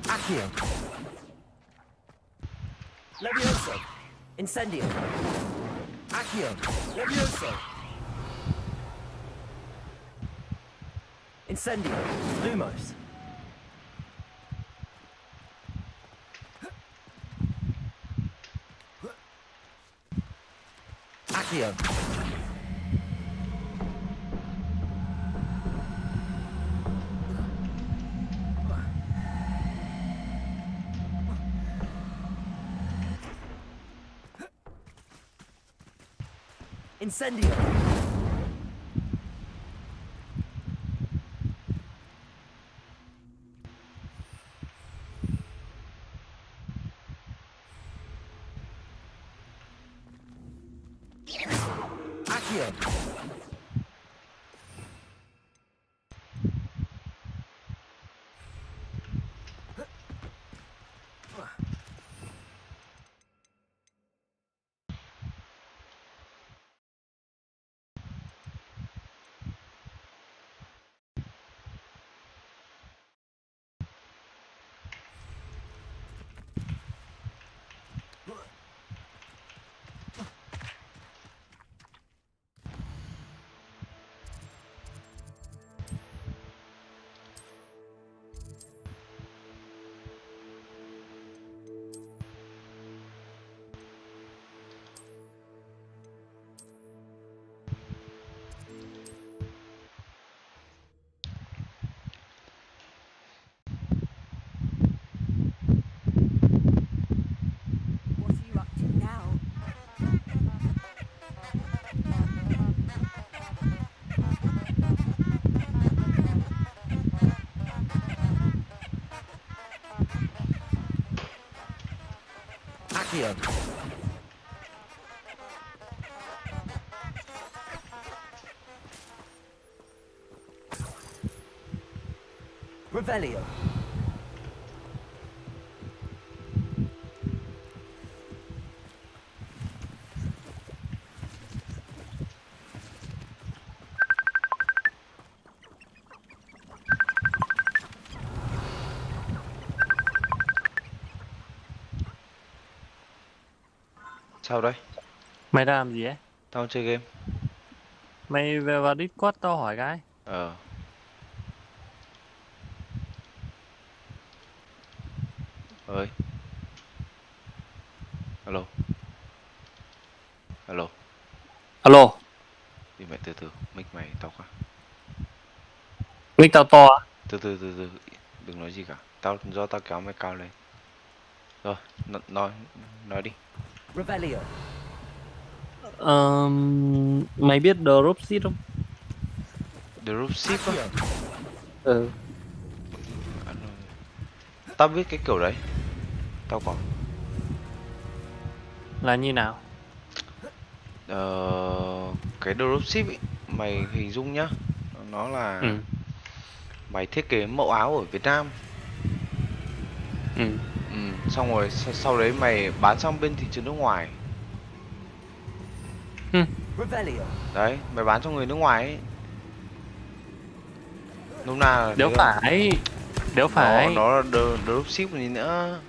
Accio. Levioso. Incendio. Accio. Levioso. Incendio. Lumos. Accio. Incendio. Accio. What are you up to now? Accio. Revelio. Sao đây? Mày đang làm gì ấy? Tao chơi game. Mày về vào Discord tao hỏi cái. Ơi. Alo. Alo. Alo. Đi mẹ từ từ, mic mày to quá. Mic tao to á? Từ từ từ từ, đừng nói gì cả. Do tao kéo mày cao lên. Rồi, nói đi. Revelio. Mày biết dropship không? Dropship á? Ừ. Tao biết cái kiểu đấy. Tao có. Là như nào? Cái dropship ấy, mày hình dung nhá. Nó là mày thiết kế mẫu áo ở Việt Nam. Xong rồi sau đấy mày bán sang bên thị trường nước ngoài. Đấy, mày bán cho người nước ngoài ấy. Nôm na là Đéo phải. Nó là dropship gì nữa.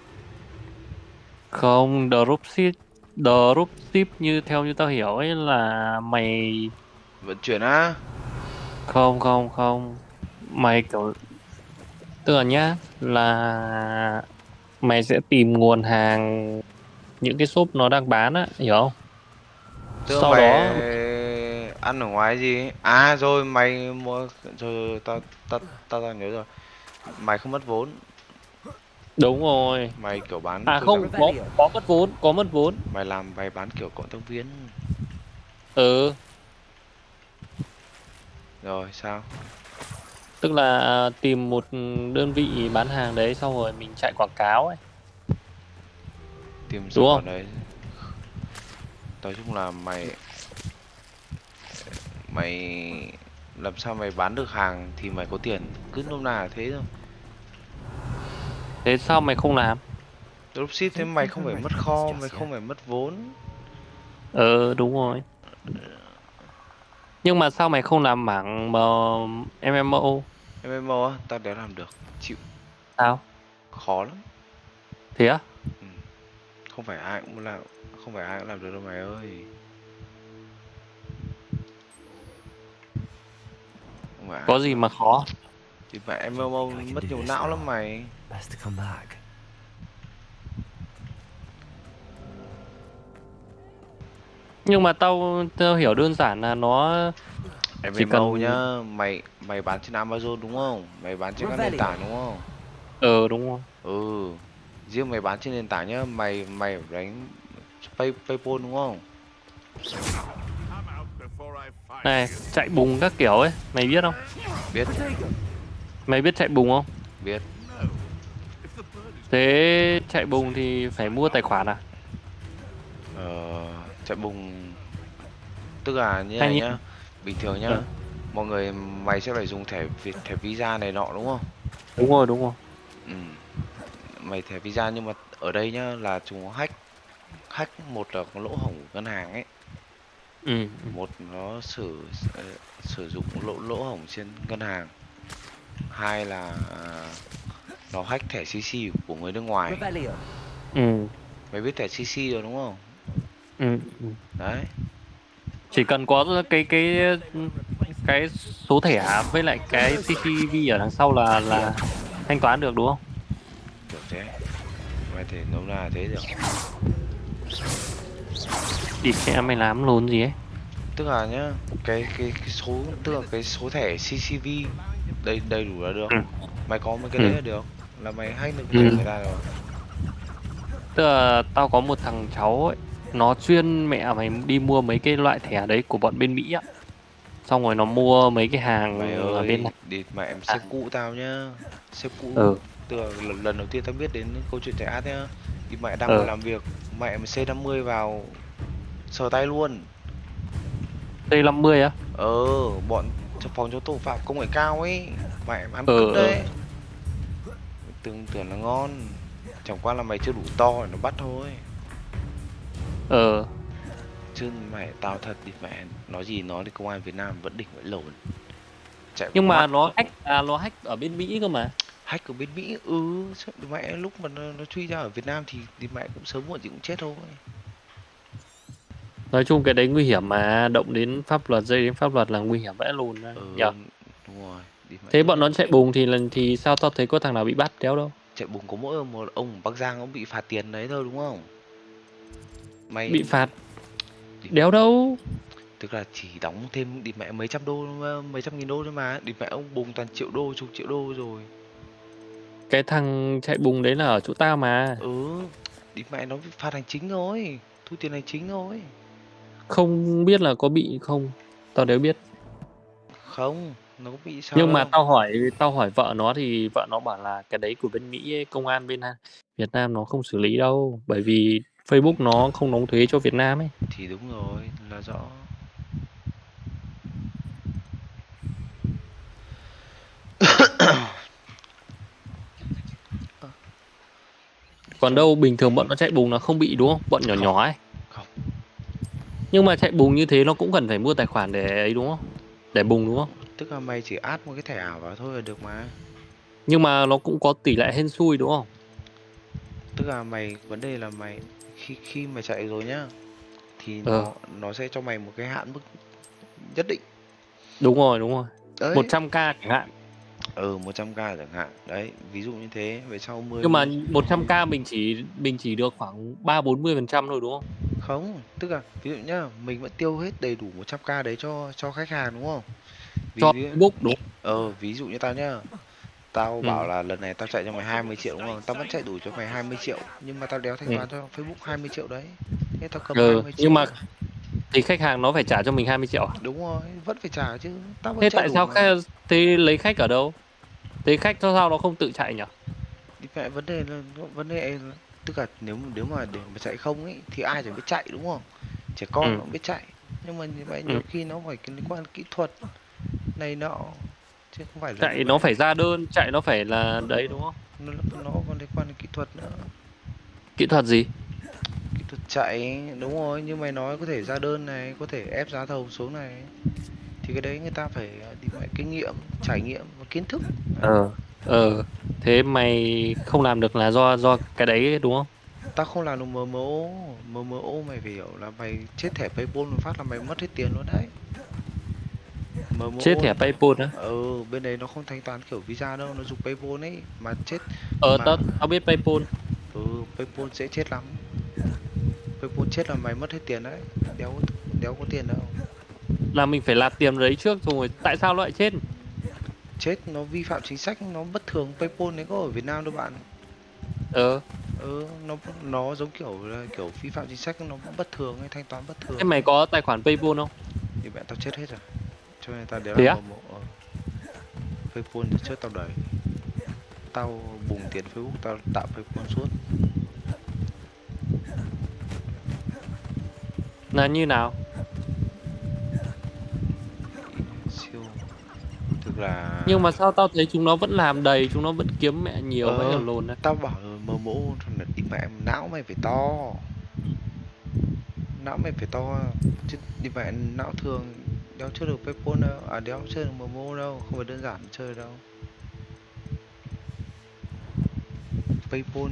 Không, dropship như theo như tao hiểu ấy là mày vận chuyển á. Không. Mày kiểu tức là nhá, là mày sẽ tìm nguồn hàng những cái shop nó đang bán á, hiểu không? Sau mày đó ăn ở ngoài gì? À rồi mày mua rồi tao nhớ rồi. Mày không mất vốn. Đúng rồi. Mày kiểu bán không, có mất vốn. Mày bán kiểu cộng tác viên. Rồi sao? Tức là tìm một đơn vị bán hàng đấy xong rồi mình chạy quảng cáo ấy. Tìm sản phẩm đấy. Nói chung là mày làm sao mày bán được hàng thì mày có tiền, cứ nôm na là thế thôi. Thế sao mày không làm? Dropship thế mày không phải mất kho, mày không phải mất vốn. Đúng rồi. Nhưng mà sao mày không làm mảng MMO? MMO á, tao đéo làm được, chịu. Sao? Khó lắm. Thế á? Không phải ai cũng làm được đâu mày ơi. Có gì mà khó? Thì mẹ MMO mất nhiều não lắm mày. Nhưng mà tao hiểu đơn giản là nó chỉ MMO nhá, mày bán trên Amazon đúng không? Mày bán trên các nền tảng đúng không? Đúng rồi. Riêng mày bán trên nền tảng nhá, mày đánh PayPal đúng không? Này, chạy bùng các kiểu ấy, mày biết không? Biết. Mày biết chạy bùng không? Biết. Thế chạy bùng thì phải mua tài khoản à? Chạy bùng tức là như này nhá, bình thường nhá, mọi người mày sẽ phải dùng thẻ visa này nọ đúng không? Đúng rồi. Mày thẻ visa nhưng mà ở đây nhá là chúng hack một là có lỗ hổng của ngân hàng ấy. Một nó sử dụng lỗ hổng trên ngân hàng. Hai là nó hack thẻ CC của người nước ngoài. Mày biết thẻ CC rồi đúng không? Đấy. Chỉ cần có cái số thẻ với lại cái CCTV ở đằng sau là thanh toán được đúng không? Kiểu thế. Mày thể nôm na thế được. Địt mẹ mày làm lồn gì ấy? Tức là nhá, cái số tức là cái số thẻ CCV đầy đủ là được. Mày có mấy cái đấy là được, là mày hack được thẻ người ta rồi. Tức là tao có một thằng cháu ấy, nó chuyên mẹ mày đi mua mấy cái loại thẻ đấy của bọn bên Mỹ á. Xong rồi nó mua mấy cái hàng mày ở ơi, bên này. đi mà em sếp cũ tao nhá. Sếp cũ. Tức là lần đầu tiên tao biết đến câu chuyện thẻ ad nhá. Thì mẹ đang ngồi làm việc, mẹ em C50 vào sờ tay luôn. C50 á? Bọn phòng chống tội phạm công nghệ cao ấy, mẹ em ăn cướp đấy. Tưởng là ngon, chẳng qua là mày chưa đủ to để nó bắt thôi. Chứ mẹ tao thật đi mẹ, nói gì nói thì công an Việt Nam vẫn đỉnh vẫn lồn. Nhưng mà nó hack ở bên Mỹ cơ mà. Hack ở bên Mỹ mẹ lúc mà nó truy ra ở Việt Nam thì mẹ cũng sớm muộn gì cũng chết thôi. Nói chung cái đấy nguy hiểm mà, động đến pháp luật, dây đến pháp luật là nguy hiểm vẽ lùn ra. Đúng rồi. Thế bọn nó chạy bùng thì sao tao thấy có thằng nào bị bắt đéo đâu. Chạy bùng có mỗi một ông Bắc Giang ông bị phạt tiền đấy thôi đúng không? Bị phạt đéo đâu. Tức là chỉ đóng thêm địt mẹ mấy trăm đô, mấy trăm nghìn đô thôi mà. Địt mẹ ông bùng toàn triệu đô, chục triệu đô rồi. Cái thằng chạy bùng đấy là ở chỗ tao mà. Ừ, địt mẹ nó phạt hành chính rồi, thu tiền hành chính rồi. Không biết là có bị không, tao đều biết. Không, nó có bị sao Nhưng mà đâu. tao hỏi vợ nó thì vợ nó bảo là cái đấy của bên Mỹ ấy, công an bên Việt Nam nó không xử lý đâu, bởi vì Facebook nó không đóng thuế cho Việt Nam ấy. Thì đúng rồi, là rõ. Còn đâu bình thường bọn nó chạy bùng là không bị đúng không? Bọn nhỏ nhỏ ấy. Không. Nhưng mà chạy bùng như thế nó cũng cần phải mua tài khoản để ấy đúng không? Để bùng đúng không? Tức là mày chỉ add một cái thẻ ảo vào thôi là được mà. Nhưng mà nó cũng có tỷ lệ hên xui đúng không? Tức là vấn đề là mày khi mà chạy rồi nhá, thì nó sẽ cho mày một cái hạn mức nhất định. Đúng rồi. Đấy. 100k chẳng hạn. 100k chẳng hạn. Đấy, ví dụ như thế, về sau 10. Nhưng mà 100k mình chỉ được khoảng 3-40% thôi đúng không? Không, tức là ví dụ nhá, mình vẫn tiêu hết đầy đủ 100k đấy cho khách hàng đúng không? Cho Facebook đúng. Ví dụ như tao nhá. Tao bảo là lần này tao chạy cho mày 20 triệu đúng không? Tao vẫn chạy đủ cho mày 20 triệu, nhưng mà tao đéo thanh toán cho Facebook 20 triệu đấy. Thế tao cầm 20 triệu. Nhưng mà thì khách hàng nó phải trả cho mình 20 triệu à? Đúng rồi, vẫn phải trả chứ. Tao vẫn Thế chạy tại đủ sao mà. thế lấy khách ở đâu? Thế khách sao nó không tự chạy nhỉ? Đi mẹ vấn đề là tức là nếu mà để mà chạy không ấy thì ai chẳng biết chạy đúng không? Trẻ con nó cũng biết chạy, nhưng mà như vậy nhiều khi nó phải liên quan kỹ thuật này nọ, chứ không phải là chạy nó phải ra đơn, chạy nó phải là đấy đúng không? Nó còn liên quan đến kỹ thuật nữa. Kỹ thuật gì? Kỹ thuật chạy, đúng rồi, như mày nói có thể ra đơn này, có thể ép giá thầu xuống này, thì cái đấy người ta phải đi mẹ kinh nghiệm, trải nghiệm và kiến thức. Thế mày không làm được là do cái đấy đúng không? Tao không làm được MMO mày phải hiểu là mày chết thẻ PayPal một phát là mày mất hết tiền luôn đấy. MMO Chết thẻ PayPal á? Bên đấy nó không thanh toán kiểu Visa đâu, nó dùng PayPal ấy mà chết. Tao biết PayPal. PayPal sẽ chết lắm. PayPal chết là mày mất hết tiền đấy, đéo có tiền đâu. Là mình phải nạp tiền đấy trước rồi, tại sao nó lại chết? Chết nó vi phạm chính sách, nó bất thường. PayPal đấy có ở Việt Nam đâu bạn. Nó giống kiểu vi phạm chính sách, nó bất thường hay thanh toán bất thường. Thế mày có tài khoản PayPal không? Thì mẹ tao chết hết rồi, cho nên tao đéo làm MMO. PayPal thì chết tao đẩy. Tao bùng tiền Facebook, tao tạo PayPal suốt. Là như nào? Siêu. Thực là... Nhưng mà sao tao thấy chúng nó vẫn làm đầy, chúng nó vẫn kiếm mẹ nhiều vậy ở lồn đấy. Tao bảo MMO là đi mẹ, não mày phải to. Não mày phải to, chứ đi mẹ não thường đéo chơi được PayPal đâu, đéo chơi được MMO đâu, không phải đơn giản chơi đâu. PayPal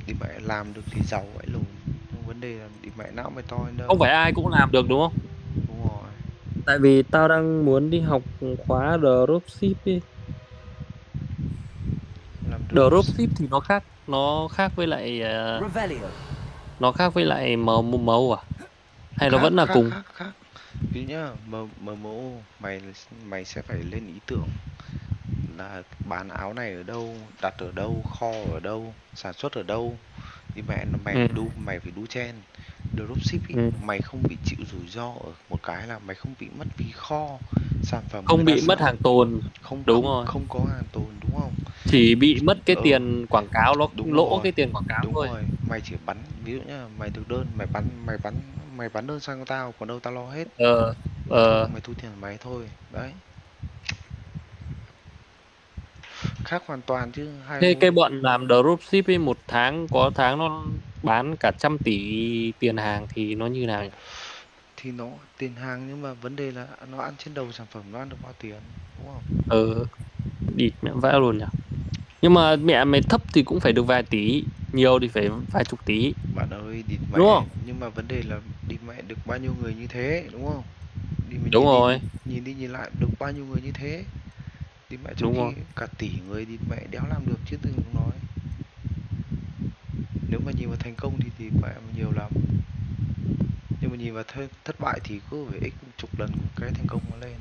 đi mẹ làm được thì giàu vậy lùn, nhưng vấn đề là đi mẹ não mày to hơn đâu. Không phải ai cũng làm được đúng không? Đúng rồi. Tại vì tao đang muốn đi học khóa dropship ấy. Dropship thì nó khác với lại nó khác với lại MMO à? Hay nó vẫn là cùng? Khác. Ví nhá, MMO mày sẽ phải lên ý tưởng là bán áo này ở đâu, đặt ở đâu, kho ở đâu, sản xuất ở đâu, thì mày phải đu chen. Dropship ý, mày không bị chịu rủi ro ở một cái là mày không bị mất ví kho, sản phẩm không bị mất hàng tồn. Đúng rồi, không có hàng tồn đúng không? Chỉ bị mất cái tiền quảng cáo, nó lỗ cái tiền quảng cáo đúng thôi. Rồi, mày chỉ bắn, ví dụ nhá, mày được đơn, mày bán đơn sang tao, còn đâu tao lo hết. Mày thu tiền mày thôi, đấy. Khác hoàn toàn chứ. Thế cái bọn làm dropship ấy, một tháng có tháng nó bán cả 100 tỷ tiền hàng thì nó như nào nhỉ? Thì nó tiền hàng, nhưng mà vấn đề là nó ăn trên đầu sản phẩm, nó ăn được bao tiền, đúng không? Địt mẹ vãi luôn nhỉ. Nhưng mà mẹ mày thấp thì cũng phải được vài tỷ, nhiều thì phải vài chục tỷ. Bạn ơi, địt mẹ. Đúng không? Nhưng mà vấn đề là địt mẹ được bao nhiêu người như thế, đúng không? Đúng rồi. Nhìn đi nhìn lại được bao nhiêu người như thế. Địt mẹ, trong khi cả tỷ người địt mẹ đéo làm được chứ đừng nói. Nếu mà nhìn vào thành công thì mẹ nhiều lắm. Nhưng mà nhìn vào thất bại thì cứ phải x chục lần cái thành công nó lên.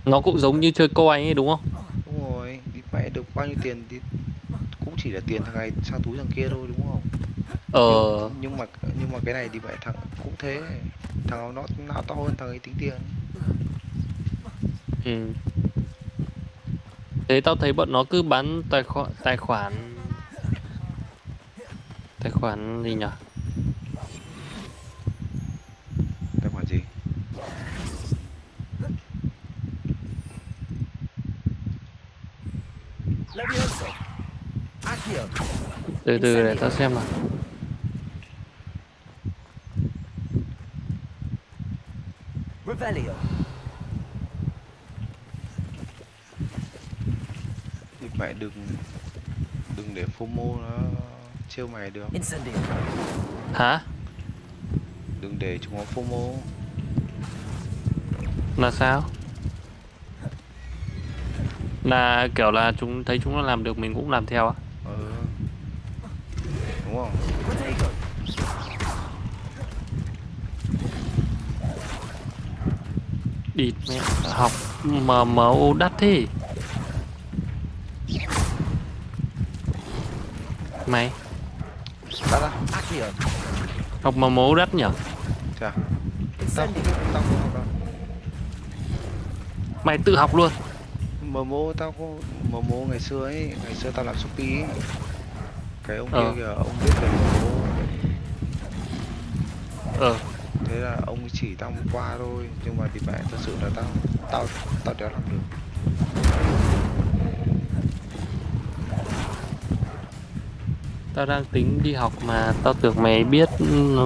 Nó cũng giống như chơi coi ấy đúng không? Đúng rồi, đi mẹ được bao nhiêu tiền thì cũng chỉ là tiền thằng này sang túi thằng kia thôi đúng không? Nhưng mà cái này thì mẹ thằng cũng thế, thằng nó to hơn thằng ấy tính tiền. Thế tao thấy bọn nó cứ bán tài khoản gì nhỉ? Tài khoản gì? Từ từ để tao xem nào. Thì mẹ đừng để FOMO nó trêu mày được. Hả? Đừng để chúng nó FOMO. Là sao? Là kiểu là chúng thấy chúng nó làm được mình cũng làm theo á? Đúng không? Địt mẹ, học MMO đắt thế. Mày đắt á? Học MMO đắt nhỉ? Chà, tao không học đâu. Mày tự học luôn? MMO tao có MMO ngày xưa tao làm Shopee ấy. Cái ông kia kìa, ông biết về MMO. Thế là ông chỉ tao một qua thôi, nhưng mà thì mẹ thật sự là tao đéo làm được. Tao đang tính đi học mà tao tưởng mày biết,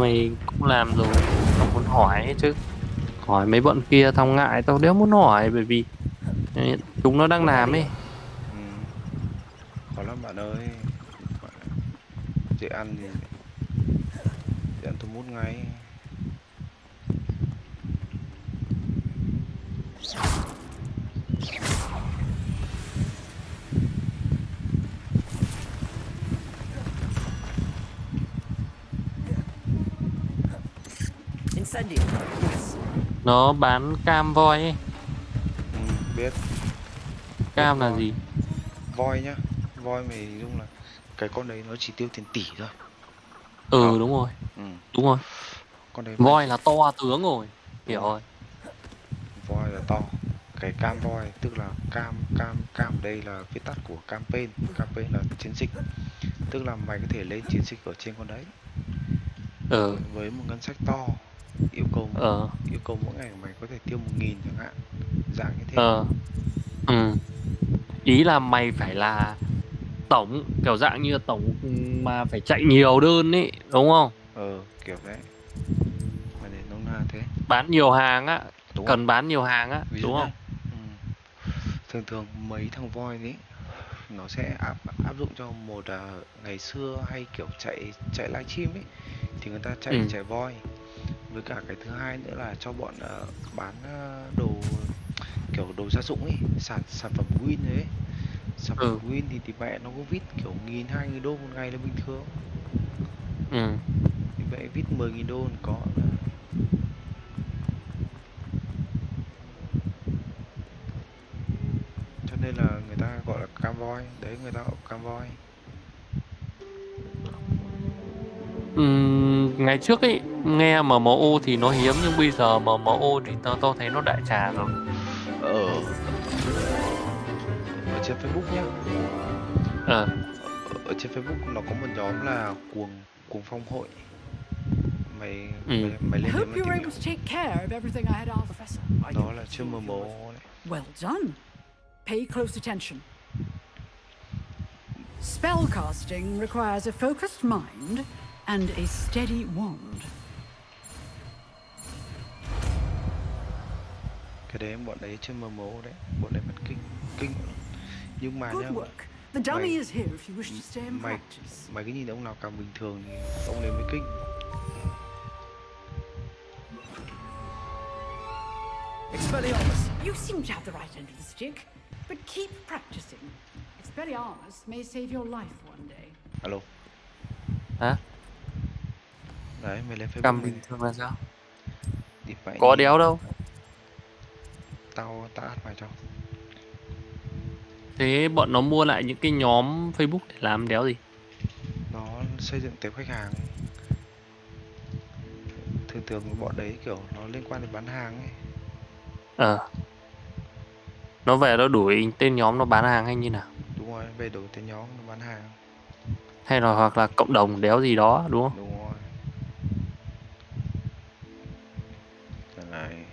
mày cũng làm rồi, tao muốn hỏi ấy chứ. Hỏi mấy bọn kia tao ngại, tao đéo muốn hỏi bởi vì chúng nó đang làm ấy. Khó lắm bạn ơi. Dễ ăn thì dễ ăn tôi mút ngay. Nó bán cam voi ấy. Biết. Cam là gì? Voi nhá. Voi mày đúng là cái con đấy nó chỉ tiêu tiền tỷ thôi. Đúng rồi. Đúng rồi. Con đấy voi là to tướng rồi. Hiểu rồi. Voi là to. Cái cam voi tức là cam đây là viết tắt của campaign. Campaign là chiến dịch. Tức là mày có thể lên chiến dịch ở trên con đấy. Với một ngân sách to, yêu cầu mỗi ngày mày có thể tiêu 1.000 chẳng hạn, dạng như thế. Ý là mày phải là tổng, kiểu dạng như là tổng mà phải chạy nhiều đơn ấy, đúng không? Kiểu đấy. Mà để nông na thế. Bán nhiều hàng á, đúng cần không? bán nhiều hàng á, đúng không? Thường mấy thằng voi ấy nó sẽ áp dụng cho một ngày xưa hay kiểu chạy livestream ấy thì người ta chạy voi. Với cả cái thứ hai nữa là cho bọn bán đồ kiểu đồ gia dụng ấy, sản phẩm win ấy. Sản phẩm win thì mẹ nó có vít kiểu 1.000-2.000 đô một ngày là bình thường. Thì vậy vít 10.000 đô có. Cho nên là người ta gọi là cam voi, đấy người ta gọi cam voi. Ngày trước ấy nghe MMO thì nó hiếm, nhưng bây giờ MMO thì tao thấy nó đại trà rồi. Ở trên Facebook nhá. Ở trên Facebook nó có một nhóm là cuồng phong hội. Mày lên đấy mà tìm hiểu. Đó là chơi MMO đấy. Well done. Pay close attention. Spellcasting requires a focused mind and a steady wand. Cái đấy bọn đấy chơi MMO đấy, bọn đấy bắn kinh. Nhưng mà nhá, The dummy is here if you wish to stay and practice. Mày cứ nhìn ông nào càng bình thường thì ông đấy mới kinh. Expelliarmus, you seem to have the right end of the stick, but keep practicing. Expelliarmus may save your life one day. Alo. Hả? Đấy, mày lên Facebook Cầm này. bình thường là sao? Thì phải Có nhìn. đéo đâu. Tao add mày cho. Thế bọn nó mua lại những cái nhóm Facebook để làm đéo gì? Nó xây dựng tệp khách hàng. Thường bọn đấy kiểu nó liên quan đến bán hàng ấy. Nó về nó đuổi tên nhóm nó bán hàng hay như nào? Đúng rồi, về đổi tên nhóm nó bán hàng. Hay là hoặc là cộng đồng đéo gì đó đúng không? Đúng rồi. Cái này.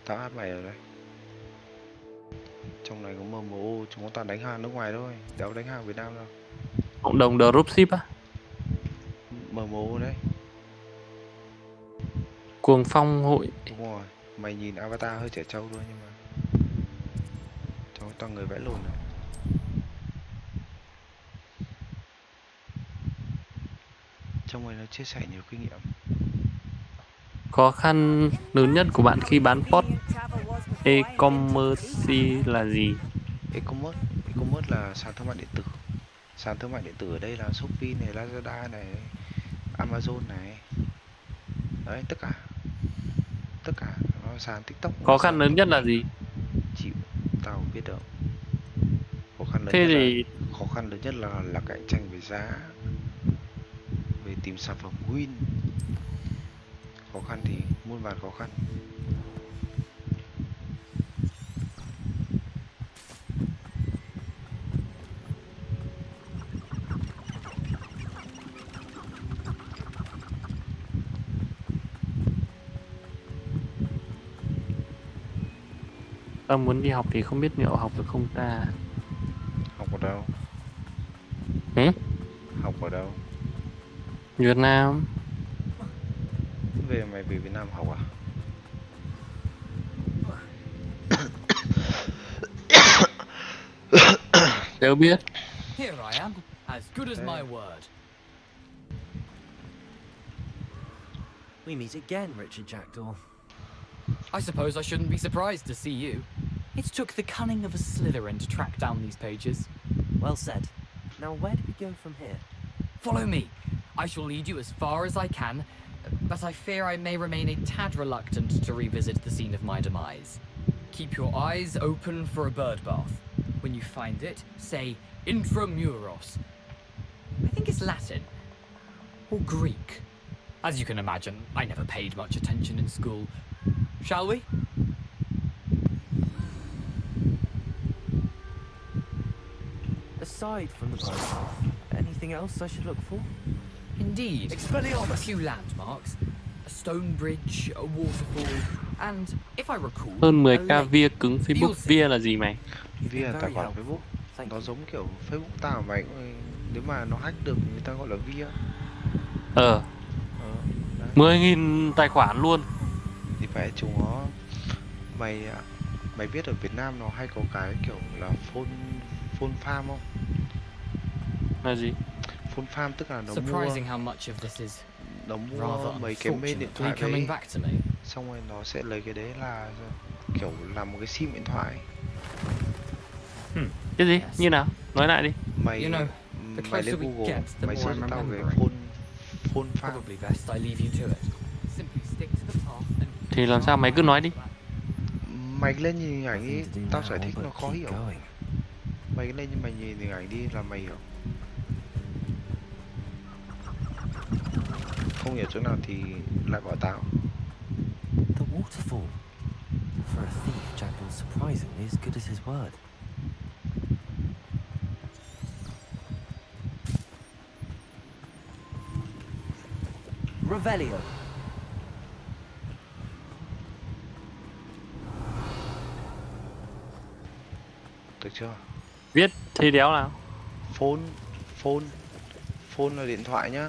Tao add mày ở đây. Trong này có MMO, chúng toàn đánh hàng nước ngoài thôi, đéo đánh hàng Việt Nam đâu. Cộng đồng dropship á? MMO đấy. Cuồng phong hội. Đúng rồi, mày nhìn avatar hơi trẻ trâu thôi nhưng mà trong toàn người vẽ lùn này. Trong này nó chia sẻ nhiều kinh nghiệm. Khó khăn lớn nhất của bạn khi bán post e-commerce là gì? E-commerce là sàn thương mại điện tử. Sàn thương mại điện tử ở đây là Shopee này, Lazada này, Amazon này. Đấy, tất cả nó sàn TikTok. Khó khăn lớn nhất là gì? Chịu, tao không biết đâu. Khó khăn lớn nhất là cạnh tranh về giá, về tìm sản phẩm win. Khó khăn thì muôn vàn khó khăn. Tao muốn đi học thì không biết liệu học được không ta. Học ở đâu? Học ở đâu? Việt Nam. Mày về Việt Nam học à? Tớ biết. Here I am, as good as my word. We meet again, Richard Jackdaw. I suppose I shouldn't be surprised to see you. It took the cunning of a Slytherin to track down these pages. Well said. Now where do we go from here? Follow me. I shall lead you as far as I can, but I fear I may remain a tad reluctant to revisit the scene of my demise. Keep your eyes open for a bird bath. When you find it, say Intramuros. I think it's Latin. Or Greek. As you can imagine, I never paid much attention in school. Shall we? Aside from the bird, anything else I should look for? Indeed. A few landmarks. A stone bridge, a waterfall, and if I recall, Hơn a 10k lake. via cứng Facebook. Via là gì mày? Via là tài khoản Facebook. Nó giống kiểu Facebook tao mày, nếu mà nó hack được người ta gọi là via. 10.000 tài khoản luôn. Thì phải chúng nó mày biết ở Việt Nam nó hay có cái kiểu là phone farm không? Là gì? Phone farm tức là nó Surprising how much of this is mua mấy cái main điện thoại coming đấy, back to me. xong rồi nó sẽ lấy cái đấy là kiểu làm một cái sim điện thoại. Cái gì? Như nào? Nói lại đi. Mày lên Google, mày search tao về phone farm. Probably best I leave you to it. Simply stick to the path and Thì làm sao mày cứ nói đi. Mày lên nhìn hình ảnh đi, tao giải thích nó khó hiểu. Mày lên nhưng mày nhìn hình ảnh đi là mày hiểu. Không hiểu chỗ nào thì lại bảo tao. The waterfall. For a thief, Jackdaw's surprisingly as good as his word. Revelio. Được chưa? Viết thì đéo nào. Phone là điện thoại nhá.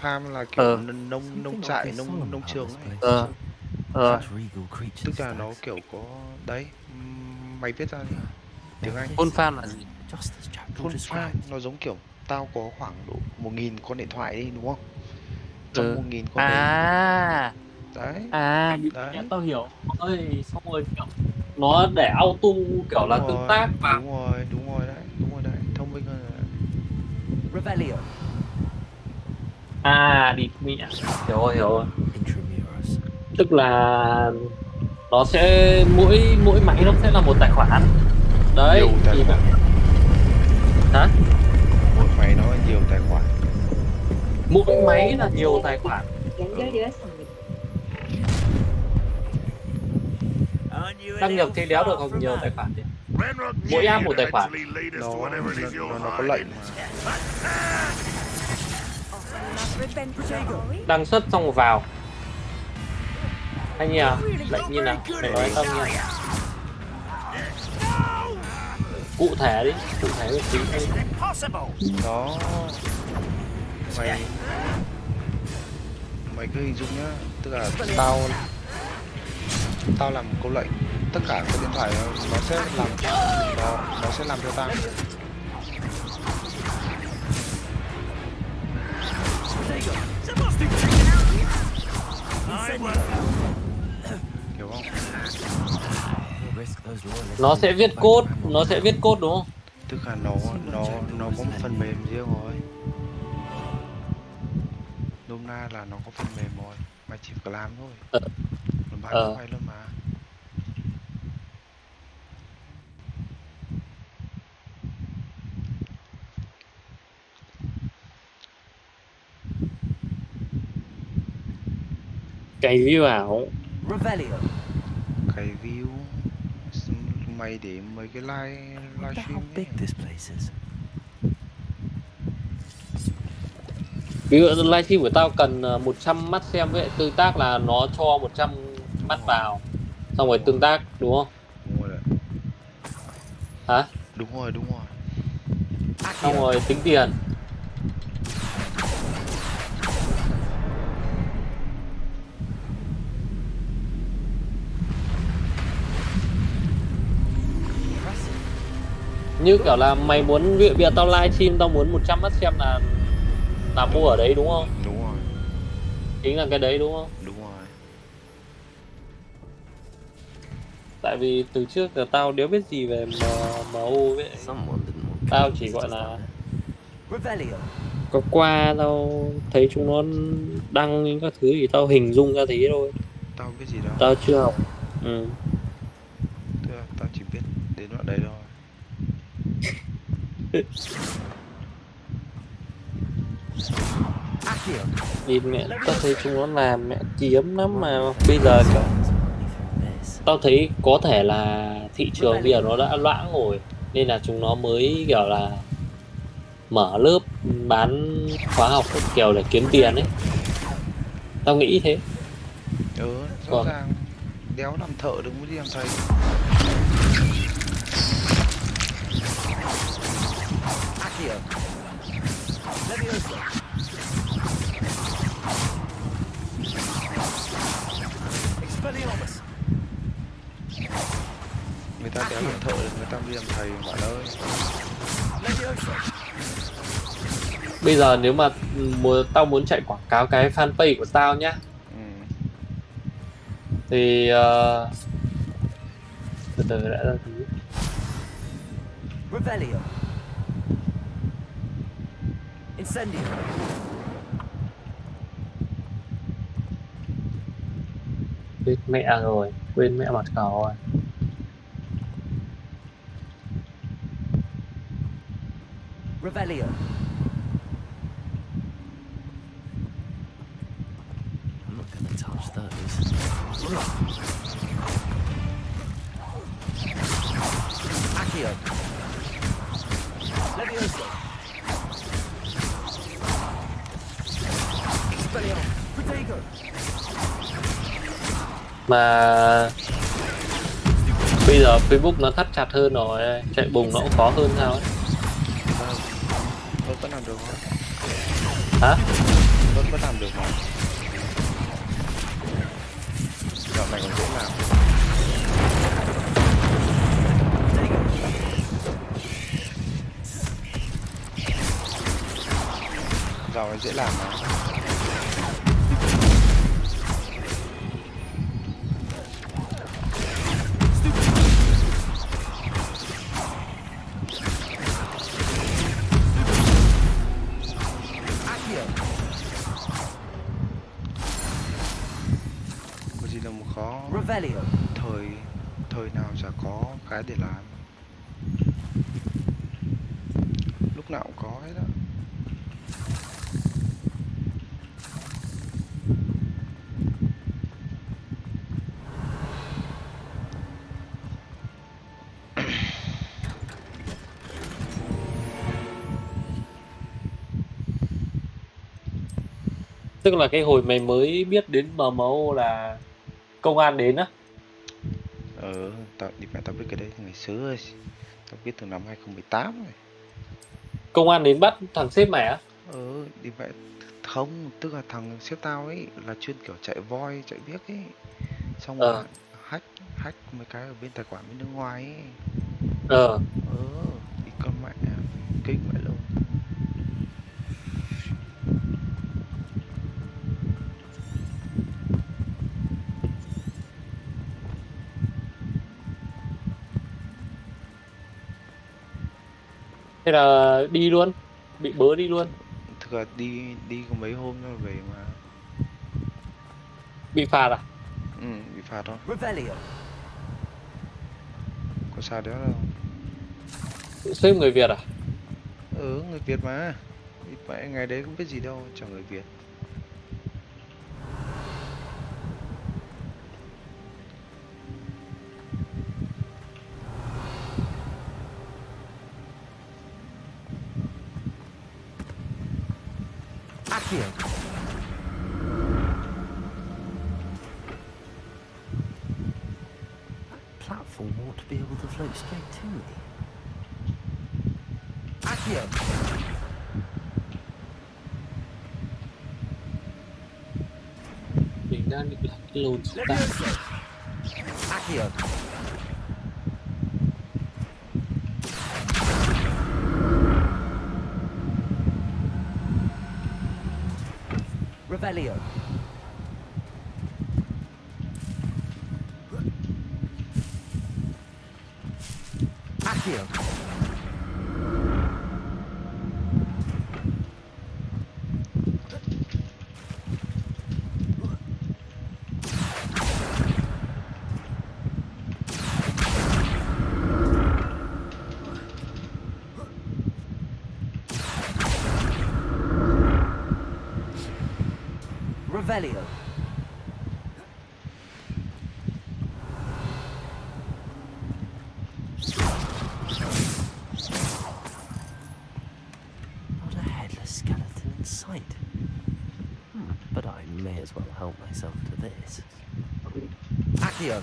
Farm là kiểu nông trại, nông trường ấy. Tức là nó kiểu có đấy. Mày viết ra đi. Tiếng Anh. Phone farm là gì? Phone farm nó giống kiểu tao có khoảng độ 1.000 con điện thoại đi đúng không? Trong 1.000 con đấy. Đấy. Tao hiểu. Ơi, xong rồi kiểu nó để auto kiểu là tương tác vào. Đúng rồi đấy, thông minh hơn rồi. Revelio. À, địt mẹ. Hiểu rồi. Tức là nó sẽ mỗi máy nó sẽ là một tài khoản. Đấy. Nhiều tài khoản. Hả? Mỗi máy nó nhiều tài khoản. Mỗi máy là nhiều tài khoản. Đăng nhập thì đéo được không nhiều tài khoản thì. Mỗi app một tài khoản. Nó có lệnh mà. Đăng xuất xong rồi vào. Anh nhỉ? Lệnh như nào? Mày nói tao nghe. Cụ thể đi, cụ thể một tí thôi. Đó. Mày cứ hình dung nhá, tức là tao làm câu lệnh, tất cả cái điện thoại nó sẽ làm nó sẽ làm theo tao. Hiểu không? Nó sẽ viết code đúng không? Tức là nó có một phần mềm riêng rồi. Nôm na là nó có phần mềm rồi, mày chỉ cần làm thôi. Nó bán cho mày luôn mà. Cày view ảo. Cày view mày để mấy cái livestream ấy. Ví dụ livestream của tao cần 100 mắt xem với tương tác là nó cho 100 mắt vào. Xong rồi tương tác đúng không? Đúng rồi đấy. Hả? Đúng rồi. Xong rồi tính tiền. Như kiểu là mày muốn bây giờ tao livestream tao muốn 100 mắt xem là mua ở đấy đúng không? Đúng rồi. Chính là cái đấy đúng không? Đúng rồi. Tại vì từ trước là tao đéo biết gì về MO vậy. Tao chỉ gọi là có qua tao thấy chúng nó đăng những các thứ thì tao hình dung ra thế thôi. Tao biết gì đâu. Tao chưa học. Tao chỉ biết đến đoạn đấy thôi. Nhìn mẹ, tao thấy chúng nó làm mẹ kiếm lắm mà bây giờ kiểu tao thấy có thể là thị trường bây giờ nó đã loãng rồi nên là chúng nó mới kiểu là mở lớp bán khóa học các kiểu để kiếm tiền ấy. Tao nghĩ thế. Rõ ràng đéo làm thợ được mới đi làm thầy. Người ta đéo làm thợ được, người ta đi làm thầy bạn ơi. Bây giờ nếu mà tao muốn chạy quảng cáo cái fanpage của tao nhá, thì từ từ đã ra tí. Revelio. Incendio. Quên mẹ rồi, quên mẹ mặt khẩu rồi. Revelio. I'm not gonna touch those. Accio. Levioso. Expelliarmus. Protego. Mà bây giờ Facebook nó thắt chặt hơn rồi, chạy bùng nó cũng khó hơn sao ấy. Vẫn làm được không? Hả? Vẫn làm được mà. Dạo này còn dễ làm. Dạo này dễ làm mà. Revelio. Thời nào chả có cái để làm. Lúc nào cũng có hết đó. Tức là cái hồi mày mới biết đến MMO là công an đến á? Tao biết cái đấy từ ngày xưa rồi. Tao biết từ năm 2018 rồi. Công an đến bắt thằng sếp mày á? Đi vậy không, tức là thằng sếp tao ấy là chuyên kiểu chạy voi, chạy biếc ấy. Xong rồi hack mấy cái ở bên tài khoản bên nước ngoài ấy. Đi con mẹ kinh vậy luôn. Thế là đi luôn, bị bớ đi luôn. Thực là đi có mấy hôm thôi về mà. Bị phạt à? Bị phạt thôi. Revelio. Có sao đó đâu. Sếp người Việt à? Người Việt mà. Mẹ ngày đấy cũng biết gì đâu, chẳng người Việt. Accio. That platform ought to be able to float straight to me. Accio. Mình đang định làm cái lồn Accio. Revelio. Accio. Revelio. Not a headless skeleton in sight. But I may as well help myself to this. Accio.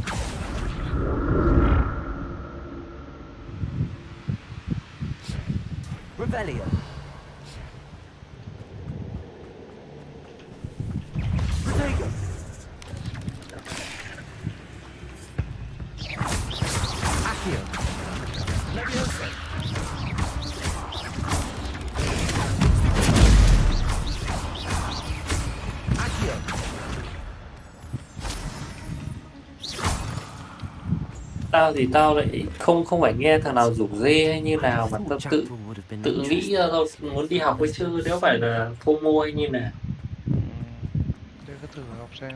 Revelio. Protego. Accio. Leviosa. Accio. Tao thì tao lại không phải nghe thằng nào rủ dê hay như nào, mà tao tự nghĩ ra tao muốn đi học ấy, chứ nếu phải là FOMO hay như nào. Thế cứ thử học xem,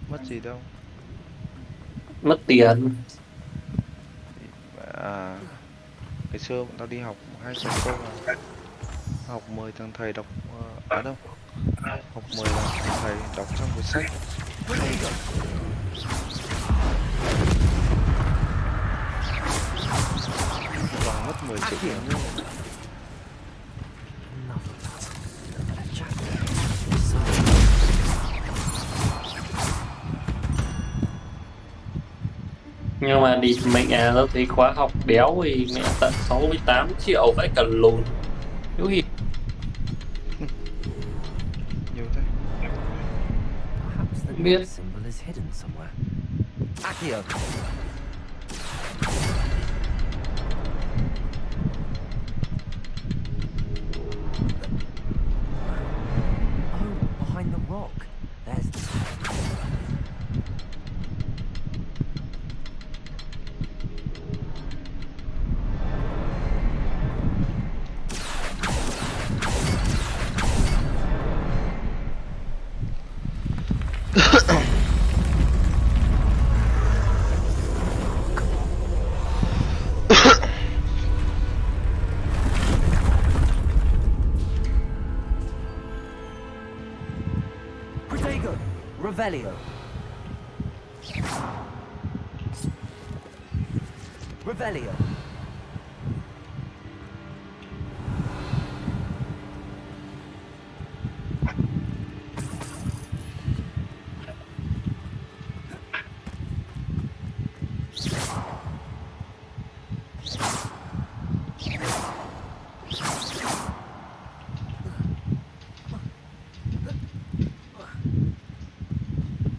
mất gì đâu. Mất tiền. Ngày xưa bọn tao đi học hay thầy cô là học mời thằng thầy đọc đâu, học mời thằng thầy đọc trong cuốn sách. Vòng mất 10 triệu tiền nữa. Nhưng mà đi mẹ tao thấy khóa học đéo thì mẹ tận 68 triệu vãi cả lồn. Thiếu hụt. Nhiều thế. Biết. Accio. Behind the rock. There's the... Very good. Revelio. Revelio.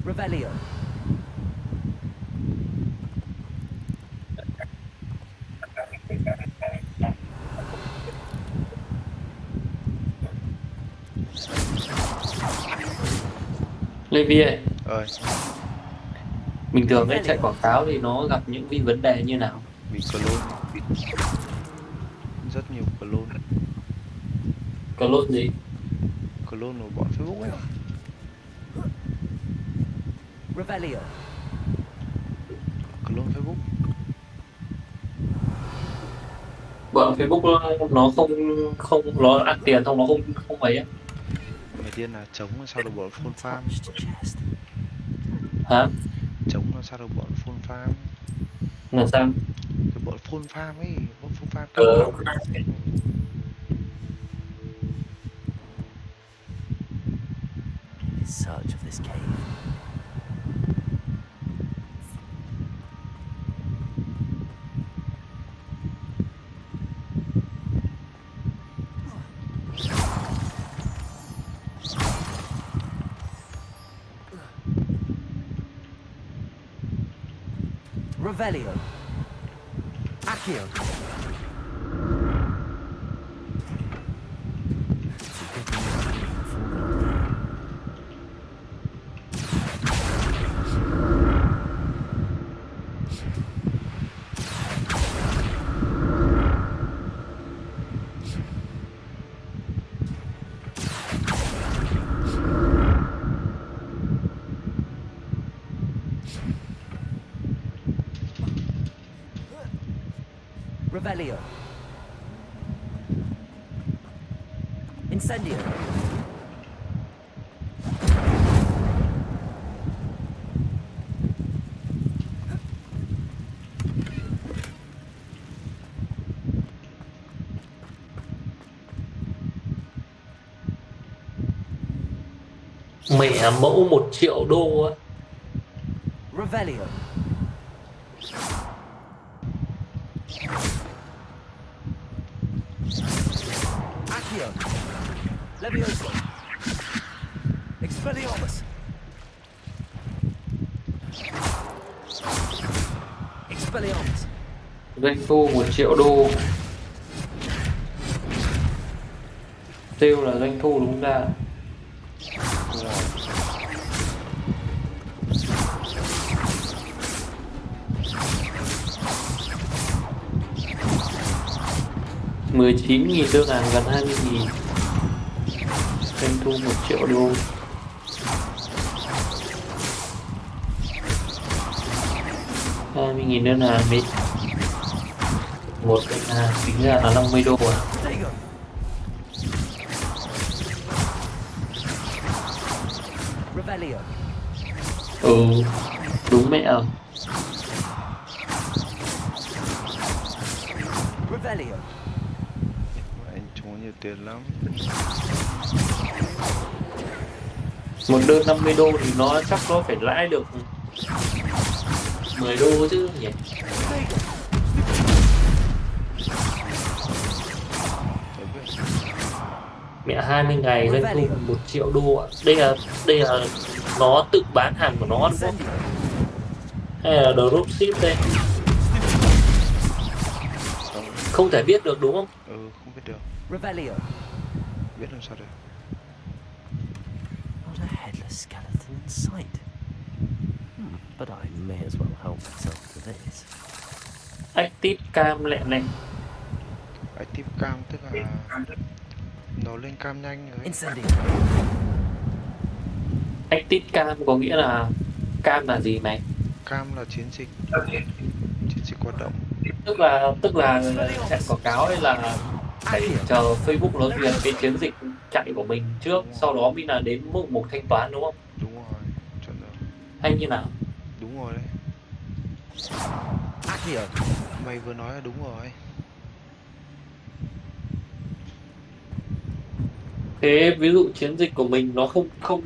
Revelio. Levi ơi, Ơi, bình thường ấy chạy quảng cáo thì nó gặp những cái vấn đề như nào? bị clone. Rất nhiều clone. Clone gì? Clone của bọn Facebook ấy. Revelio. Clone Facebook. Bọn Facebook nó không nó ăn tiền không, nó không ấy á. Mày điên là chống là sao được bọn full farm. Hả? Chống là sao được bọn full farm. Là sao? Cái bọn full farm ấy, bọn full farm cao Ừ. cấp. In search of this cave. Revelio. Accio. Revelio. Incendio. Mẹ mẫu 1 triệu đô á. Revelio. Accio. Levioso. Expelliarmus. Expelliarmus. Doanh thu 1 triệu đô. Sale là doanh thu đúng ra. Rồi. 19.000 đơn hàng, gần 20.000. Doanh thu 1 triệu đô. $20.000 đơn hàng đi. Một đơn hàng tính ra là 50 đô à? Revelio. Ừ, đúng mẹ rồi. Revelio. Anh chúng nhiều tiền lắm. Một đơn 50 đô thì nó chắc nó phải lãi được 10 đô chứ nhỉ? Mẹ 20 ngày doanh thu 1 triệu đô ạ. Đây là nó tự bán hàng của nó đúng không? Hay là dropship đây? Không thể biết được đúng không? Ừ, không biết được. Revelio. Biết làm sao được. Not a headless skeleton in sight. But I may as well help myself to this. Active cam lẹ này. Active cam tức là nó lên cam nhanh rồi. Active cam có nghĩa là cam là gì mày? Cam là chiến dịch hoạt động. Tức là chạy quảng cáo ấy là phải chờ Facebook nó duyệt cái chiến dịch chạy của mình trước, sau đó mới là đến một thanh toán đúng không? Đúng hay như nào? Đúng rồi đấy. Mày vừa nói là đúng rồi. Thế ví dụ chiến dịch của mình nó không không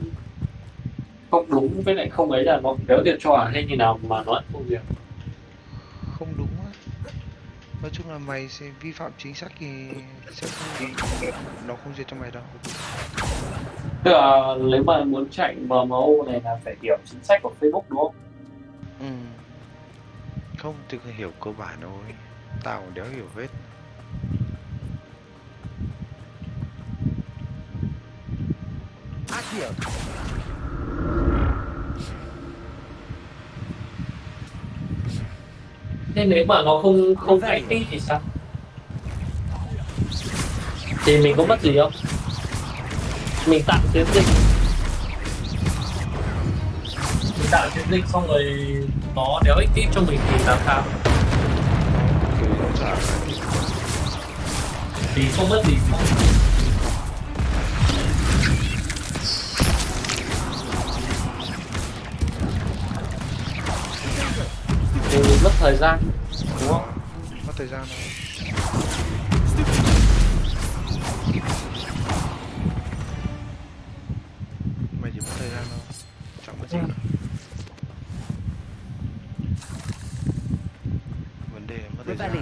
không đúng với lại không ấy là nó kéo tiền cho hay như nào mà nó lại không việc? Không đúng á. Nói chung là mày sẽ vi phạm chính sách thì sẽ không, nó không duyệt cho mày đâu. Tức là nếu mà muốn chạy MMO này là phải hiểu chính sách của Facebook đúng không? Ừ. Không, thì hiểu cơ bản thôi. Tao cũng đéo hiểu hết. Thế nếu mà nó không không active thì sao? Thì mình có mất gì không? Mình tạo chiến dịch, xong rồi nó đéo active cho mình thì làm sao? Thì không mất gì. Thì mình mất thời gian đúng không? Mất thời gian thôi. Mày chỉ mất thời gian thôi, chẳng mất gì cả. Vấn đề là mất thời gian.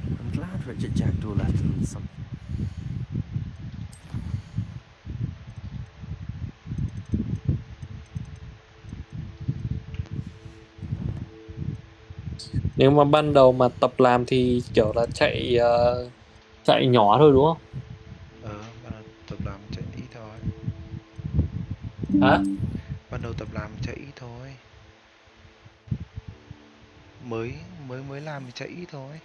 I'm glad Richard Jackdaw left him some. Nếu mà ban đầu mà tập làm thì kiểu là chạy nhỏ thôi đúng không? Ban đầu tập làm chạy ít thôi. Hả? Ban đầu tập làm chạy ít thôi. Mới làm thì chạy ít thôi.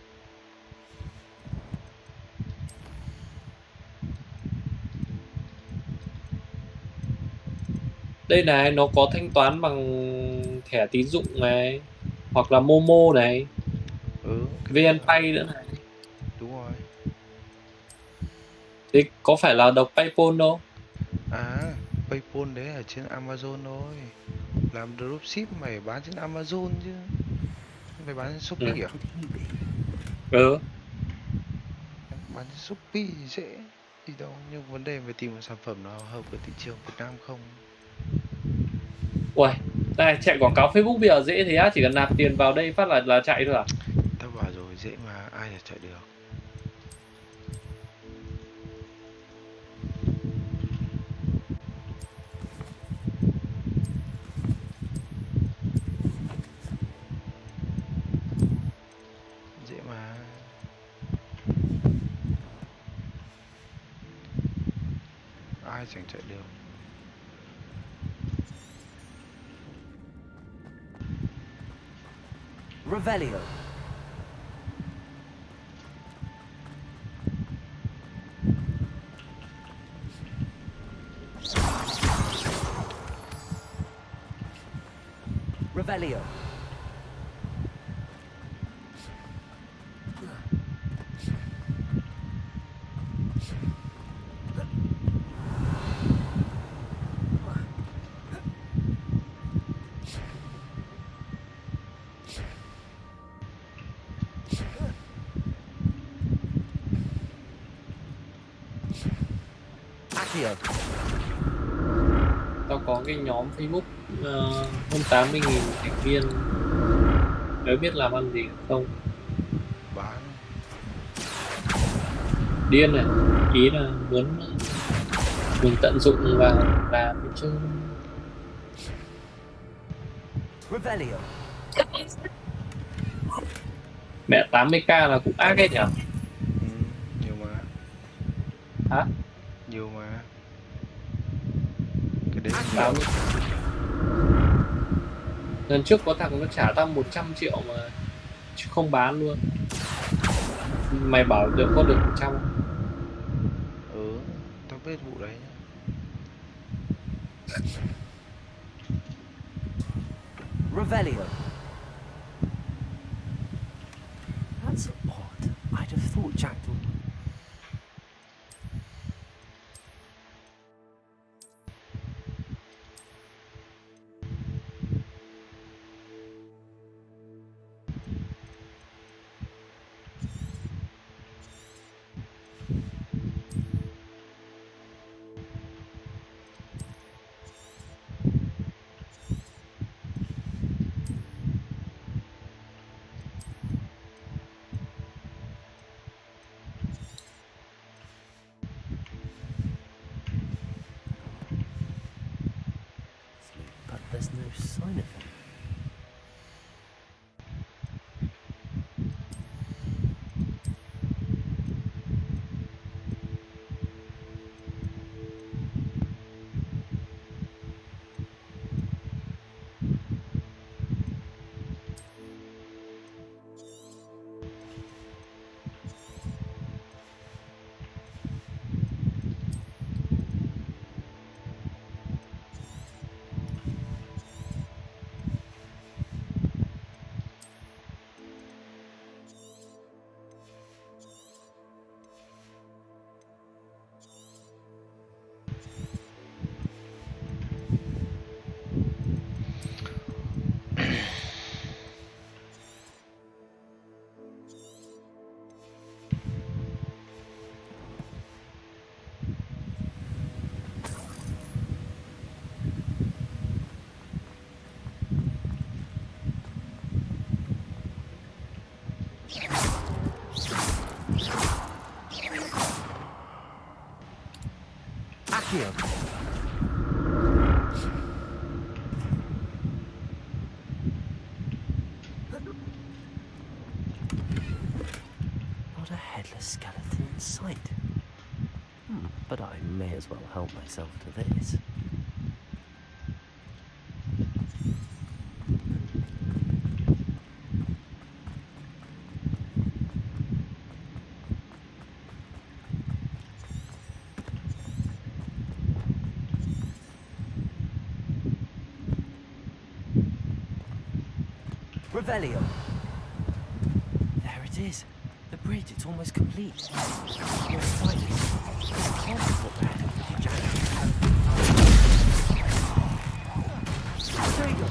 Đây này, nó có thanh toán bằng thẻ tín dụng này, hoặc là Momo này, VNPay nữa này. Đúng rồi. Thế có phải là đọc PayPal đâu? À, PayPal đấy ở trên Amazon thôi. Làm dropship mày bán trên Amazon chứ. Mày bán trên Shopee à? Bán trên Shopee thì dễ gì đâu, nhưng vấn đề phải tìm một sản phẩm nào hợp với thị trường Việt Nam không. Uầy, này chạy quảng cáo Facebook bây giờ dễ thế á, chỉ cần nạp tiền vào đây phát là chạy thôi à? Tao bảo rồi, dễ mà, ai là chạy được. Dễ mà. Ai chẳng chạy được. Revelio. Revelio. Tao có cái nhóm Facebook hơn 80.000 thành viên, nếu biết làm ăn gì không? Bán. Điên này, ý là muốn mình tận dụng vào làm chứ. Revelio. Mẹ 80k là cũng ác ấy nhỉ? Nhiều mà. Hả? Nhiều mà. Cái đấy nhiều. Lần trước có thằng nó trả tao 100 triệu mà chứ không bán luôn. Mày bảo được có được 100 không? Tao biết vụ đấy nhá. Revelio. That's odd. I'd have thought Jackdaw. there's no sign of him. Not a headless skeleton in sight. But I may as well help myself to this. Revelio. There it is. The bridge, it's almost complete. Your spiders. This can't be what the heck did you jack? There you go.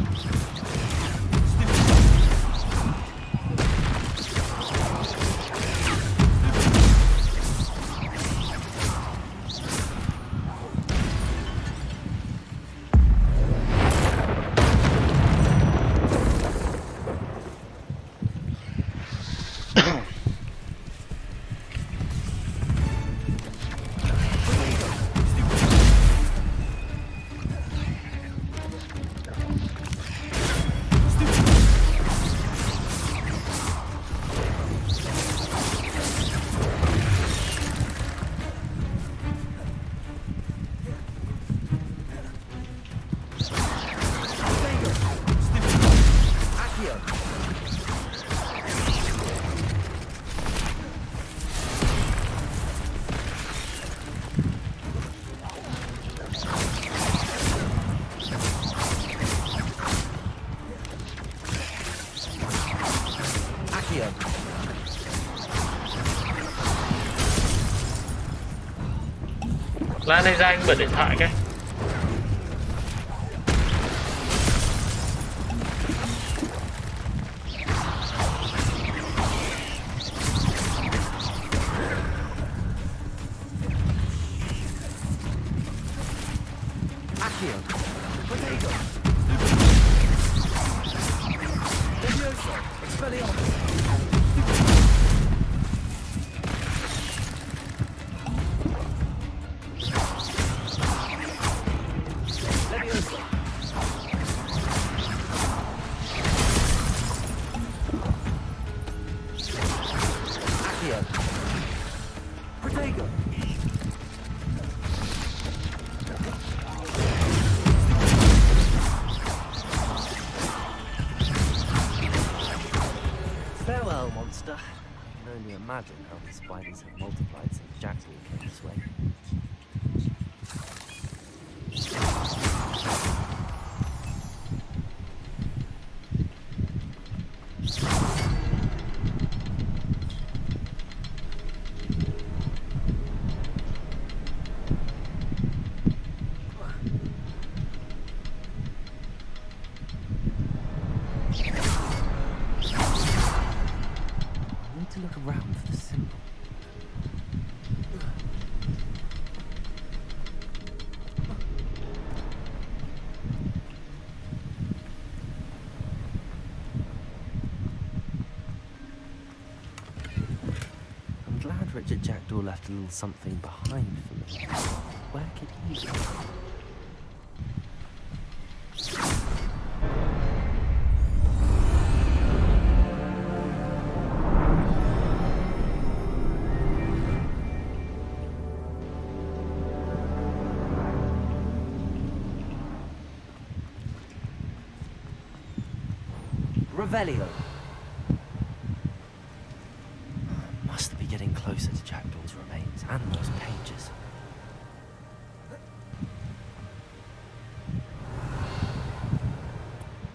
Lan này ra anh bật điện thoại cái. Farewell, monster. I can only imagine how the spiders have multiplied since Jackson came this way. To look around for the symbol. I'm glad Richard Jackdaw left a little something behind for me. Where could he be? Revelio. Must be getting closer to Jackdaw's remains and those pages.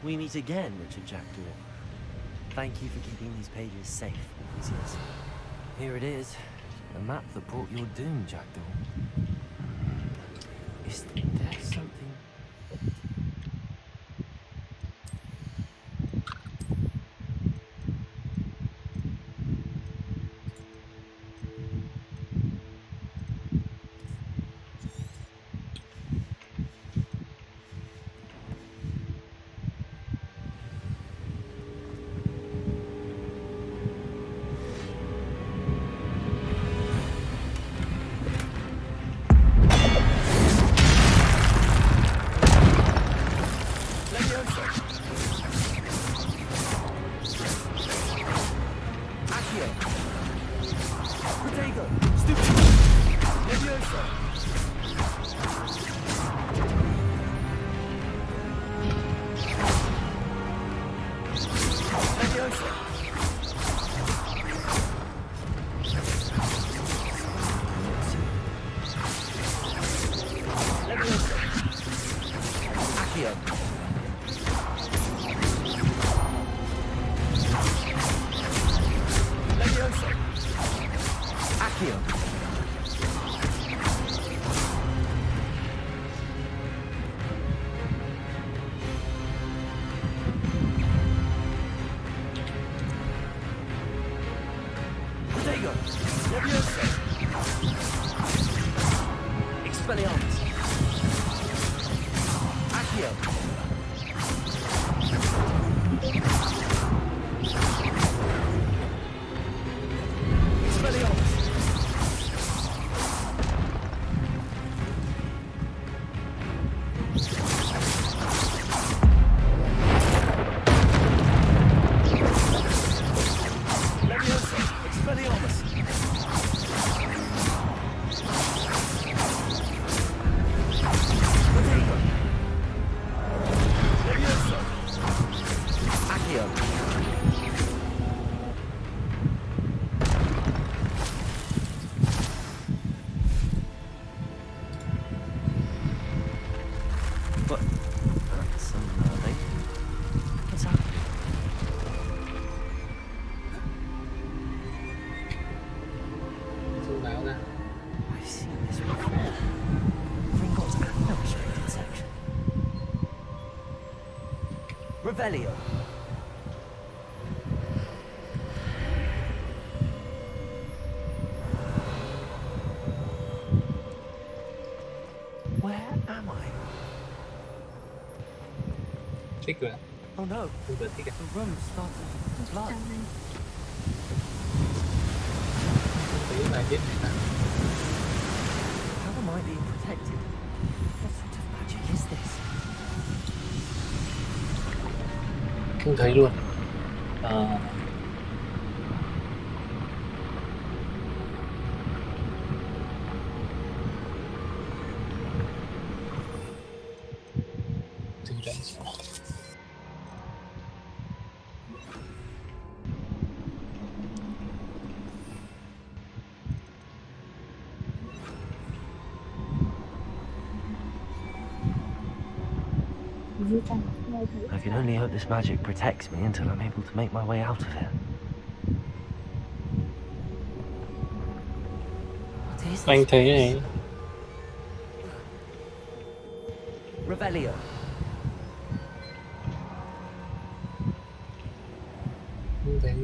We meet again, Richard Jackdaw. Thank you for keeping these pages safe all these years. Here it is, the map that brought your doom, Jackdaw. Is there something... Revelio. Where am I? Oh no, the room started to flood. How am I being protected? What sort of magic is this? Không thấy luôn. I can only hope this magic protects me until I'm able to make my way out of here. What is Anh thấy này. Revelio. Không thấy.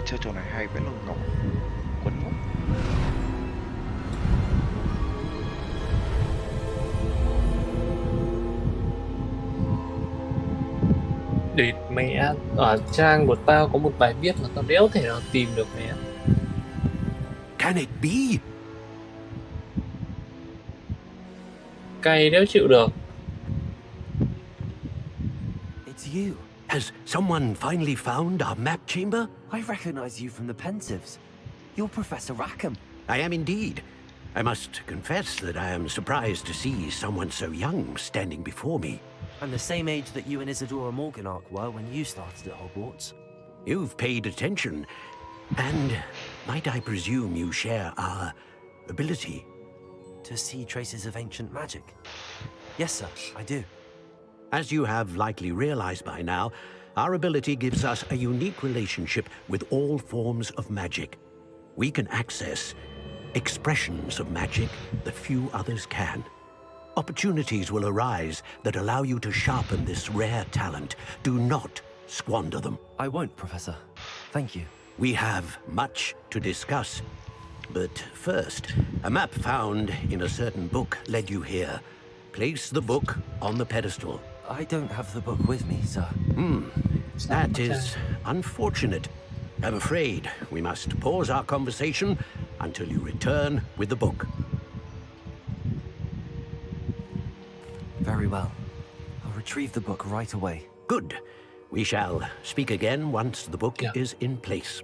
Chơi trò này hay vẫn là ngọc quấn ngốc. Để mẹ, ở trang của tao có một bài viết mà tao đéo thể nào tìm được mẹ. Can it be? Cay đéo chịu được. It's you. Has someone finally found our map chamber? I recognize you from the Pensives. You're Professor Rackham. I am indeed. I must confess that I am surprised to see someone so young standing before me. I'm the same age that you and Isadora Morganach were when you started at Hogwarts. You've paid attention, and might I presume you share our ability? To see traces of ancient magic? Yes, sir, I do. As you have likely realized by now, our ability gives us a unique relationship with all forms of magic. We can access expressions of magic that few others can. Opportunities will arise that allow you to sharpen this rare talent. Do not squander them. I won't, Professor. Thank you. We have much to discuss. But first, a map found in a certain book led you here. Place the book on the pedestal. I don't have the book with me, sir. That is unfortunate. I'm afraid we must pause our conversation until you return with the book. Very well. I'll retrieve the book right away. Good. We shall speak again once the book is in place.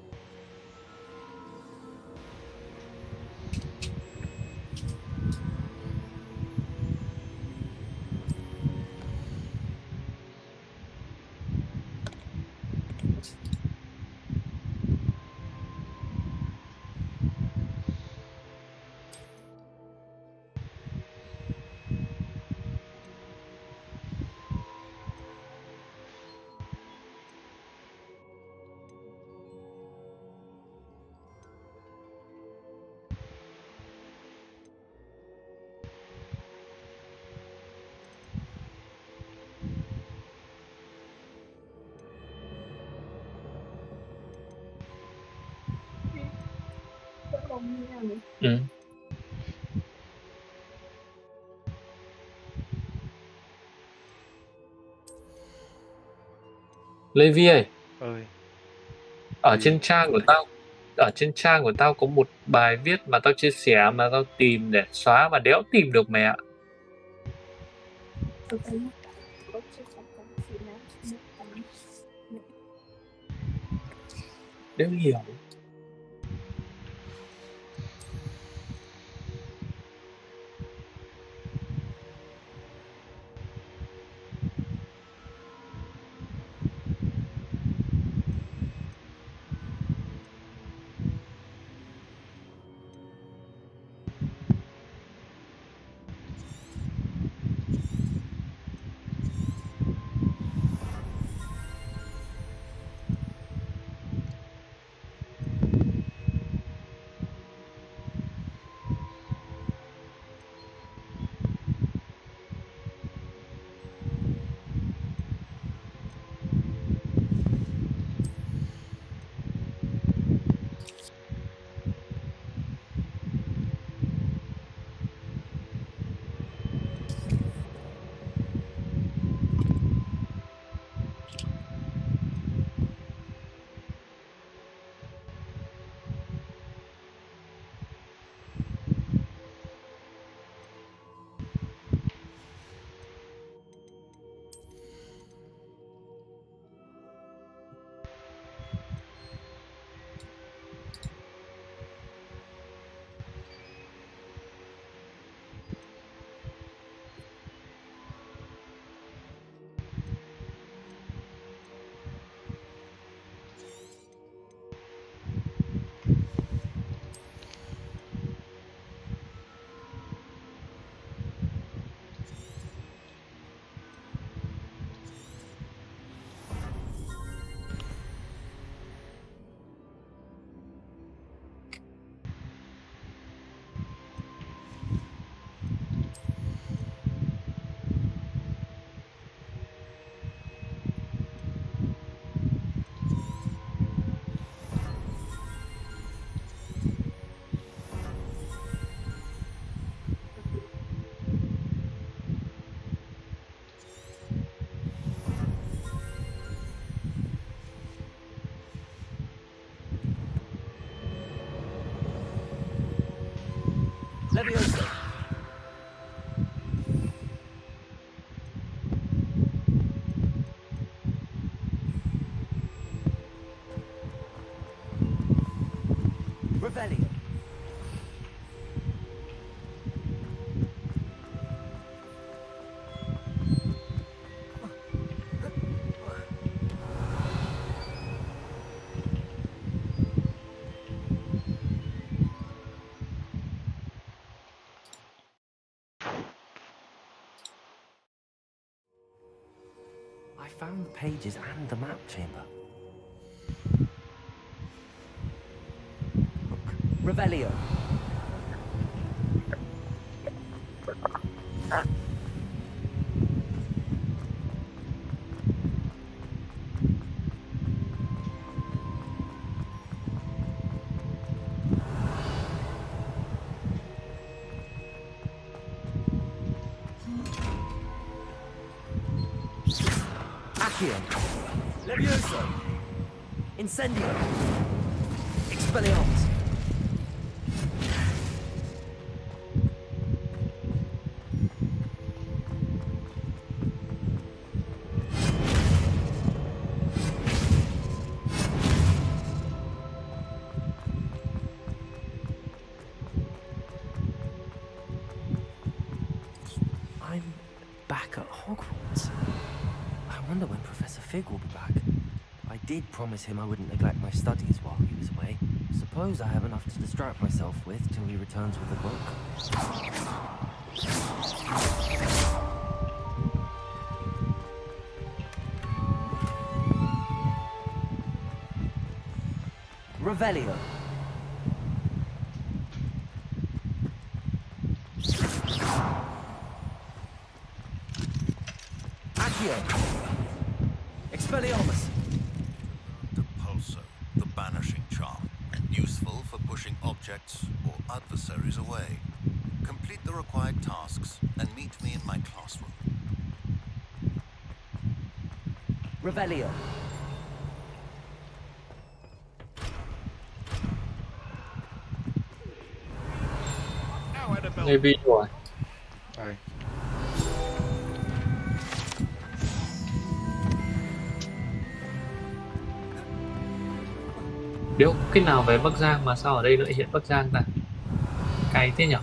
Ừ. Levi ơi, Ơi. ở trên trang của tao có một bài viết mà tao chia sẻ mà tao tìm để xóa mà đéo tìm được mẹ ạ. Đéo hiểu. Leviosa. Revelio. I found the pages and the map chamber. Revelio. Accio. Levioso. Incendio. Expelliarmus. I'm back at Hogwarts. I wonder when Professor Fig will be back. I did promise him I wouldn't neglect my studies while he was away. Suppose I have enough to distract myself with till he returns with a book. Revelio. Accio. Expelliarmus. Pulso, the banishing charm, useful for pushing objects or adversaries away. Complete the required tasks and meet me in my classroom. Revelio. Maybe rồi. Đây. Điếu cái nào về Bắc Giang mà sao ở đây lại hiện Bắc Giang ta? Cay thế nhỉ?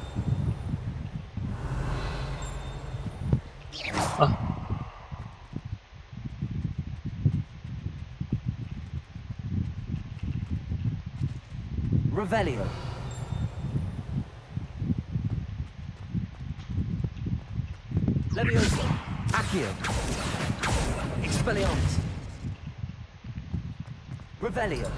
Revelio. Levioso. Accio. Expelliarmus. Revelio.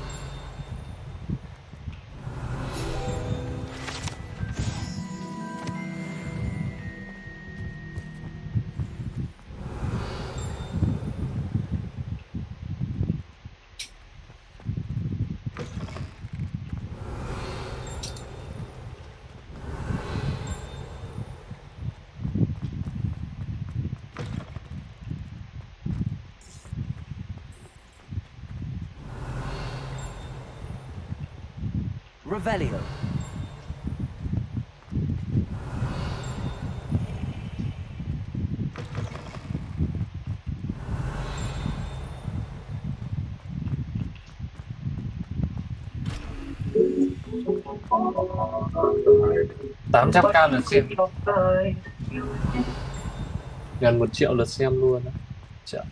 Revelio. Tám trăm k lượt xem, gần 1 triệu lượt xem luôn đó. Chợ.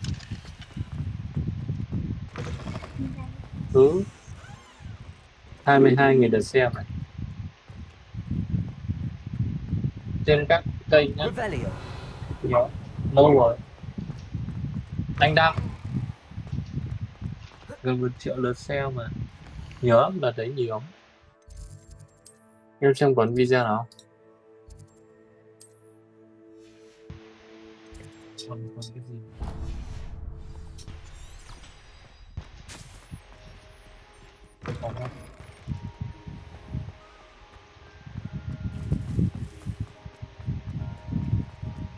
22.000 lượt xem này trên các kênh nhá. Nhớ lâu rồi anh đăng gần 1 triệu lượt xem mà nhớ là đấy nhiều. Em xem còn video nào còn cái gì.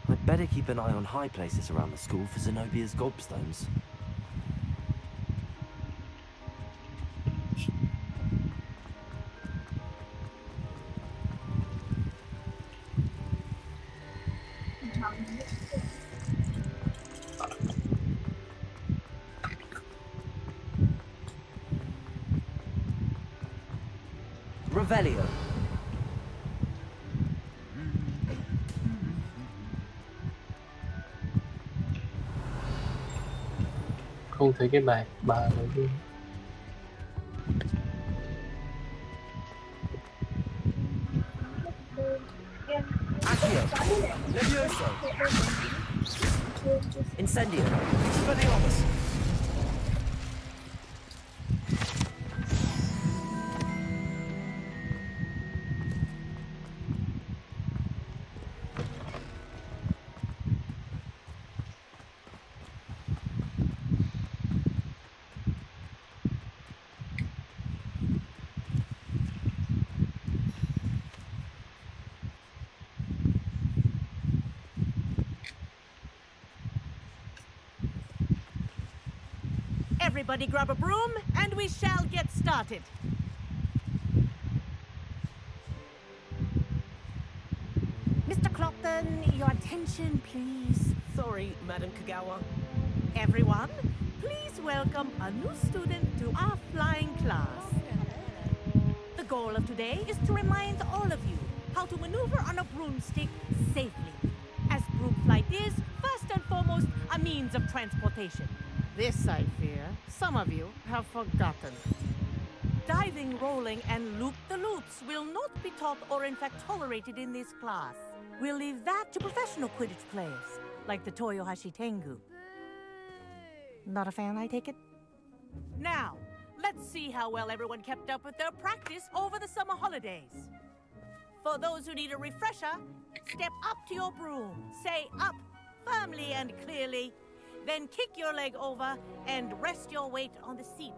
I'd better keep an eye on high places around the school for Zenobia's gobstones. Revelio. Không thấy cái bài bà ấy đi. Accio. Levioso. Incendio. Expelliarmus. Everybody grab a broom, and we shall get started. Mr. Clockton, your attention, please. Sorry, Madam Kagawa. Everyone, please welcome a new student to our flying class. The goal of today is to remind all of you how to maneuver on a broomstick safely, as broom flight is, first and foremost, a means of transportation. This, I fear, some of you have forgotten. Diving, rolling, and loop-the-loops will not be taught or in fact tolerated in this class. We'll leave that to professional Quidditch players, like the Toyohashi Tengu. Not a fan, I take it? Now, let's see how well everyone kept up with their practice over the summer holidays. For those who need a refresher, step up to your broom, say up firmly and clearly, then kick your leg over and rest your weight on the seat.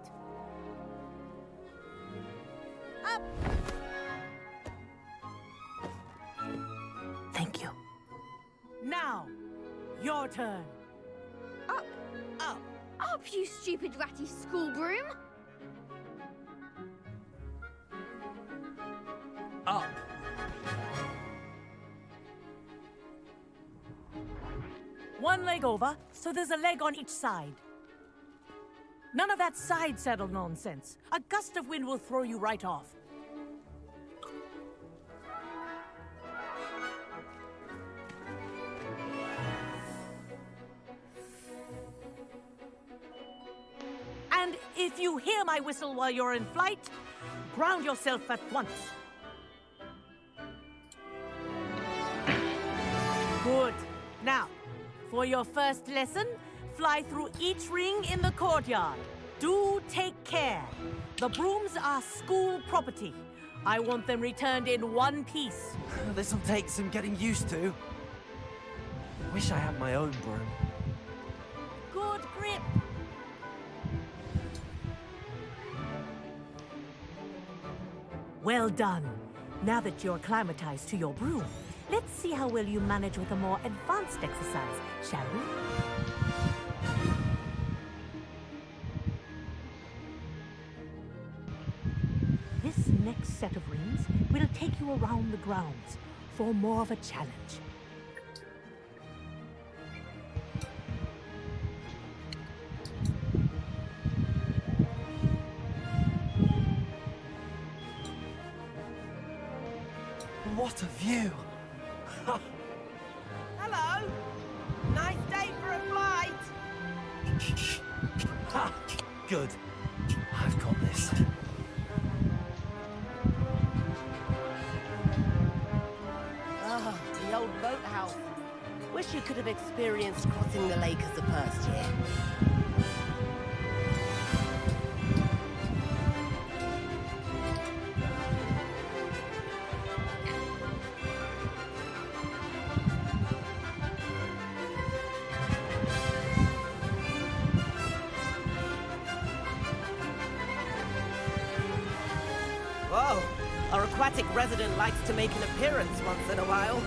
Up! Thank you. Now, your turn. Up, up, up, you stupid ratty school broom! Up. One leg over, so there's a leg on each side. None of that side saddle nonsense. A gust of wind will throw you right off. And if you hear my whistle while you're in flight, ground yourself at once. Good. Now, for your first lesson, fly through each ring in the courtyard. Do take care. The brooms are school property. I want them returned in one piece. This'll take some getting used to. Wish I had my own broom. Good grip. Well done. Now that you're acclimatized to your broom, let's see how well you manage with a more advanced exercise, shall we? This next set of rings will take you around the grounds for more of a challenge. What a view! Hello! Nice day for a flight! Ha! Good. I've got this. Ah, the old boathouse. Wish you could have experienced crossing the lake as the first year. Whoa, our aquatic resident likes to make an appearance once in a while.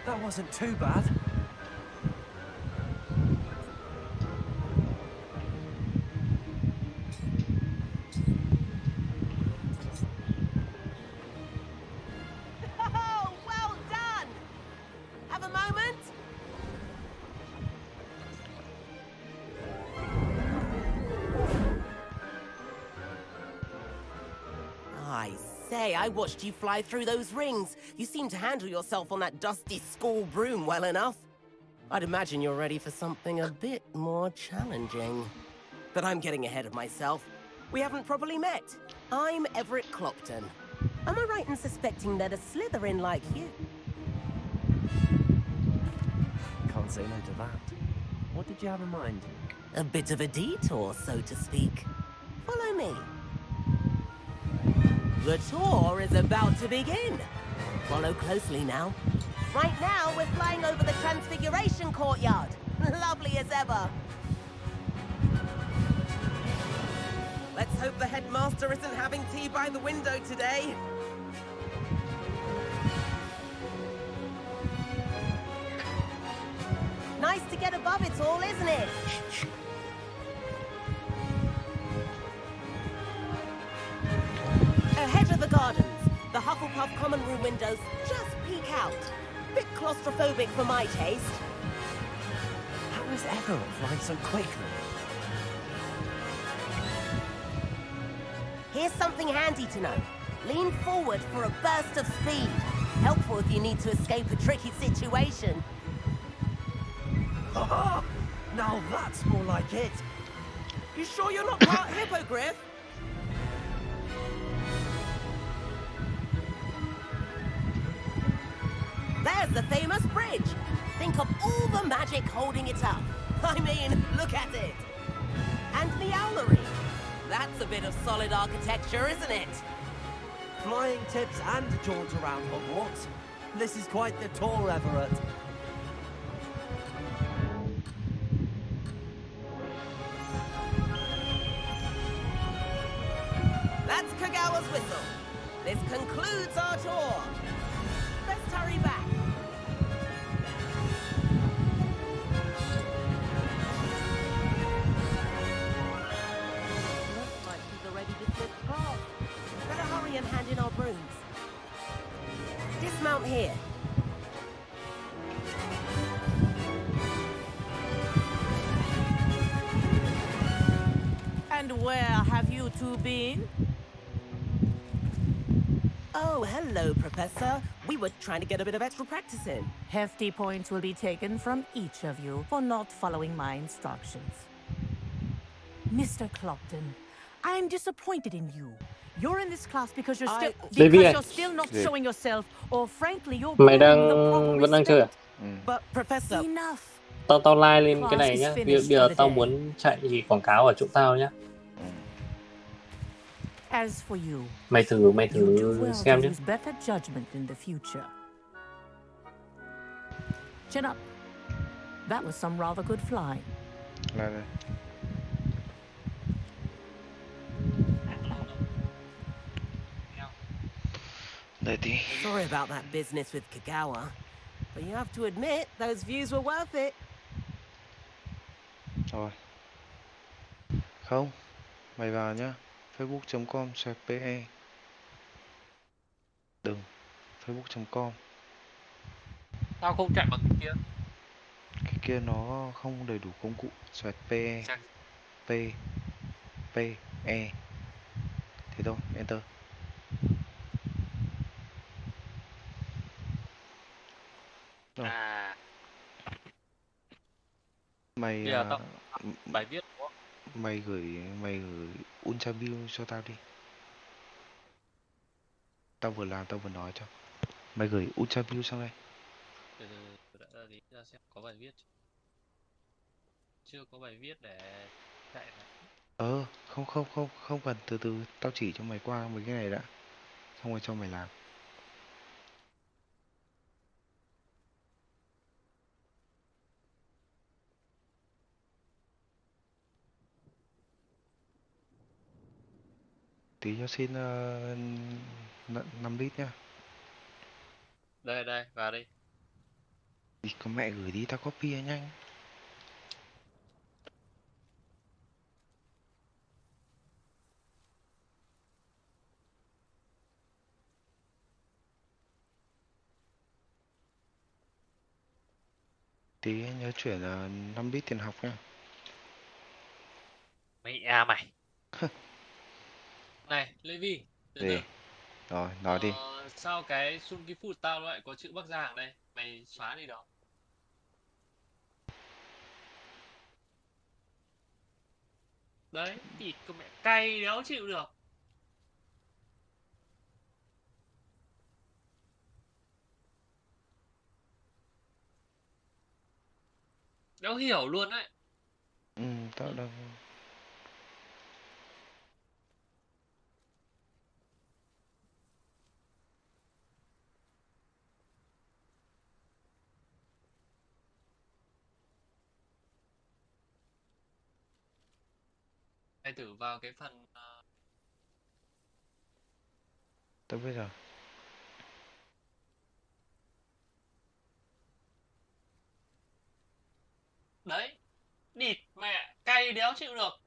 That wasn't too bad. Oh, well done! say, I watched you fly through those rings. You seem to handle yourself on that dusty school broom well enough. I'd imagine you're ready for something a bit more challenging. But I'm getting ahead of myself. We haven't properly met. I'm Everett Clopton. Am I right in suspecting that a Slytherin like you? Can't say no to that. What did you have in mind? A bit of a detour, so to speak. Follow me. The tour is about to begin. Follow closely now. Right now, we're flying over the Transfiguration Courtyard. Lovely as ever. Let's hope the headmaster isn't having tea by the window today. Nice to get above it all, isn't it? Ahead of the gardens, the Hufflepuff common room windows just peek out. Bit claustrophobic for my taste. How is Everett flying so quickly? Here's something handy to know. Lean forward for a burst of speed. Helpful if you need to escape a tricky situation. Now that's more like it. You sure you're not part hippogriff? There's the famous bridge. Think of all the magic holding it up. I mean, look at it. And the owlery. That's a bit of solid architecture, isn't it? Flying tips and a jaunt around Hogwarts. This is quite the tour, Everett. That's Kagawa's whistle. This concludes our tour. Let's hurry back. Looks like people are ready to flip cars. Better hurry and hand in our brooms. Dismount here. And where have you two been? Oh, hello, Professor. We were trying to get a bit of extra practice in. Hefty points will be taken from each of you for not following my instructions. Mr. Clopton, I'm disappointed in you. You're in this class because you're still not showing yourself, or frankly, you're Mày the đang proper vẫn đang chơi à? respect. But Professor, enough. Tao like lên cái này nhá. Bây giờ tao muốn chạy thì quảng cáo ở chỗ tao nhá. As for you, Mày thử xem nhé. use better judgment in the future. Chin up. That was some rather good flying. Lại đây. Đây tí. Sorry about that business with Kagawa, but you have to admit those views were worth it. Rồi. Không. Mày vào nhá. facebook.com/pe. Đừng. facebook.com. Tao không chạy bằng cái kia. Cái kia nó không đầy đủ công cụ. /pe. P. P. E. Thế thôi. Enter. Rồi. Mày bài viết của mày gửi Ultra View cho tao đi. Tao vừa làm tao vừa nói cho. Mày gửi Ultra View sang đây. Từ ra xem có bài viết. Chưa có bài viết để chạy này. Không cần, từ từ tao chỉ cho mày qua mấy cái này đã. Xong rồi cho mày làm. Tí cho xin 5 lít nhá. Đây, vào đi. Đi con mẹ gửi đi, tao copy nhanh. Tí nhớ chuyển 5 lít tiền học nha. Mày. Này, Levi, từ từ. Rồi, nói đi. Sao cái Sun Food tao lại có chữ Bắc Giang ở đây? Mày xóa đi đó. Đấy, thịt của mẹ cay đéo chịu được. Đéo hiểu luôn đấy. Tao đang... Hãy thử vào cái phần Tao biết rồi. đấy, địt mẹ cay đéo chịu được.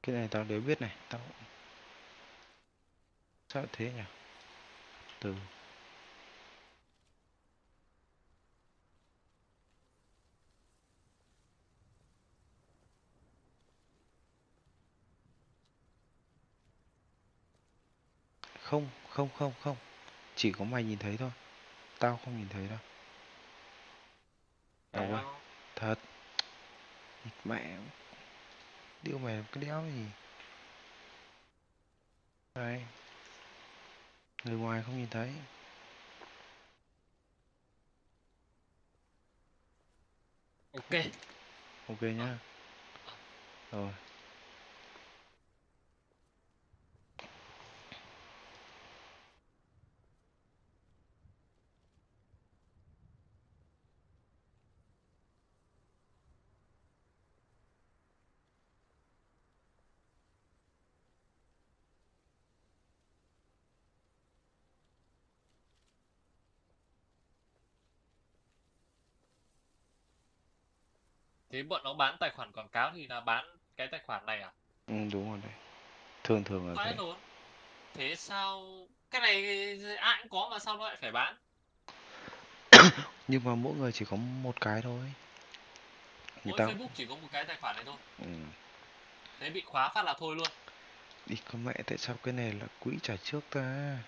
Cái này tao đều biết này. Tao... Sao thế nhỉ? Từ... Không, không, không, không. Chỉ có mày nhìn thấy thôi. Tao không nhìn thấy đâu. Ôi, thật. Mẹ. Điêu mày cái đéo gì. Đây. Người ngoài không nhìn thấy. Ok. Ok nhá. Rồi. Thế bọn nó bán tài khoản quảng cáo thì là bán cái tài khoản này à? Đúng rồi đấy. Thường thường là Vãi thế. lốn. Thế sao cái này ai cũng có mà sao nó lại phải bán? Nhưng mà mỗi người chỉ có một cái thôi. Người Mỗi ta... Facebook chỉ có một cái tài khoản này thôi. Ừ. Thế bị khóa phát là thôi luôn. Đi con mẹ, tại sao cái này là quỹ trả trước ta?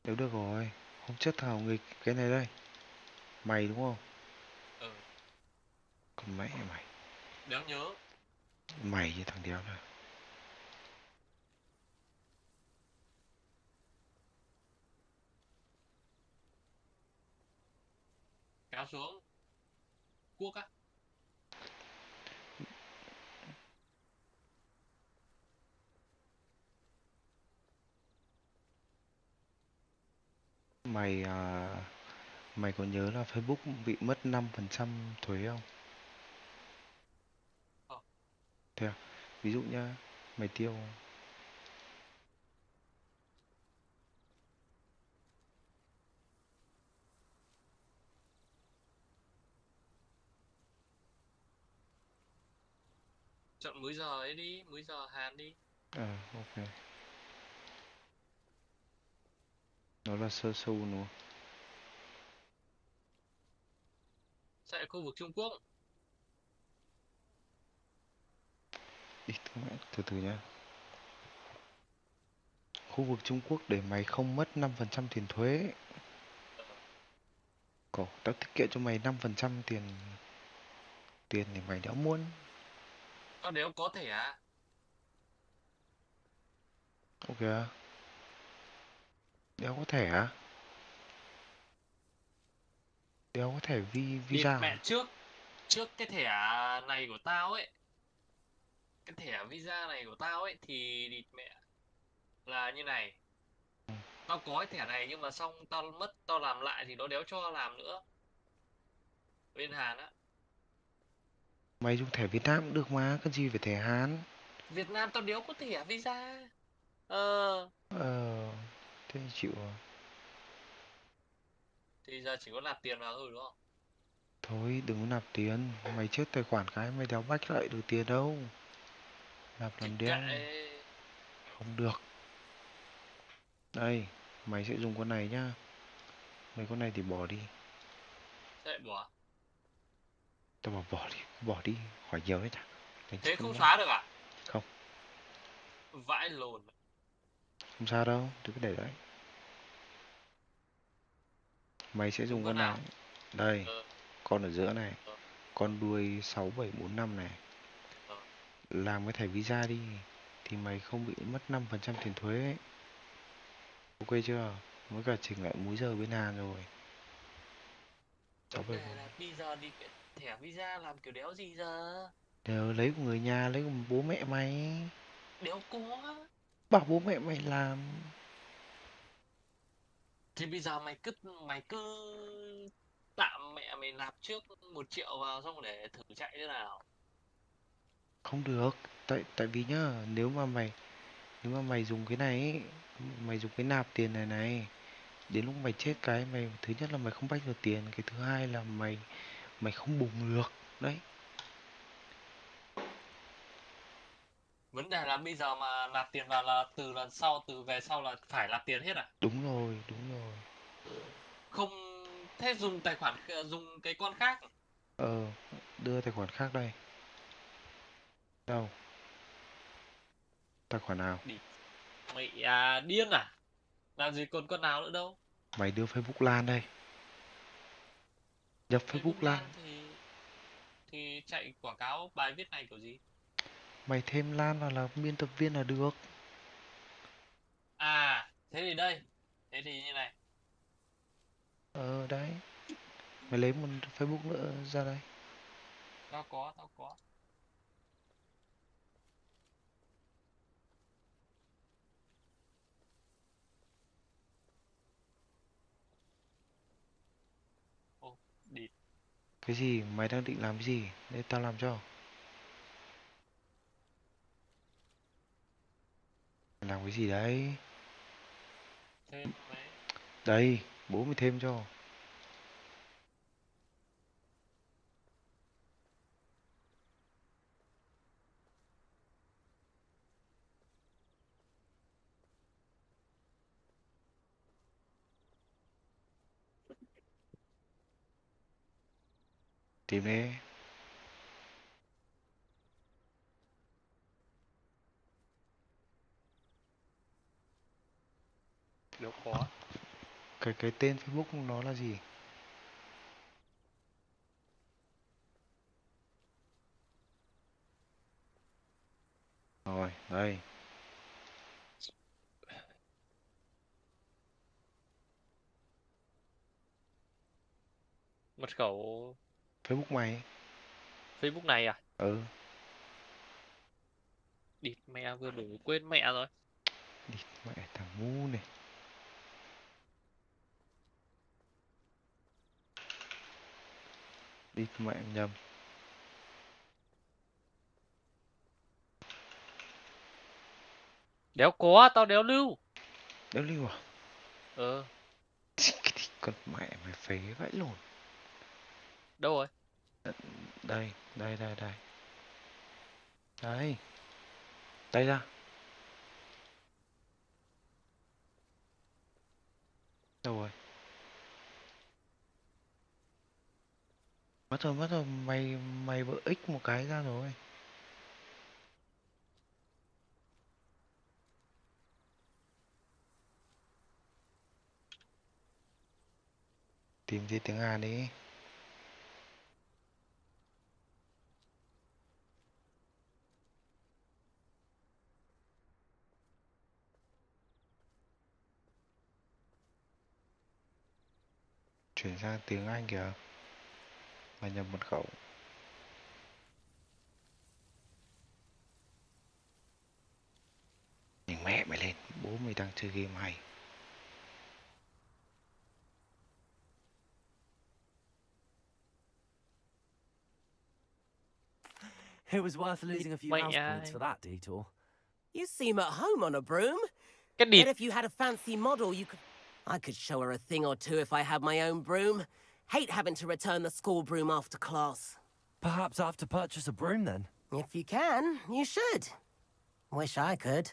Nếu được rồi. Hôm trước thảo người cái này đây. Mày đúng không? Ừ. Con mẹ mày. Đéo nhớ. Mày với thằng đéo này. Kéo xuống. Cuốc á. Mày mày có nhớ là Facebook bị mất 5% thuế không? Thế à? Ví dụ nhá, mày tiêu Chọn múi giờ ấy đi, múi giờ Hàn đi. ok. Nó là sơ sâu đúng không? Chạy khu vực Trung Quốc. Đi từ từ nhá. Khu vực Trung Quốc để mày không mất 5% tiền thuế. Cổ, tao tiết kiệm cho mày 5% tiền thì mày đéo muốn. Nếu có thể à? Ok. Đéo có thẻ á? Đéo có thẻ Địt visa mẹ à? trước cái thẻ này của tao ấy. Cái thẻ visa này của tao ấy thì địt mẹ là như này. Tao có cái thẻ này nhưng mà xong tao làm lại thì nó đéo cho làm nữa. Bên Hàn á. Mày dùng thẻ Việt Nam cũng được mà, cần gì phải thẻ Hàn. Việt Nam tao đéo có thẻ visa. Thế thì chịu rồi. Thì giờ chỉ có nạp tiền vào thôi đúng không? Thôi đừng có nạp tiền. Mày chết tài khoản cái mày đéo bách lại được tiền đâu. Nạp Thì làm đéo. kệ. Không được. Đây, mày sẽ dùng con này nhá. Mấy con này thì bỏ đi. Sẽ bỏ. Tao bảo bỏ đi, khỏi nhiều hết à. Thế không xóa được à? Không. Vãi lồn. Không sao đâu, cứ để đấy. Mày sẽ dùng con này. Đây, con ở giữa này. Con đuôi 6745 này. Làm cái thẻ visa đi thì mày không bị mất 5% tiền thuế ấy. Ok chưa? Mới cả chỉnh lại múi giờ bên Hàn rồi. Vấn đề là bây giờ đi thẻ visa làm kiểu đéo gì giờ? Đều lấy của người nhà, lấy của bố mẹ mày. Đéo có. Bảo bố mẹ mày làm. Thì bây giờ mày cứ tạm mẹ mày nạp trước 1 triệu vào xong để thử chạy thế nào. Không được, tại vì nhá, nếu mà mày dùng cái này ấy, mày dùng cái nạp tiền này này, đến lúc mày chết cái mày thứ nhất là mày không bách được tiền, cái thứ hai là mày không bùng được. Đấy. Vấn đề là bây giờ mà nạp tiền vào là từ lần sau, từ về sau là phải nạp tiền hết à? Đúng rồi, đúng rồi. Không, thế dùng tài khoản, dùng cái con khác. Đưa tài khoản khác đây. Đâu? Tài khoản nào? Mày điên à? Làm gì còn con nào nữa đâu. Mày đưa Facebook Lan đây. Nhập Facebook Lan. Thì chạy quảng cáo bài viết này kiểu gì? Mày thêm Lan vào là biên tập viên là được. À, thế thì đây. Thế thì như này. Đấy. Mày lấy một Facebook nữa ra đây. Tao có. Ô, đi. Cái gì? Mày đang định làm cái gì? Để tao làm cho. Mày làm cái gì đấy? Thêm mấy. Đây, bố mày thêm cho. Tìm đi. Đâu có. Cái tên Facebook nó là gì? Rồi, đây. Mật khẩu Facebook mày. Facebook này à? Ừ. Địt mẹ, vừa đủ quên mẹ rồi. Địt mẹ thằng ngu này. Địt mẹ nhầm. Đéo có, tao đéo lưu. Đéo lưu à? Con mẹ mày phế vãi lồn. Đâu rồi? Đây. Đây. Đây ra. Đâu rồi? Mất rồi, mày vỡ x một cái ra rồi. Tìm gì tiếng Hàn đi. Chuyển sang tiếng Anh kìa. Mà nhập mật khẩu. Nhìn mẹ mày lên, bố mày đang chơi game hay. It was worth losing a few house points for that detour. You seem at home on a broom. Cái Bet if you had a fancy model, I could show her a thing or two if I had my own broom. Hate having to return the school broom after class. Perhaps I have to purchase a broom then? If you can, you should. Wish I could.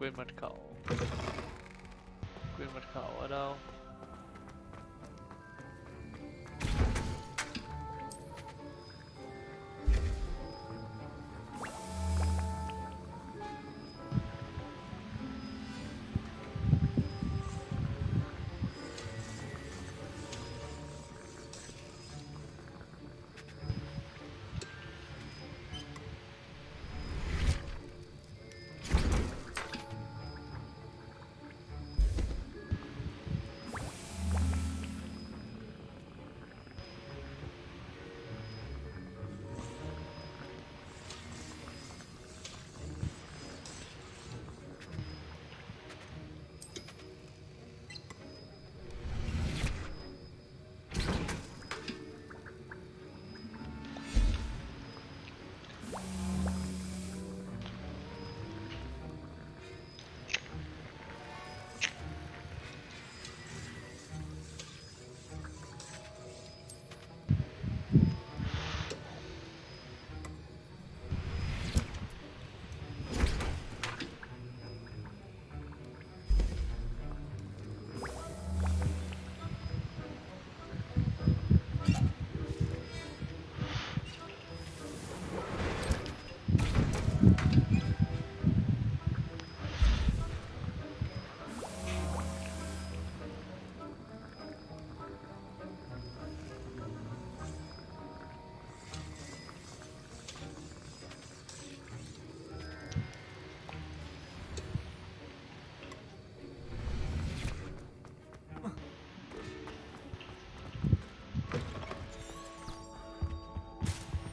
Quên mật khẩu. Quên mật khẩu ở đâu?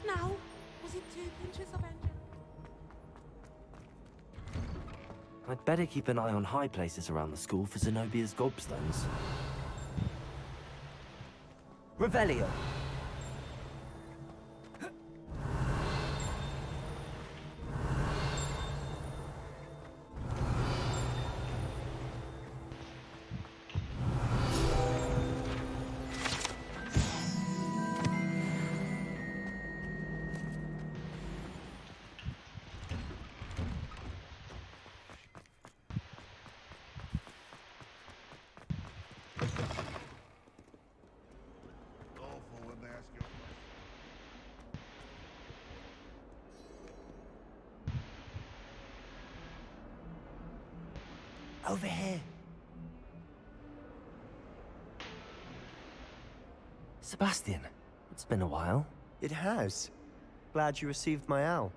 Now, was it 2 pinches of engine? I'd better keep an eye on high places around the school for Zenobia's gobstones. Revelio! Over here. Sebastian, it's been a while. It has. Glad you received my owl.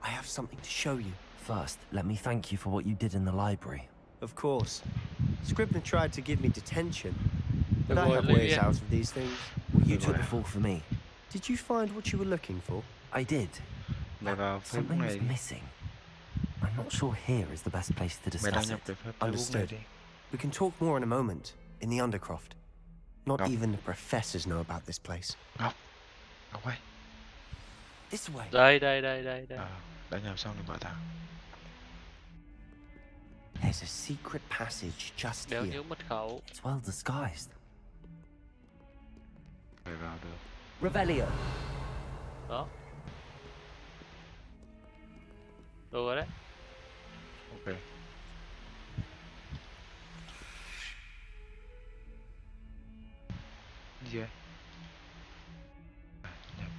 I have something to show you. First, let me thank you for what you did in the library. Of course. Scribner tried to give me detention, but I Được have rồi, ways Olivia. out of these things. You took the fall for me. Did you find what you were looking for? I did. Mày vào Facebook Something này was đi. missing. I'm not sure here is the best place to Mày đăng discuss nhập it. cái Facebook này Understood. đi. We can talk more in a moment, in the Undercroft. Not Ngọc. even the professors know about this place. Ngọc. Ngọc ơi. This way. Đây. Đăng nhập xong thì bảo tao. There's a secret passage just Đéo here. nhớ mật khẩu. It's well disguised. Mày vào được. Revelio. Đó. Được rồi đấy. Ok. Gì vậy? Nhập.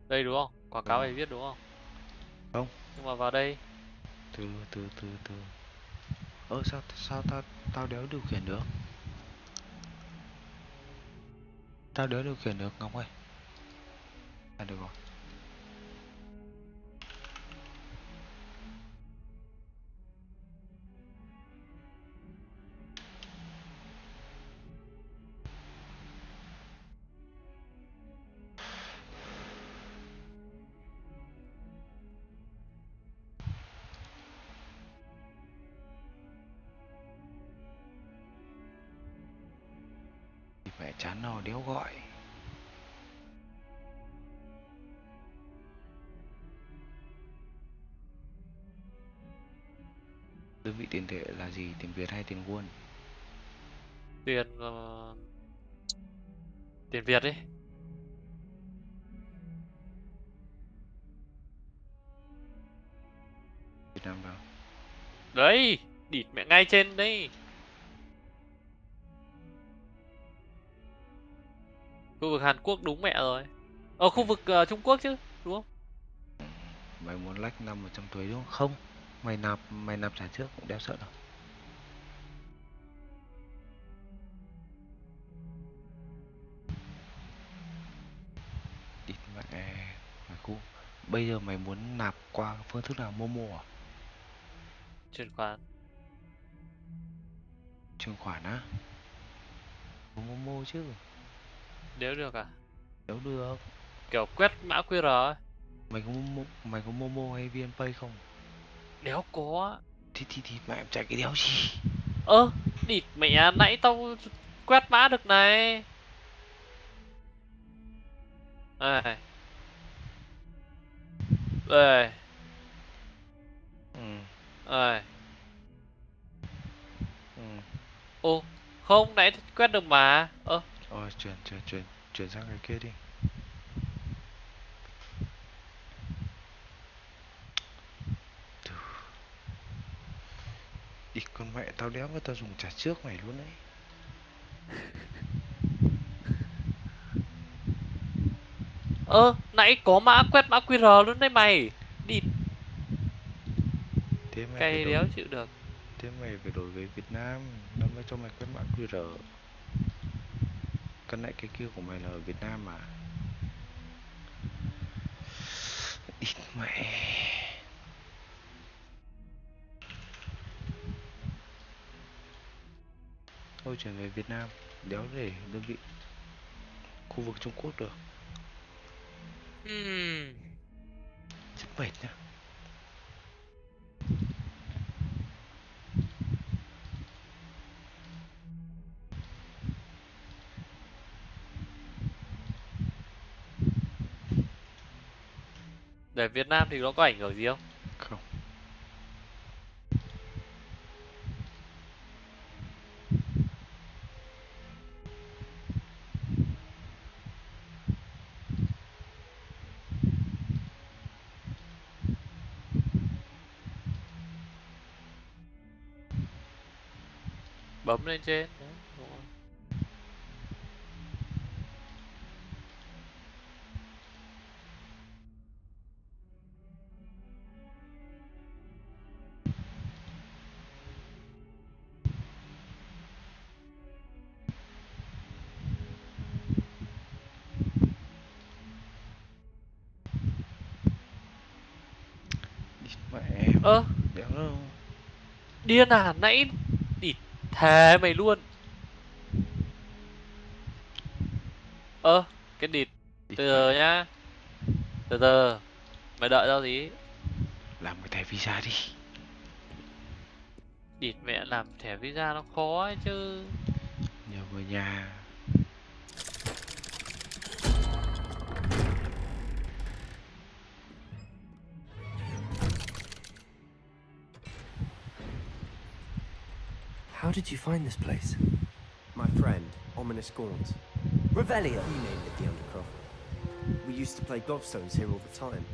Đây đúng không? Quảng cáo bài viết đúng không? Không. Nhưng mà vào đây. Từ. Sao tao đéo điều khiển được? Tao đéo điều khiển được Ngọc ơi. À được rồi. Mẹ chán nào đéo gọi. Đơn vị tiền tệ là gì? Tiền Việt hay tiền won? Tiền Việt đi. Đấy, địt mẹ ngay trên đây. Khu vực Hàn Quốc đúng mẹ rồi. Khu vực Trung Quốc chứ, đúng không? Mày muốn lách 5% tuổi đúng không? Không, mày nạp trả trước cũng đéo sợ đâu. Địt mẹ mày cu. Bây giờ mày muốn nạp qua phương thức nào, Momo à? Chuyển khoản. Chuyển khoản á? Momo chứ. Nếu được à? Đâu được. Kiểu quét mã QR ấy. Mày có Momo hay VNPay không? Đéo có. Thì mẹ em chạy cái đéo gì? Địt mẹ, nãy tao quét mã được này. Đây. Đây. Đây. Không, nãy quét được mà. Chuyển sang cái kia đi. Đi con mẹ tao đéo mà tao dùng trả trước mày luôn đấy. Nãy có quét mã QR luôn đấy mày. Địt. Thế mày Cay đéo chịu được. Thế mày phải đổi về Việt Nam, nó mới cho mày quét mã QR. Cái này cái kia của mày là ở Việt Nam mà. Ít mẹ. Thôi chuyển về Việt Nam, đéo để đơn vị khu vực Trung Quốc được. Rất mệt nhá. Để Việt Nam thì nó có ảnh hưởng gì không? Không. Bấm lên trên. Đấy, đúng rồi. Mẹ. Đéo đâu. Điên à, nãy địt thề mày luôn. Cái địt. Từ từ nhá. Từ từ. Mày đợi tao tí. Làm cái thẻ visa đi. Địt mẹ, làm thẻ visa nó khó ấy chứ. Nhờ về nhà. How did you find this place? My friend, Ominous Gaunt. Revelio! He named it the Undercroft. We used to play gobstones here all the time.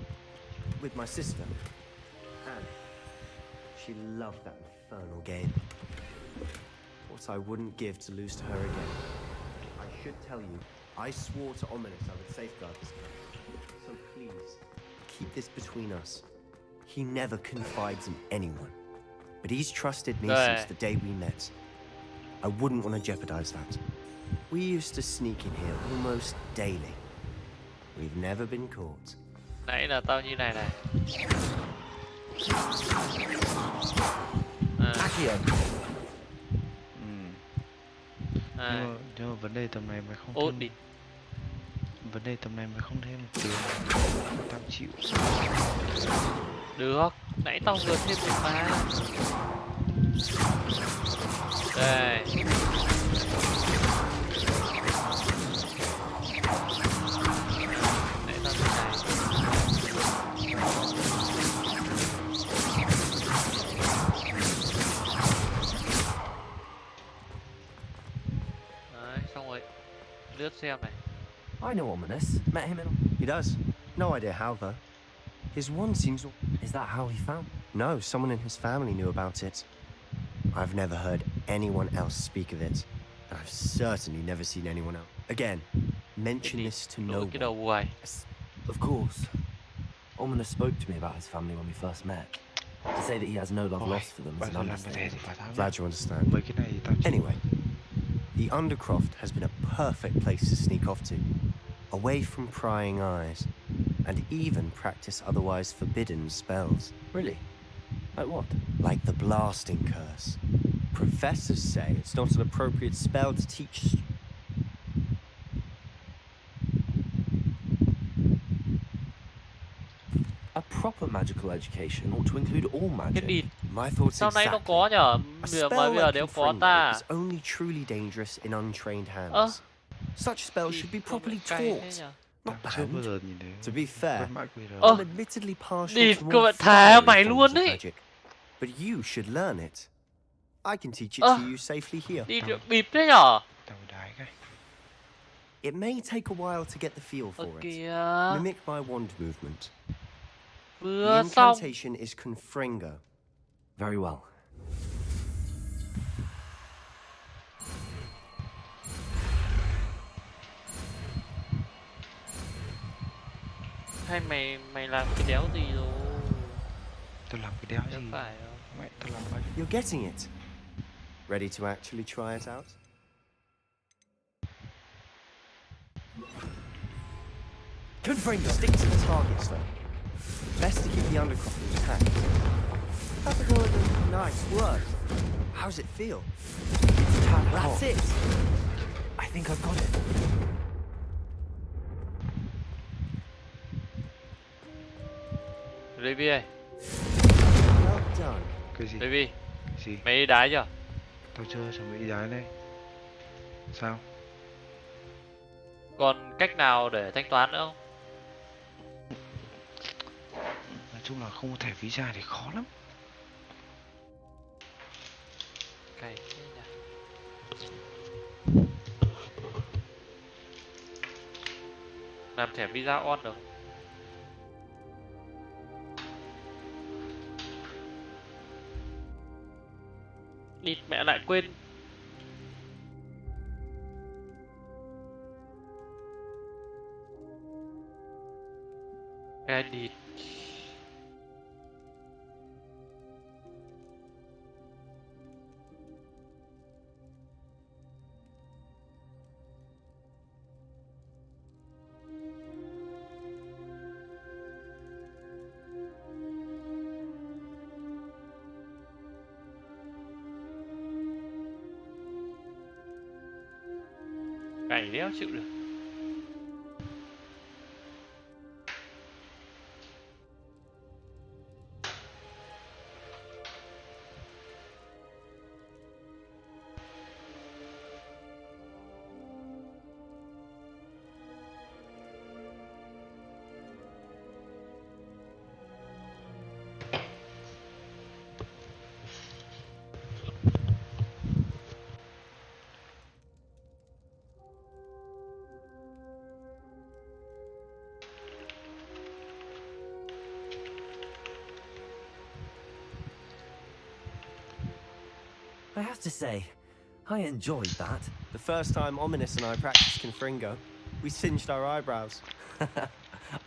With my sister, Anne. She loved that infernal game. What I wouldn't give to lose to her again. I should tell you, I swore to Ominous I would safeguard this place. So please, keep this between us. He never confides in anyone. But he's trusted me since the day we met. I wouldn't want to jeopardize that. We used to sneak in here almost daily. We've never been caught. Nãy là tao như này. Accio. Nhưng mà vấn đề tầm này mày không thêm. Vấn đề tầm này mày không thêm tiền. Tao chịu. Được, nãy tao vừa thêm được mà. Đây. Nãy tao như này. Đấy, xong rồi. Lướt xem này. I know Ominous. Met him in... He does. No idea how, though. His wand seems... Is that how he found... No, someone in his family knew about it. I've never heard anyone else speak of it. And I've certainly never seen anyone else. Again, mention this to no one. Of course. Ominous spoke to me about his family when we first met. To say that he has no love lost for them is an understatement. Glad you understand. Anyway, the Undercroft has been a perfect place to sneak off to. Away from prying eyes. And even practice otherwise forbidden spells. Really? Like what? Like the blasting curse. Professors say it's not an appropriate spell to teach. A proper magical education ought to include all magic. My thoughts Sau này nó exactly. có nhở? A Bây spell giờ like nếu có Confringo ta. is only truly dangerous in untrained hands. Such spells should be properly taught, not banned. To be fair, I'm admittedly partial Đi, to cơ more bạn thả fiery mày forms luôn of đấy. magic, but you should learn it. I can teach it to you safely here. Đi bịp thế nhở? It may take a while to get the feel for it. Kìa. Mimic my wand movement. The Vừa xong. incantation is Confringo. Very well. Hay mày làm cái đéo gì rồi? Tôi làm cái đéo gì? Phải Mẹ, tôi làm bao nhiêu? You're getting it. Ready to actually try it out? Confringo, stick to the targets though. Best to keep the Undercroft intact. Have a go at them. Nice work. How's it feel? It's tad That's hot. it. I think I've got it. Baby ơi, Well done. Cái gì? Baby, Gì? mày đi đái chưa? Tôi chưa chuẩn bị đái đây. Sao? Còn cách nào để thanh toán nữa không? Nói chung là không có thẻ visa thì khó lắm. Cày thế nhỉ? Làm thẻ visa on được. Địt mẹ lại quên. Cái địt. Cày đéo chịu được. I have to say, I enjoyed that. The first time Ominous and I practiced Confringo, we singed our eyebrows.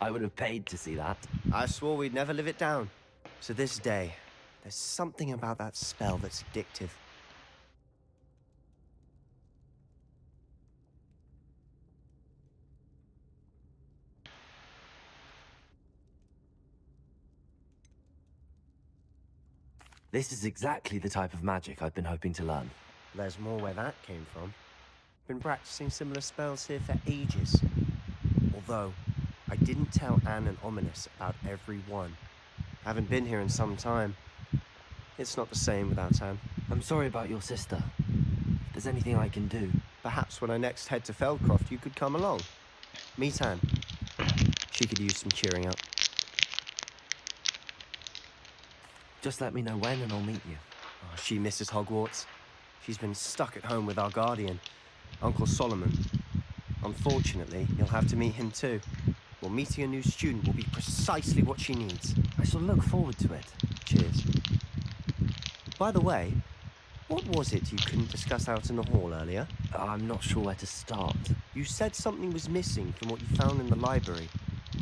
I would have paid to see that. I swore we'd never live it down. To this day, there's something about that spell that's addictive. This is exactly the type of magic I've been hoping to learn. There's more where that came from. Been practicing similar spells here for ages. Although, I didn't tell Anne and Ominous about every one. Haven't been here in some time. It's not the same without Anne. I'm sorry about your sister. If there's anything I can do. Perhaps when I next head to Feldcroft, you could come along. Meet Anne. She could use some cheering up. Just let me know when and I'll meet you. Oh, she misses Hogwarts. She's been stuck at home with our guardian, Uncle Solomon. Unfortunately, you'll have to meet him too. Well, meeting a new student will be precisely what she needs. I shall look forward to it. Cheers. By the way, what was it you couldn't discuss out in the hall earlier? I'm not sure where to start. You said something was missing from what you found in the library.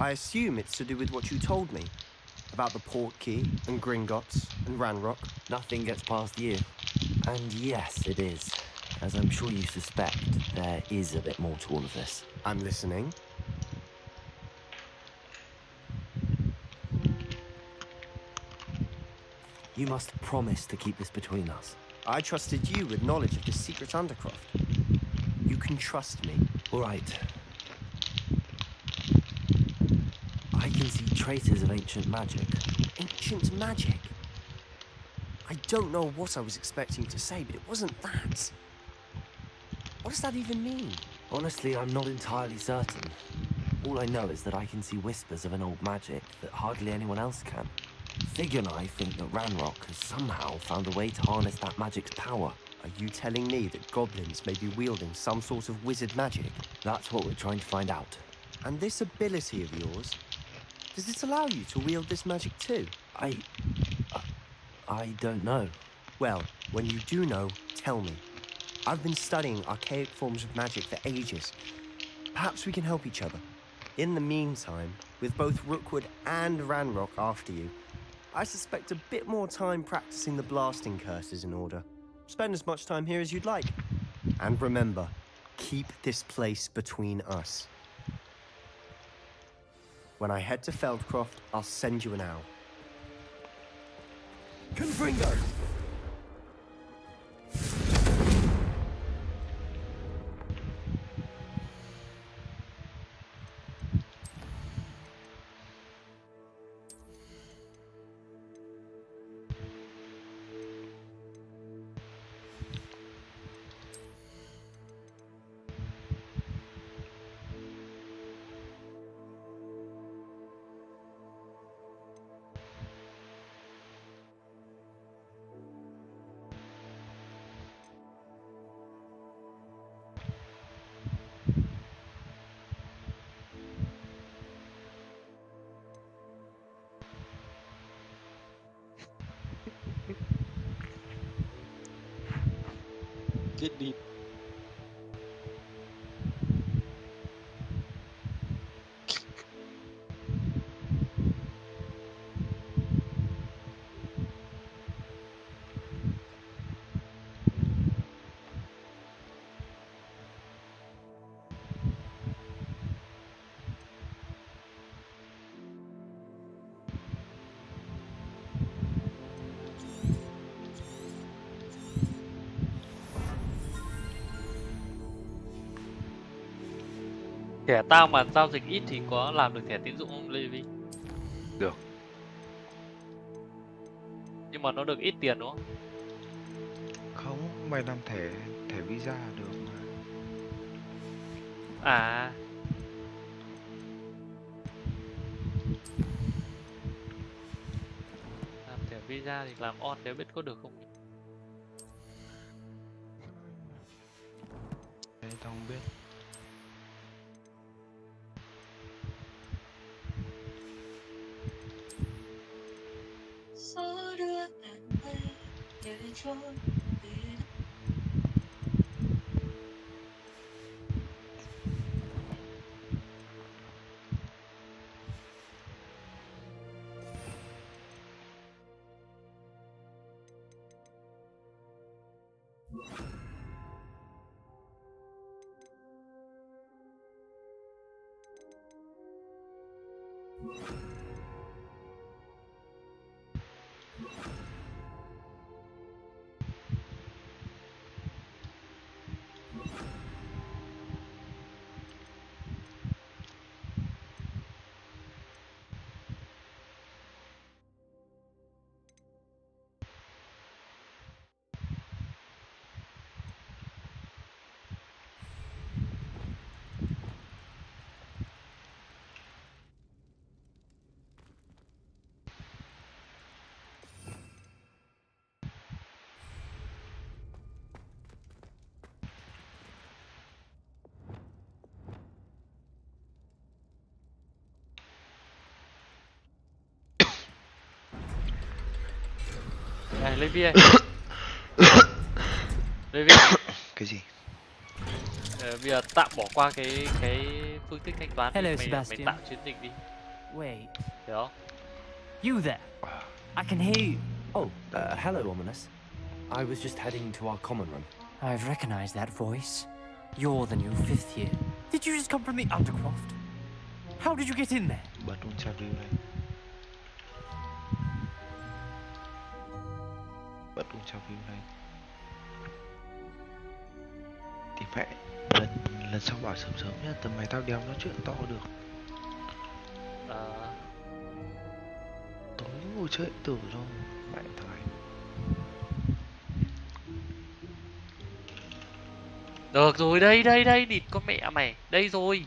I assume it's to do with what you told me. About the port key, and Gringotts, and Ranrock. Nothing gets past you. And yes, it is. As I'm sure you suspect, there is a bit more to all of this. I'm listening. You must promise to keep this between us. I trusted you with knowledge of the secret Undercroft. You can trust me. All right. I can see traces of ancient magic. Ancient magic? I don't know what I was expecting to say, but it wasn't that. What does that even mean? Honestly, I'm not entirely certain. All I know is that I can see whispers of an old magic that hardly anyone else can. Fig and I think that Ranrock has somehow found a way to harness that magic's power. Are you telling me that goblins may be wielding some sort of wizard magic? That's what we're trying to find out. And this ability of yours, does it allow you to wield this magic too? I don't know. Well, when you do know, tell me. I've been studying archaic forms of magic for ages. Perhaps we can help each other. In the meantime, with both Rookwood and Ranrock after you, I suspect a bit more time practicing the blasting curse is in order. Spend as much time here as you'd like. And remember, keep this place between us. When I head to Feldcroft, I'll send you an owl. Confringo! Chết đi. Thẻ tao mà giao dịch ít thì có làm được thẻ tín dụng không Levi? Được. Nhưng mà nó được ít tiền đúng không? Không, mày làm thẻ visa được mà. À. Làm thẻ visa thì làm on nếu biết có được không? Đấy, tao không biết. Gió đưa tàn mây để trôi về đất. Này Levi ơi. Levi. Cái gì? Bây giờ tạm bỏ qua cái phương thức thanh toán đi, Hello, mày Sebastian. tạo chiến dịch đi. Wait. Hiểu không? You there? I can hear you. Oh, hello, Ominous. I was just heading to our common room. I've recognized that voice. You're the new 5th year. Did you just come from the Undercroft? How did you get in there? Bật luôn trao lưu đây. Bật luôn trao view đây. Thì mẹ lần sau bảo sớm sớm nhá, tầm này tao đéo nói chuyện to được. Tối ngồi chơi điện tử rồi, mẹ thằng này. Được rồi, đây địt con mẹ mày, đây rồi.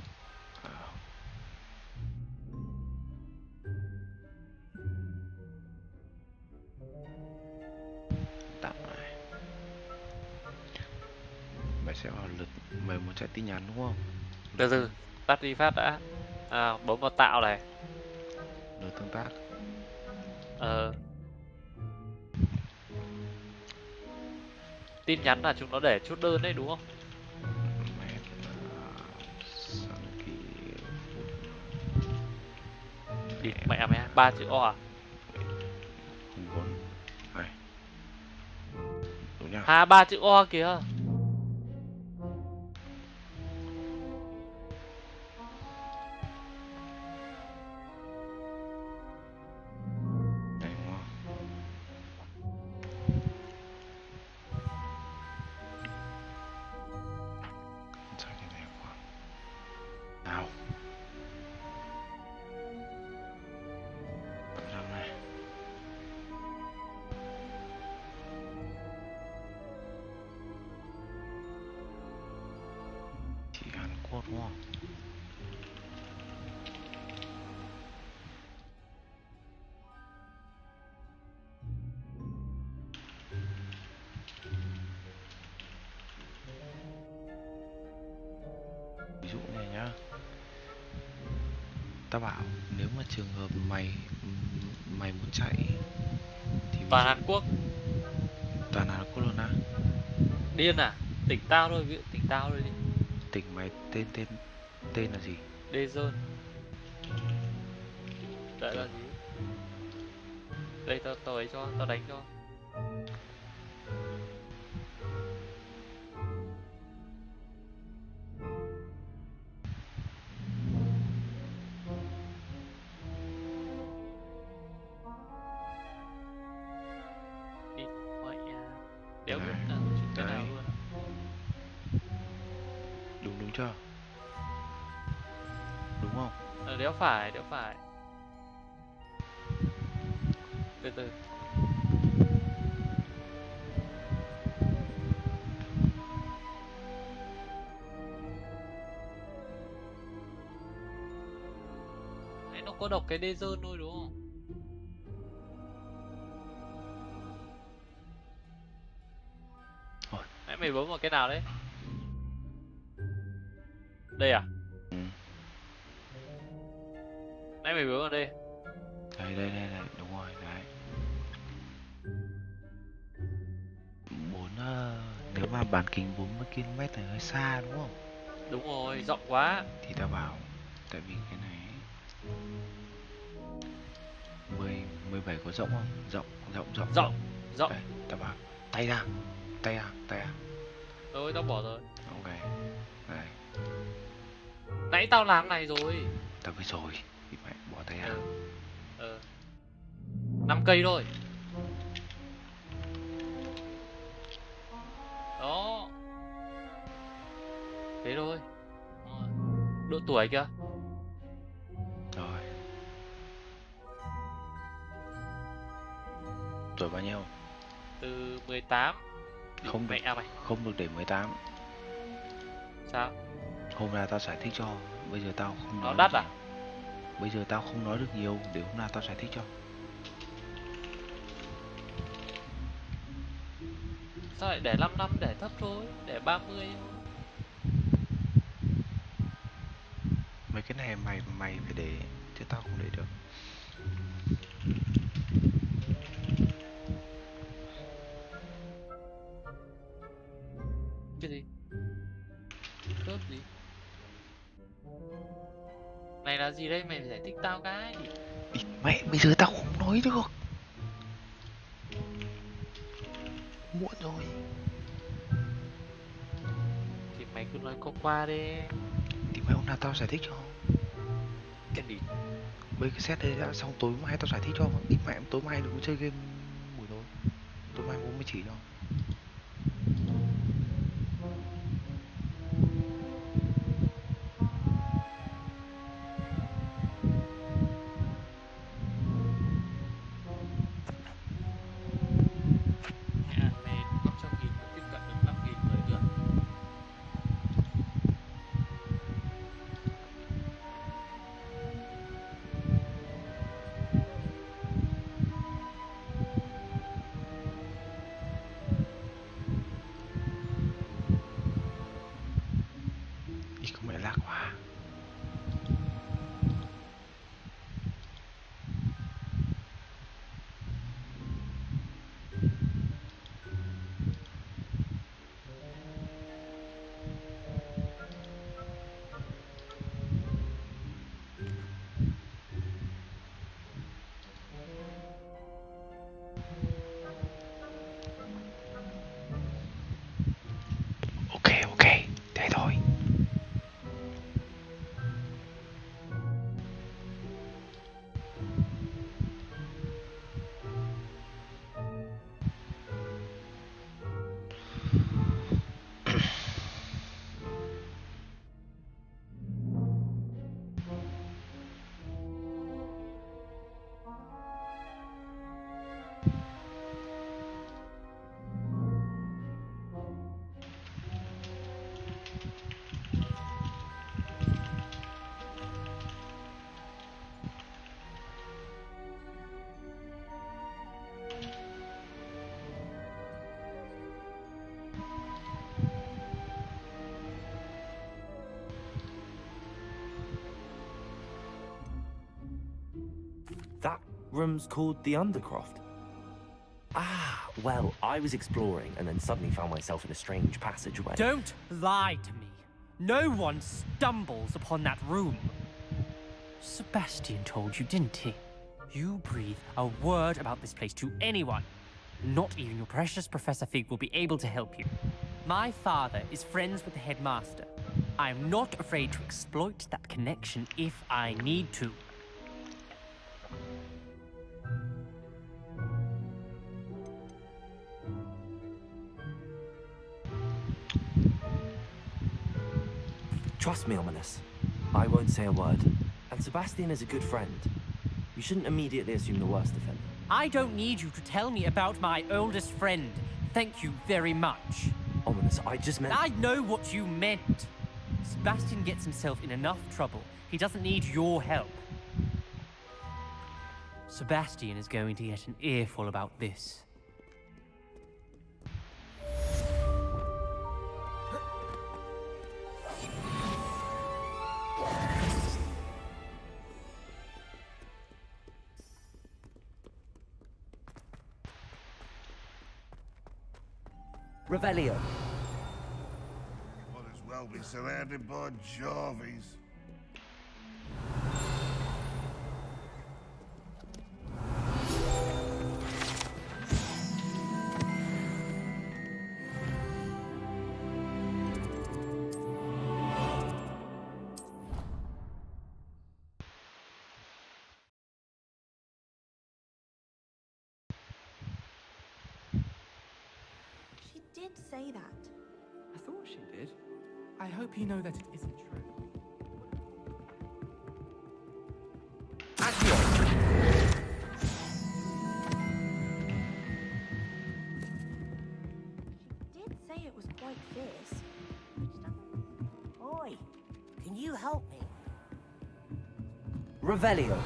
Tạm này. Mày sẽ vào lượt, mày muốn chạy tin nhắn đúng không? Từ từ, tắt đi phát đã. Bấm vào tạo này. Lượt tương tác. Tin nhắn là chúng nó để chốt đơn đấy đúng không? Mẹ mày 3 chữ O à? Này. Đúng nhá. 3 chữ O kìa. Nào. Chỉ Hàn Quốc đúng không? Ví dụ này nhá. Tao bảo nếu mà trường hợp mày muốn chạy thì toàn Hàn Quốc. Toàn Hàn Quốc luôn á? Điên à? Tỉnh tao thôi, ví dụ tỉnh tao thôi đi. Tỉnh mày tên là gì? Daejeon. Đợi là gì? Đây tao ấy cho, tao đánh cho. Đéo biết là chúng cái nào luôn. Đúng chưa? Đúng không? Đéo phải. Từ từ. Đấy, nó có đọc cái Daejeon thôi đúng không? Nãy mày bấm vào cái nào đấy? Đây à? Nãy mày bấm vào đây. Đây, đúng rồi, đấy. 4, nếu mà bán kính 40 km thì hơi xa đúng không? Đúng rồi, rộng quá. Thì tao bảo, tại vì cái này 17 có rộng không? Rộng. Đấy, tao bảo, tay ra. Rồi, tao bỏ rồi. Ok. Đấy. Nãy tao làm này rồi. Tao biết rồi, thì mày bỏ tay ra. 5 cây thôi. Đó. Thế thôi. Độ tuổi kìa. Rồi. Tuổi bao nhiêu? Từ 18. Không mẹ mày. Không được để 18. Sao? Hôm nay tao giải thích cho. Bây giờ tao không nói. Nó đắt à? Bây giờ tao không nói được nhiều, để hôm nào tao giải thích cho. Sao lại để 5 năm để thấp thôi, để 30 thôi. Mấy cái này mày phải để, chứ tao không để được. Này là gì đây? Mày phải giải thích tao cái. Mẹ, bây giờ tao không nói được. Muộn rồi. Thì mày cứ nói qua đi. Thì mấy hôm nào tao giải thích cho. Cái gì? Mấy cái set đấy đã xong, tối mai tao giải thích cho. Ít mẹ tối mai đừng có chơi game buổi tối. Tối mai bố mới chỉ cho. Mày góp cho kịp tiếp cận được 5.000 người nữa. Ý không mẹ lạc quá. Ok, thế thôi. That room's called the Undercroft. Ah, well, I was exploring and then suddenly found myself in a strange passageway. Don't lie to me. No one stumbles upon that room. Sebastian told you, didn't he? You breathe a word about this place to anyone. Not even your precious Professor Fig will be able to help you. My father is friends with the headmaster. I am not afraid to exploit that connection if I need to. Trust me, Ominous. I won't say a word. And Sebastian is a good friend. You shouldn't immediately assume the worst of him. I don't need you to tell me about my oldest friend. Thank you very much. Ominous, I just meant... I know what you meant. Sebastian gets himself in enough trouble. He doesn't need your help. Sebastian is going to get an earful about this. Revelio. Might as well be surrounded by Jarvies. She did say that. I thought she did. I hope you know that it isn't true. She did say it was quite fierce. Oi, can you help me? Revelio.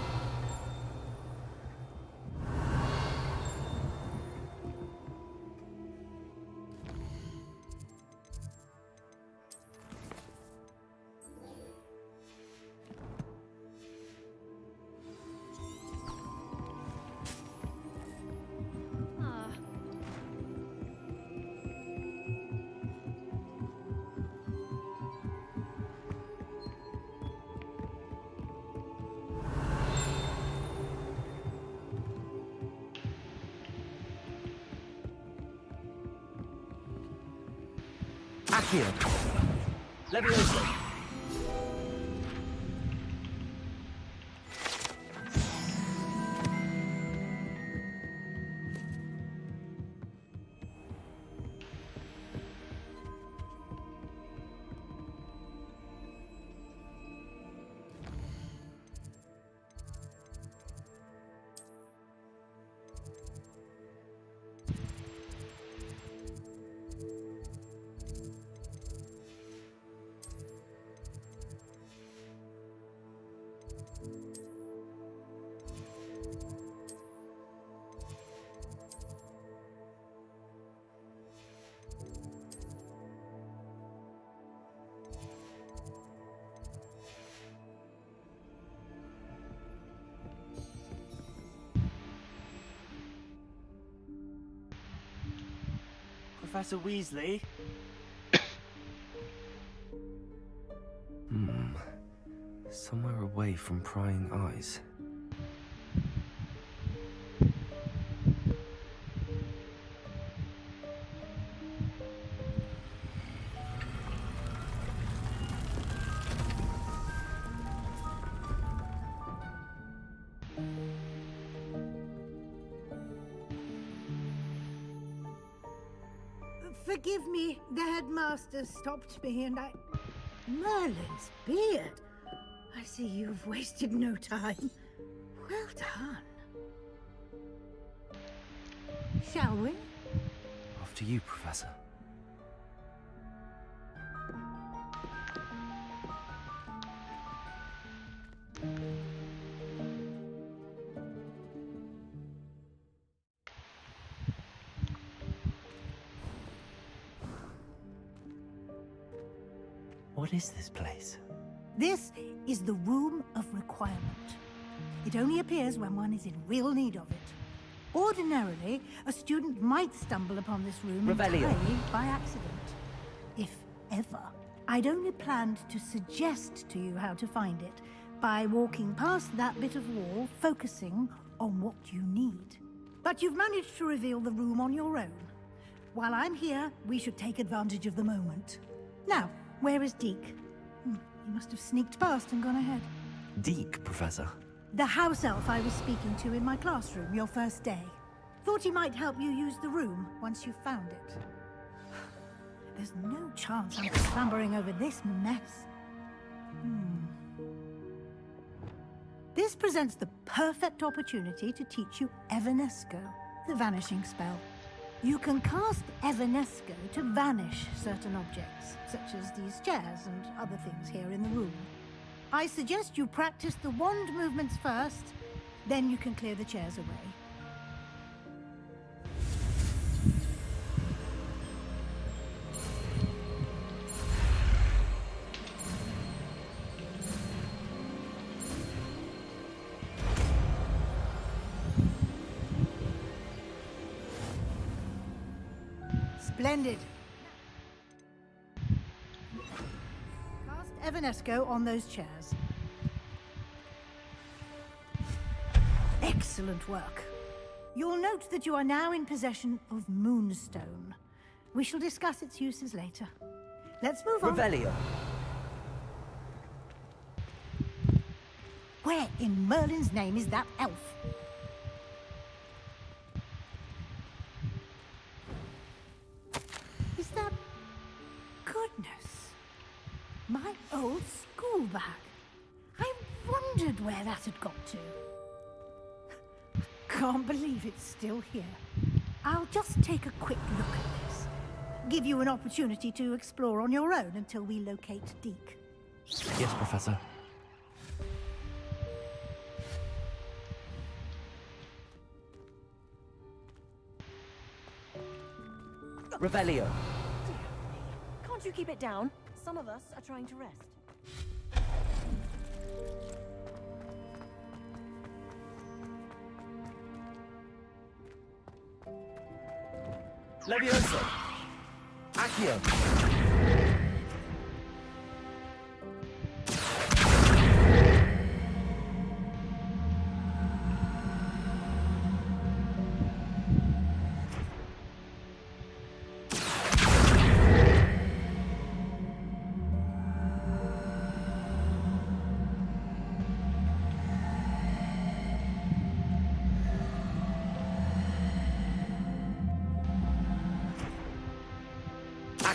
Accio. Levioso. Professor Weasley? Somewhere away from prying eyes. Forgive me, the headmaster stopped me and I... Merlin's beard! I see you've wasted no time. Well done. Shall we? After you, Professor. What is this place? This is the Room of Requirement. It only appears when one is in real need of it. Ordinarily, a student might stumble upon this room Revelio. entirely by accident. If ever. I'd only planned to suggest to you how to find it by walking past that bit of wall, focusing on what you need. But you've managed to reveal the room on your own. While I'm here, we should take advantage of the moment. Now, where is Deke? He must have sneaked past and gone ahead. Deke, Professor. The house elf I was speaking to in my classroom your first day. Thought he might help you use the room once you found it. There's no chance I'm clambering over this mess. This presents the perfect opportunity to teach you Evanesco, the vanishing spell. You can cast Evanesco to vanish certain objects, such as these chairs and other things here in the room. I suggest you practice the wand movements first, then you can clear the chairs away. Splendid. Cast Evanesco on those chairs. Excellent work. You'll note that you are now in possession of Moonstone. We shall discuss its uses later. Let's move on. Revelio. Where in Merlin's name is that elf? Is that... Goodness. My old school bag. I wondered where that had got to. Can't believe it's still here. I'll just take a quick look at this. Give you an opportunity to explore on your own until we locate Deke. Yes, Professor. Revelio. Can't you keep it down? Some of us are trying to rest. Levioso. Accio.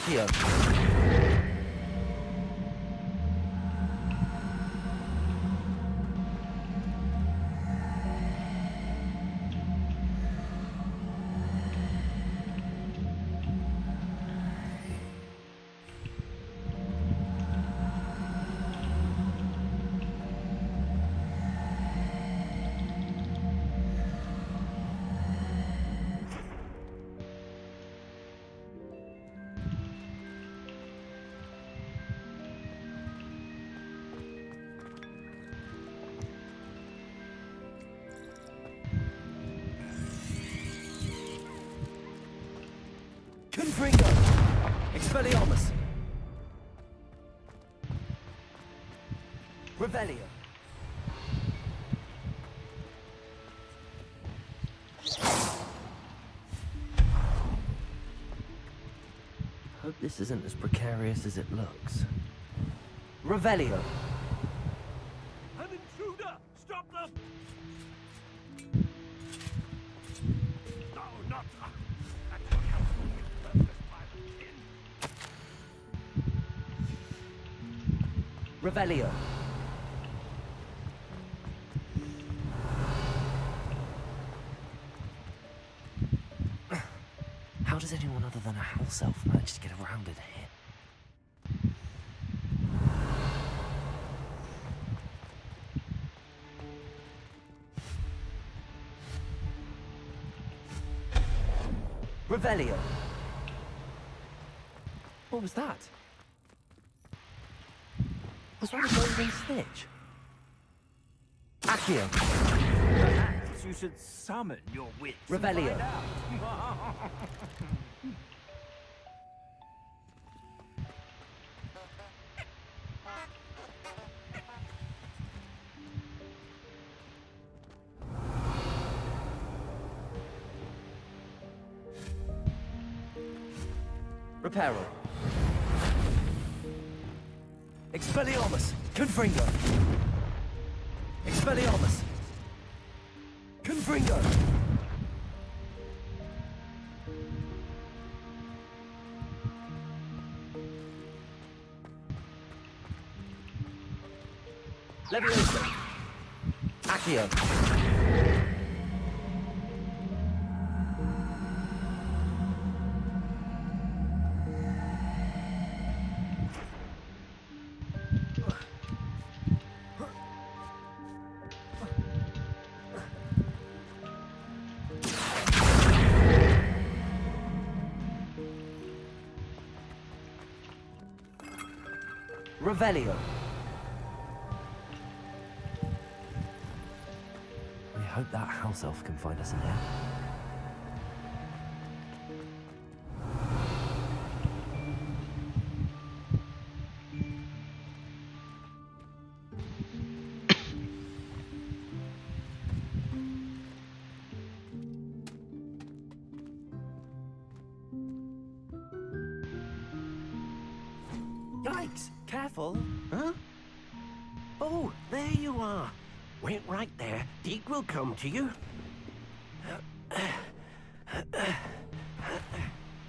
Accio. Confringo! Expelliarmus! Revelio! Hope this isn't as precarious as it looks. Revelio! An intruder! Stop them! No, not... That's what happens when you purpose violent sin. Revelio! How does anyone other than a house elf manage to get around in here? Revelio! What was that? Was that a golden snitch? Accio! Perhaps you should summon your wits. and Revelio. find out. Reparo. Expelliarmus! Confringo! Expelliarmus! Confringo! Leviosa! Accio! Revelio. We hope that house elf can find us in here. Yikes! Careful. Huh? Oh, there you are. Wait right there. Deke will come to you.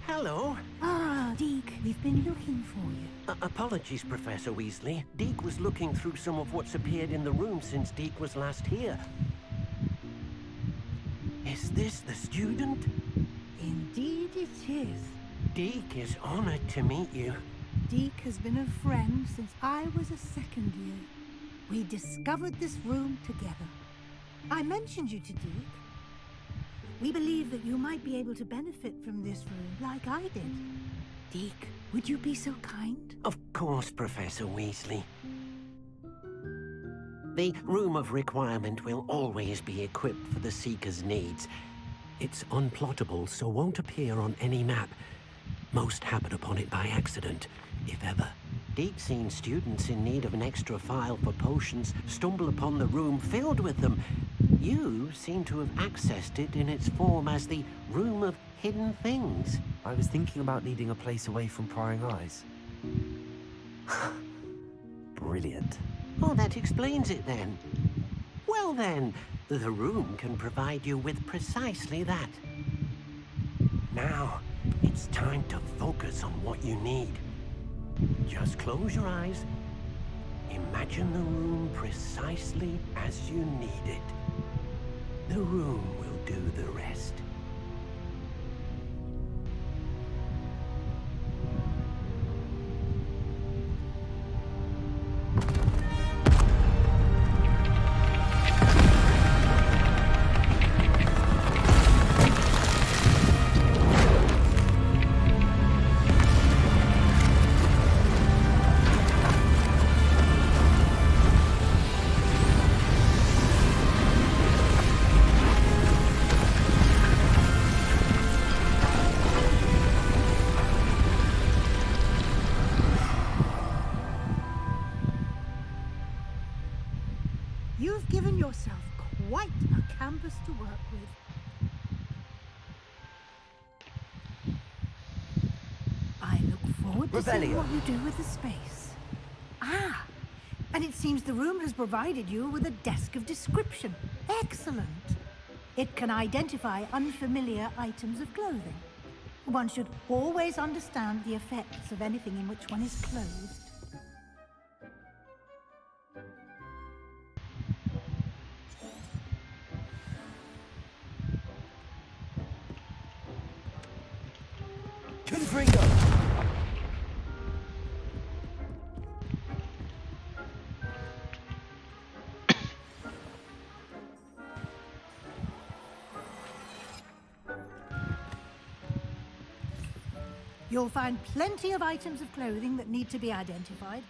Hello. Ah, Deke, we've been looking for you. Apologies, Professor Weasley. Deke was looking through some of what's appeared in the room since Deke was last here. Is this the student? Indeed it is. Deke is honored to meet you. Deke has been a friend since I was a second year. We discovered this room together. I mentioned you to Deke. We believe that you might be able to benefit from this room like I did. Deke, would you be so kind? Of course, Professor Weasley. The Room of Requirement will always be equipped for the Seeker's needs. It's unplottable, so won't appear on any map. Most happen upon it by accident, if ever. Deke's seen students in need of an extra file for potions stumble upon the room filled with them. You seem to have accessed it in its form as the Room of Hidden Things. I was thinking about needing a place away from prying eyes. Brilliant. Oh, that explains it then. Well then, the room can provide you with precisely that. Now, It's time to focus on what you need. Just close your eyes. Imagine the room precisely as you need it. The room will do the rest. You've given yourself quite a canvas to work with. I look forward to seeing Revelio. what you do with the space. Ah, and it seems the room has provided you with a desk of description. Excellent. It can identify unfamiliar items of clothing. One should always understand the effects of anything in which one is clothed. Confringo! You'll find plenty of items of clothing that need to be identified.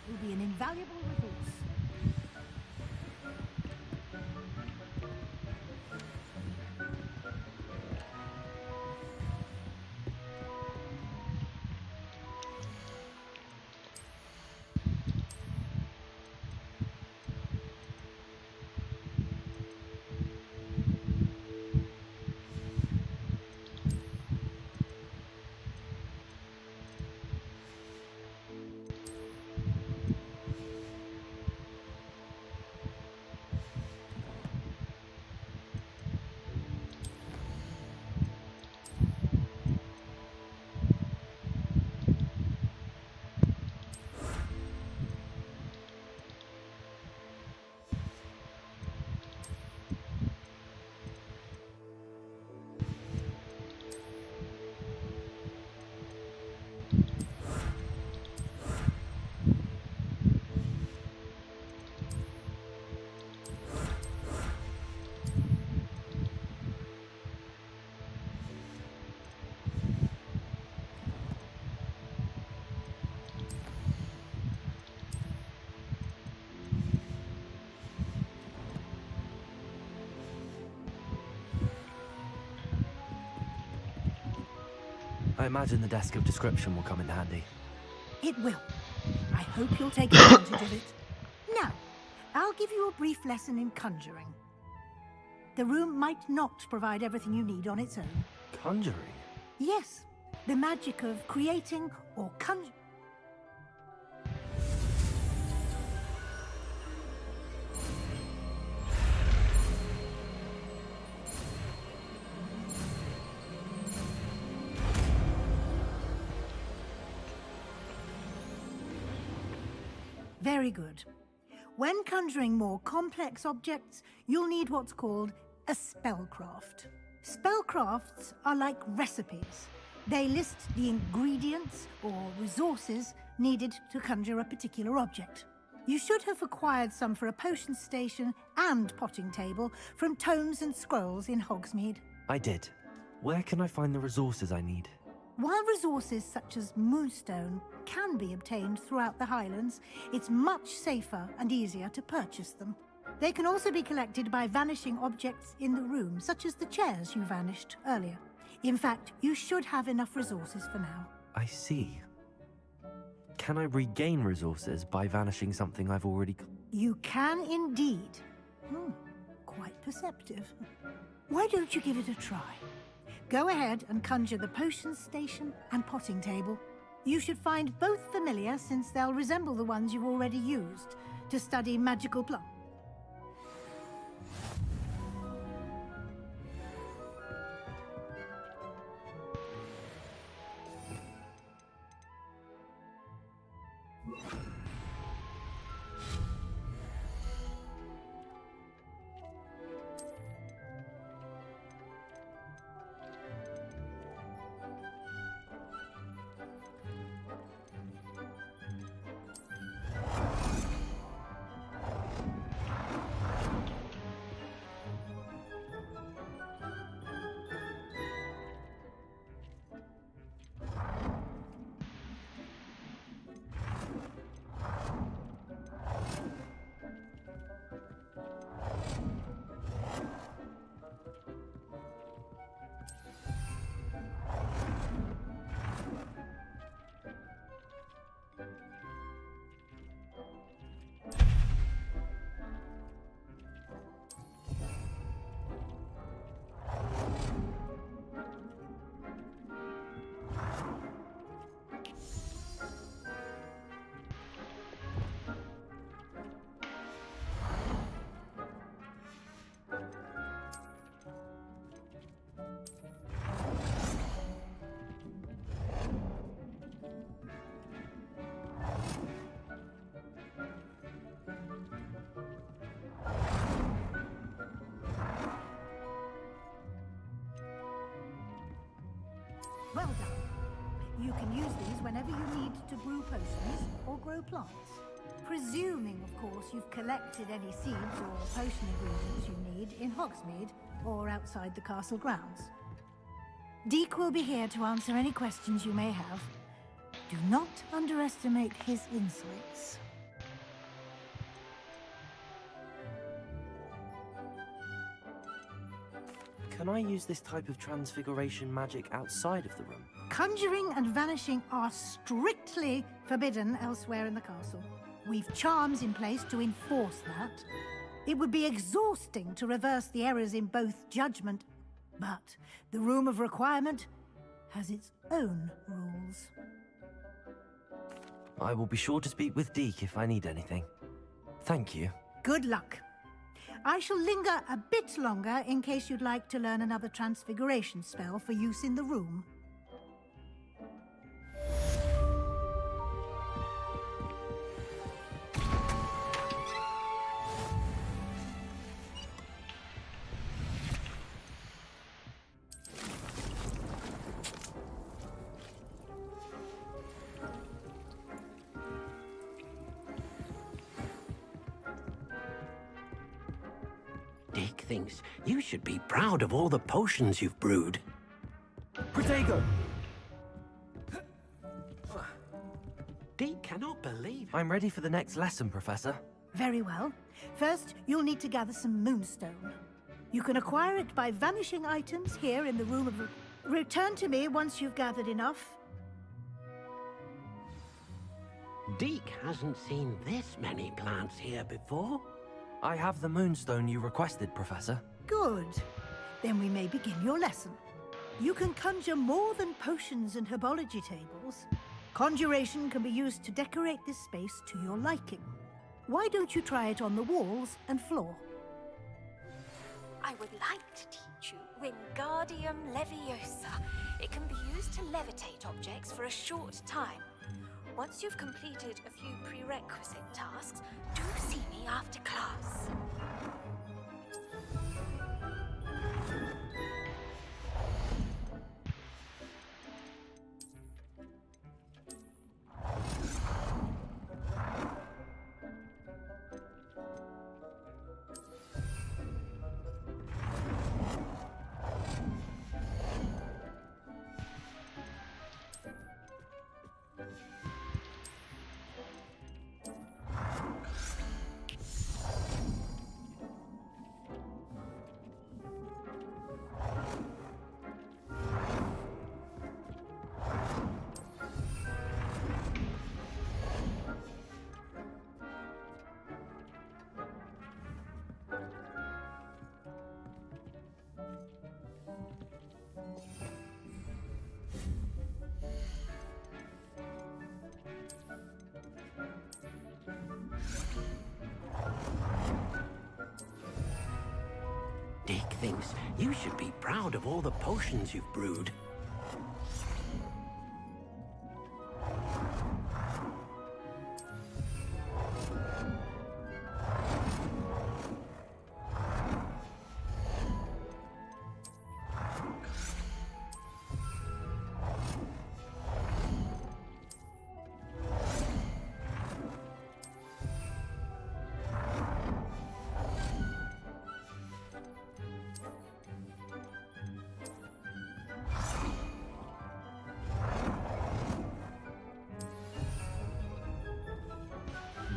Will be an invaluable resource. imagine the desk of description will come in handy. It will. I hope you'll take advantage of it. Now, I'll give you a brief lesson in conjuring. The room might not provide everything you need on its own. Conjuring? Yes, the magic of creating or conjuring. Very good. When conjuring more complex objects, you'll need what's called a spellcraft. Spellcrafts are like recipes. They list the ingredients or resources needed to conjure a particular object. You should have acquired some for a potion station and potting table from tomes and scrolls in Hogsmeade. I did. Where can I find the resources I need? While resources such as moonstone can be obtained throughout the Highlands, it's much safer and easier to purchase them. They can also be collected by vanishing objects in the room, such as the chairs you vanished earlier. In fact, you should have enough resources for now. I see. Can I regain resources by vanishing something I've already... You can indeed. Quite perceptive. Why don't you give it a try? Go ahead and conjure the potion station and potting table. You should find both familiar, since they'll resemble the ones you've already used to study magical plants. Well done. You can use these whenever you need to brew potions or grow plants. Presuming, of course, you've collected any seeds or potion ingredients you need in Hogsmeade or outside the castle grounds. Deek will be here to answer any questions you may have. Do not underestimate his insights. Can I use this type of transfiguration magic outside of the room? Conjuring and vanishing are strictly forbidden elsewhere in the castle. We've charms in place to enforce that. It would be exhausting to reverse the errors in both judgment, but the Room of Requirement has its own rules. I will be sure to speak with Deek if I need anything. Thank you. Good luck. I shall linger a bit longer in case you'd like to learn another transfiguration spell for use in the room. Deek thinks you should be proud of all the potions you've brewed. Protego! Deek cannot believe... I'm ready for the next lesson, Professor. Very well. First, you'll need to gather some moonstone. You can acquire it by vanishing items here in the Room of... Return to me once you've gathered enough. Deke hasn't seen this many plants here before. I have the moonstone you requested, Professor. Good. Then we may begin your lesson. You can conjure more than potions and herbology tables. Conjuration can be used to decorate this space to your liking. Why don't you try it on the walls and floor? I would like to teach you Wingardium Leviosa. It can be used to levitate objects for a short time. Once you've completed a few prerequisite tasks, do see me after class. Deke thinks you should be proud of all the potions you've brewed.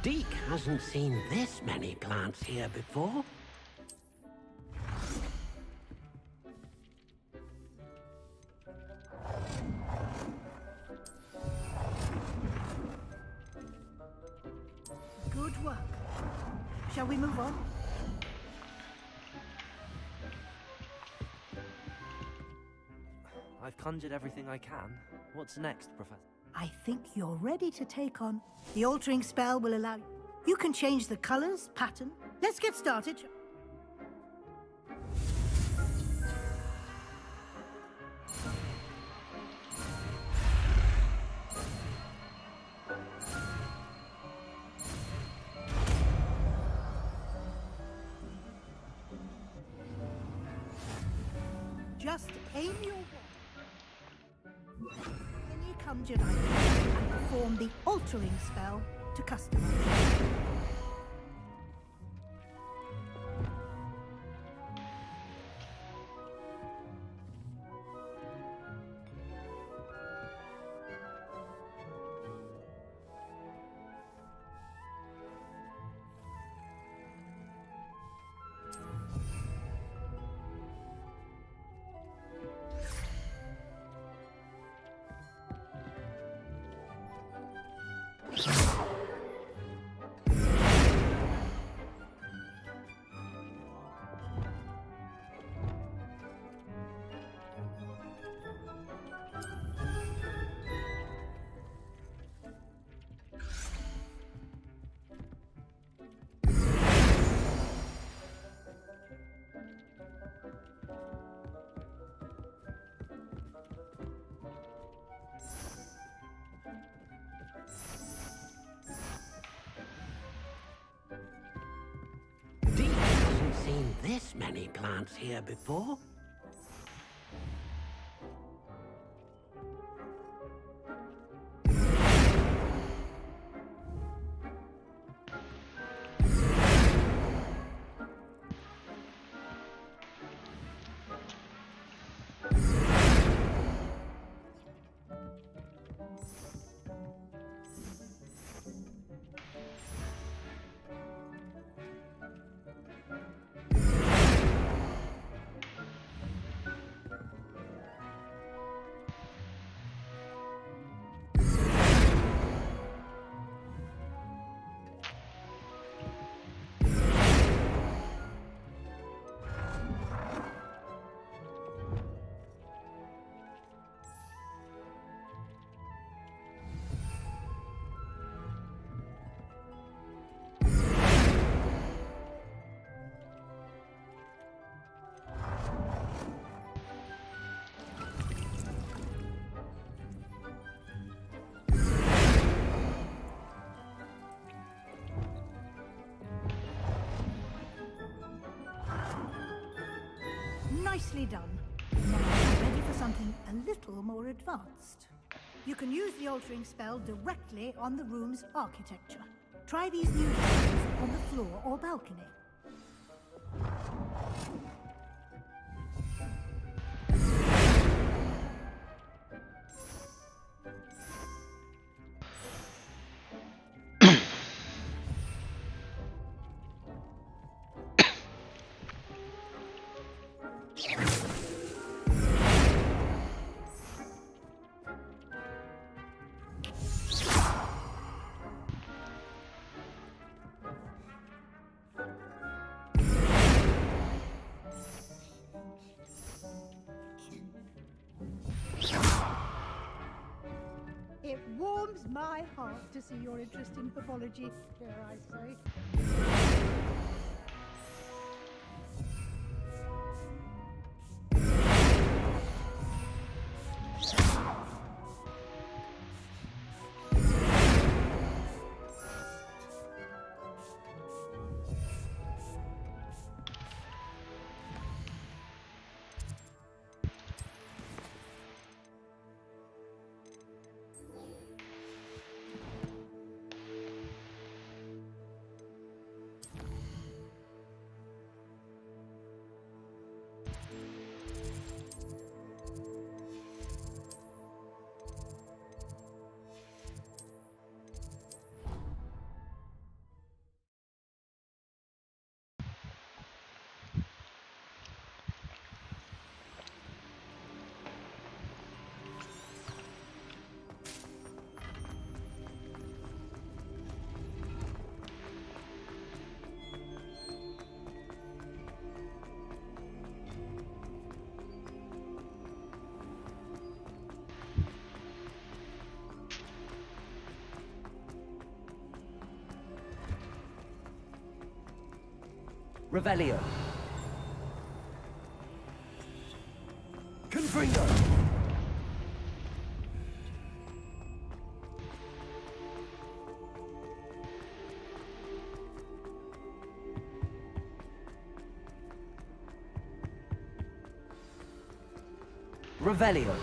Deke hasn't seen this many plants here before. Good work. Shall we move on? I've conjured everything I can. What's next, Professor? I think you're ready to take on. The altering spell will allow you. You can change the colors, pattern. Let's get started. Just aim your wand. Then you conjure an item and perform the altering spell to customize. Seen this many plants here before. Nicely done. Now I'm ready for something a little more advanced. You can use the altering spell directly on the room's architecture. Try these new tiles on the floor or balcony. It warms my heart to see your interest in herbology, dare I say. Revelio. Confringo. Revelio.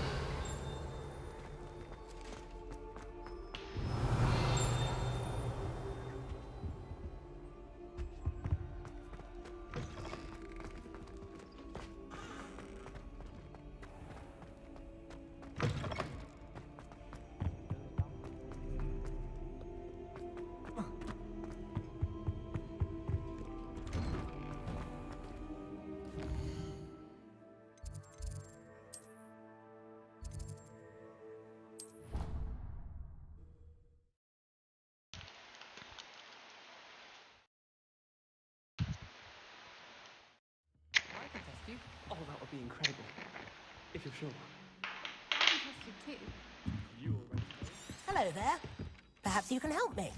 Oh, that would be incredible. If you're sure. I'm interested too. You already know. Hello there. Perhaps you can help me.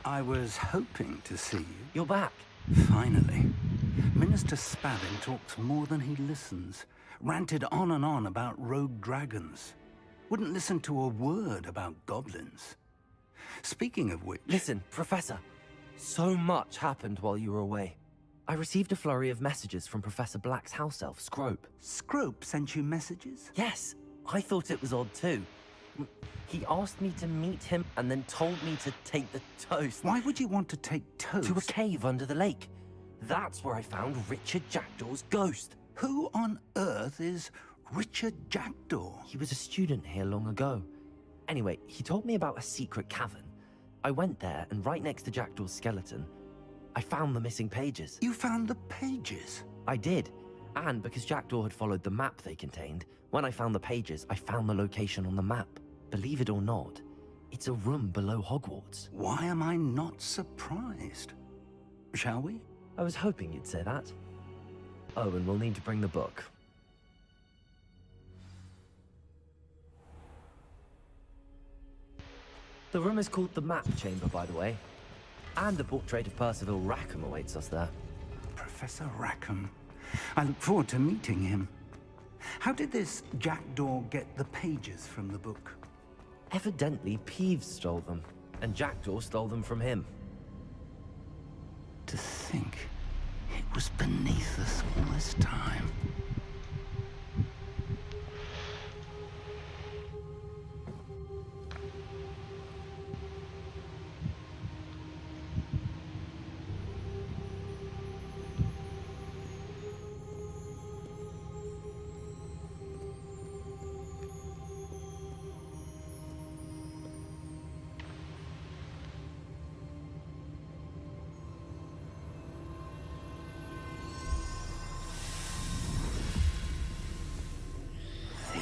I was hoping to see you. You're back. Finally. Minister Spavin talks more than he listens. Ranted on and on about rogue dragons. Wouldn't listen to a word about goblins. Speaking of which... Listen, Professor. So much happened while you were away. I received a flurry of messages from Professor Black's house elf, Scrope. Scrope sent you messages? Yes. I thought it was odd too. He asked me to meet him and then told me to take the toast. Why would you want to take toast? To a cave under the lake. That's where I found Richard Jackdaw's ghost. Who on earth is Richard Jackdaw? He was a student here long ago. Anyway, he told me about a secret cavern. I went there, and right next to Jackdaw's skeleton, I found the missing pages. You found the pages? I did. And because Jackdaw had followed the map they contained, when I found the pages, I found the location on the map. Believe it or not, it's a room below Hogwarts. Why am I not surprised? Shall we? I was hoping you'd say that. Oh, and we'll need to bring the book. The room is called the Map Chamber, by the way. And the portrait of Percival Rackham awaits us there. Professor Rackham. I look forward to meeting him. How did this jackdaw get the pages from the book? Evidently, Peeves stole them, and Jackdaw stole them from him. To think it was beneath us all this time.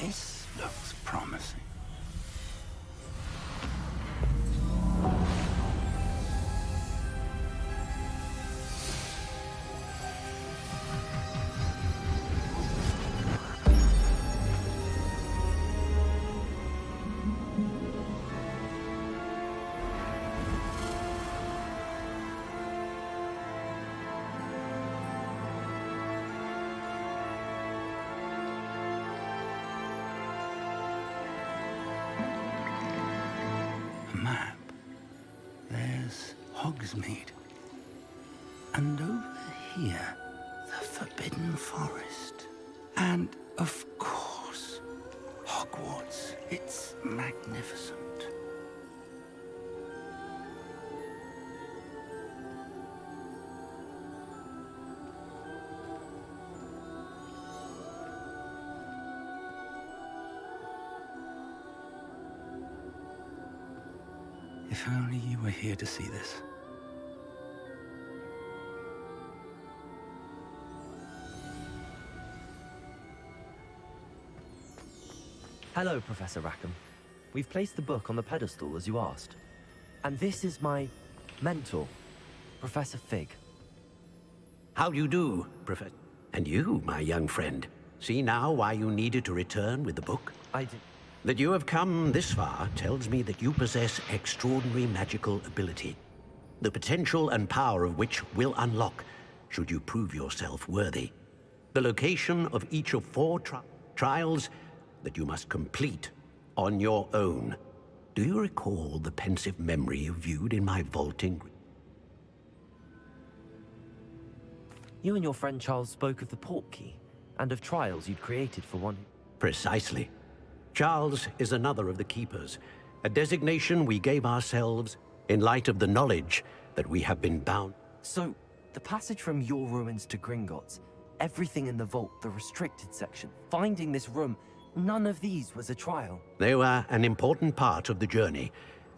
This looks promising. Map. There's Hogsmeade. And over here, the Forbidden Forest. And, of course, Hogwarts. It's magnificent. If only you were here to see this. Hello, Professor Rackham. We've placed the book on the pedestal as you asked. And this is my mentor, Professor Fig. How do you do, Professor? And you, my young friend. See now why you needed to return with the book? I did. That you have come this far tells me that you possess extraordinary magical ability, the potential and power of which will unlock should you prove yourself worthy. The location of each of 4 trials that you must complete on your own. Do you recall the pensive memory you viewed in my vaulting? You and your friend Charles spoke of the portkey and of trials you'd created for one. Precisely. Charles is another of the keepers, a designation we gave ourselves in light of the knowledge that we have been bound. So, the passage from your ruins to Gringotts, everything in the vault, the restricted section, finding this room, none of these was a trial. They were an important part of the journey,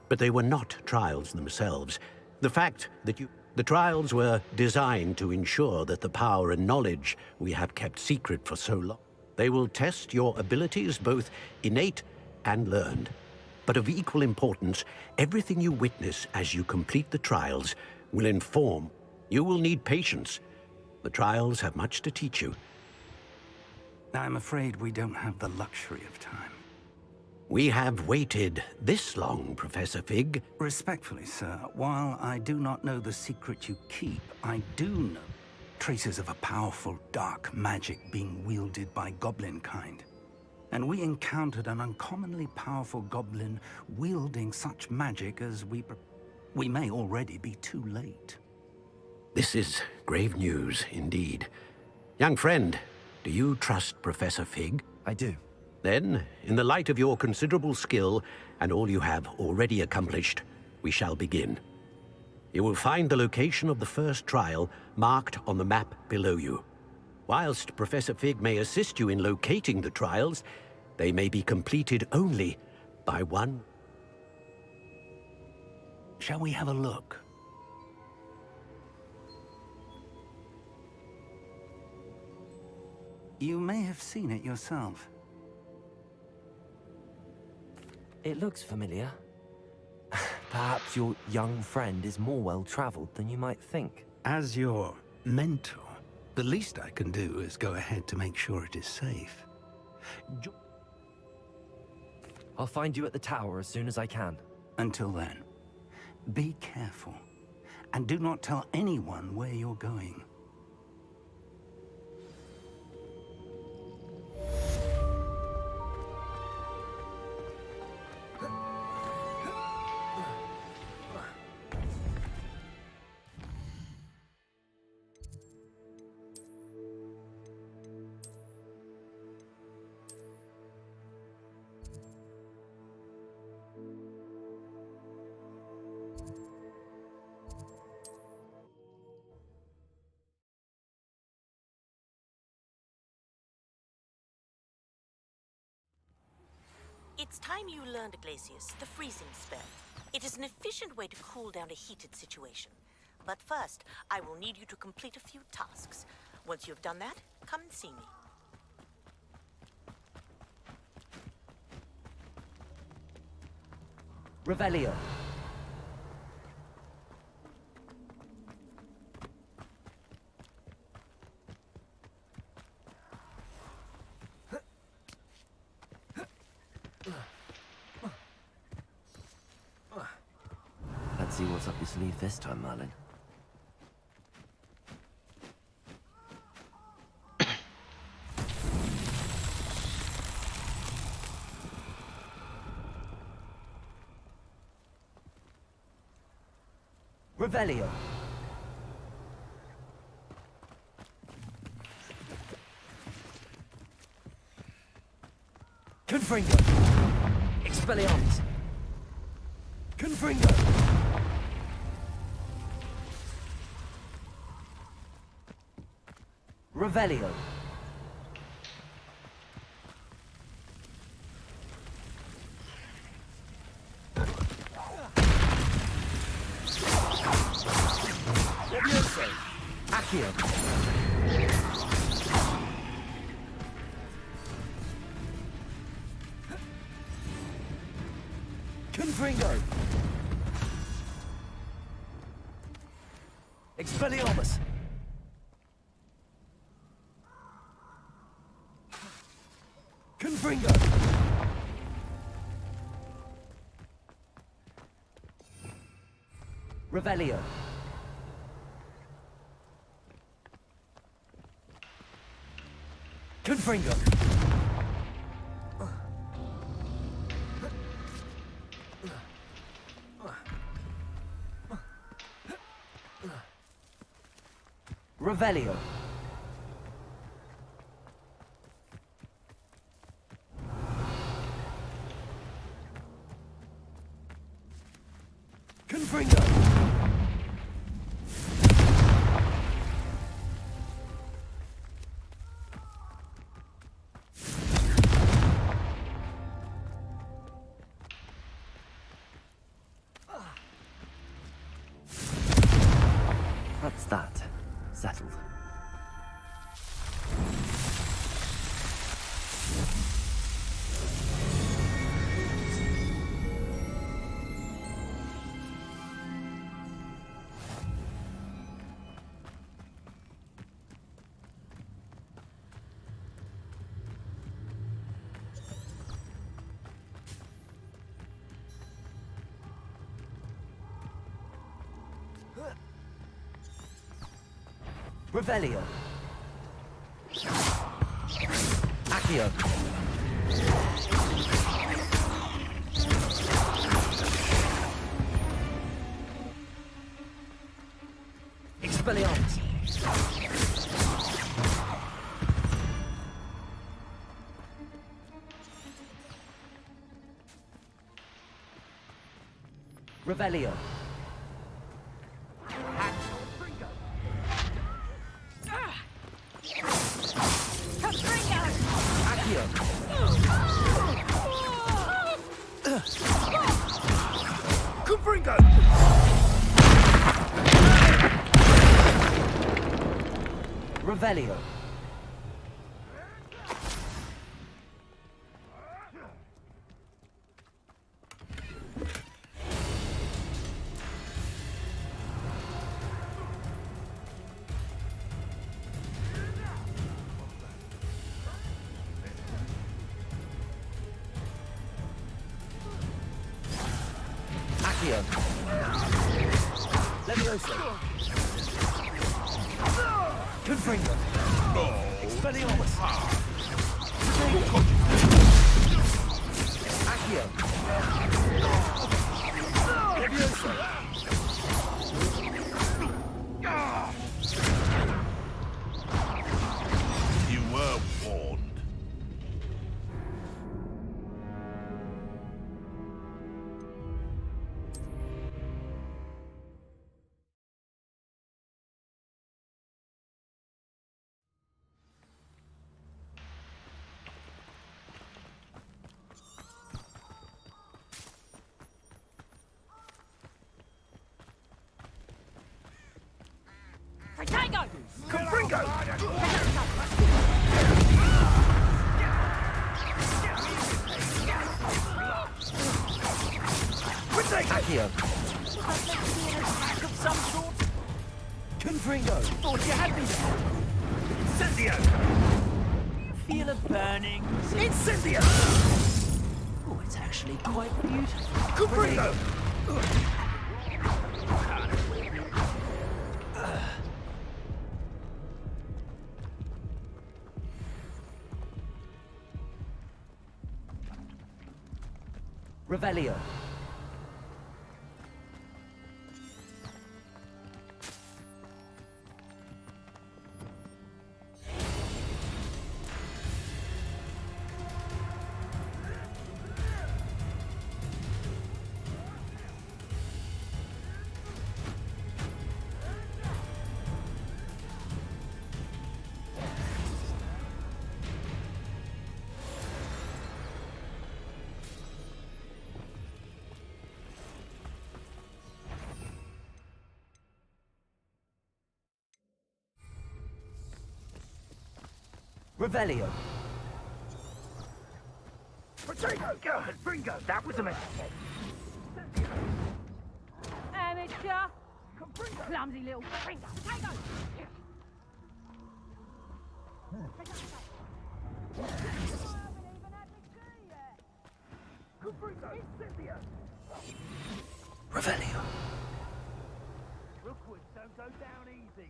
but they were not trials themselves. The fact that the trials were designed to ensure that the power and knowledge we have kept secret for so long. They will test your abilities, both innate and learned. But of equal importance, everything you witness as you complete the trials will inform. You will need patience. The trials have much to teach you. I'm afraid we don't have the luxury of time. We have waited this long, Professor Fig. Respectfully, sir, while I do not know the secret you keep, I do know traces of a powerful dark magic being wielded by goblin kind. And we encountered an uncommonly powerful goblin wielding such magic as we may already be too late. This is grave news indeed. Young friend, do you trust Professor Fig? I do. Then, in the light of your considerable skill and all you have already accomplished, we shall begin. You will find the location of the first trial marked on the map below you. Whilst Professor Fig may assist you in locating the trials, they may be completed only by one. Shall we have a look? You may have seen it yourself. It looks familiar. Perhaps your young friend is more well-traveled than you might think. As your mentor, the least I can do is go ahead to make sure it is safe. I'll find you at the tower as soon as I can. Until then, be careful, and do not tell anyone where you're going. It's time you learned, Glacius, the freezing spell. It is an efficient way to cool down a heated situation. But first, I will need you to complete a few tasks. Once you have done that, come and see me. Revelio. Let's see what's up your sleeve this time, Merlin. Revelio. Confringo. Expelliarmus. Confringo. Revelio. Accio. Confringo. Expelliarmus. Confringo. Revelio. Confringo. Revelio. Confringo. That's that. Settled. Revelio. Accio. Expelliarmus. Revelio. Confringo! Revelio. Accio. Levioso. Confringo. Expelliarmus. Accio. Levioso. You were warned. Potato! Confringo! Accio. Must be an attack of some sort. Confringo. Thought you had me there. Incendio! You feel a burning. Incendio! Oh, it's actually quite beautiful. Confringo! Revelio. Revelio. Potato! Go ahead, Bringo! That was a mistake! Amateur. Clumsy little finger. Potato! Revelio. Rookwood don't go down easy.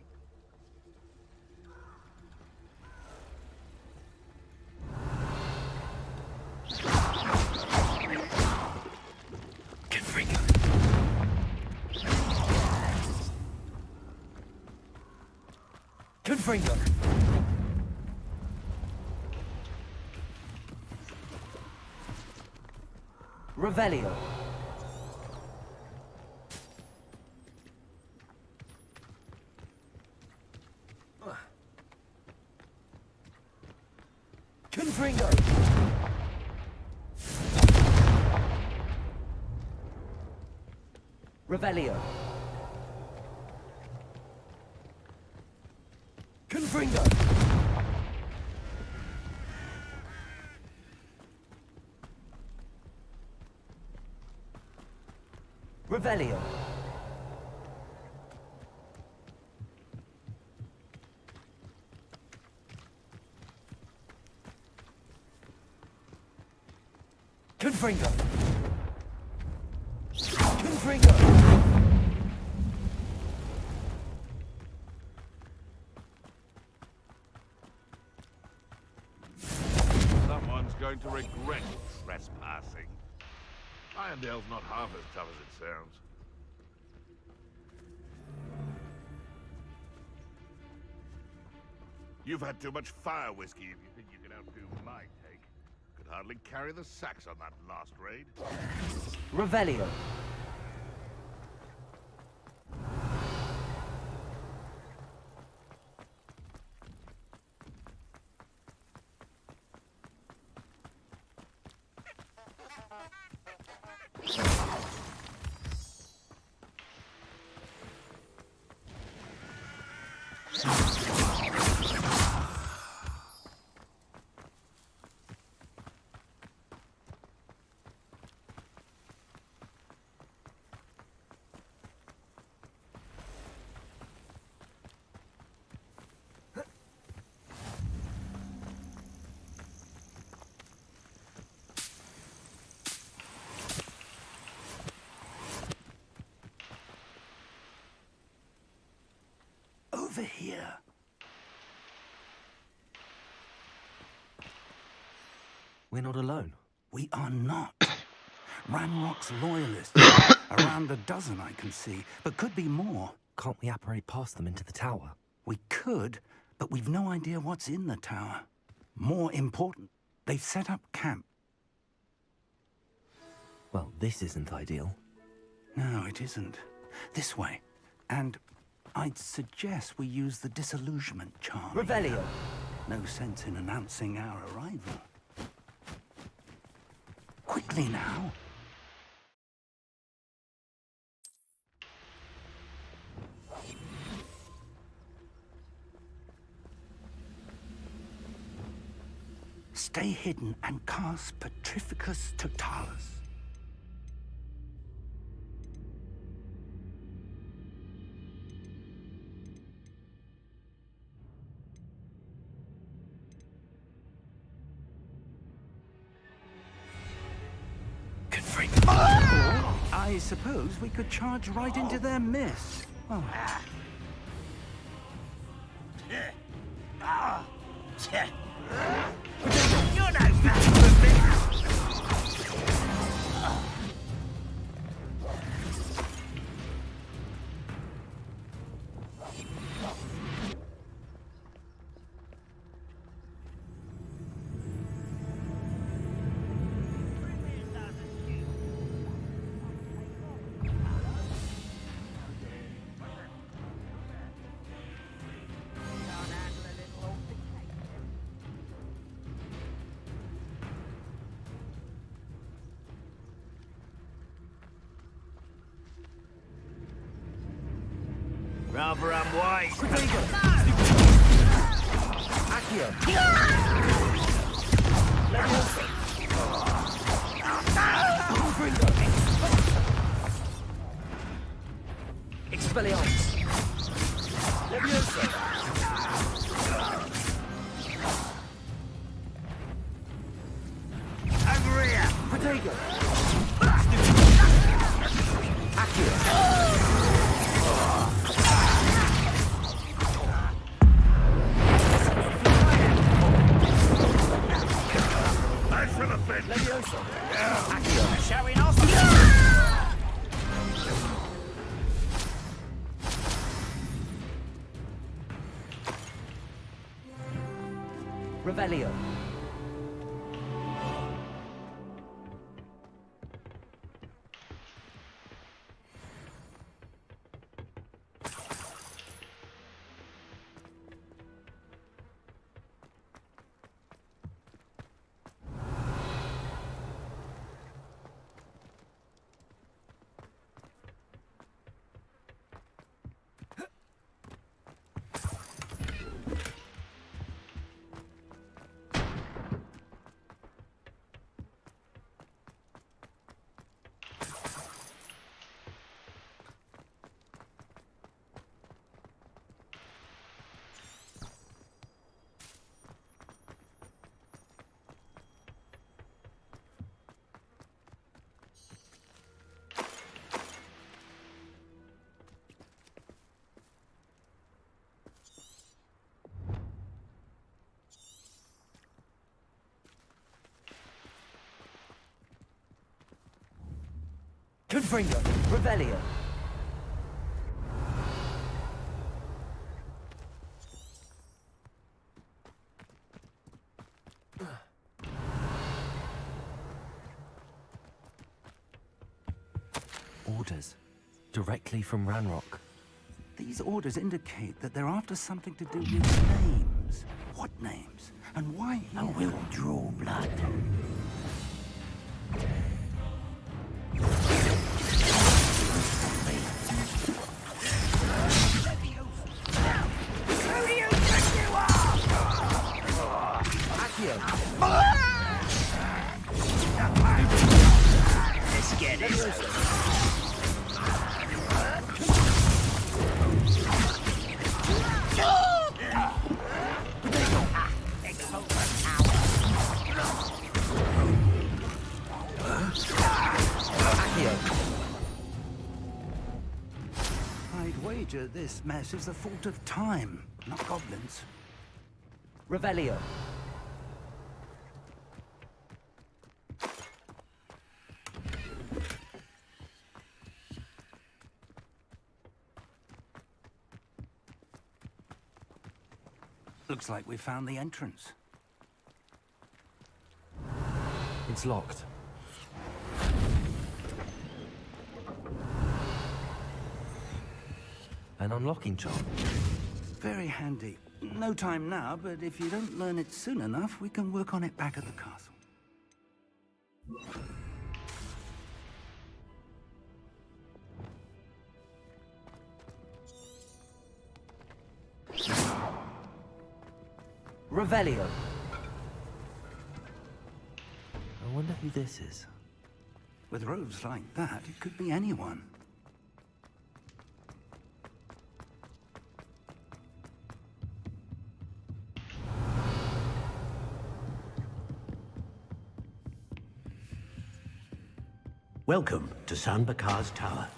Confringo. Confringo. Revelio. Confringo. Revelio. Confringo. Revelio. Confringo. Confringo. Someone's going to regret trespassing. Irondale's not half as tough as it sounds. You've had too much fire whiskey if you think you can outdo my take. Could hardly carry the sacks on that last raid. Revelio. Over here. We're not alone. We are not. Ranrock's loyalists. Around a dozen I can see, but could be more. Can't we apparate past them into the tower? We could, but we've no idea what's in the tower. More important, they've set up camp. Well, this isn't ideal. No, it isn't. This way. And I'd suggest we use the disillusionment charm. Revelio. No sense in announcing our arrival. Quickly now. Stay hidden and cast Petrificus Totalis. I suppose we could charge right into their mess. Oh. You're no match for me! Rather unwise. Accio. Expelliarmus. Over here. Protego. Revelio. Confringo. Revelio. Orders. Directly from Ranrock. These orders indicate that they're after something to do with names. What names? And why here? I will draw blood. Let's get it. I'd wager this mess is the fault of time, not goblins. Revelio. Looks like we found the entrance. It's locked. An unlocking charm. Very handy. No time now, but if you don't learn it soon enough, we can work on it back at the castle. Revelio. who this is? With robes like that, it could be anyone. Welcome to San Bakar's Tower.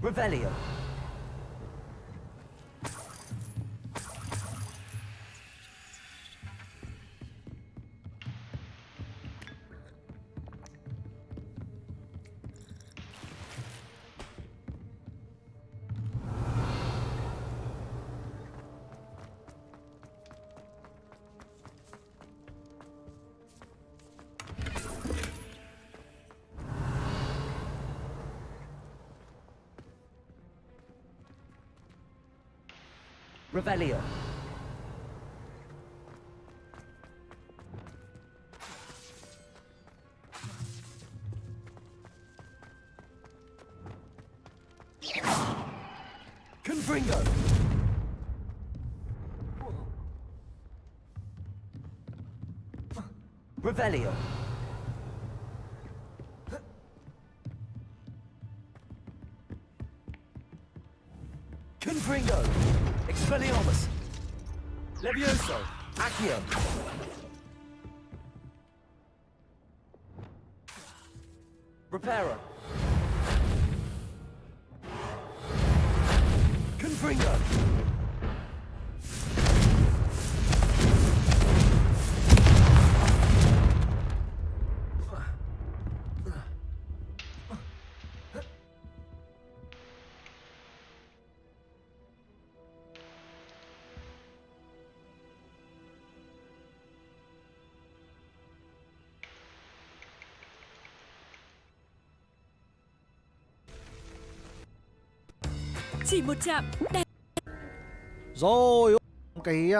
Revelio. Revelio. Confringo. Revelio. Confringo. Expelliarmus. Levioso. Accio. Reparo. Confringo. Chỉ một chạm đẹp. Rồi, cái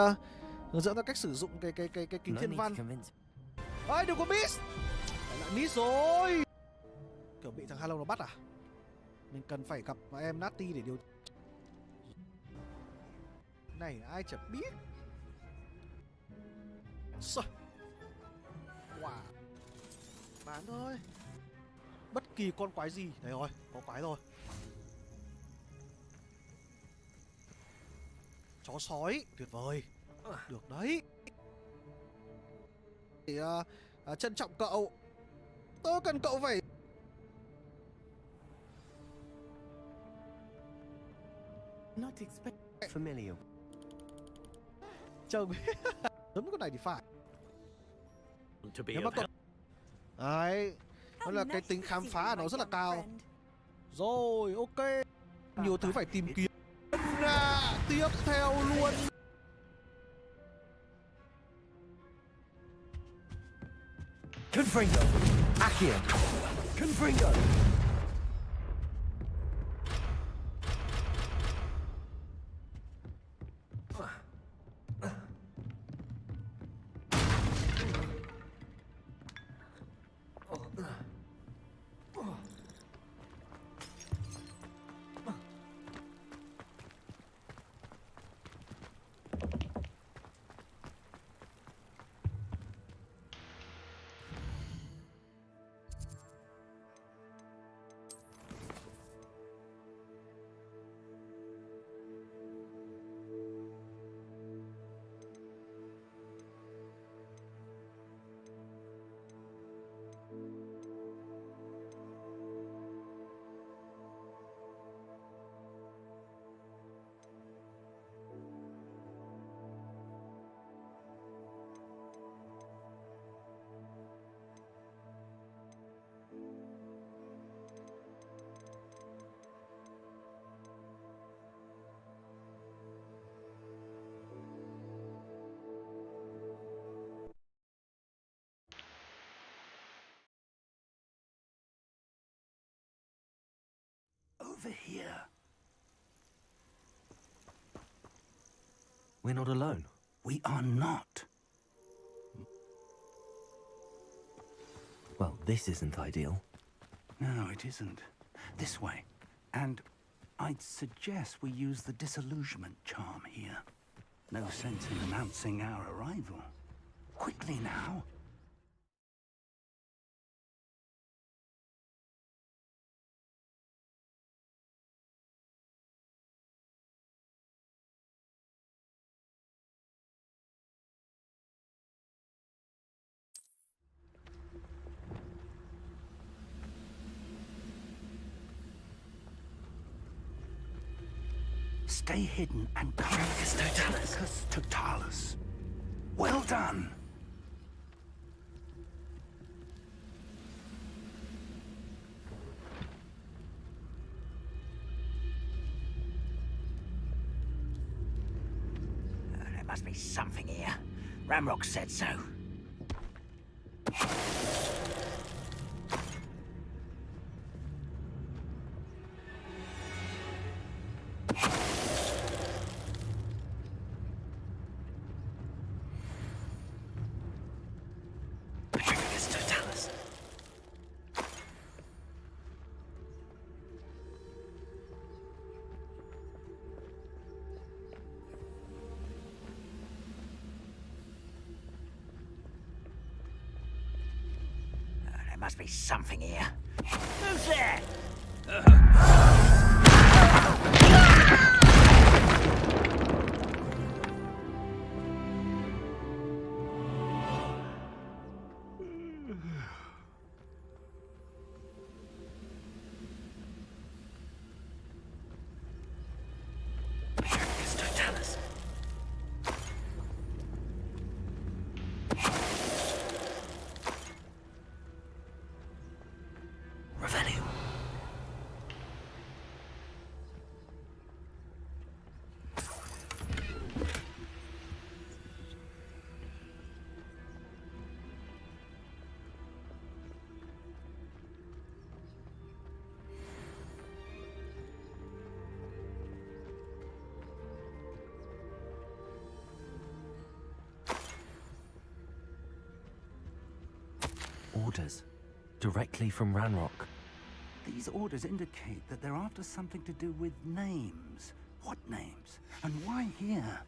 hướng dẫn ta cách sử dụng cái kính thiên văn. Ơi, đừng có miss. Lại miss rồi. Kiểu bị thằng Halong nó bắt à? Mình cần phải gặp em Natty để điều. Này ai chẳng biết. Sao? Wow. Bán thôi. Bất kỳ con quái gì. Đấy rồi, có quái rồi. Chó sói, tuyệt vời. Được đấy. Thì trân trọng cậu. Tớ cần cậu phải. Not expect familiar. Trông giống con này thì phải. Nếu mà cậu... Đấy, nó là cái tính khám phá nó rất là cao. Rồi, ok. Nhiều thứ phải tìm kiếm. Tiếp theo luôn. Confringo. Accio. Confringo. Over here. We're not alone. We are not. Well, this isn't ideal. No, it isn't. This way. And I'd suggest we use the disillusionment charm here. No sense in announcing our arrival. Quickly now. Stay hidden and come totalis. Well done. There must be something here. Ramrock said so. Must be something here. Who's there? Orders. Directly from Ranrock. These orders indicate that they're after something to do with names. What names? And why here?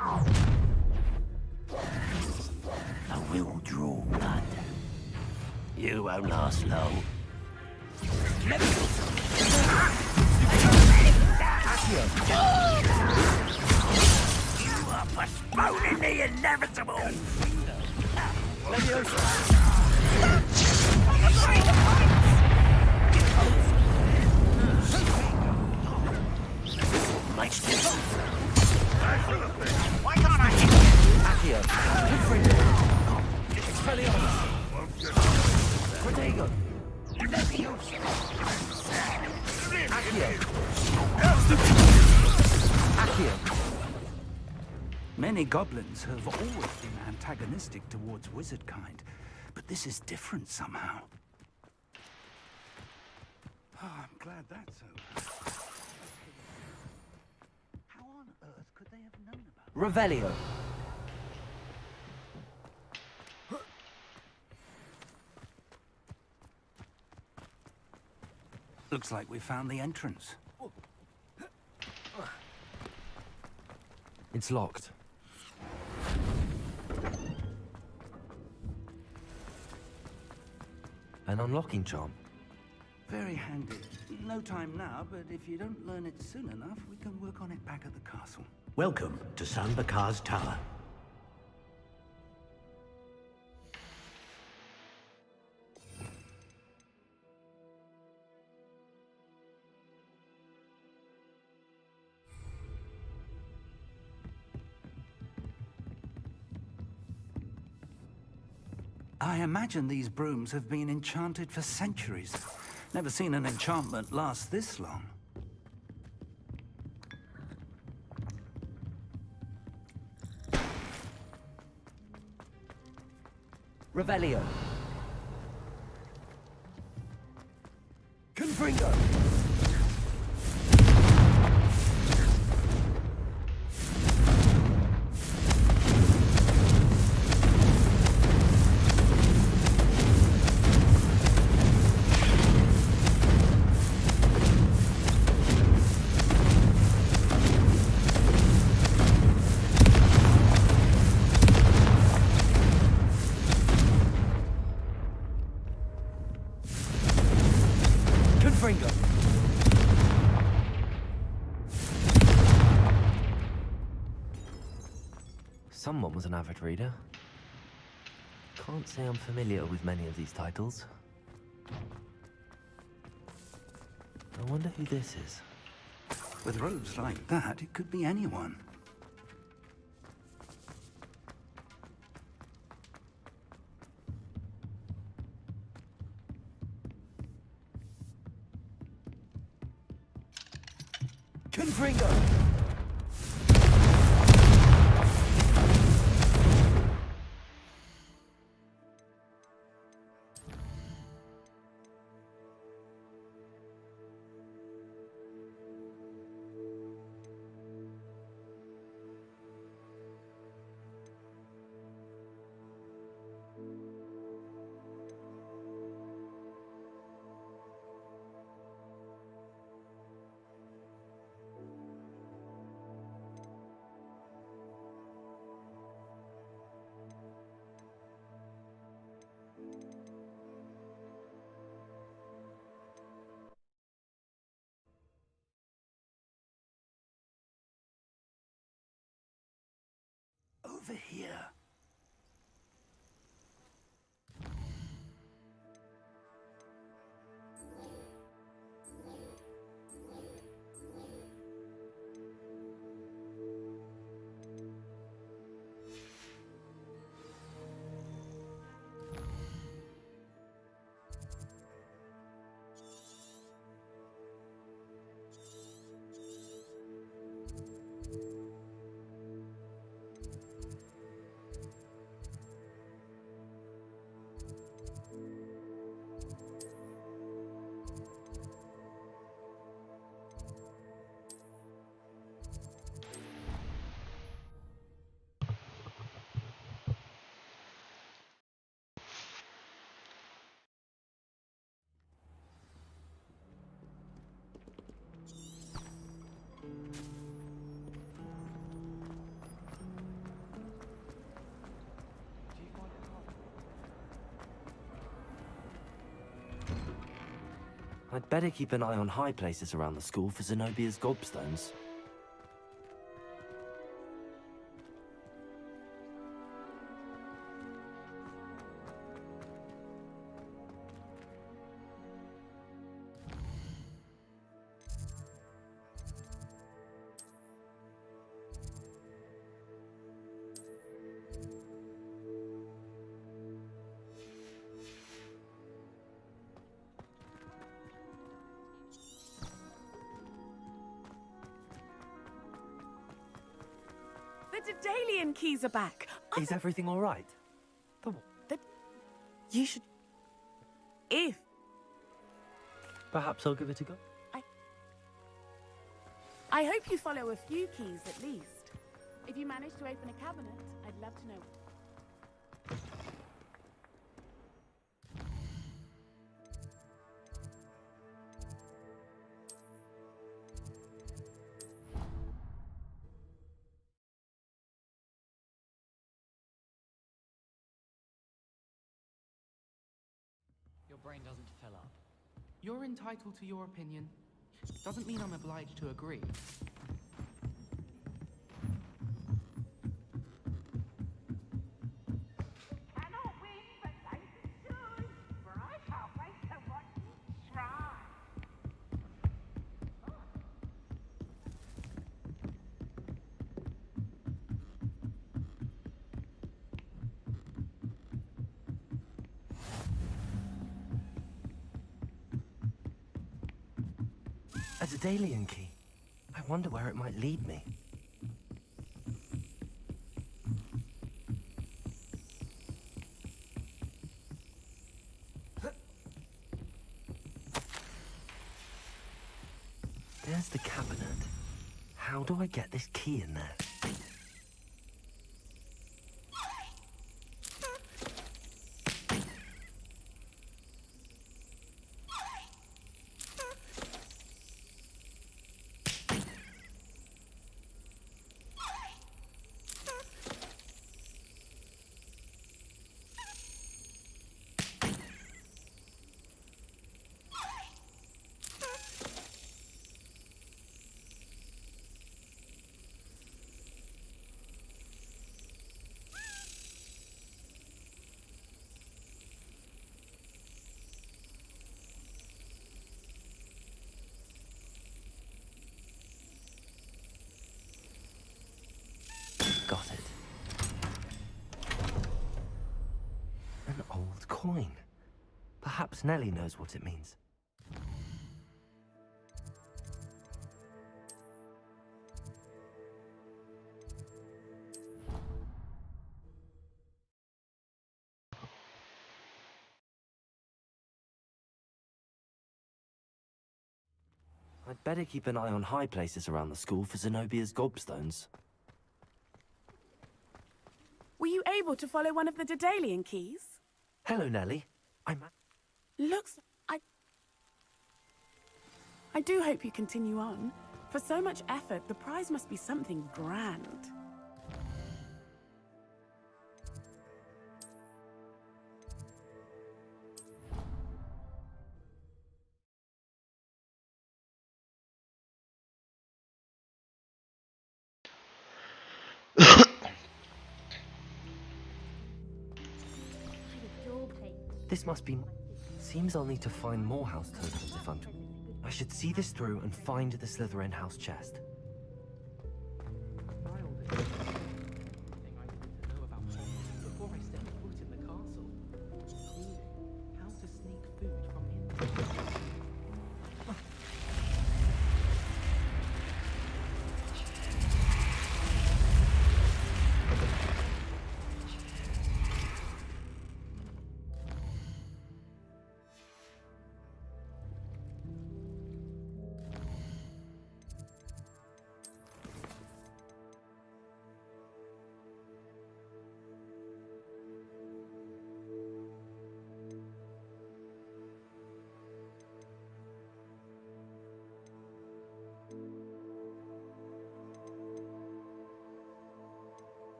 I will draw blood. You won't last long. You are postponing the inevitable. Why can't I hit Accio? Protego. Accio. Many goblins have always been antagonistic towards wizard kind, but this is different somehow. Oh, I'm glad that's over. How on earth could they have known about Revelio. Looks like we found the entrance. It's locked. An unlocking charm. Very handy. No time now, but if you don't learn it soon enough, we can work on it back at the castle. Welcome to San Bakar's Tower. I imagine these brooms have been enchanted for centuries. Never seen an enchantment last this long. Revelio. Confringo. Someone was an avid reader. Can't say I'm familiar with many of these titles. I wonder who this is. With robes like that, it could be anyone. Confringo! Over here. I'd better keep an eye on high places around the school for Zenobia's gobstones. The Daedalian keys are back. Is everything all right? You should... If... Perhaps I'll give it a go. I hope you follow a few keys at least. If you manage to open a cabinet, I'd love to know. Your brain doesn't fill up. You're entitled to your opinion. Doesn't mean I'm obliged to agree. A Daedalian key. I wonder where it might lead me. There's the cabinet. How do I get this key in there? Perhaps Nellie knows what it means. I'd better keep an eye on high places around the school for Zenobia's gobstones. Were you able to follow one of the Daedalian keys? Hello, Nellie. Looks... I do hope you continue on. For so much effort, the prize must be something grand. This must be... Seems I'll need to find more house tokens if I'm... I should see this through and find the Slytherin house chest. Before I stepped foot in the castle, including how to sneak food from inside.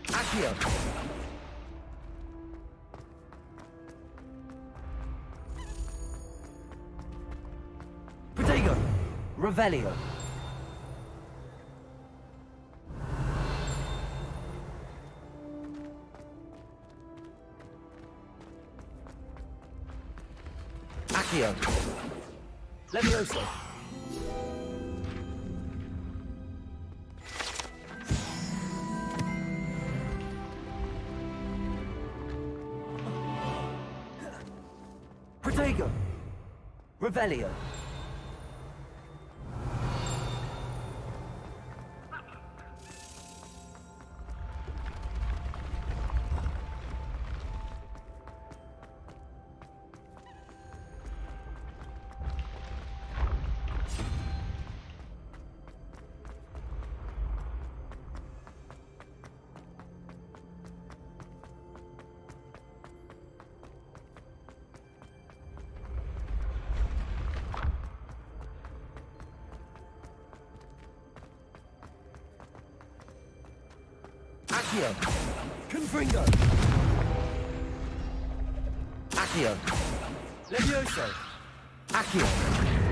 Accio! Protego! Revelio! Accio! Levioso! Protego! Revelio! Accio! Confringo! Accio! Levioso! Accio!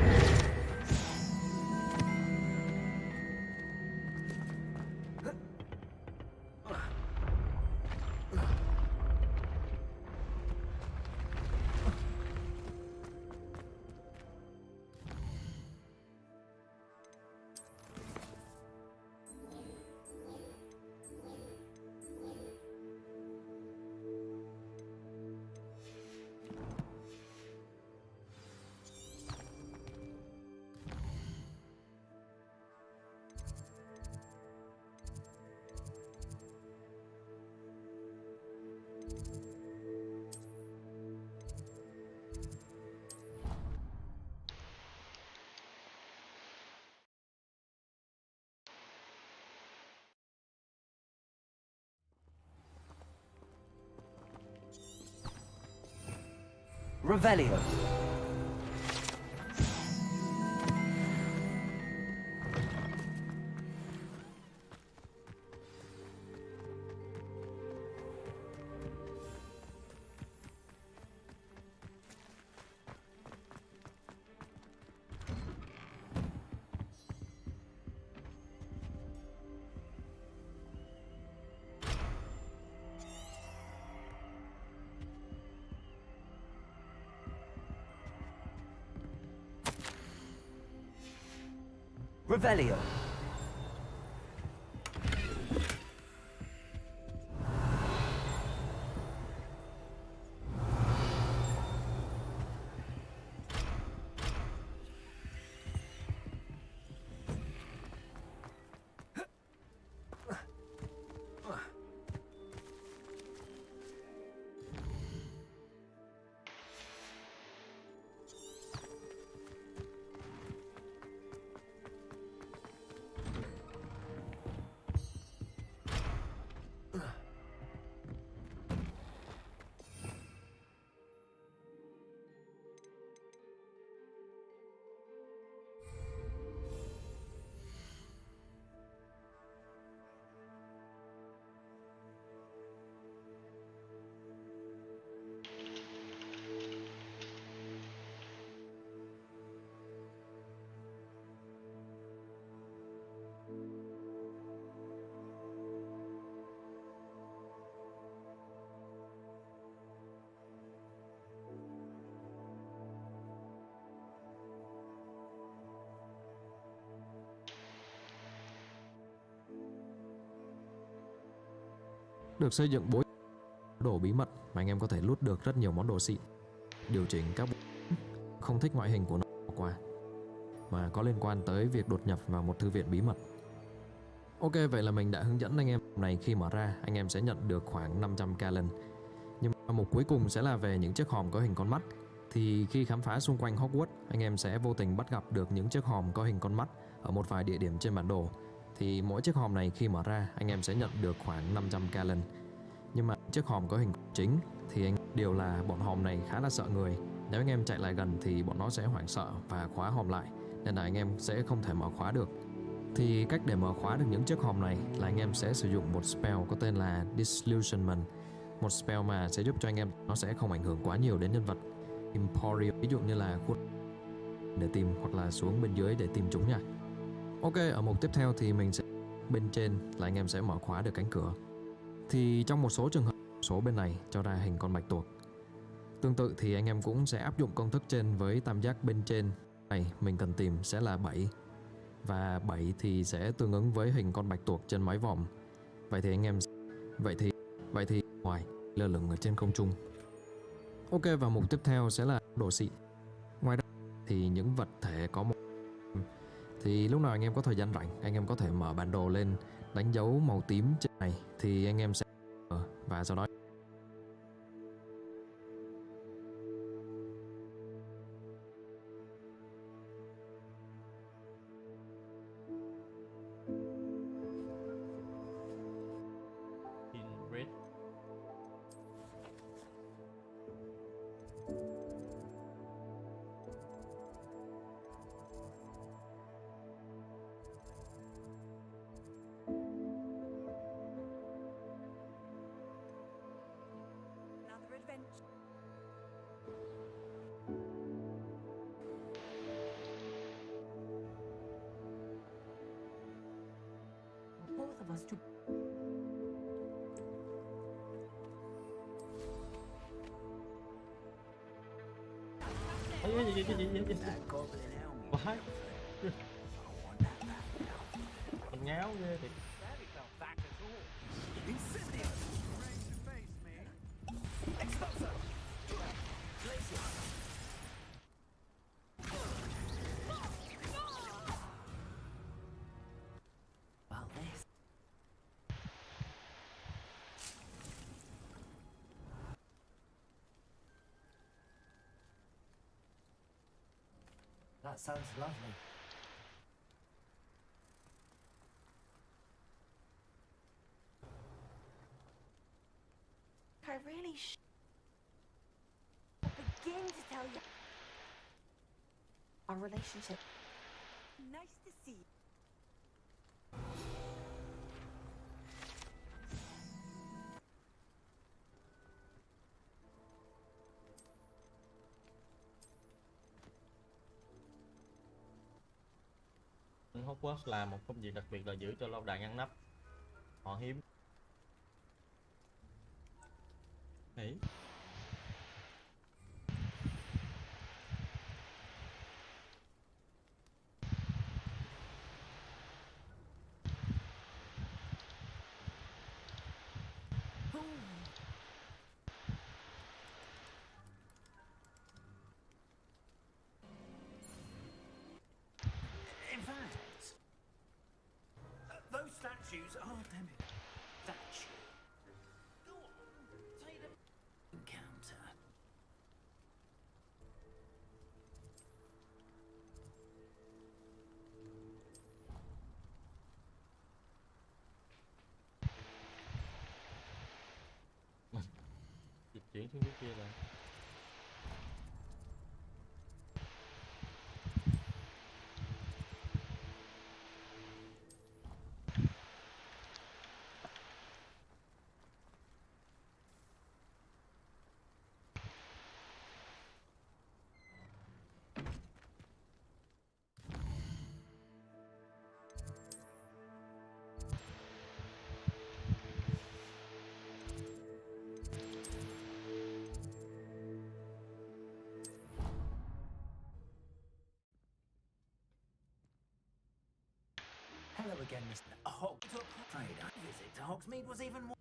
Revelio. Revelio. Được xây dựng bối đồ bí mật mà anh em có thể lút được rất nhiều món đồ xịn, điều chỉnh các không thích ngoại hình của nó qua mà có liên quan tới việc đột nhập vào một thư viện bí mật. Ok, vậy là mình đã hướng dẫn anh em này. Khi mở ra anh em sẽ nhận được khoảng 500 gallon. Nhưng mà mục cuối cùng sẽ là về những chiếc hòm có hình con mắt. Thì khi khám phá xung quanh Hogwarts, anh em sẽ vô tình bắt gặp được những chiếc hòm có hình con mắt ở một vài địa điểm trên bản đồ. Thì mỗi chiếc hòm này khi mở ra anh em sẽ nhận được khoảng 500 gallon. Nhưng mà chiếc hòm có hình chính thì điều là bọn hòm này khá là sợ người. Nếu anh em chạy lại gần thì bọn nó sẽ hoảng sợ và khóa hòm lại, nên là anh em sẽ không thể mở khóa được. Thì cách để mở khóa được những chiếc hòm này là anh em sẽ sử dụng một spell có tên là Disillusionment. Một spell mà sẽ giúp cho anh em nó sẽ không ảnh hưởng quá nhiều đến nhân vật Emporium, ví dụ như là khuôn để tìm hoặc là xuống bên dưới để tìm chúng nha. Ok, ở mục tiếp theo thì mình sẽ bên trên là anh em sẽ mở khóa được cánh cửa. Thì trong một số trường hợp, số bên này cho ra hình con bạch tuộc. Tương tự thì anh em cũng sẽ áp dụng công thức trên với tam giác bên trên này mình cần tìm sẽ là 7. Và 7 thì sẽ tương ứng với hình con bạch tuộc trên mái vòm. Vậy thì anh em vậy thì ngoài lơ lửng ở trên không trung. Ok, và mục tiếp theo sẽ là đồ xịn. Ngoài ra thì những vật thể có một thì lúc nào anh em có thời gian rảnh, anh em có thể mở bản đồ lên, đánh dấu màu tím trên này thì anh em sẽ và sau đó Both of us to What? Ngáo ghê thiệt. That sounds lovely. I really begin to tell you. Our relationship. Nice to see you. Hogwarts làm một công việc đặc biệt là giữ cho lâu đài ngăn nắp. Họ hiếm. Đấy. In fact, those statues are them. Statue. Go on, say them. Encounter. Dịch chuyển xuống dưới kia là Hello again, Mr. Hogwarts. Afraid our visit to Hogsmeade was even more.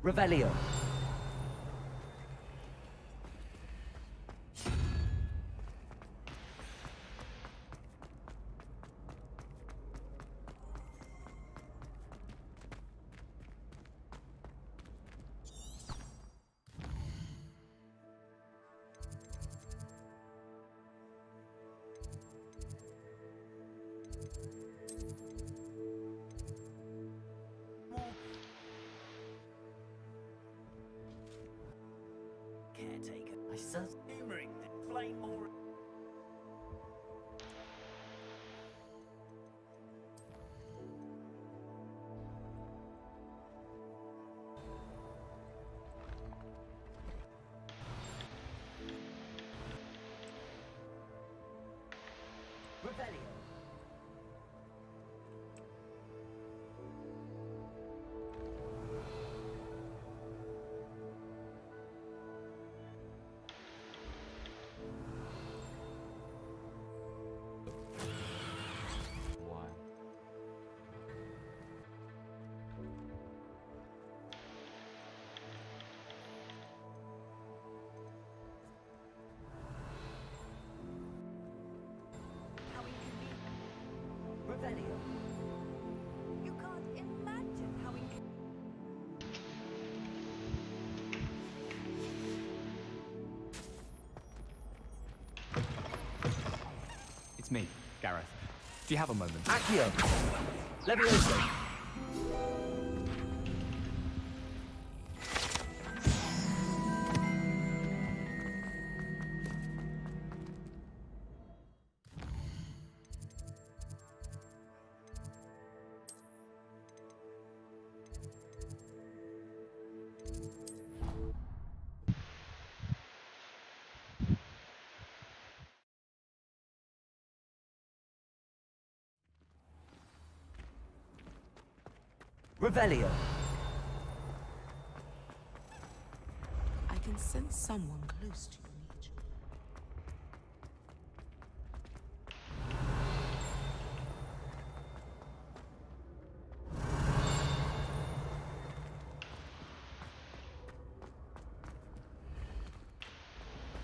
Revelio. Caretaker. I sense humouring. Explain more. Revelio. Revelio. You can't imagine how It's me, Gareth. Do you have a moment? Accio. Levioso. Revelio. I can sense someone close to you, Mage.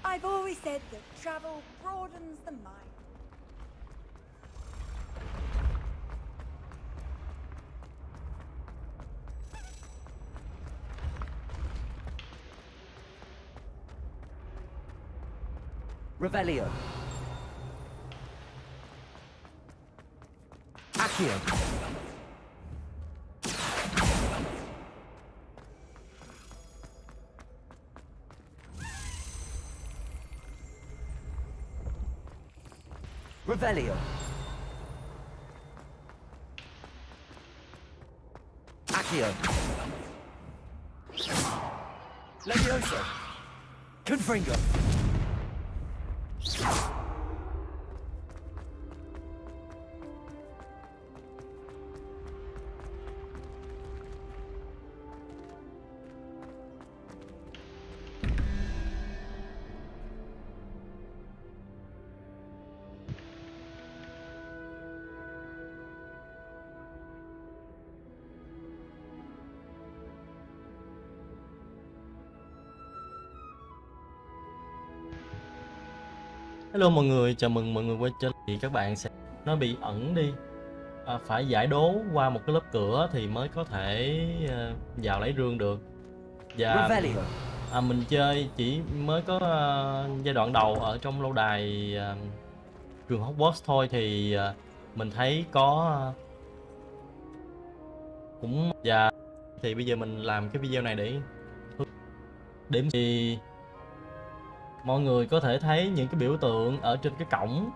I've always said that travel broadens the mind. Revelio. Accio. Revelio. Accio. Levioso. Confringo. Hello mọi người, chào mừng mọi người quay trở lại. Thì các bạn sẽ nó bị ẩn đi, phải giải đố qua một cái lớp cửa thì mới có thể vào lấy rương được. Và mình chơi chỉ mới có giai đoạn đầu ở trong lâu đài trường Hogwarts thôi, thì mình thấy có cũng và thì bây giờ mình làm cái video này để điểm thì mọi người có thể thấy những cái biểu tượng ở trên cái cổng,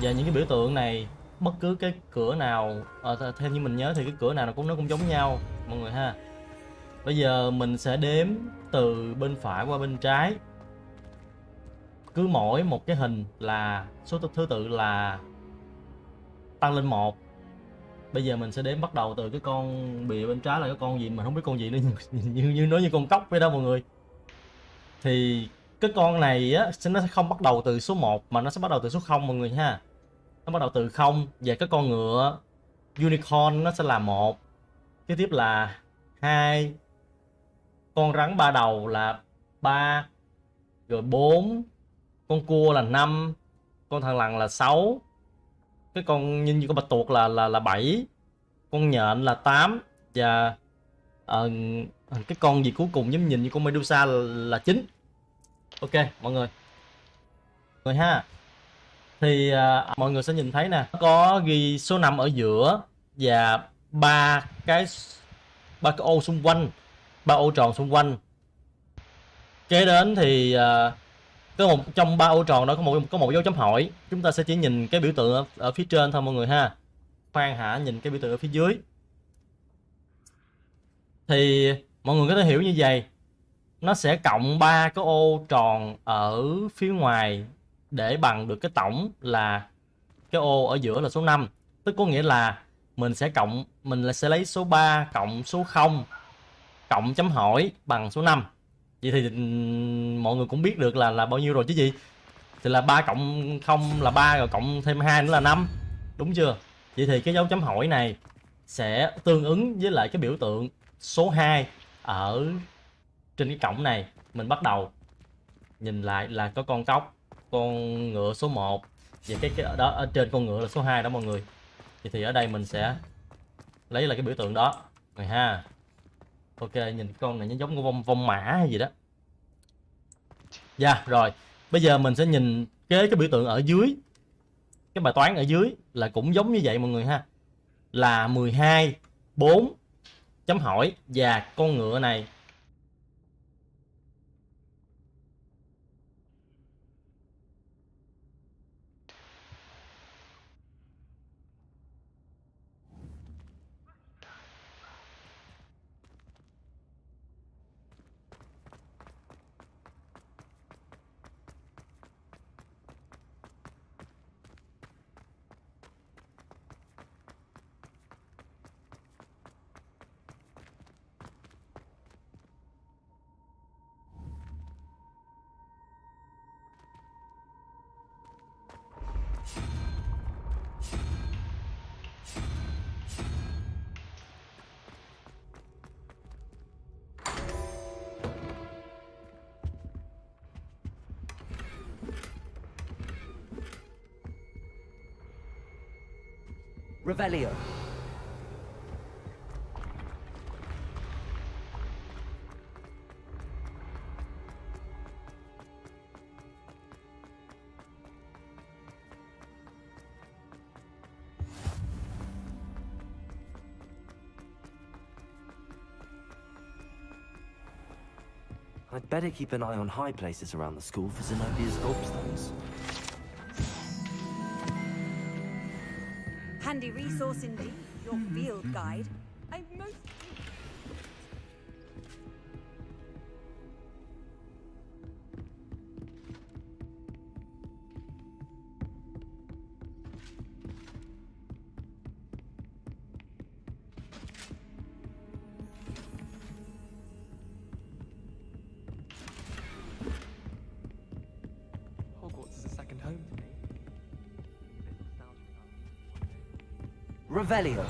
và những cái biểu tượng này bất cứ cái cửa nào theo như mình nhớ thì cái cửa nào nó cũng giống nhau mọi người ha. Bây giờ mình sẽ đếm từ bên phải qua bên trái, cứ mỗi một cái hình là số thứ tự là tăng lên 1. Bây giờ mình sẽ đếm bắt đầu từ cái con bìa bên trái là cái con gì mà không biết con gì nữa, như nó như con cóc vậy đó mọi người. Thì cái con này á nó sẽ không bắt đầu từ số 1 mà nó sẽ bắt đầu từ số 0 mọi người ha. Nó bắt đầu từ 0, và cái con ngựa unicorn nó sẽ là 1. Kế tiếp là 2. Con rắn 3 đầu là 3. Rồi 4. Con cua là 5. Con thằn lằn là 6. Cái con như con bạch tuộc là 7. Con nhện là 8. Và cái con gì cuối cùng giống nhìn như con Medusa là 9. Ok mọi người ha. Thì mọi người sẽ nhìn thấy nè, có ghi số 5 ở giữa và ba cái ô xung quanh, 3 ô tròn xung quanh. Kế đến thì có trong 3 ô tròn đó có một dấu chấm hỏi. Chúng ta sẽ chỉ nhìn cái biểu tượng ở phía trên thôi mọi người ha. Khoan hả, nhìn cái biểu tượng ở phía dưới. Thì mọi người có thể hiểu như vậy, nó sẽ cộng 3 cái ô tròn ở phía ngoài để bằng được cái tổng là cái ô ở giữa là số 5. Tức có nghĩa là mình sẽ lấy số 3 cộng số 0 cộng chấm hỏi bằng số 5. Vậy thì mọi người cũng biết được là bao nhiêu rồi chứ gì. Thì là 3 cộng 0 là 3, rồi cộng thêm 2 nữa là 5. Đúng chưa? Vậy thì cái dấu chấm hỏi này sẽ tương ứng với lại cái biểu tượng số 2 ở trên cái cổng này. Mình bắt đầu nhìn lại là có con cóc, con ngựa số 1, và cái đó ở trên con ngựa là số 2 đó mọi người. Thì ở đây mình sẽ lấy lại cái biểu tượng đó rồi ha. Ok, nhìn con này nó giống con vong mã hay gì đó. Dạ, rồi. Bây giờ mình sẽ nhìn cái biểu tượng ở dưới. Cái bài toán ở dưới là cũng giống như vậy mọi người ha. Là 12, 4, chấm hỏi, và con ngựa này Revelio. I'd better keep an eye on high places around the school for Zenobia's gobstones. Handy resource indeed, your field guide. I'm most... Hogwarts is a second home to me. Revelio.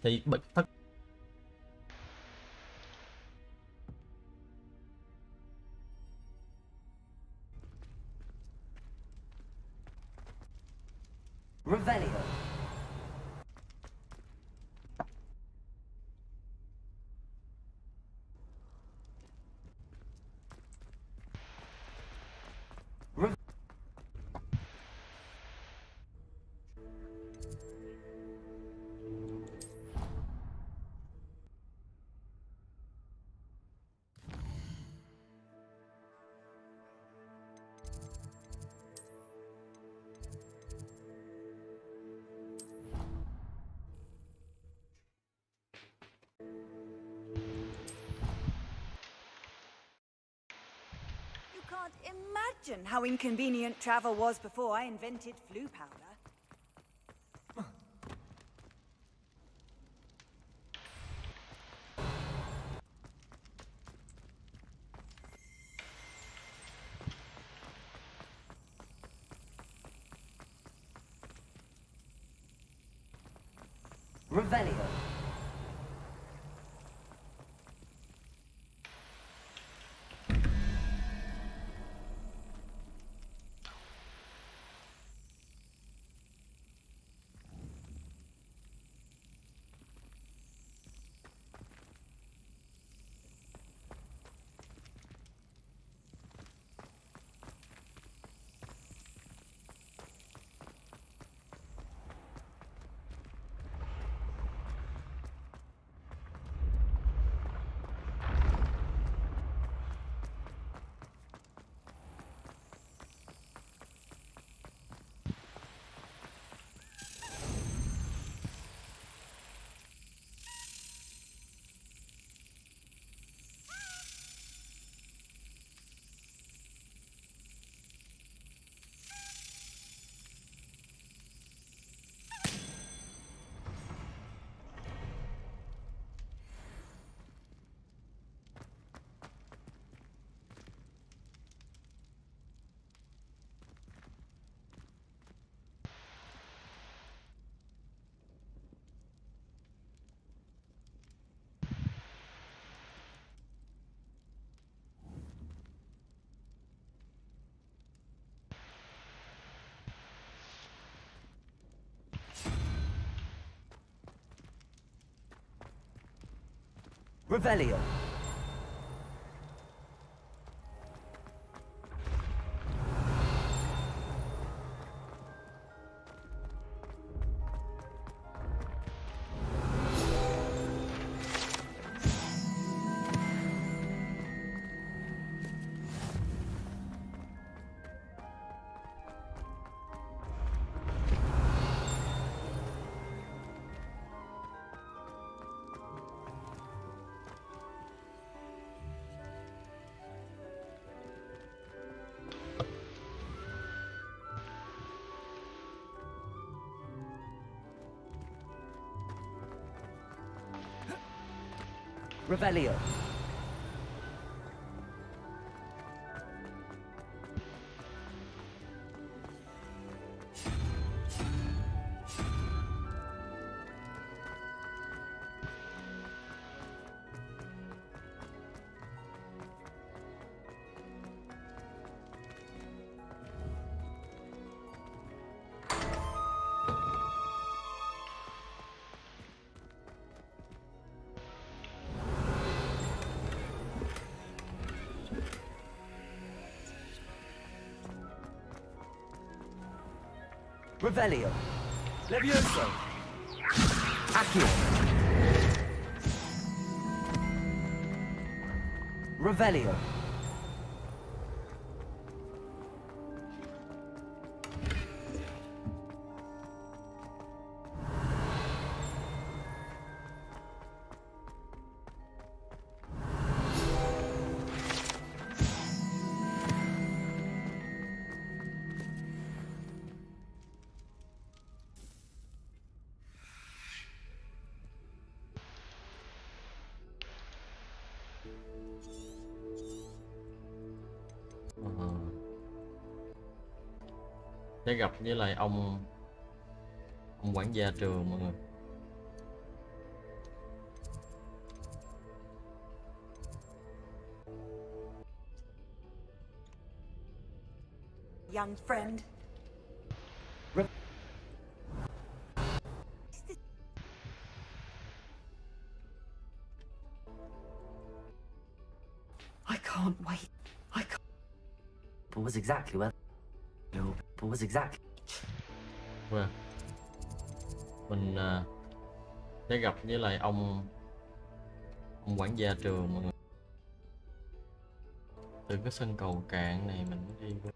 Thì bật tất Revelio. You can't imagine how inconvenient travel was before I invented flu powder. Revelio. Revelio. Revelio. Revelio. Levioso. Accio. Revelio. Sẽ gặp với lại ông quản gia trường mọi người. Young friend. I can't wait. I can't. But was exactly where. No, but was exactly. Vâng. Mình sẽ gặp với lại ông quản gia trường mọi người. Từ cái sân cầu cạn này mình mới đi qua.